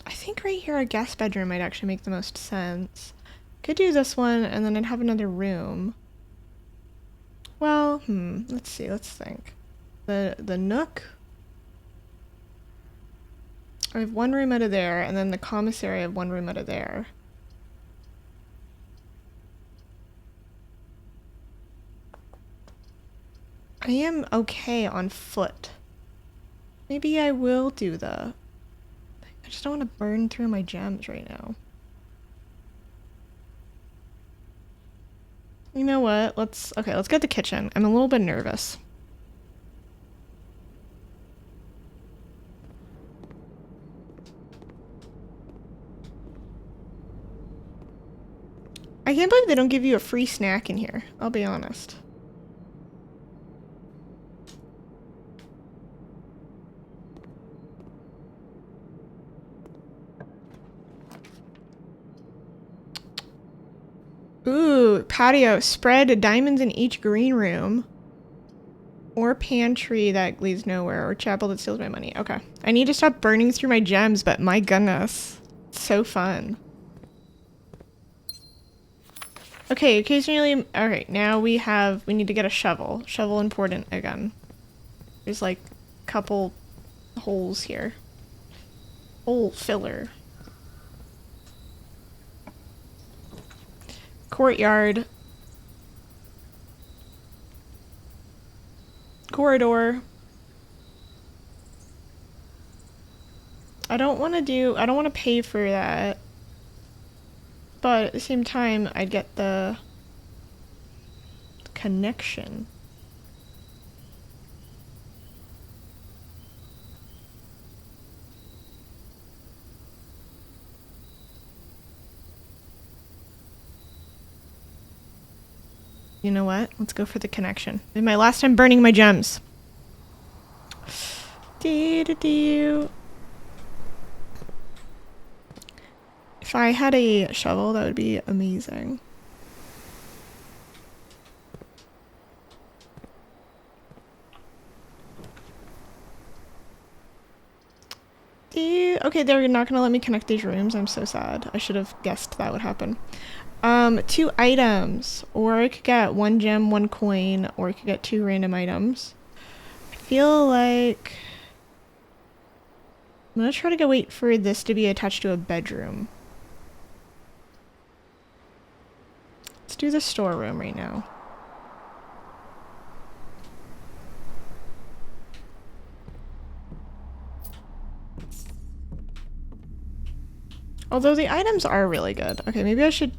A: I think right here a guest bedroom might actually make the most sense. Could do this one, and then I'd have another room. Well, let's see, let's think. The nook. I have one room out of there, and then the commissary, I have one room out of there. I am okay on foot. Maybe I will do the... I just don't want to burn through my gems right now. You know what? Let's get the kitchen. I'm a little bit nervous. I can't believe they don't give you a free snack in here. I'll be honest. Ooh, patio. Spread diamonds in each green room. Or pantry that leads nowhere. Or chapel that steals my money. Okay. I need to stop burning through my gems, but my goodness. It's so fun. Okay, occasionally... Alright, now we need to get a shovel. Shovel important again. There's like a couple holes here. Hole filler. Courtyard. Corridor. I don't want to pay for that. But at the same time, I'd get the connection. You know what? Let's go for the connection. This is my last time burning my gems. If I had a shovel, that would be amazing. Okay, they're not gonna let me connect these rooms. I'm so sad. I should have guessed that would happen. 2 items. Or I could get 1 gem, 1 coin, or I could get 2 random items. I feel like I'm gonna try to go wait for this to be attached to a bedroom. Let's do the storeroom right now. Although the items are really good. Okay, maybe I should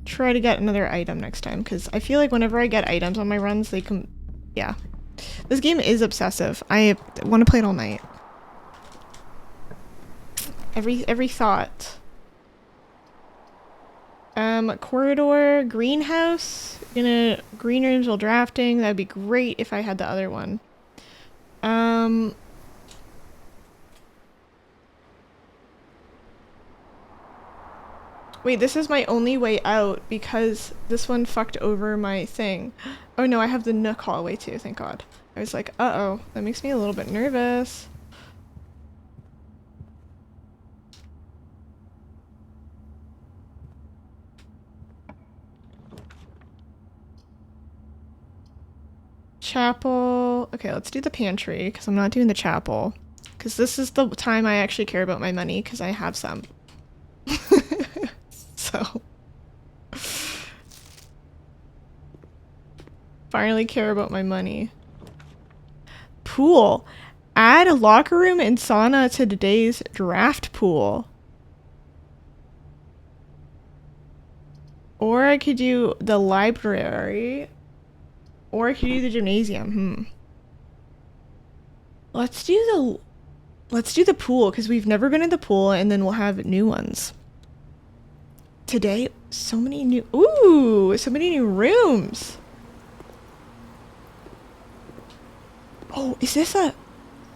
A: try to get another item next time, because I feel like whenever I get items on my runs, they come... Yeah. This game is obsessive. I want to play it all night. Every thought. Corridor, greenhouse. Green rooms while drafting. That'd be great if I had the other one. Wait, this is my only way out because this one fucked over my thing. Oh no, I have the nook hallway too, thank God. I was like, uh-oh, that makes me a little bit nervous. Chapel. Okay, let's do the pantry because I'm not doing the chapel. Because this is the time I actually care about my money because I have some. So. Finally care about my money. Pool. Add a locker room and sauna to today's draft pool. Or I could do the library. Or I could do the gymnasium. Let's do the pool because we've never been in the pool and then we'll have new ones. Today, so many new rooms. Oh, is this a...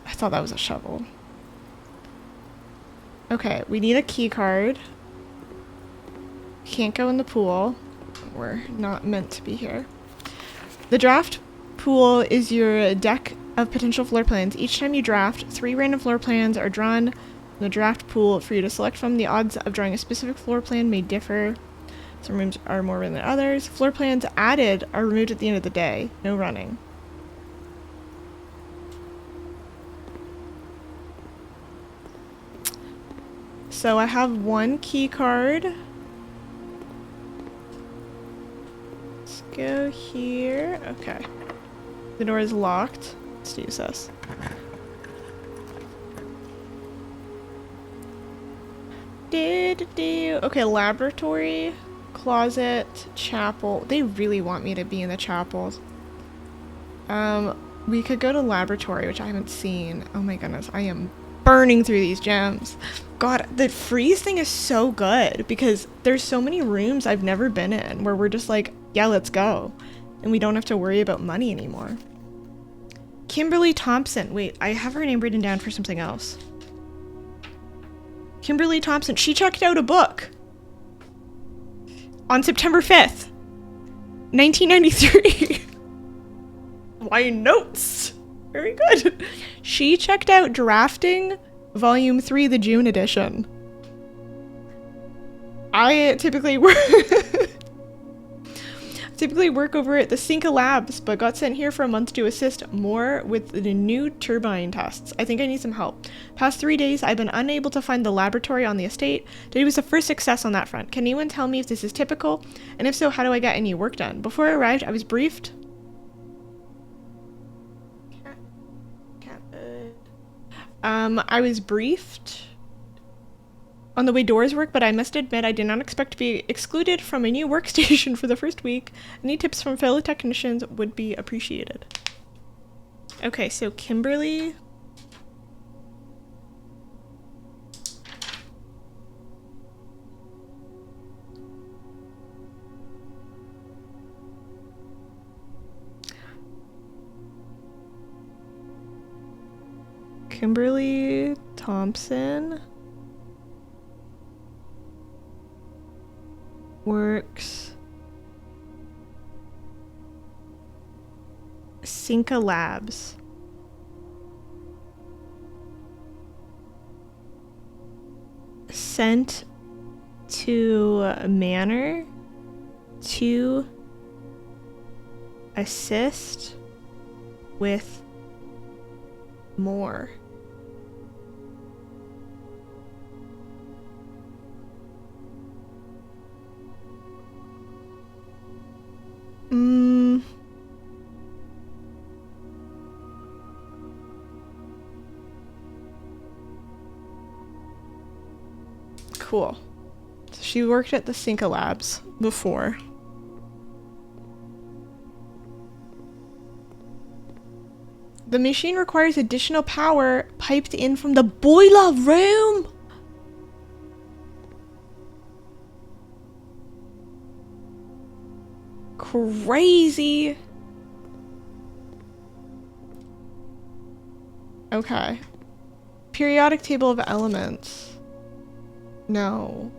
A: I thought that was a shovel. Okay, we need a key card. Can't go in the pool. We're not meant to be here. The draft pool is your deck of potential floor plans. Each time you draft, 3 random floor plans are drawn in the draft pool for you to select from. The odds of drawing a specific floor plan may differ. Some rooms are more than others. Floor plans added are removed at the end of the day. No running. So I have 1 key card. Let's go here. Okay. The door is locked. Let's use this. Okay, laboratory, closet, chapel. They really want me to be in the chapels. We could go to laboratory, which I haven't seen. Oh my goodness, I am burning through these gems. God, the freeze thing is so good because there's so many rooms I've never been in where we're just like, yeah, let's go. And we don't have to worry about money anymore. Kimberly Thompson. Wait, I have her name written down for something else. Kimberly Thompson. She checked out a book on September 5th, 1993. Why notes? Very good. She checked out Drafting Volume 3, the June edition. I typically work over at the Sinclair Labs, but got sent here for a month to assist more with the new turbine tests. I think I need some help. Past 3 days, I've been unable to find the laboratory on the estate. Today was the first success on that front. Can anyone tell me if this is typical? And if so, how do I get any work done? Before I arrived, I was briefed. I was briefed on the way doors work, but I must admit I did not expect to be excluded from a new workstation for the first week. Any tips from fellow technicians would be appreciated. Okay, so Kimberly. Kimberly Thompson works Sinclair. Labs. sent to a manor to assist with more. Cool. So she worked at the Sinclair Labs before. The machine requires additional power piped in from the boiler room. Crazy. Okay. Periodic table of elements. No.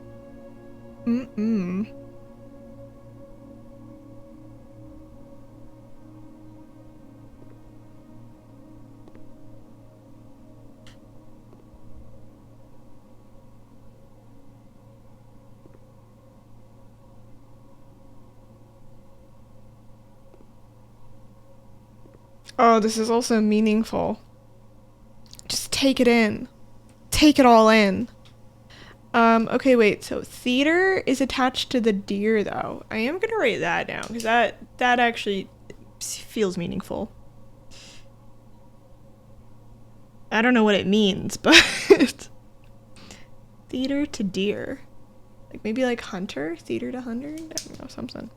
A: Oh, this is also meaningful. Just take it in. Take it all in. Okay, wait, so theater is attached to the deer, though. I am gonna write that down, because that actually feels meaningful. I don't know what it means, but... theater to deer. Like, maybe like hunter? Theater to hunter? I don't know, something.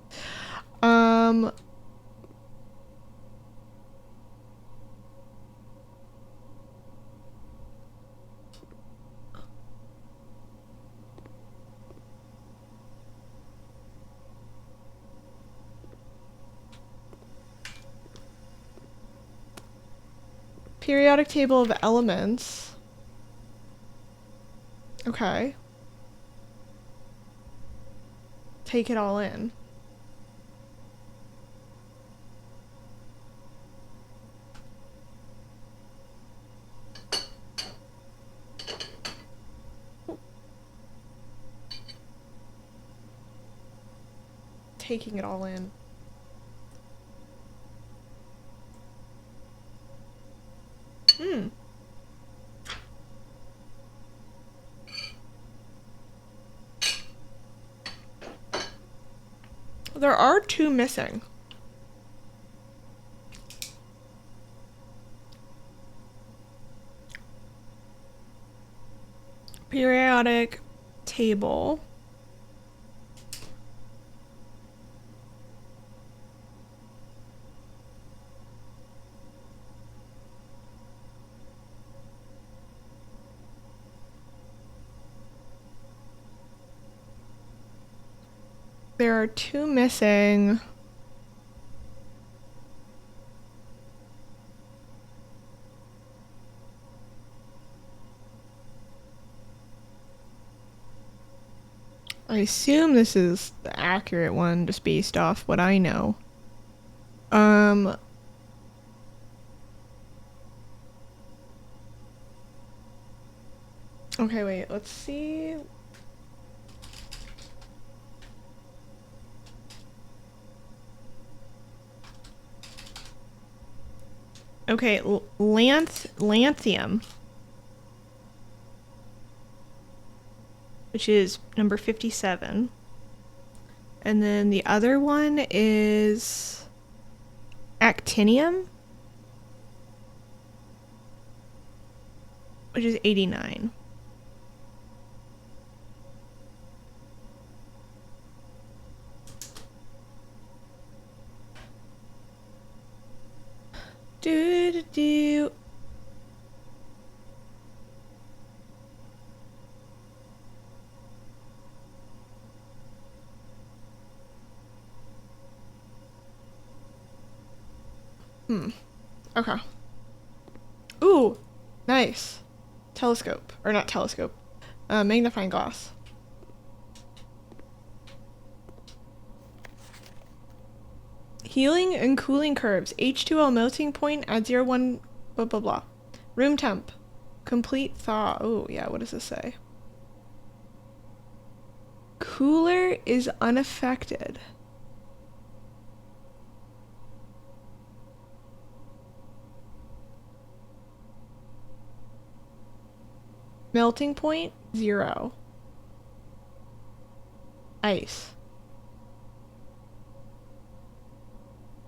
A: Periodic table of elements. Okay. Take it all in. Taking it all in. There are 2 missing. Periodic table. There are 2 missing. I assume this is the accurate one, just based off what I know. Okay, wait, let's see. Okay, lanthium, which is number 57. And then the other one is actinium, which is 89. Do. Okay. Ooh, nice. Telescope, or not telescope, magnifying glass. Healing and cooling curves. H2O melting point at 0.1 blah blah blah. Room temp. Complete thaw. Oh yeah, what does this say? cooler is unaffected. Melting point, 0. Ice.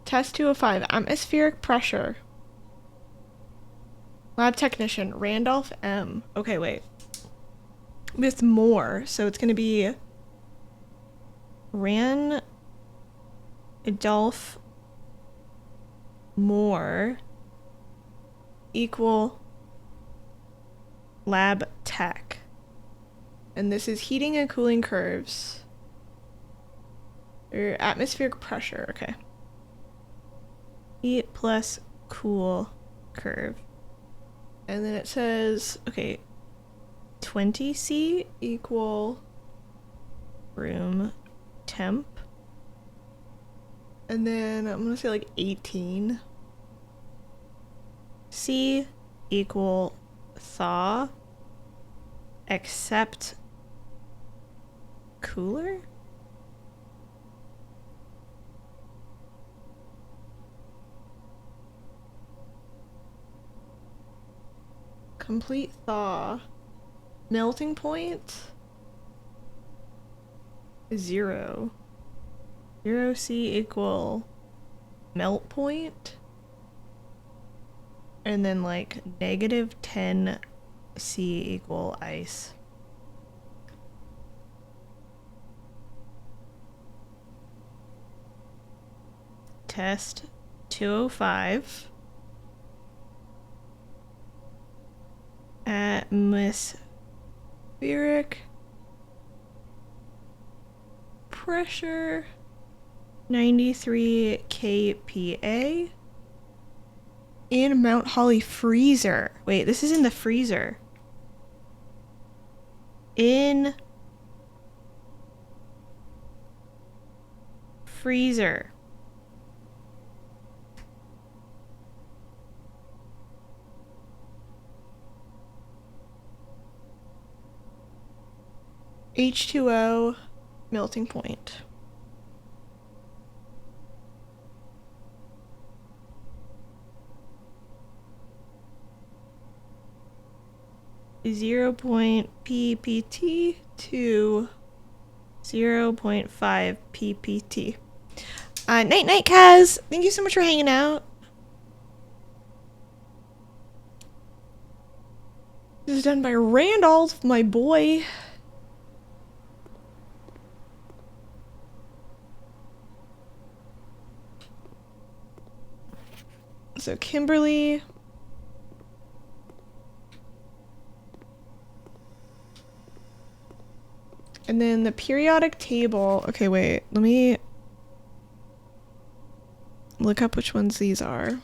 A: Test 205, atmospheric pressure. Lab technician, Randolph M. Okay, wait. With more, so it's gonna be Randolph more equal lab tech. And this is heating and cooling curves. Or atmospheric pressure, okay. Heat plus cool curve. And then it says, okay, 20C equal room temp. And then I'm gonna say like 18. C equal thaw except cooler? Complete thaw. Melting point? 0. 0C equal melt point? And then like -10C equal ice. Test 205. Atmospheric pressure 93 kPa in Mount Holly freezer. Wait, this is in the freezer. In freezer. H2O melting point. .ppt to 0.5 ppt. Night night, Kaz. Thank you so much for hanging out. This is done by Randolph, my boy. So Kimberly. And then the periodic table. Okay, wait. Let me look up which ones these are.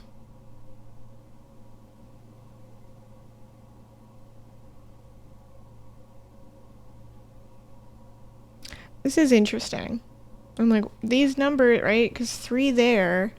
A: This is interesting. I'm like, these numbers, right? Because 3 there.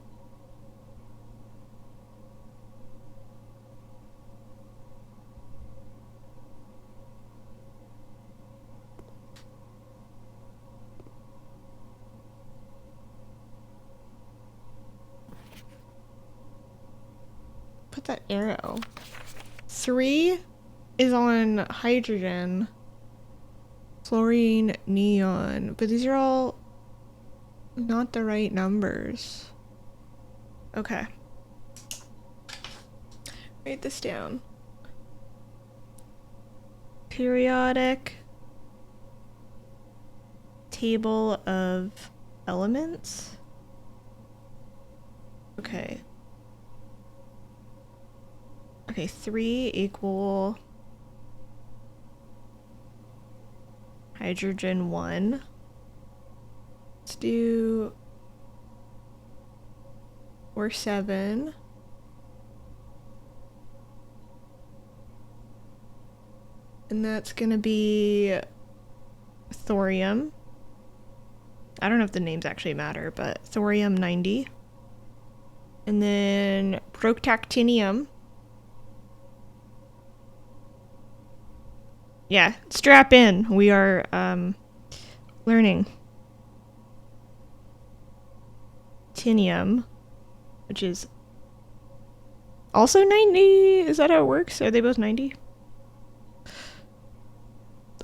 A: Put that arrow. 3 is on hydrogen. Fluorine, neon. But these are all not the right numbers. Okay. Write this down. Periodic table of elements. Okay. Okay, 3 equal hydrogen 1. Let's do 7. And that's gonna be thorium. I don't know if the names actually matter, but thorium 90. And then protactinium. Yeah, strap in. We are Learning. Tinium, which is also 90. Is that how it works? Are they both 90?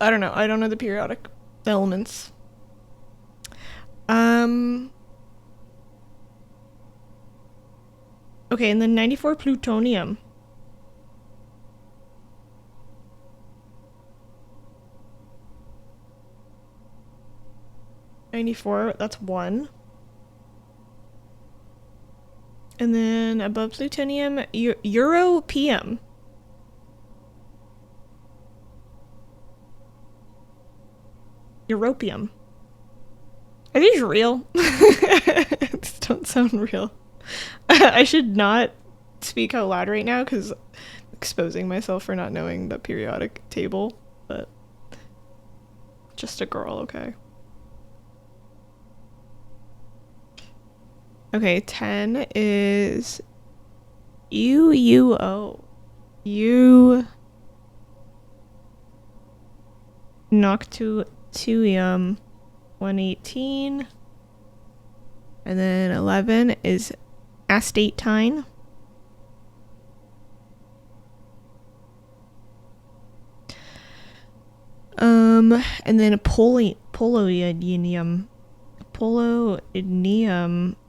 A: I don't know. I don't know the periodic elements. Okay, and then 94 plutonium. That's 1. And then above plutonium, europium. Europium. Are these real? These don't sound real. I should not speak out loud right now because I'm exposing myself for not knowing the periodic table, but just a girl, okay. Okay, 10 is UUO. Noctuium 118. And then 11 is astatine. And then polonium,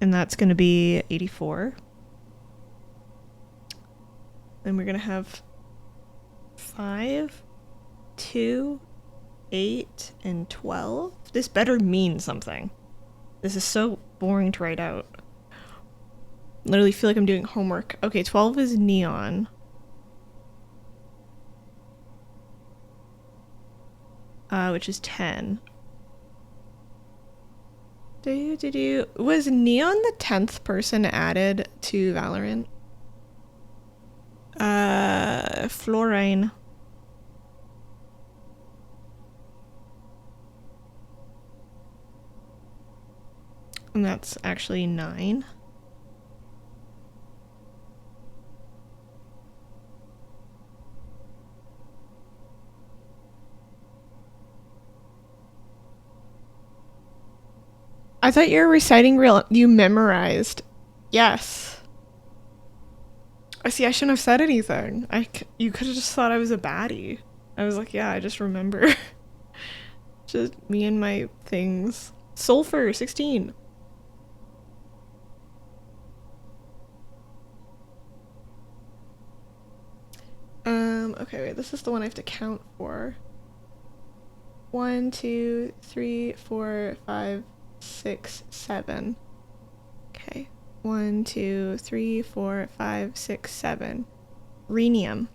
A: and that's gonna be 84. Then we're gonna have 5, 2, 8, and 12. This better mean something. This is so boring to write out. Literally feel like I'm doing homework. Okay, 12 is neon. Which is 10. Was neon the 10th person added to Valorant? Fluorine. And that's actually 9. I thought you were reciting real. You memorized. Yes. I see. I shouldn't have said anything. You could have just thought I was a baddie. I was like, yeah, I just remember. Just me and my things. Sulfur 16. Okay, wait. This is the one I have to count for. 1, 2, 3, 4, 5, 6, 7. Okay. 1, 2, 3, 4, 5, 6, 7. Rhenium.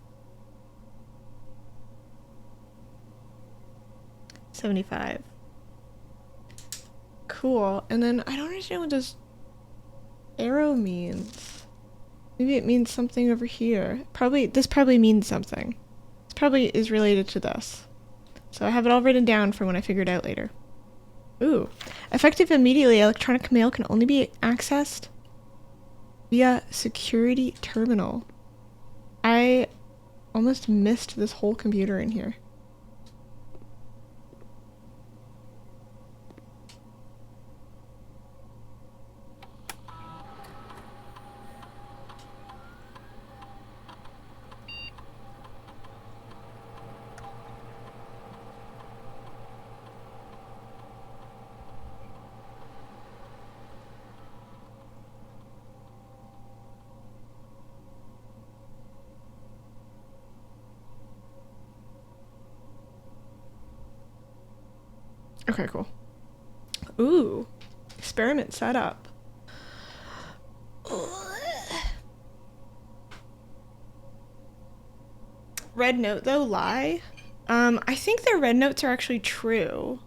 A: 75. Cool. And then I don't understand what this arrow means. Maybe it means something over here. This probably means something. This probably is related to this. So I have it all written down for when I figure it out later. Ooh. Effective immediately, electronic mail can only be accessed via security terminal. I almost missed this whole computer in here. Okay, cool. Ooh. Experiment setup. Red note though, lie? I think their red notes are actually true.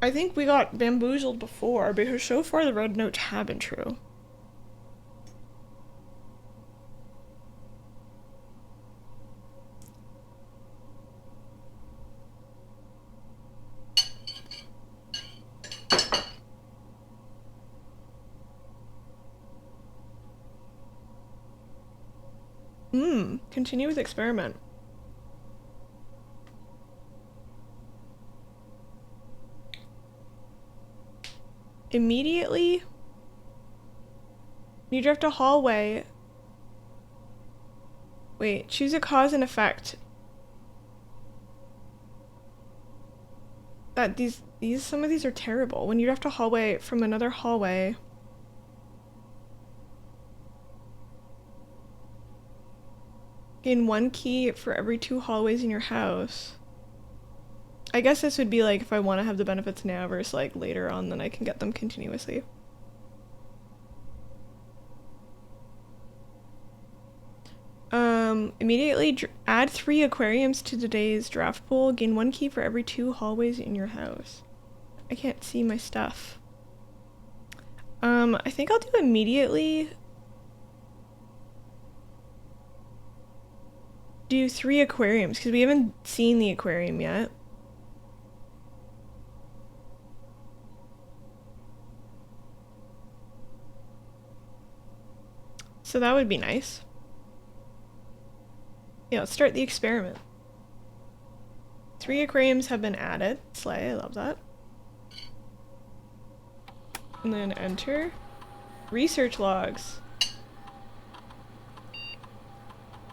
A: I think we got bamboozled before because so far the red notes have been true. Continue with experiment. Immediately, you draft a hallway. Wait, choose a cause and effect. That some of these are terrible. When you draft a hallway from another hallway. Gain 1 key for every 2 hallways in your house. I guess this would be like if I want to have the benefits now versus like later on, then I can get them continuously. Immediately add 3 aquariums to today's draft pool. Gain 1 key for every 2 hallways in your house. I can't see my stuff. I think I'll do immediately. Do 3 aquariums because we haven't seen the aquarium yet. So that would be nice. Yeah, let's start the experiment. 3 aquariums have been added. Slay, I love that. And then enter. Research logs.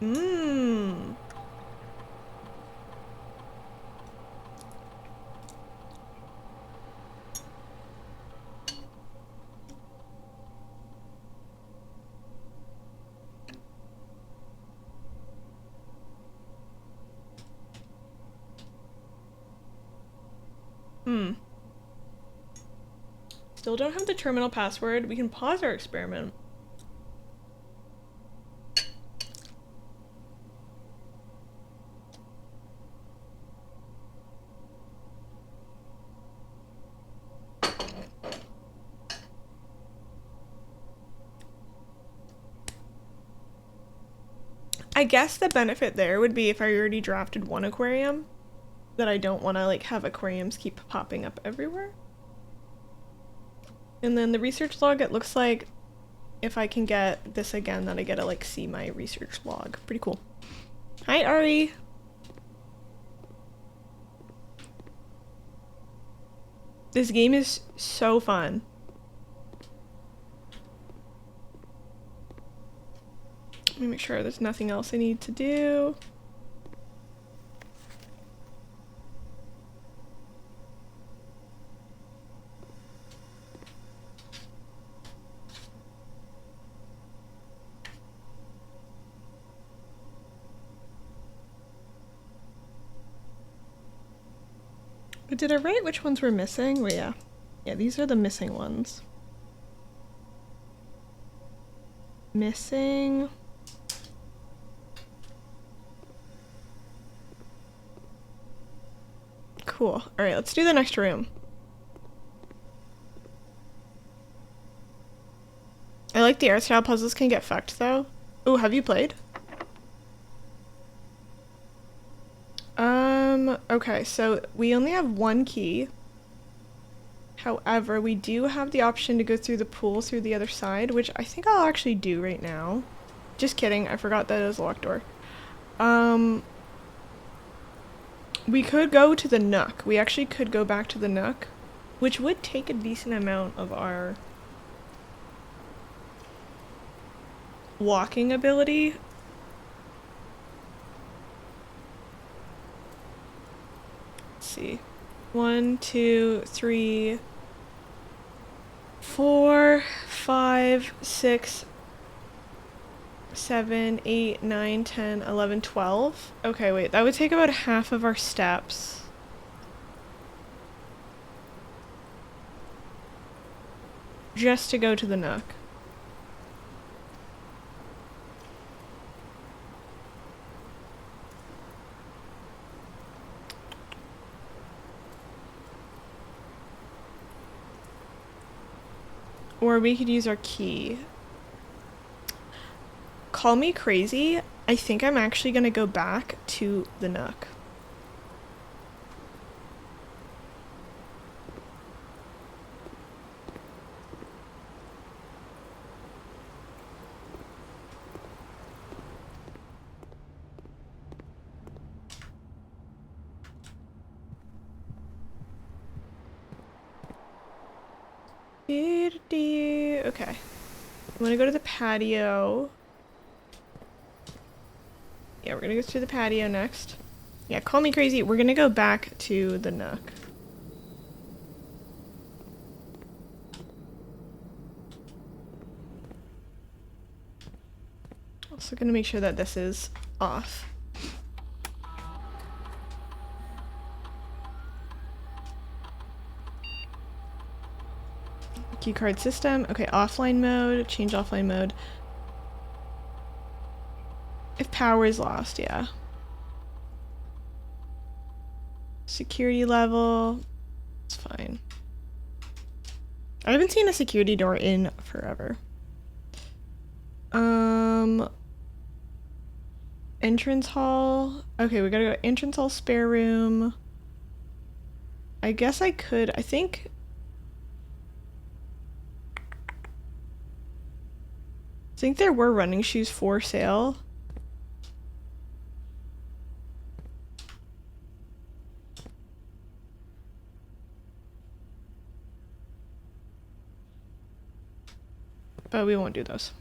A: Mmm. Still don't have the terminal password. We can pause our experiment. I guess the benefit there would be if I already drafted 1 aquarium, that I don't want to like have aquariums keep popping up everywhere. And then the research log, it looks like if I can get this again, then I get to like see my research log. Pretty cool. Hi, Ari. This game is so fun. Let me make sure there's nothing else I need to do. Did I write which ones were missing? Well, yeah. Yeah, these are the missing ones. Missing. Cool. Alright, let's do the next room. I like the art style puzzles can get fucked though. Ooh, have you played? Okay, so we only have 1 key. However, we do have the option to go through the pool through the other side, which I think I'll actually do right now. Just kidding, I forgot that it was a locked door. We could go to the Nook. We actually could go back to the Nook, which would take a decent amount of our walking ability. See, 1, 2, 3, 4, 5, 6, 7, 8, 9, 10, 11, 12. Okay, wait, that would take about half of our steps. Just to go to the Nook. Or we could use our key. Call me crazy, I think I'm actually gonna go back to the Nook. empty. Okay. I'm gonna go to the patio. Yeah, we're gonna go to the patio next. Yeah, call me crazy. We're gonna go back to the nook. Also gonna make sure that this is off. Key card system. Okay, offline mode. Change offline mode. If power is lost, yeah. Security level. It's fine. I haven't seen a security door in forever. Entrance hall. Okay, we gotta go entrance hall, spare room. I guess I could, I think there were running shoes for sale. But we won't do those.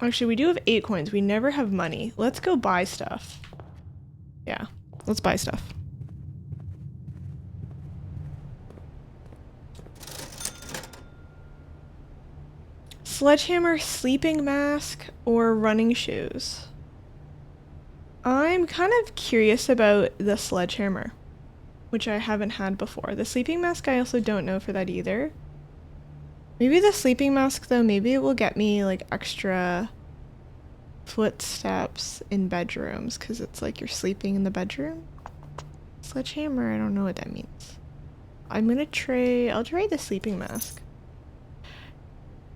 A: Actually, we do have 8 coins. We never have money. Let's go buy stuff. Yeah, let's buy stuff. Sledgehammer, sleeping mask, or running shoes? I'm kind of curious about the sledgehammer, which I haven't had before. The sleeping mask, I also don't know for that either. Maybe the sleeping mask, though, maybe it will get me, like, extra footsteps in bedrooms, because it's like you're sleeping in the bedroom. Sledgehammer, I don't know what that means. I'm gonna try, I'll try the sleeping mask.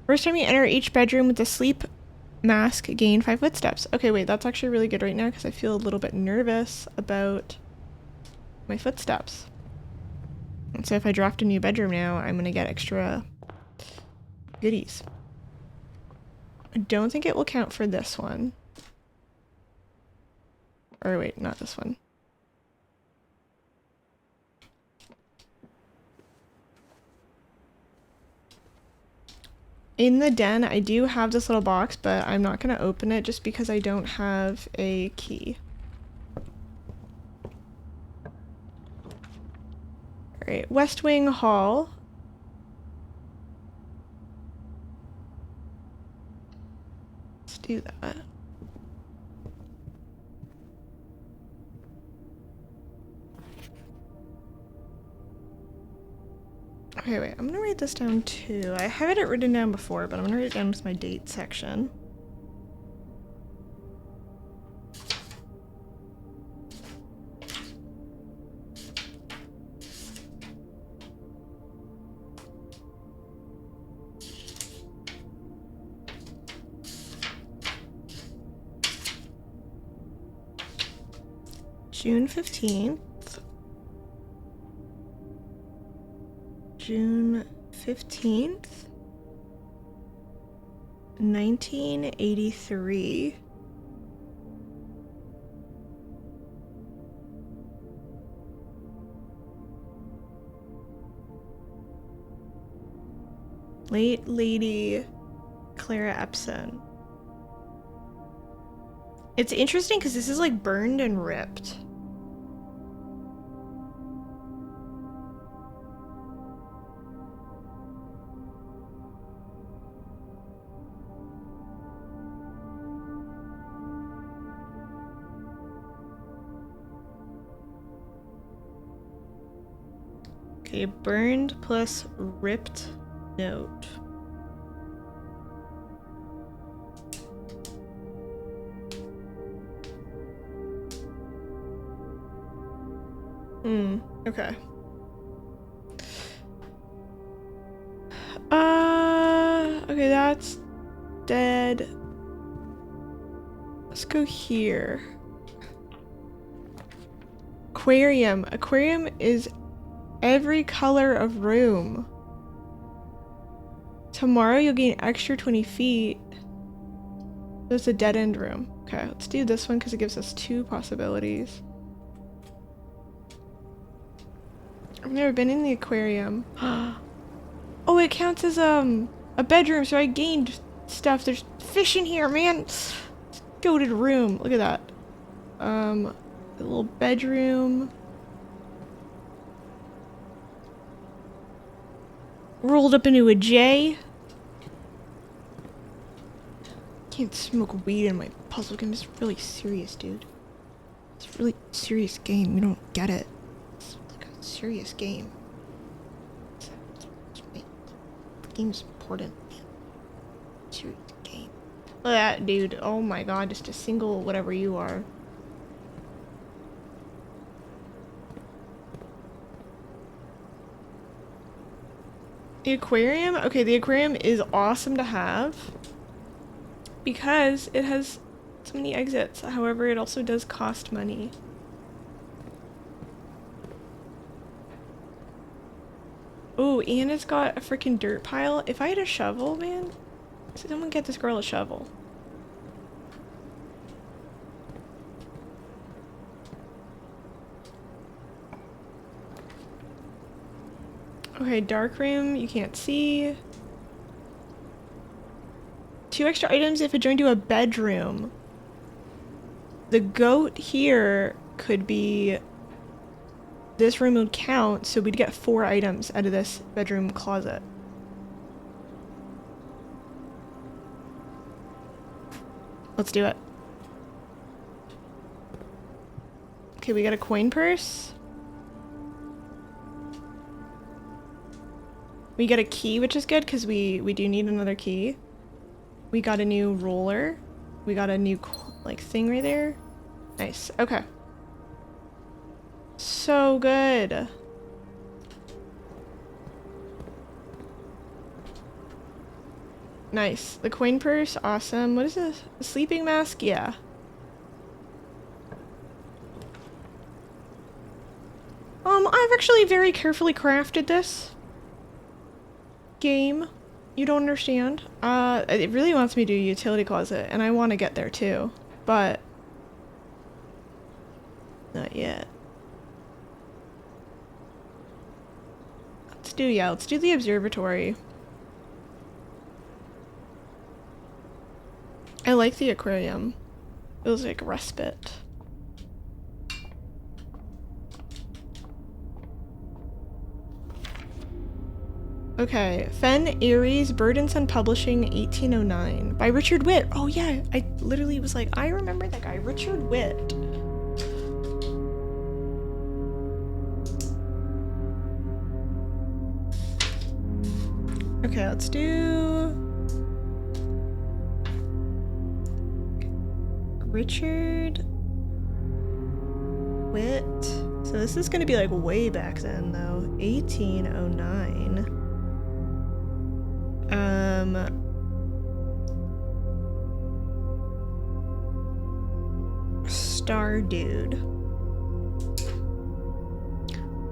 A: First time you enter each bedroom with the sleep mask, gain 5 footsteps. Okay, wait, that's actually really good right now, because I feel a little bit nervous about my footsteps. And so if I draft a new bedroom now, I'm gonna get extra goodies. I don't think it will count for this one. Or wait, not this one. In the den, I do have this little box, but I'm not gonna open it just because I don't have a key. Alright, West Wing Hall. Do that. Okay, wait, I'm gonna write this down too. I have it written down before, but I'm gonna write it down with my date section. June 15th. June 15th. 1983. Late Lady Clara Epson. It's interesting because this is like burned and ripped. Okay, burned plus ripped note. Okay. Okay, that's dead. Let's go here. Aquarium. Aquarium is every color of room. Tomorrow you'll gain extra 20 feet. There's a dead end room. Okay, let's do this one because it gives us 2 possibilities. I've never been in the aquarium. Oh, it counts as a bedroom, so I gained stuff. There's fish in here, man. Let's go to the room. Look at that. A little bedroom. Rolled up into a J. Can't smoke weed in my puzzle game. It's really serious, dude. It's a really serious game. You don't get it. It's like a serious game. The game's important. Serious game. Look at that, dude. Oh my god, just a single whatever you are. The aquarium? Okay, the aquarium is awesome to have because it has so many exits. However, it also does cost money. Oh, and it's got a freaking dirt pile. If I had a shovel, man, someone get this girl a shovel. Okay, dark room, you can't see. 2 extra items if adjoined to a bedroom. The goat here could be... This room would count, so we'd get 4 items out of this bedroom closet. Let's do it. Okay, we got a coin purse. We got a key, which is good because we do need another key. We got a new roller. We got a new like thing right there. Nice. Okay. So good. Nice. The coin purse, awesome. What is this? A sleeping mask? Yeah. I've actually very carefully crafted this game. You don't understand. It really wants me to do a utility closet, and I want to get there too, but not yet. Let's do the observatory. I like the aquarium. It was like respite. Okay, Fen Aries, Bird and Sun Publishing, 1809, by Richard Witt. Oh yeah, I literally was like, I remember that guy, Richard Witt. Okay, let's do... Richard Witt. So this is gonna be like way back then though, 1809. Star Dude.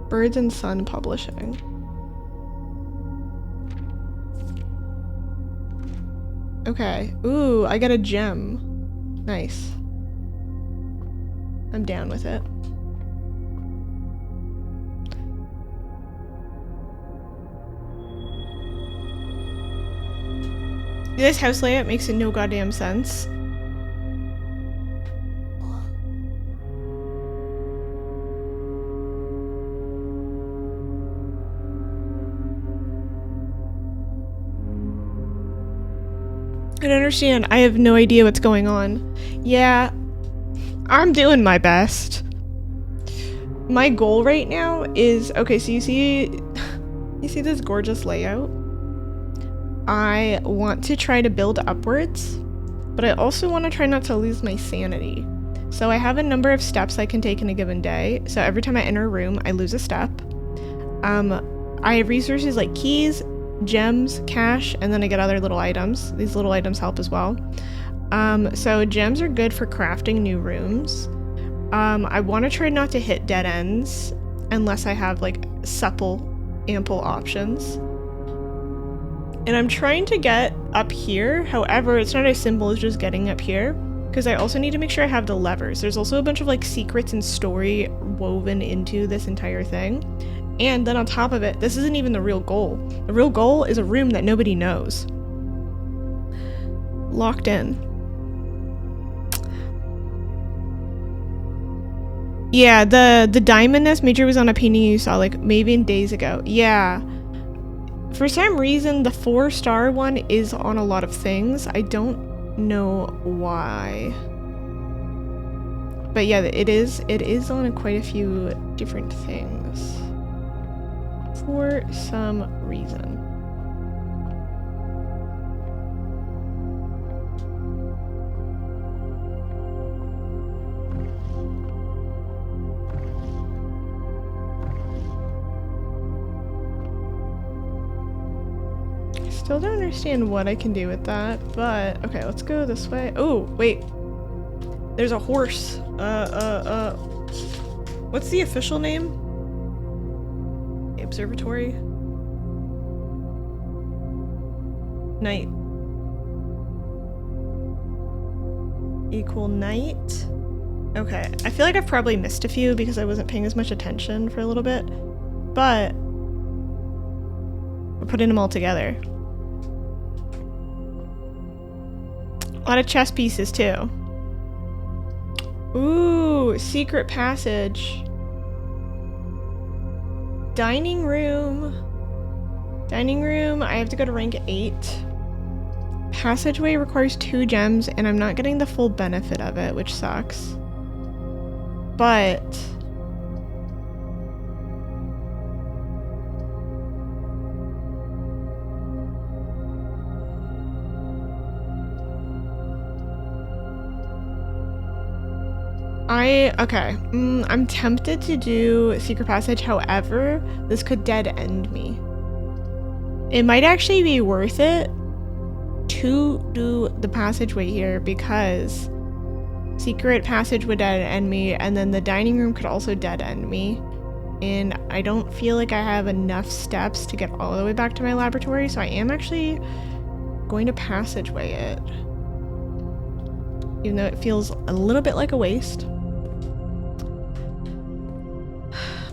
A: Birds and Sun Publishing. Okay. Ooh, I got a gem. Nice. I'm down with it. This house layout makes no goddamn sense. I don't understand. I have no idea what's going on. Yeah, I'm doing my best. My goal right now is, okay, so you see this gorgeous layout? I want to try to build upwards, but I also want to try not to lose my sanity. So I have a number of steps I can take in a given day. So every time I enter a room, I lose a step. I have resources like keys, gems, cash, and then I get other little items. These little items help as well. So gems are good for crafting new rooms. I want to try not to hit dead ends unless I have like supple, ample options. And I'm trying to get up here. However, it's not as simple as just getting up here, because I also need to make sure I have the levers. There's also a bunch of like secrets and story woven into this entire thing. And then on top of it, this isn't even the real goal. The real goal is a room that nobody knows. Locked in. Yeah, the diamond nest Major was on a painting you saw like maybe days ago. Yeah. For some reason, the 4-star one is on a lot of things. I don't know why. But yeah, it is on quite a few different things. For some reason. Still don't understand what I can do with that, but okay, let's go this way. Oh, wait. There's a horse. What's the official name? The observatory? Night. Equal night. Okay, I feel like I've probably missed a few because I wasn't paying as much attention for a little bit, but we're putting them all together. A lot of chess pieces too. Ooh, secret passage. Dining room. Dining room, I have to go to rank 8. Passageway requires 2 gems, and I'm not getting the full benefit of it, which sucks. But I'm tempted to do secret passage, however, this could dead end me. It might actually be worth it to do the passageway here because secret passage would dead end me, and then the dining room could also dead end me. And I don't feel like I have enough steps to get all the way back to my laboratory, so I am actually going to passageway it. Even though it feels a little bit like a waste.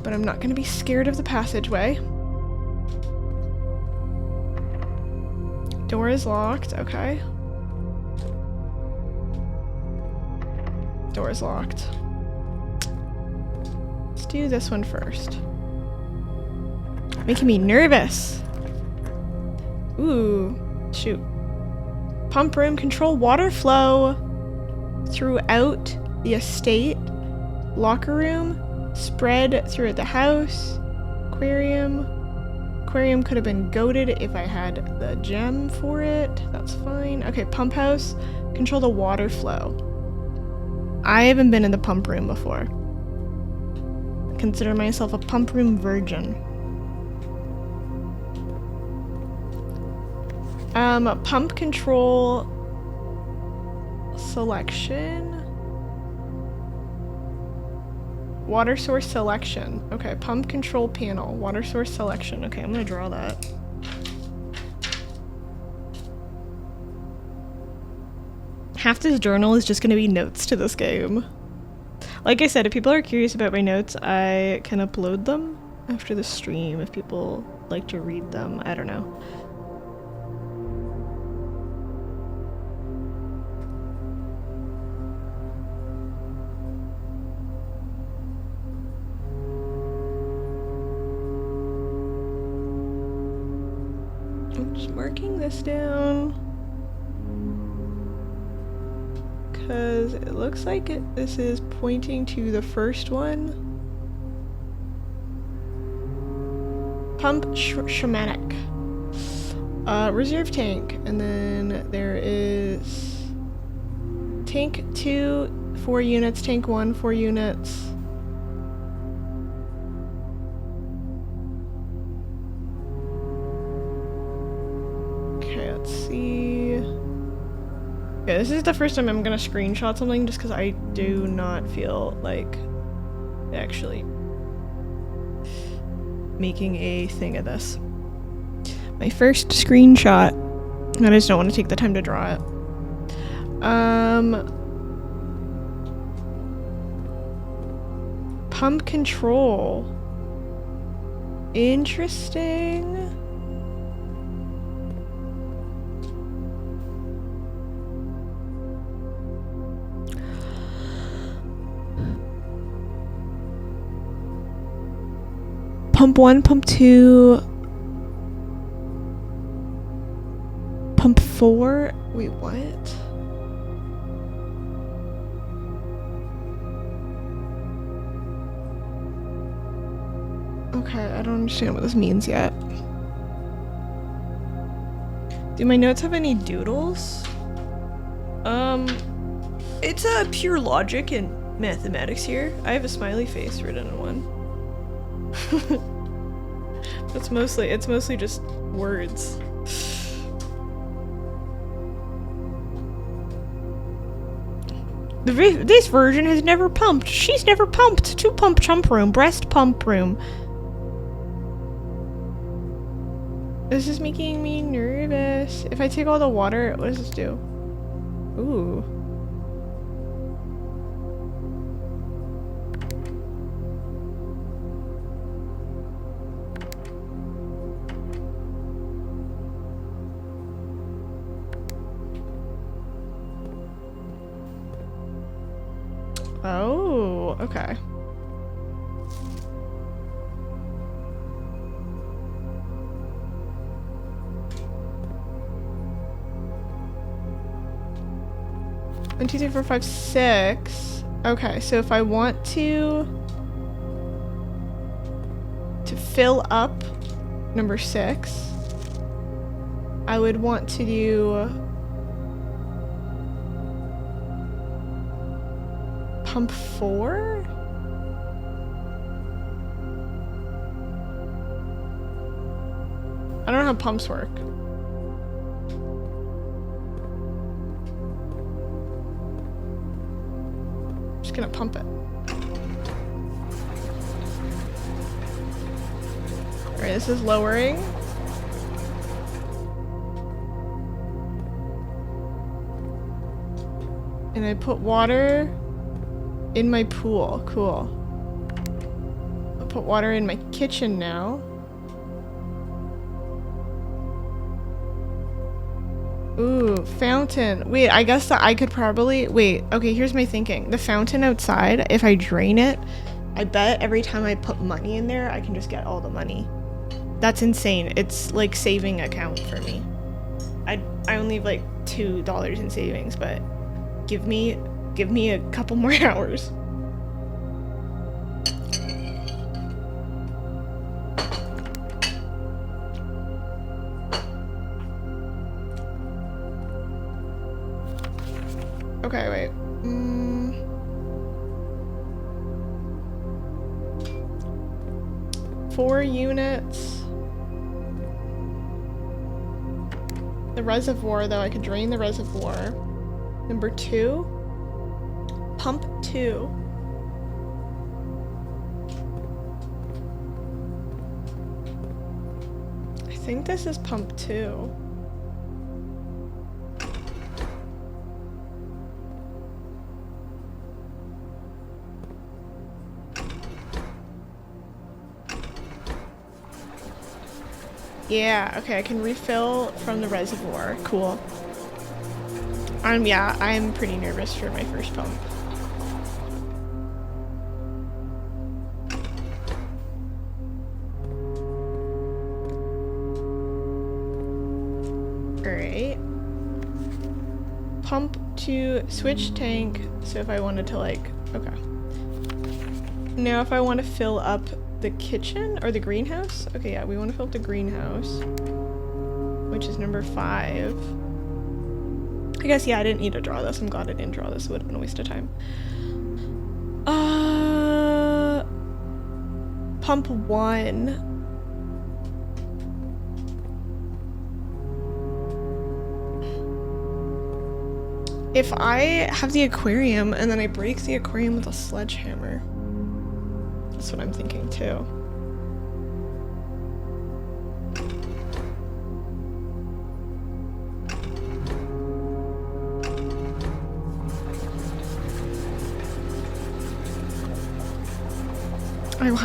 A: But I'm not gonna be scared of the passageway. Door is locked, okay. Door is locked. Let's do this one first. Making me nervous. Ooh, shoot. Pump room, control water flow throughout the estate. Locker room, spread throughout the house. Aquarium. Aquarium could have been goated if I had the gem for it. That's fine. Okay, pump house, control the water flow. I haven't been in the pump room before. I consider myself a pump room virgin. Pump control selection. Water source selection. Okay, pump control panel. Water source selection. Okay, I'm gonna draw that. Half this journal is just gonna be notes to this game. Like I said, if people are curious about my notes, I can upload them after the stream if people like to read them. I don't know. I'm just marking this down because it looks like this is pointing to the first one. Pump shamanic. Reserve tank, and then there is tank 2, 4 units, tank 1, 4 units. Okay, this is the first time I'm gonna screenshot something just because I do not feel like actually making a thing of this. My first screenshot I just don't want to take the time to draw it. Pump control. Interesting. Pump 1, pump 2, pump 4. Wait, what? Okay, I don't understand what this means yet. Do my notes have any doodles? It's pure logic and mathematics here. I have a smiley face written in one. It's mostly just words. This version has never pumped. She's never pumped. 2 pump chump room. Breast pump room. This is making me nervous. If I take all the water, what does this do? Ooh. Oh, okay. One, 2, 3, 4, 5, 6. Okay, so if I want to fill up number 6, I would want to do pump 4? I don't know how pumps work. Just gonna pump it. Alright, this is lowering. And I put water in my pool. Cool. I'll put water in my kitchen now. Ooh, fountain. Wait, I guess that I could probably... Wait, okay, here's my thinking. The fountain outside, if I drain it, I bet every time I put money in there, I can just get all the money. That's insane. It's like saving account for me. I only have like $2 in savings, but give me a couple more hours. Okay, wait. 4 units. The reservoir, though, I could drain the reservoir. Number 2. Pump 2. I think this is pump 2. Yeah, okay, I can refill from the reservoir. Cool. Yeah, I'm pretty nervous for my first pump. Alright. Pump to switch tank, so if I wanted to like, okay. Now if I want to fill up the kitchen or the greenhouse? Okay, yeah, we want to fill up the greenhouse, which is number 5. I guess, yeah, I didn't need to draw this. I'm glad I didn't draw this. It would have been a waste of time. Pump 1. If I have the aquarium and then I break the aquarium with a sledgehammer. That's what I'm thinking too.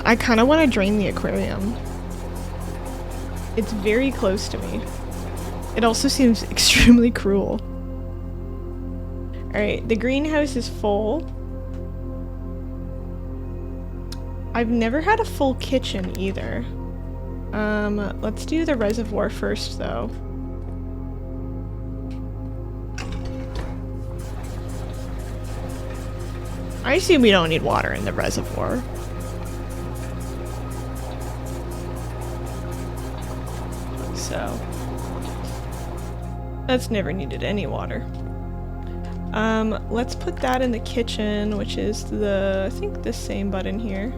A: I kind of want to drain the aquarium. It's very close to me. It also seems extremely cruel. Alright, the greenhouse is full. I've never had a full kitchen either. Let's do the reservoir first though. I assume we don't need water in the reservoir. So that's never needed any water. Let's put that in the kitchen, which is I think the same button here.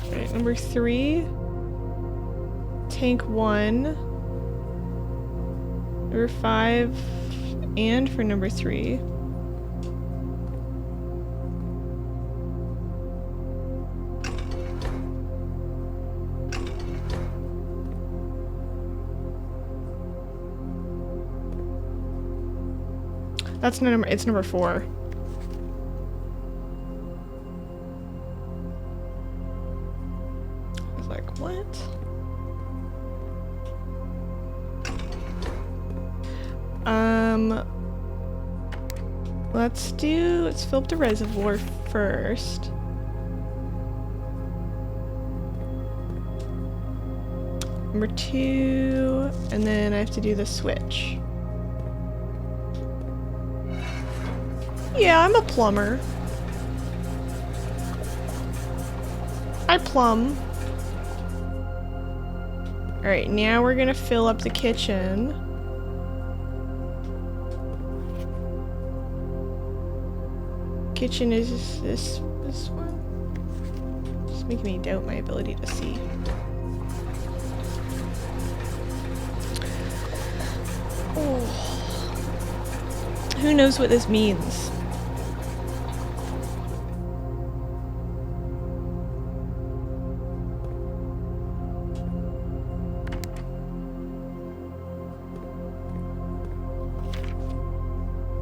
A: Alright, number 3. Tank 1. Number 5. And for number 3. That's it's number 4. I was like, what? Let's fill up the reservoir first. Number 2, and then I have to do the switch. Yeah, I'm a plumber. I plumb. Alright, now we're gonna fill up the kitchen. Kitchen is this one. Just making me doubt my ability to see. Oh. Who knows what this means?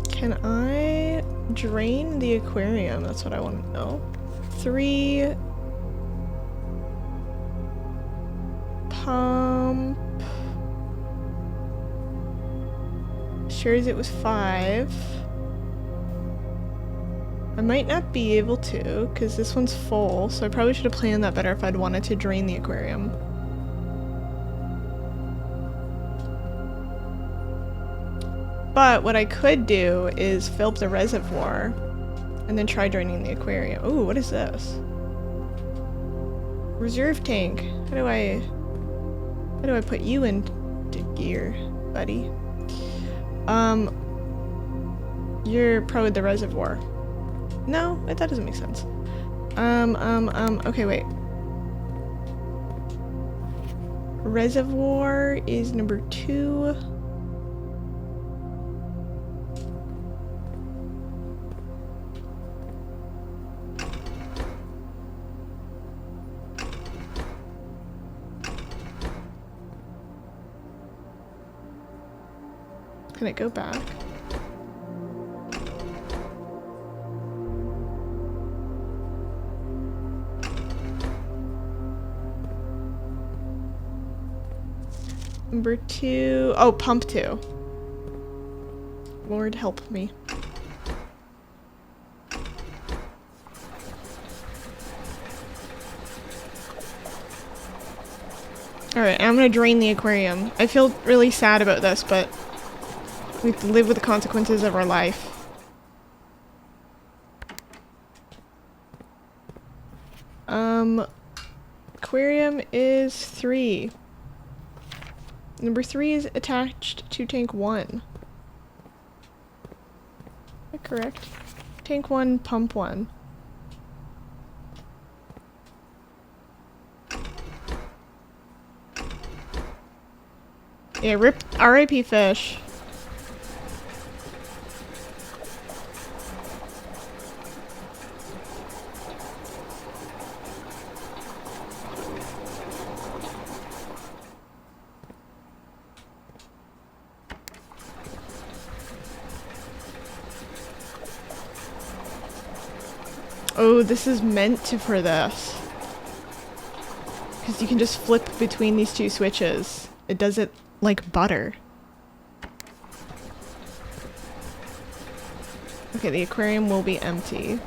A: Can I drain the aquarium? That's what I want to know. 3. Pump. Shares it with 5. I might not be able to, because this one's full, so I probably should have planned that better if I'd wanted to drain the aquarium. But what I could do is fill up the reservoir and then try draining the aquarium. Ooh, what is this? Reserve tank. How do I put you into gear, buddy? You're probably the reservoir. No, that doesn't make sense. Okay, wait. Reservoir is number 2. Can it go back? Number 2. Oh, pump 2. Lord help me. Alright, I'm gonna drain the aquarium. I feel really sad about this, but we have to live with the consequences of our life. Aquarium is 3. Number 3 is attached to tank 1. Is that correct? Tank 1, pump 1. Yeah, RIP fish. Oh, this is meant to for this. Because you can just flip between these two switches. It does it like butter. Okay, the aquarium will be empty.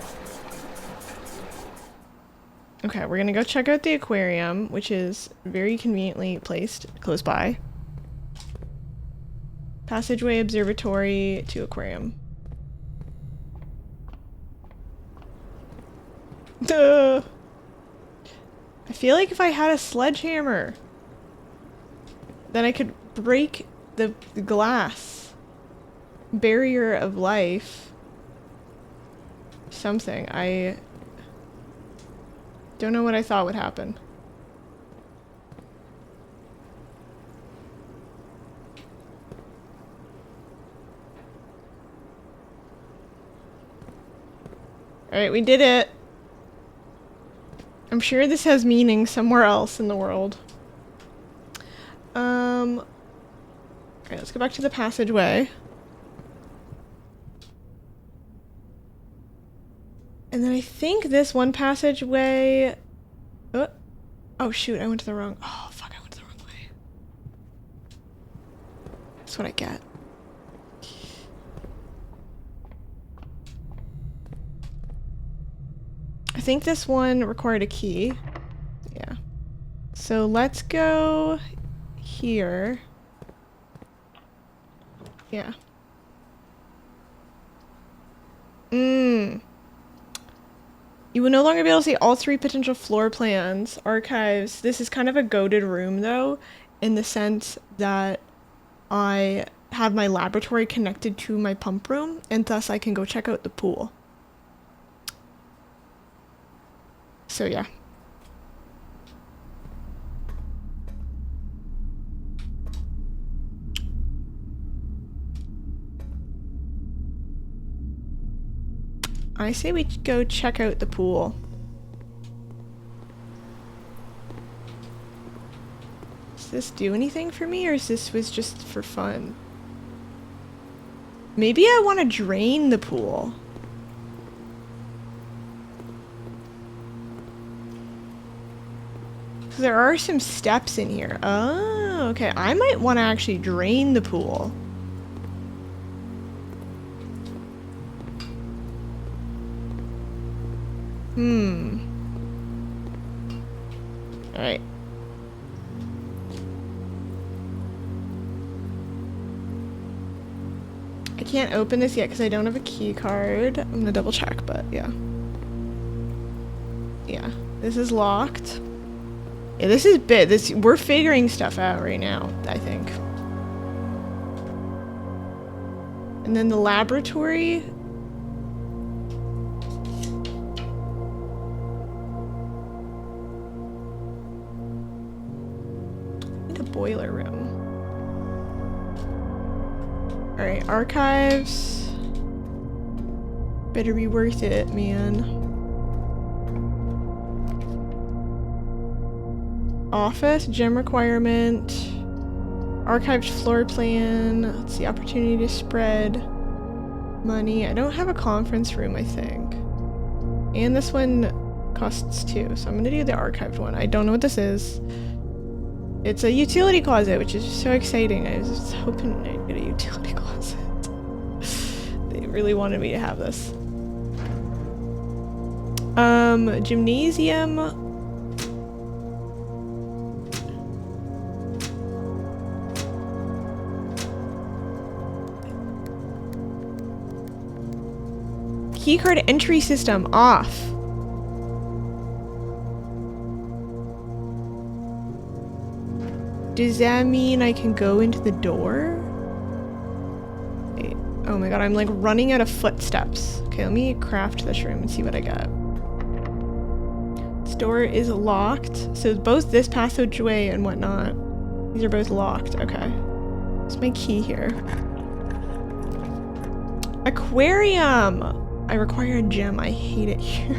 A: Okay, we're gonna go check out the aquarium, which is very conveniently placed close by. Passageway, observatory to aquarium. Duh! I feel like if I had a sledgehammer, then I could break the glass barrier of life. Something. I don't know what I thought would happen. Alright, we did it. I'm sure this has meaning somewhere else in the world. Alright, let's go back to the passageway. And then I think this one passageway... Oh shoot, I went to the wrong... Oh fuck, I went to the wrong way. That's what I get. I think this one required a key. Yeah. So let's go here. Yeah. You will no longer be able to see all 3 potential floor plans. Archives. This is kind of a goated room though, in the sense that I have my laboratory connected to my pump room, and thus I can go check out the pool. So yeah. I say we go check out the pool. Does this do anything for me, or is this was just for fun? Maybe I want to drain the pool. There are some steps in here. Oh, okay. I might want to actually drain the pool. Alright. I can't open this yet because I don't have a key card. I'm gonna double check, but yeah. Yeah, this is locked. Yeah, this is big. We're figuring stuff out right now, I think. And then the laboratory. The boiler room. Alright, archives. Better be worth it, man. Office, gym requirement, archived floor plan, let's see, opportunity to spread money. I don't have a conference room, I think. And this one costs 2, so I'm gonna do the archived one. I don't know what this is. It's a utility closet, which is so exciting. I was just hoping I'd get a utility closet. They really wanted me to have this. Gymnasium. Keycard entry system off. Does that mean I can go into the door? Wait. Oh my god, I'm like running out of footsteps. Okay, let me craft this room and see what I got. This door is locked. So both this passageway and whatnot. These are both locked. Okay. What's my key here? Aquarium! I require a gem. I hate it here.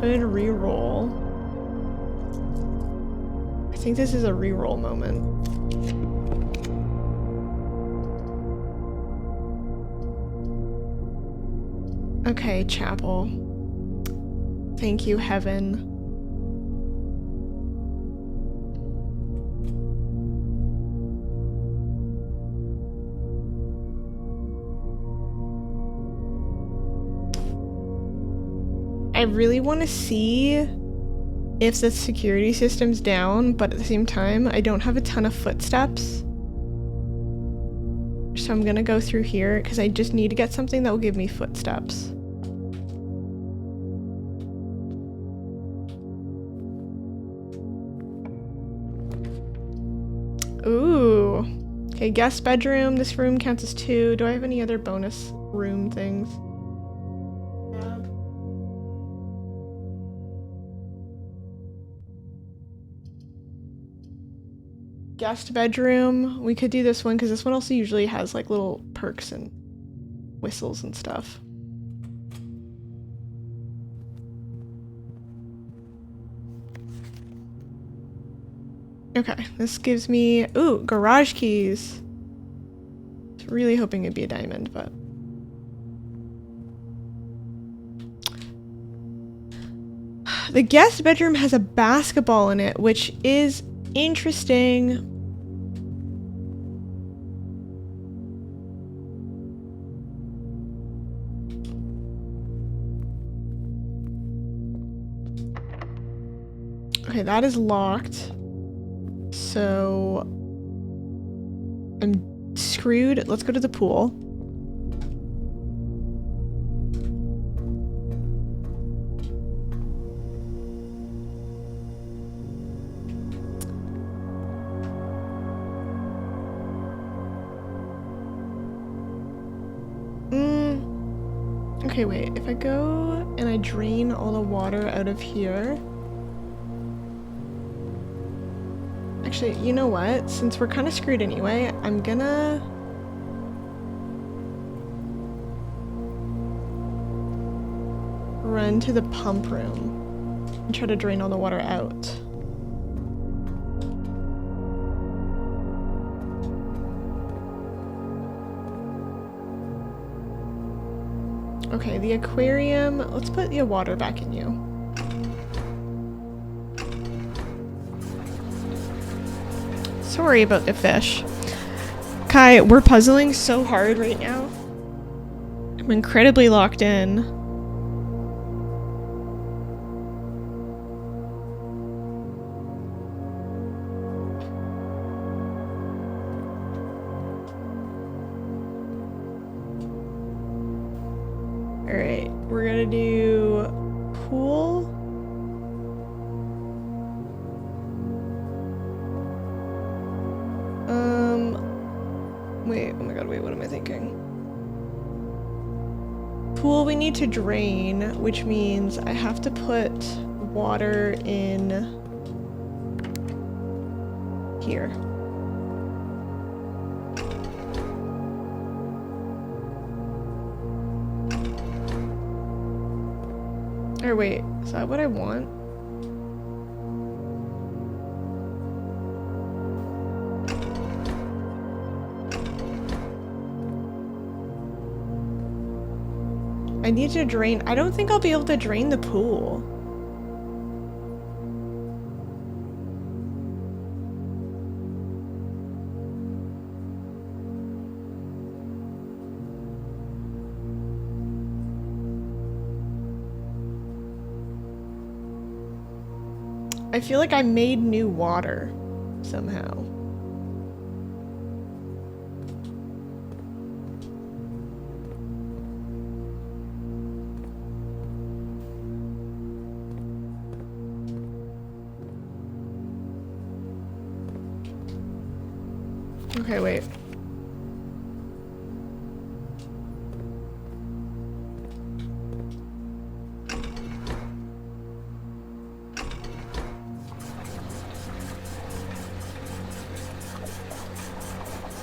A: Could reroll. I think this is a reroll moment. Okay, chapel. Thank you, heaven. I really want to see if the security system's down, but at the same time, I don't have a ton of footsteps. So I'm gonna go through here because I just need to get something that will give me footsteps. Ooh. Okay, guest bedroom. This room counts as 2. Do I have any other bonus room things? Guest bedroom. We could do this one because this one also usually has like little perks and whistles and stuff. Okay, this gives me, ooh, garage keys. I was really hoping it'd be a diamond, but. The guest bedroom has a basketball in it, which is interesting. Okay, that is locked. So I'm screwed. Let's go to the pool. Okay, wait. If I go and I drain all the water out of here. Actually, you know what? Since we're kind of screwed anyway, I'm gonna run to the pump room and try to drain all the water out. Okay, the aquarium. Let's put the water back in you. Sorry about the fish. Kai, we're puzzling so hard right now. I'm incredibly locked in. Alright, we're gonna do pool. Wait, oh my god, wait, what am I thinking? Pool we need to drain, which means I have to put water in here. Or wait, is that what I want? I need to drain. I don't think I'll be able to drain the pool. I feel like I made new water somehow. Okay, wait.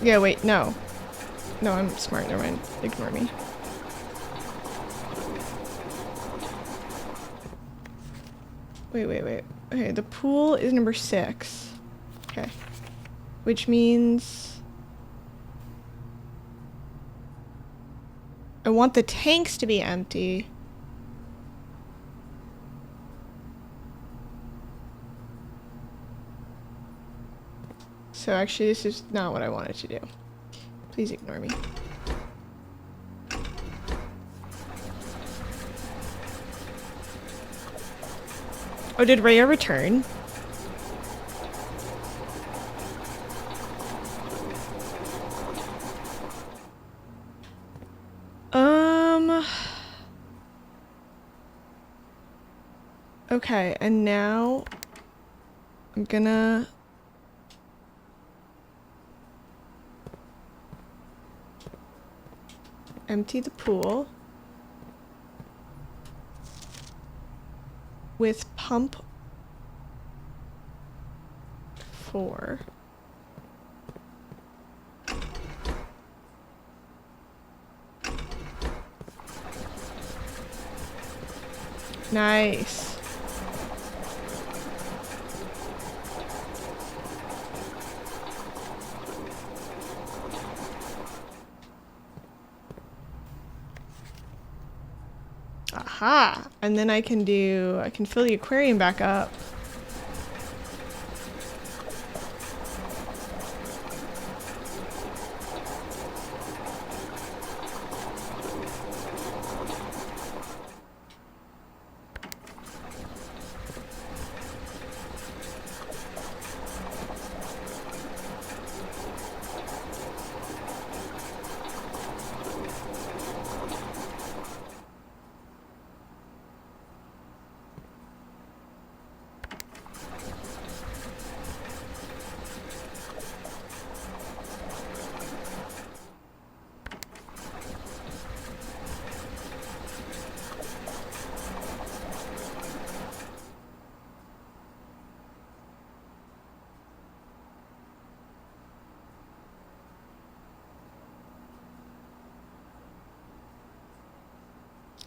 A: Yeah, wait, no. No, I'm smart, never mind. Ignore me. Wait. Okay, the pool is number 6. Okay. Which means... I want the tanks to be empty. So actually, this is not what I wanted to do. Please ignore me. Oh, did Rhea return? Okay, and now I'm gonna empty the pool with pump 4. Nice. Aha! And then I can fill the aquarium back up.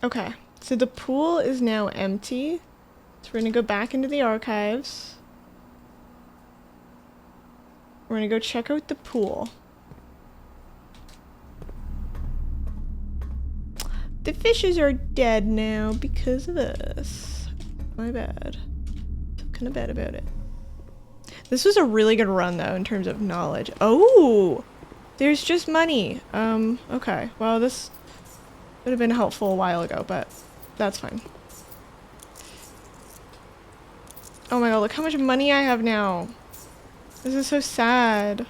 A: Okay, so the pool is now empty. So we're gonna go back into the archives. We're gonna go check out the pool. The fishes are dead now because of us. My bad. I'm kind of bad about it. This was a really good run though in terms of knowledge. Oh! There's just money. Okay. Well, this would have been helpful a while ago, but that's fine. Oh my god, look how much money I have now. This is so sad.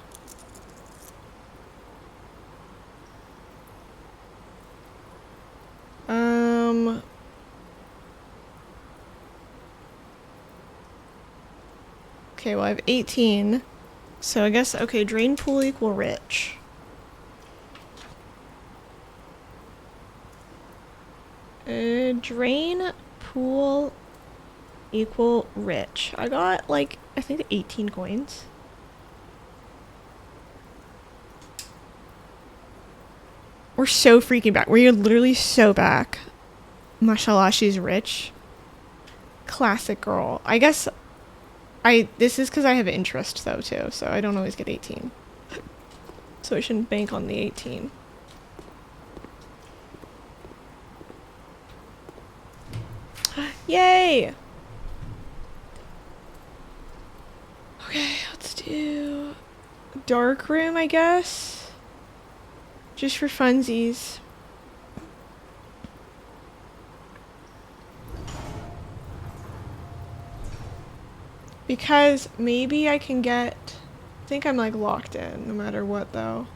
A: Okay, well I have 18. So I guess, okay, drain pool equal rich. Drain pool equal rich. I got like, I think 18 coins. We're so freaking back. We're literally so back. Mashallah, she's rich. Classic girl. I guess this is because I have interest though too, so I don't always get 18. So I shouldn't bank on the 18. Yay! Okay, let's do dark room, I guess. Just for funsies. Because maybe I can get... I think I'm like locked in no matter what though.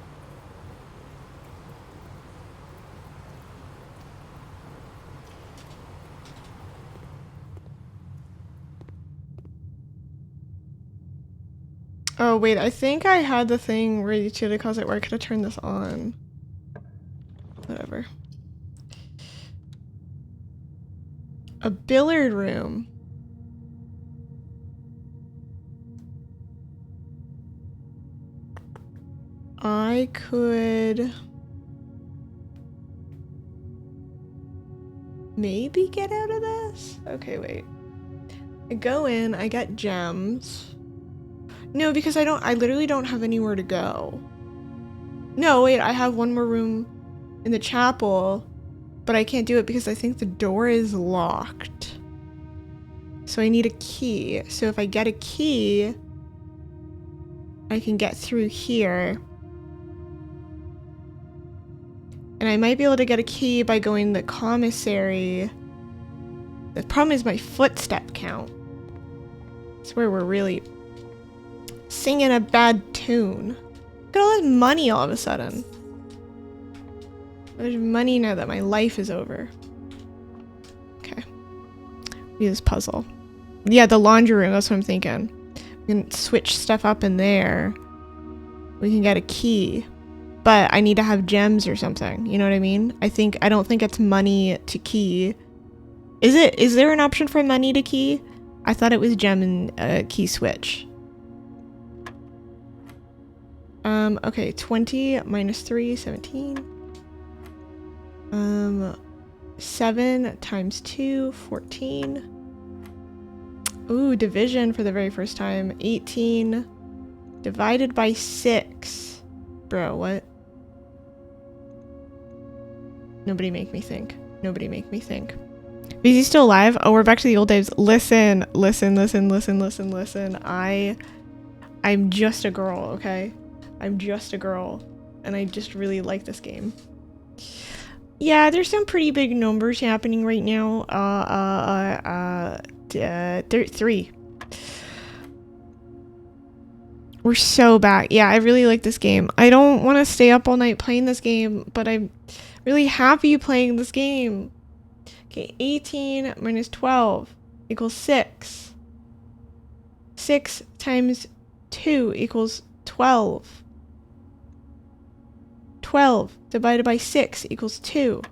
A: Oh wait, I think I had the thing where the utility closet where I could have turned this on. Whatever. A billiard room. I could maybe get out of this? Okay, wait. I go in, I get gems. No, because I literally don't have anywhere to go. No, wait, I have one more room in the chapel, but I can't do it because I think the door is locked. So I need a key. So if I get a key, I can get through here. And I might be able to get a key by going to the commissary. The problem is my footstep count. It's where we're really singing a bad tune. Look at all this money all of a sudden. There's money now that my life is over. Okay. Do this puzzle. Yeah, the laundry room, that's what I'm thinking. We can switch stuff up in there. We can get a key. But I need to have gems or something. You know what I mean? I don't think it's money to key. Is there an option for money to key? I thought it was gem and key switch. Okay, 20 minus 3, 17. 7 times 2, 14. Ooh, division for the very first time. 18 divided by 6. Bro, what? Nobody make me think. Nobody make me think. Is he still alive? Oh, we're back to the old days. Listen. I'm just a girl, okay? I'm just a girl. And I just really like this game. Yeah, there's some pretty big numbers happening right now. 3. We're so back. Yeah, I really like this game. I don't want to stay up all night playing this game, but I'm really happy playing this game. Okay, 18 minus 12 equals 6. 6 times 2 equals 12. 12 divided by 6 equals 2.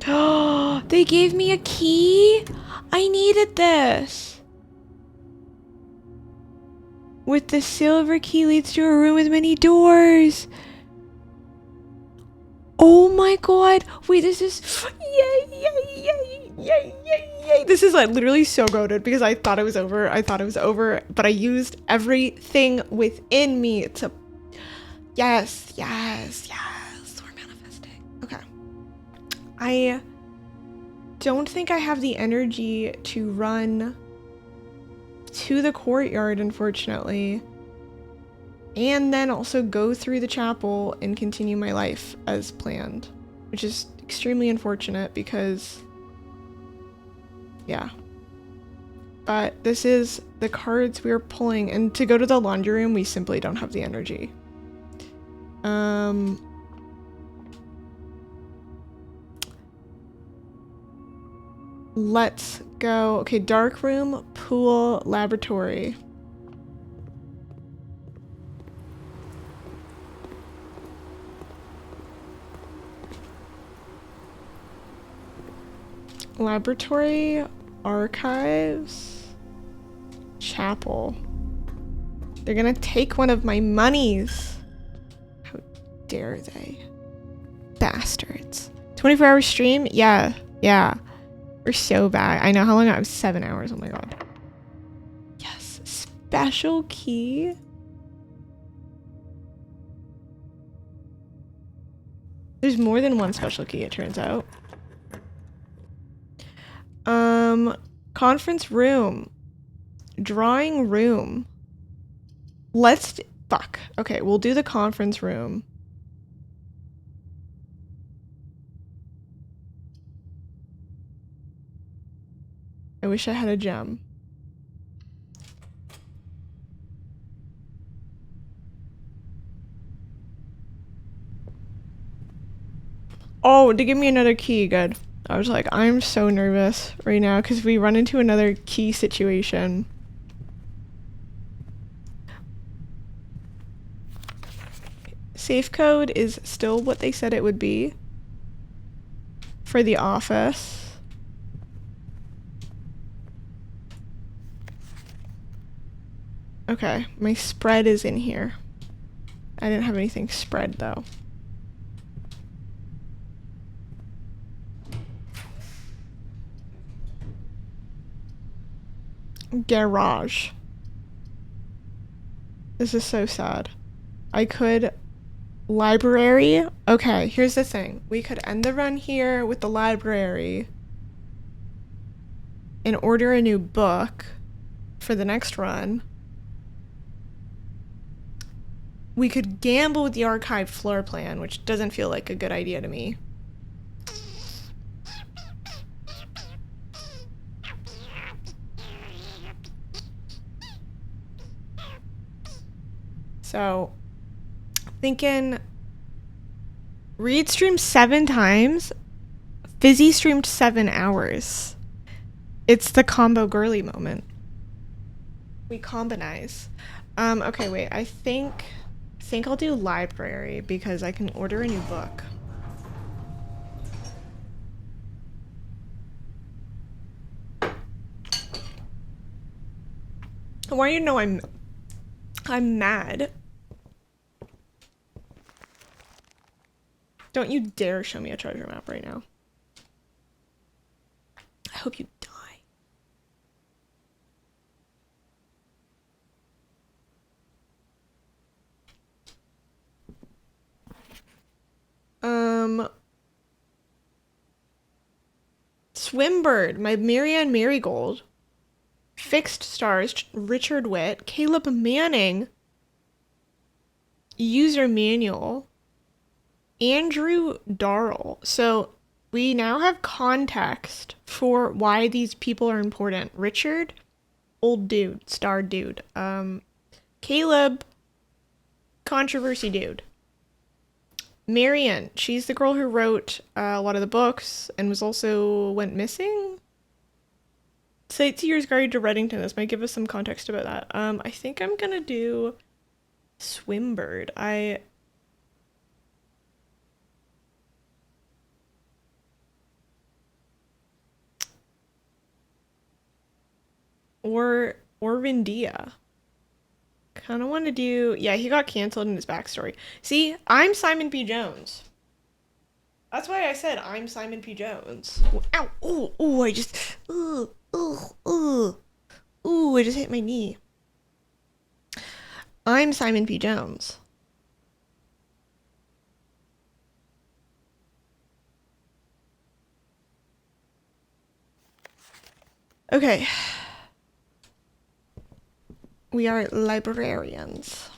A: Oh, they gave me a key? I needed this. With the silver key leads to a room with many doors. Oh my god. Wait, this is... Yay. This is like literally so goated because I thought it was over. But I used everything within me to... Yes. We're manifesting. Okay. I don't think I have the energy to run to the courtyard, unfortunately. And then also go through the chapel and continue my life as planned. Which is extremely unfortunate because... Yeah. But this is the cards we are pulling. And to go to the laundry room, we simply don't have the energy. Let's go. Okay, dark room, pool, laboratory. Laboratory, archives, chapel. They're gonna take one of my monies. How dare they? Bastards. 24-hour stream? Yeah. We're so bad. I know how long I was. 7 hours. Oh my god. Yes. Special key. There's more than one special key, it turns out. Conference room. Drawing room. Fuck. Okay, we'll do the conference room. I wish I had a gem. Oh, they give me another key. Good. I was like, I'm so nervous right now because we run into another key situation. Safe code is still what they said it would be for the office. Okay, my spread is in here. I didn't have anything spread though. Garage. This is so sad. I could Library? Okay, here's the thing. We could end the run here with the library and order a new book for the next run. We could gamble with the archived floor plan, which doesn't feel like a good idea to me. So, thinking Reed streamed 7 times, Fizzy streamed 7 hours. It's the combo girly moment. We combinize. Okay, wait, I think I'll do library because I can order a new book. I want you to know I'm mad. Don't you dare show me a treasure map right now. I hope you die. Swimbird, my Marianne Marigold. Fixed stars, Richard Witt, Caleb Manning. User manual. Andrew Darrell. So we now have context for why these people are important. Richard, old dude, star dude. Caleb, controversy dude. Marion, she's the girl who wrote a lot of the books and went missing. Sightseer's Guide to Reddington. This might give us some context about that. I think I'm gonna do Swimbird. Or Vindia. Kind of want to do... Yeah, he got canceled in his backstory. See, I'm Simon P. Jones. That's why I said I'm Simon P. Jones. Ow! Ooh, I just... Ooh, I just hit my knee. I'm Simon P. Jones. Okay. We are librarians.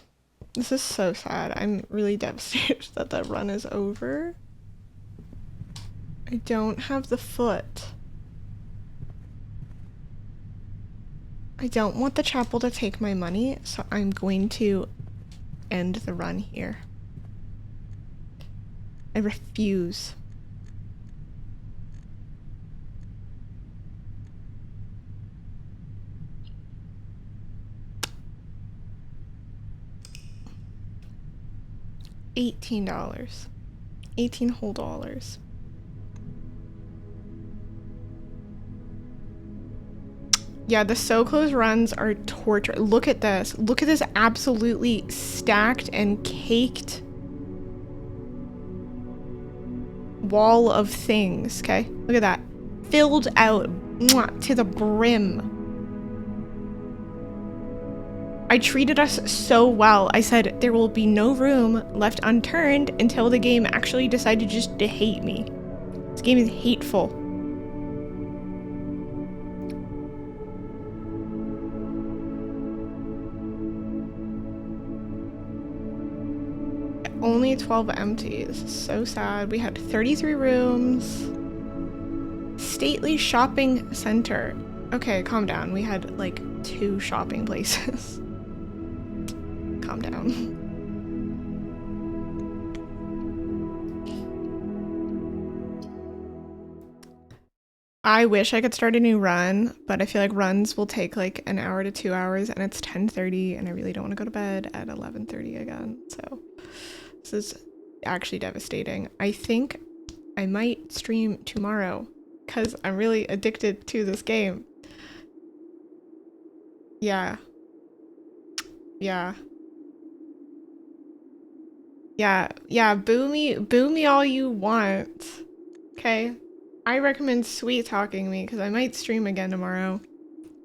A: This is so sad. I'm really devastated that that run is over. I don't have the foot. I don't want the chapel to take my money, so I'm going to end the run here. I refuse. $18. 18 whole dollars. Yeah, the so close runs are torture. Look at this. Look at this absolutely stacked and caked wall of things, okay? Look at that. Filled out to the brim. I treated us so well. I said there will be no room left unturned until the game actually decided just to hate me. This game is hateful. Only 12 empty. This is so sad. We had 33 rooms. Stately shopping center. Okay, calm down. We had like 2 shopping places. Calm down. I wish I could start a new run, but I feel like runs will take like an hour to 2 hours and it's 10:30 and I really don't want to go to bed at 11:30 again. So this is actually devastating. I think I might stream tomorrow because I'm really addicted to this game. Yeah. Boo me all you want. Okay? I recommend sweet talking me because I might stream again tomorrow.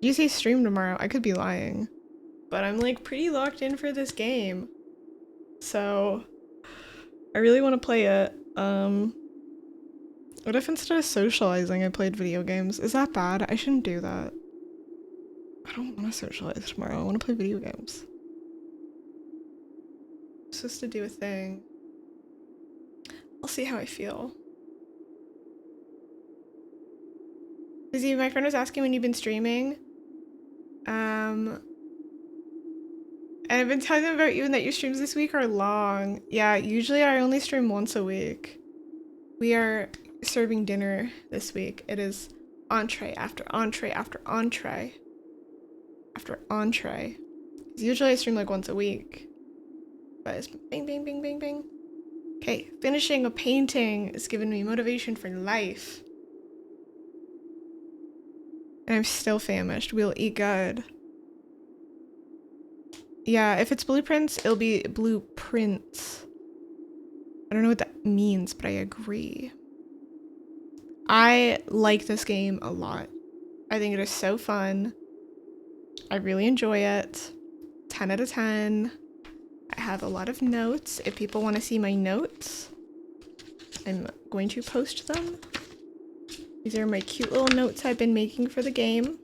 A: You say stream tomorrow, I could be lying. But I'm like pretty locked in for this game. So I really want to play it. What if instead of socializing I played video games? Is that bad? I shouldn't do that. I don't want to socialize tomorrow. I want to play video games. I'm supposed to do a thing. I'll see how I feel. Lizzie, my friend was asking when you've been streaming. And I've been telling them about you and that your streams this week are long. Yeah, usually I only stream once a week. We are serving dinner this week. It is entree after entree after entree after entree. Usually I stream like once a week. But it's bing, bing, bing, bing, bing. Okay, finishing a painting is giving me motivation for life. And I'm still famished. We'll eat good. Yeah, if it's blueprints, it'll be blueprints. I don't know what that means, but I agree. I like this game a lot. I think it is so fun. I really enjoy it. 10 out of 10. I have a lot of notes. If people want to see my notes, I'm going to post them. These are my cute little notes I've been making for the game.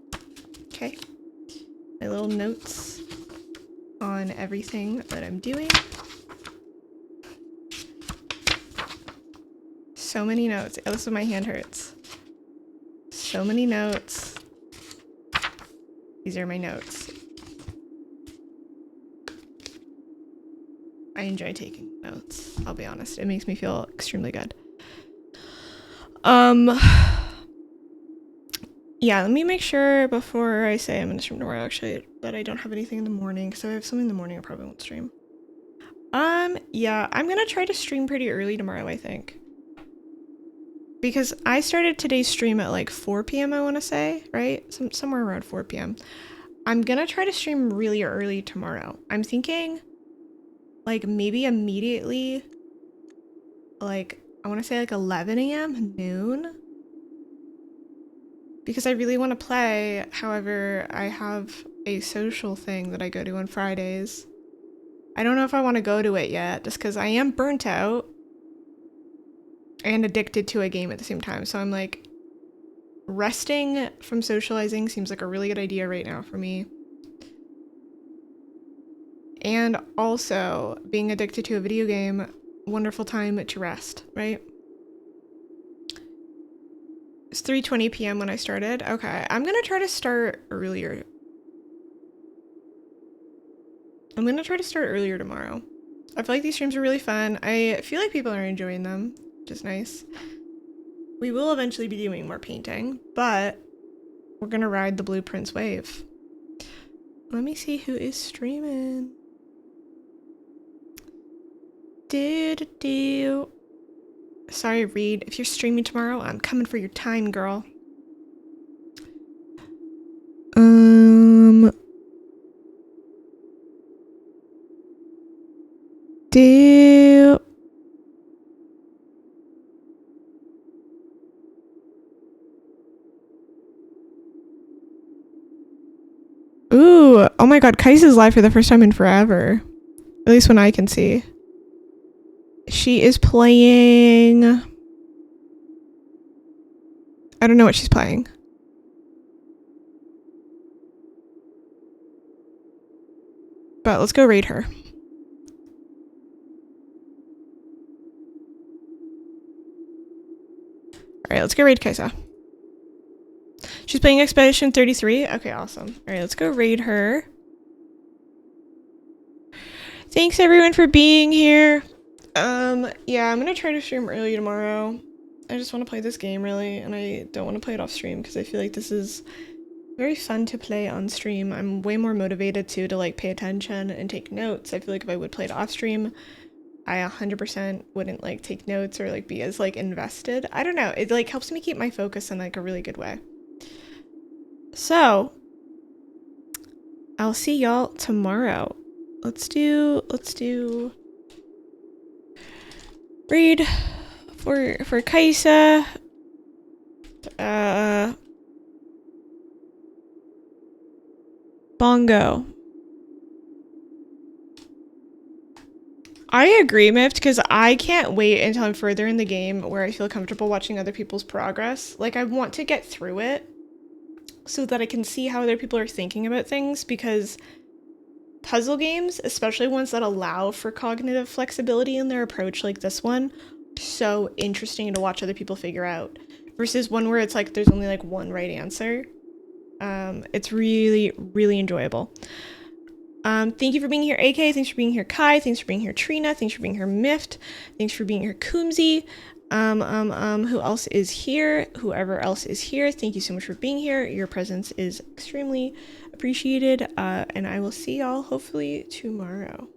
A: Okay. My little notes on everything that I'm doing. So many notes. Oh, this is my hand hurts. So many notes. These are my notes. I enjoy taking notes, I'll be honest. It makes me feel extremely good. Yeah, let me make sure before I say I'm gonna stream tomorrow actually that I don't have anything in the morning, because if I have something in the morning I probably won't stream. Yeah, I'm gonna try to stream pretty early tomorrow, I think. Because I started today's stream at like 4 p.m. I want to say, right? Somewhere around 4 p.m. I'm gonna try to stream really early tomorrow. I'm thinking like maybe immediately, like I want to say like 11 a.m. noon. Because I really want to play. However, I have a social thing that I go to on Fridays. I don't know if I want to go to it yet, just because I am burnt out and addicted to a game at the same time. So I'm like, resting from socializing seems like a really good idea right now for me. And also, being addicted to a video game, wonderful time to rest, right? It's 3:20 p.m. when I started. Okay, I'm gonna try to start earlier. I'm gonna try to start earlier tomorrow. I feel like these streams are really fun. I feel like people are enjoying them, which is nice. We will eventually be doing more painting, but we're gonna ride the blueprints wave. Let me see who is streaming. Sorry, Reed. If you're streaming tomorrow, I'm coming for your time, girl. Ooh, oh my god, Kaisa's live for the first time in forever. At least when I can see. She is playing... I don't know what she's playing. But let's go raid her. Alright, let's go raid Kaisa. She's playing Expedition 33? Okay, awesome. Alright, let's go raid her. Thanks everyone for being here. Yeah, I'm gonna try to stream early tomorrow. I just want to play this game, really, and I don't want to play it off stream because I feel like this is very fun to play on stream. I'm way more motivated to like pay attention and take notes. I feel like if I would play it off stream, I 100% wouldn't like take notes or like be as like invested. I don't know. It like helps me keep my focus in like a really good way. So I'll see y'all tomorrow. Let's do read for Kaisa. Bongo. I agree, Mift, because I can't wait until I'm further in the game where I feel comfortable watching other people's progress. Like, I want to get through it so that I can see how other people are thinking about things, because puzzle games, especially ones that allow for cognitive flexibility in their approach like this one, so interesting to watch other people figure out, versus one where it's like there's only like one right answer. It's really, really enjoyable. Thank you for being here, AK. Thanks for being here, Kai. Thanks for being here, Trina. Thanks for being here, Mift. Thanks for being here, Koomsy. Who else is here? Whoever else is here, thank you so much for being here. Your presence is extremely appreciated. And I will see y'all hopefully tomorrow.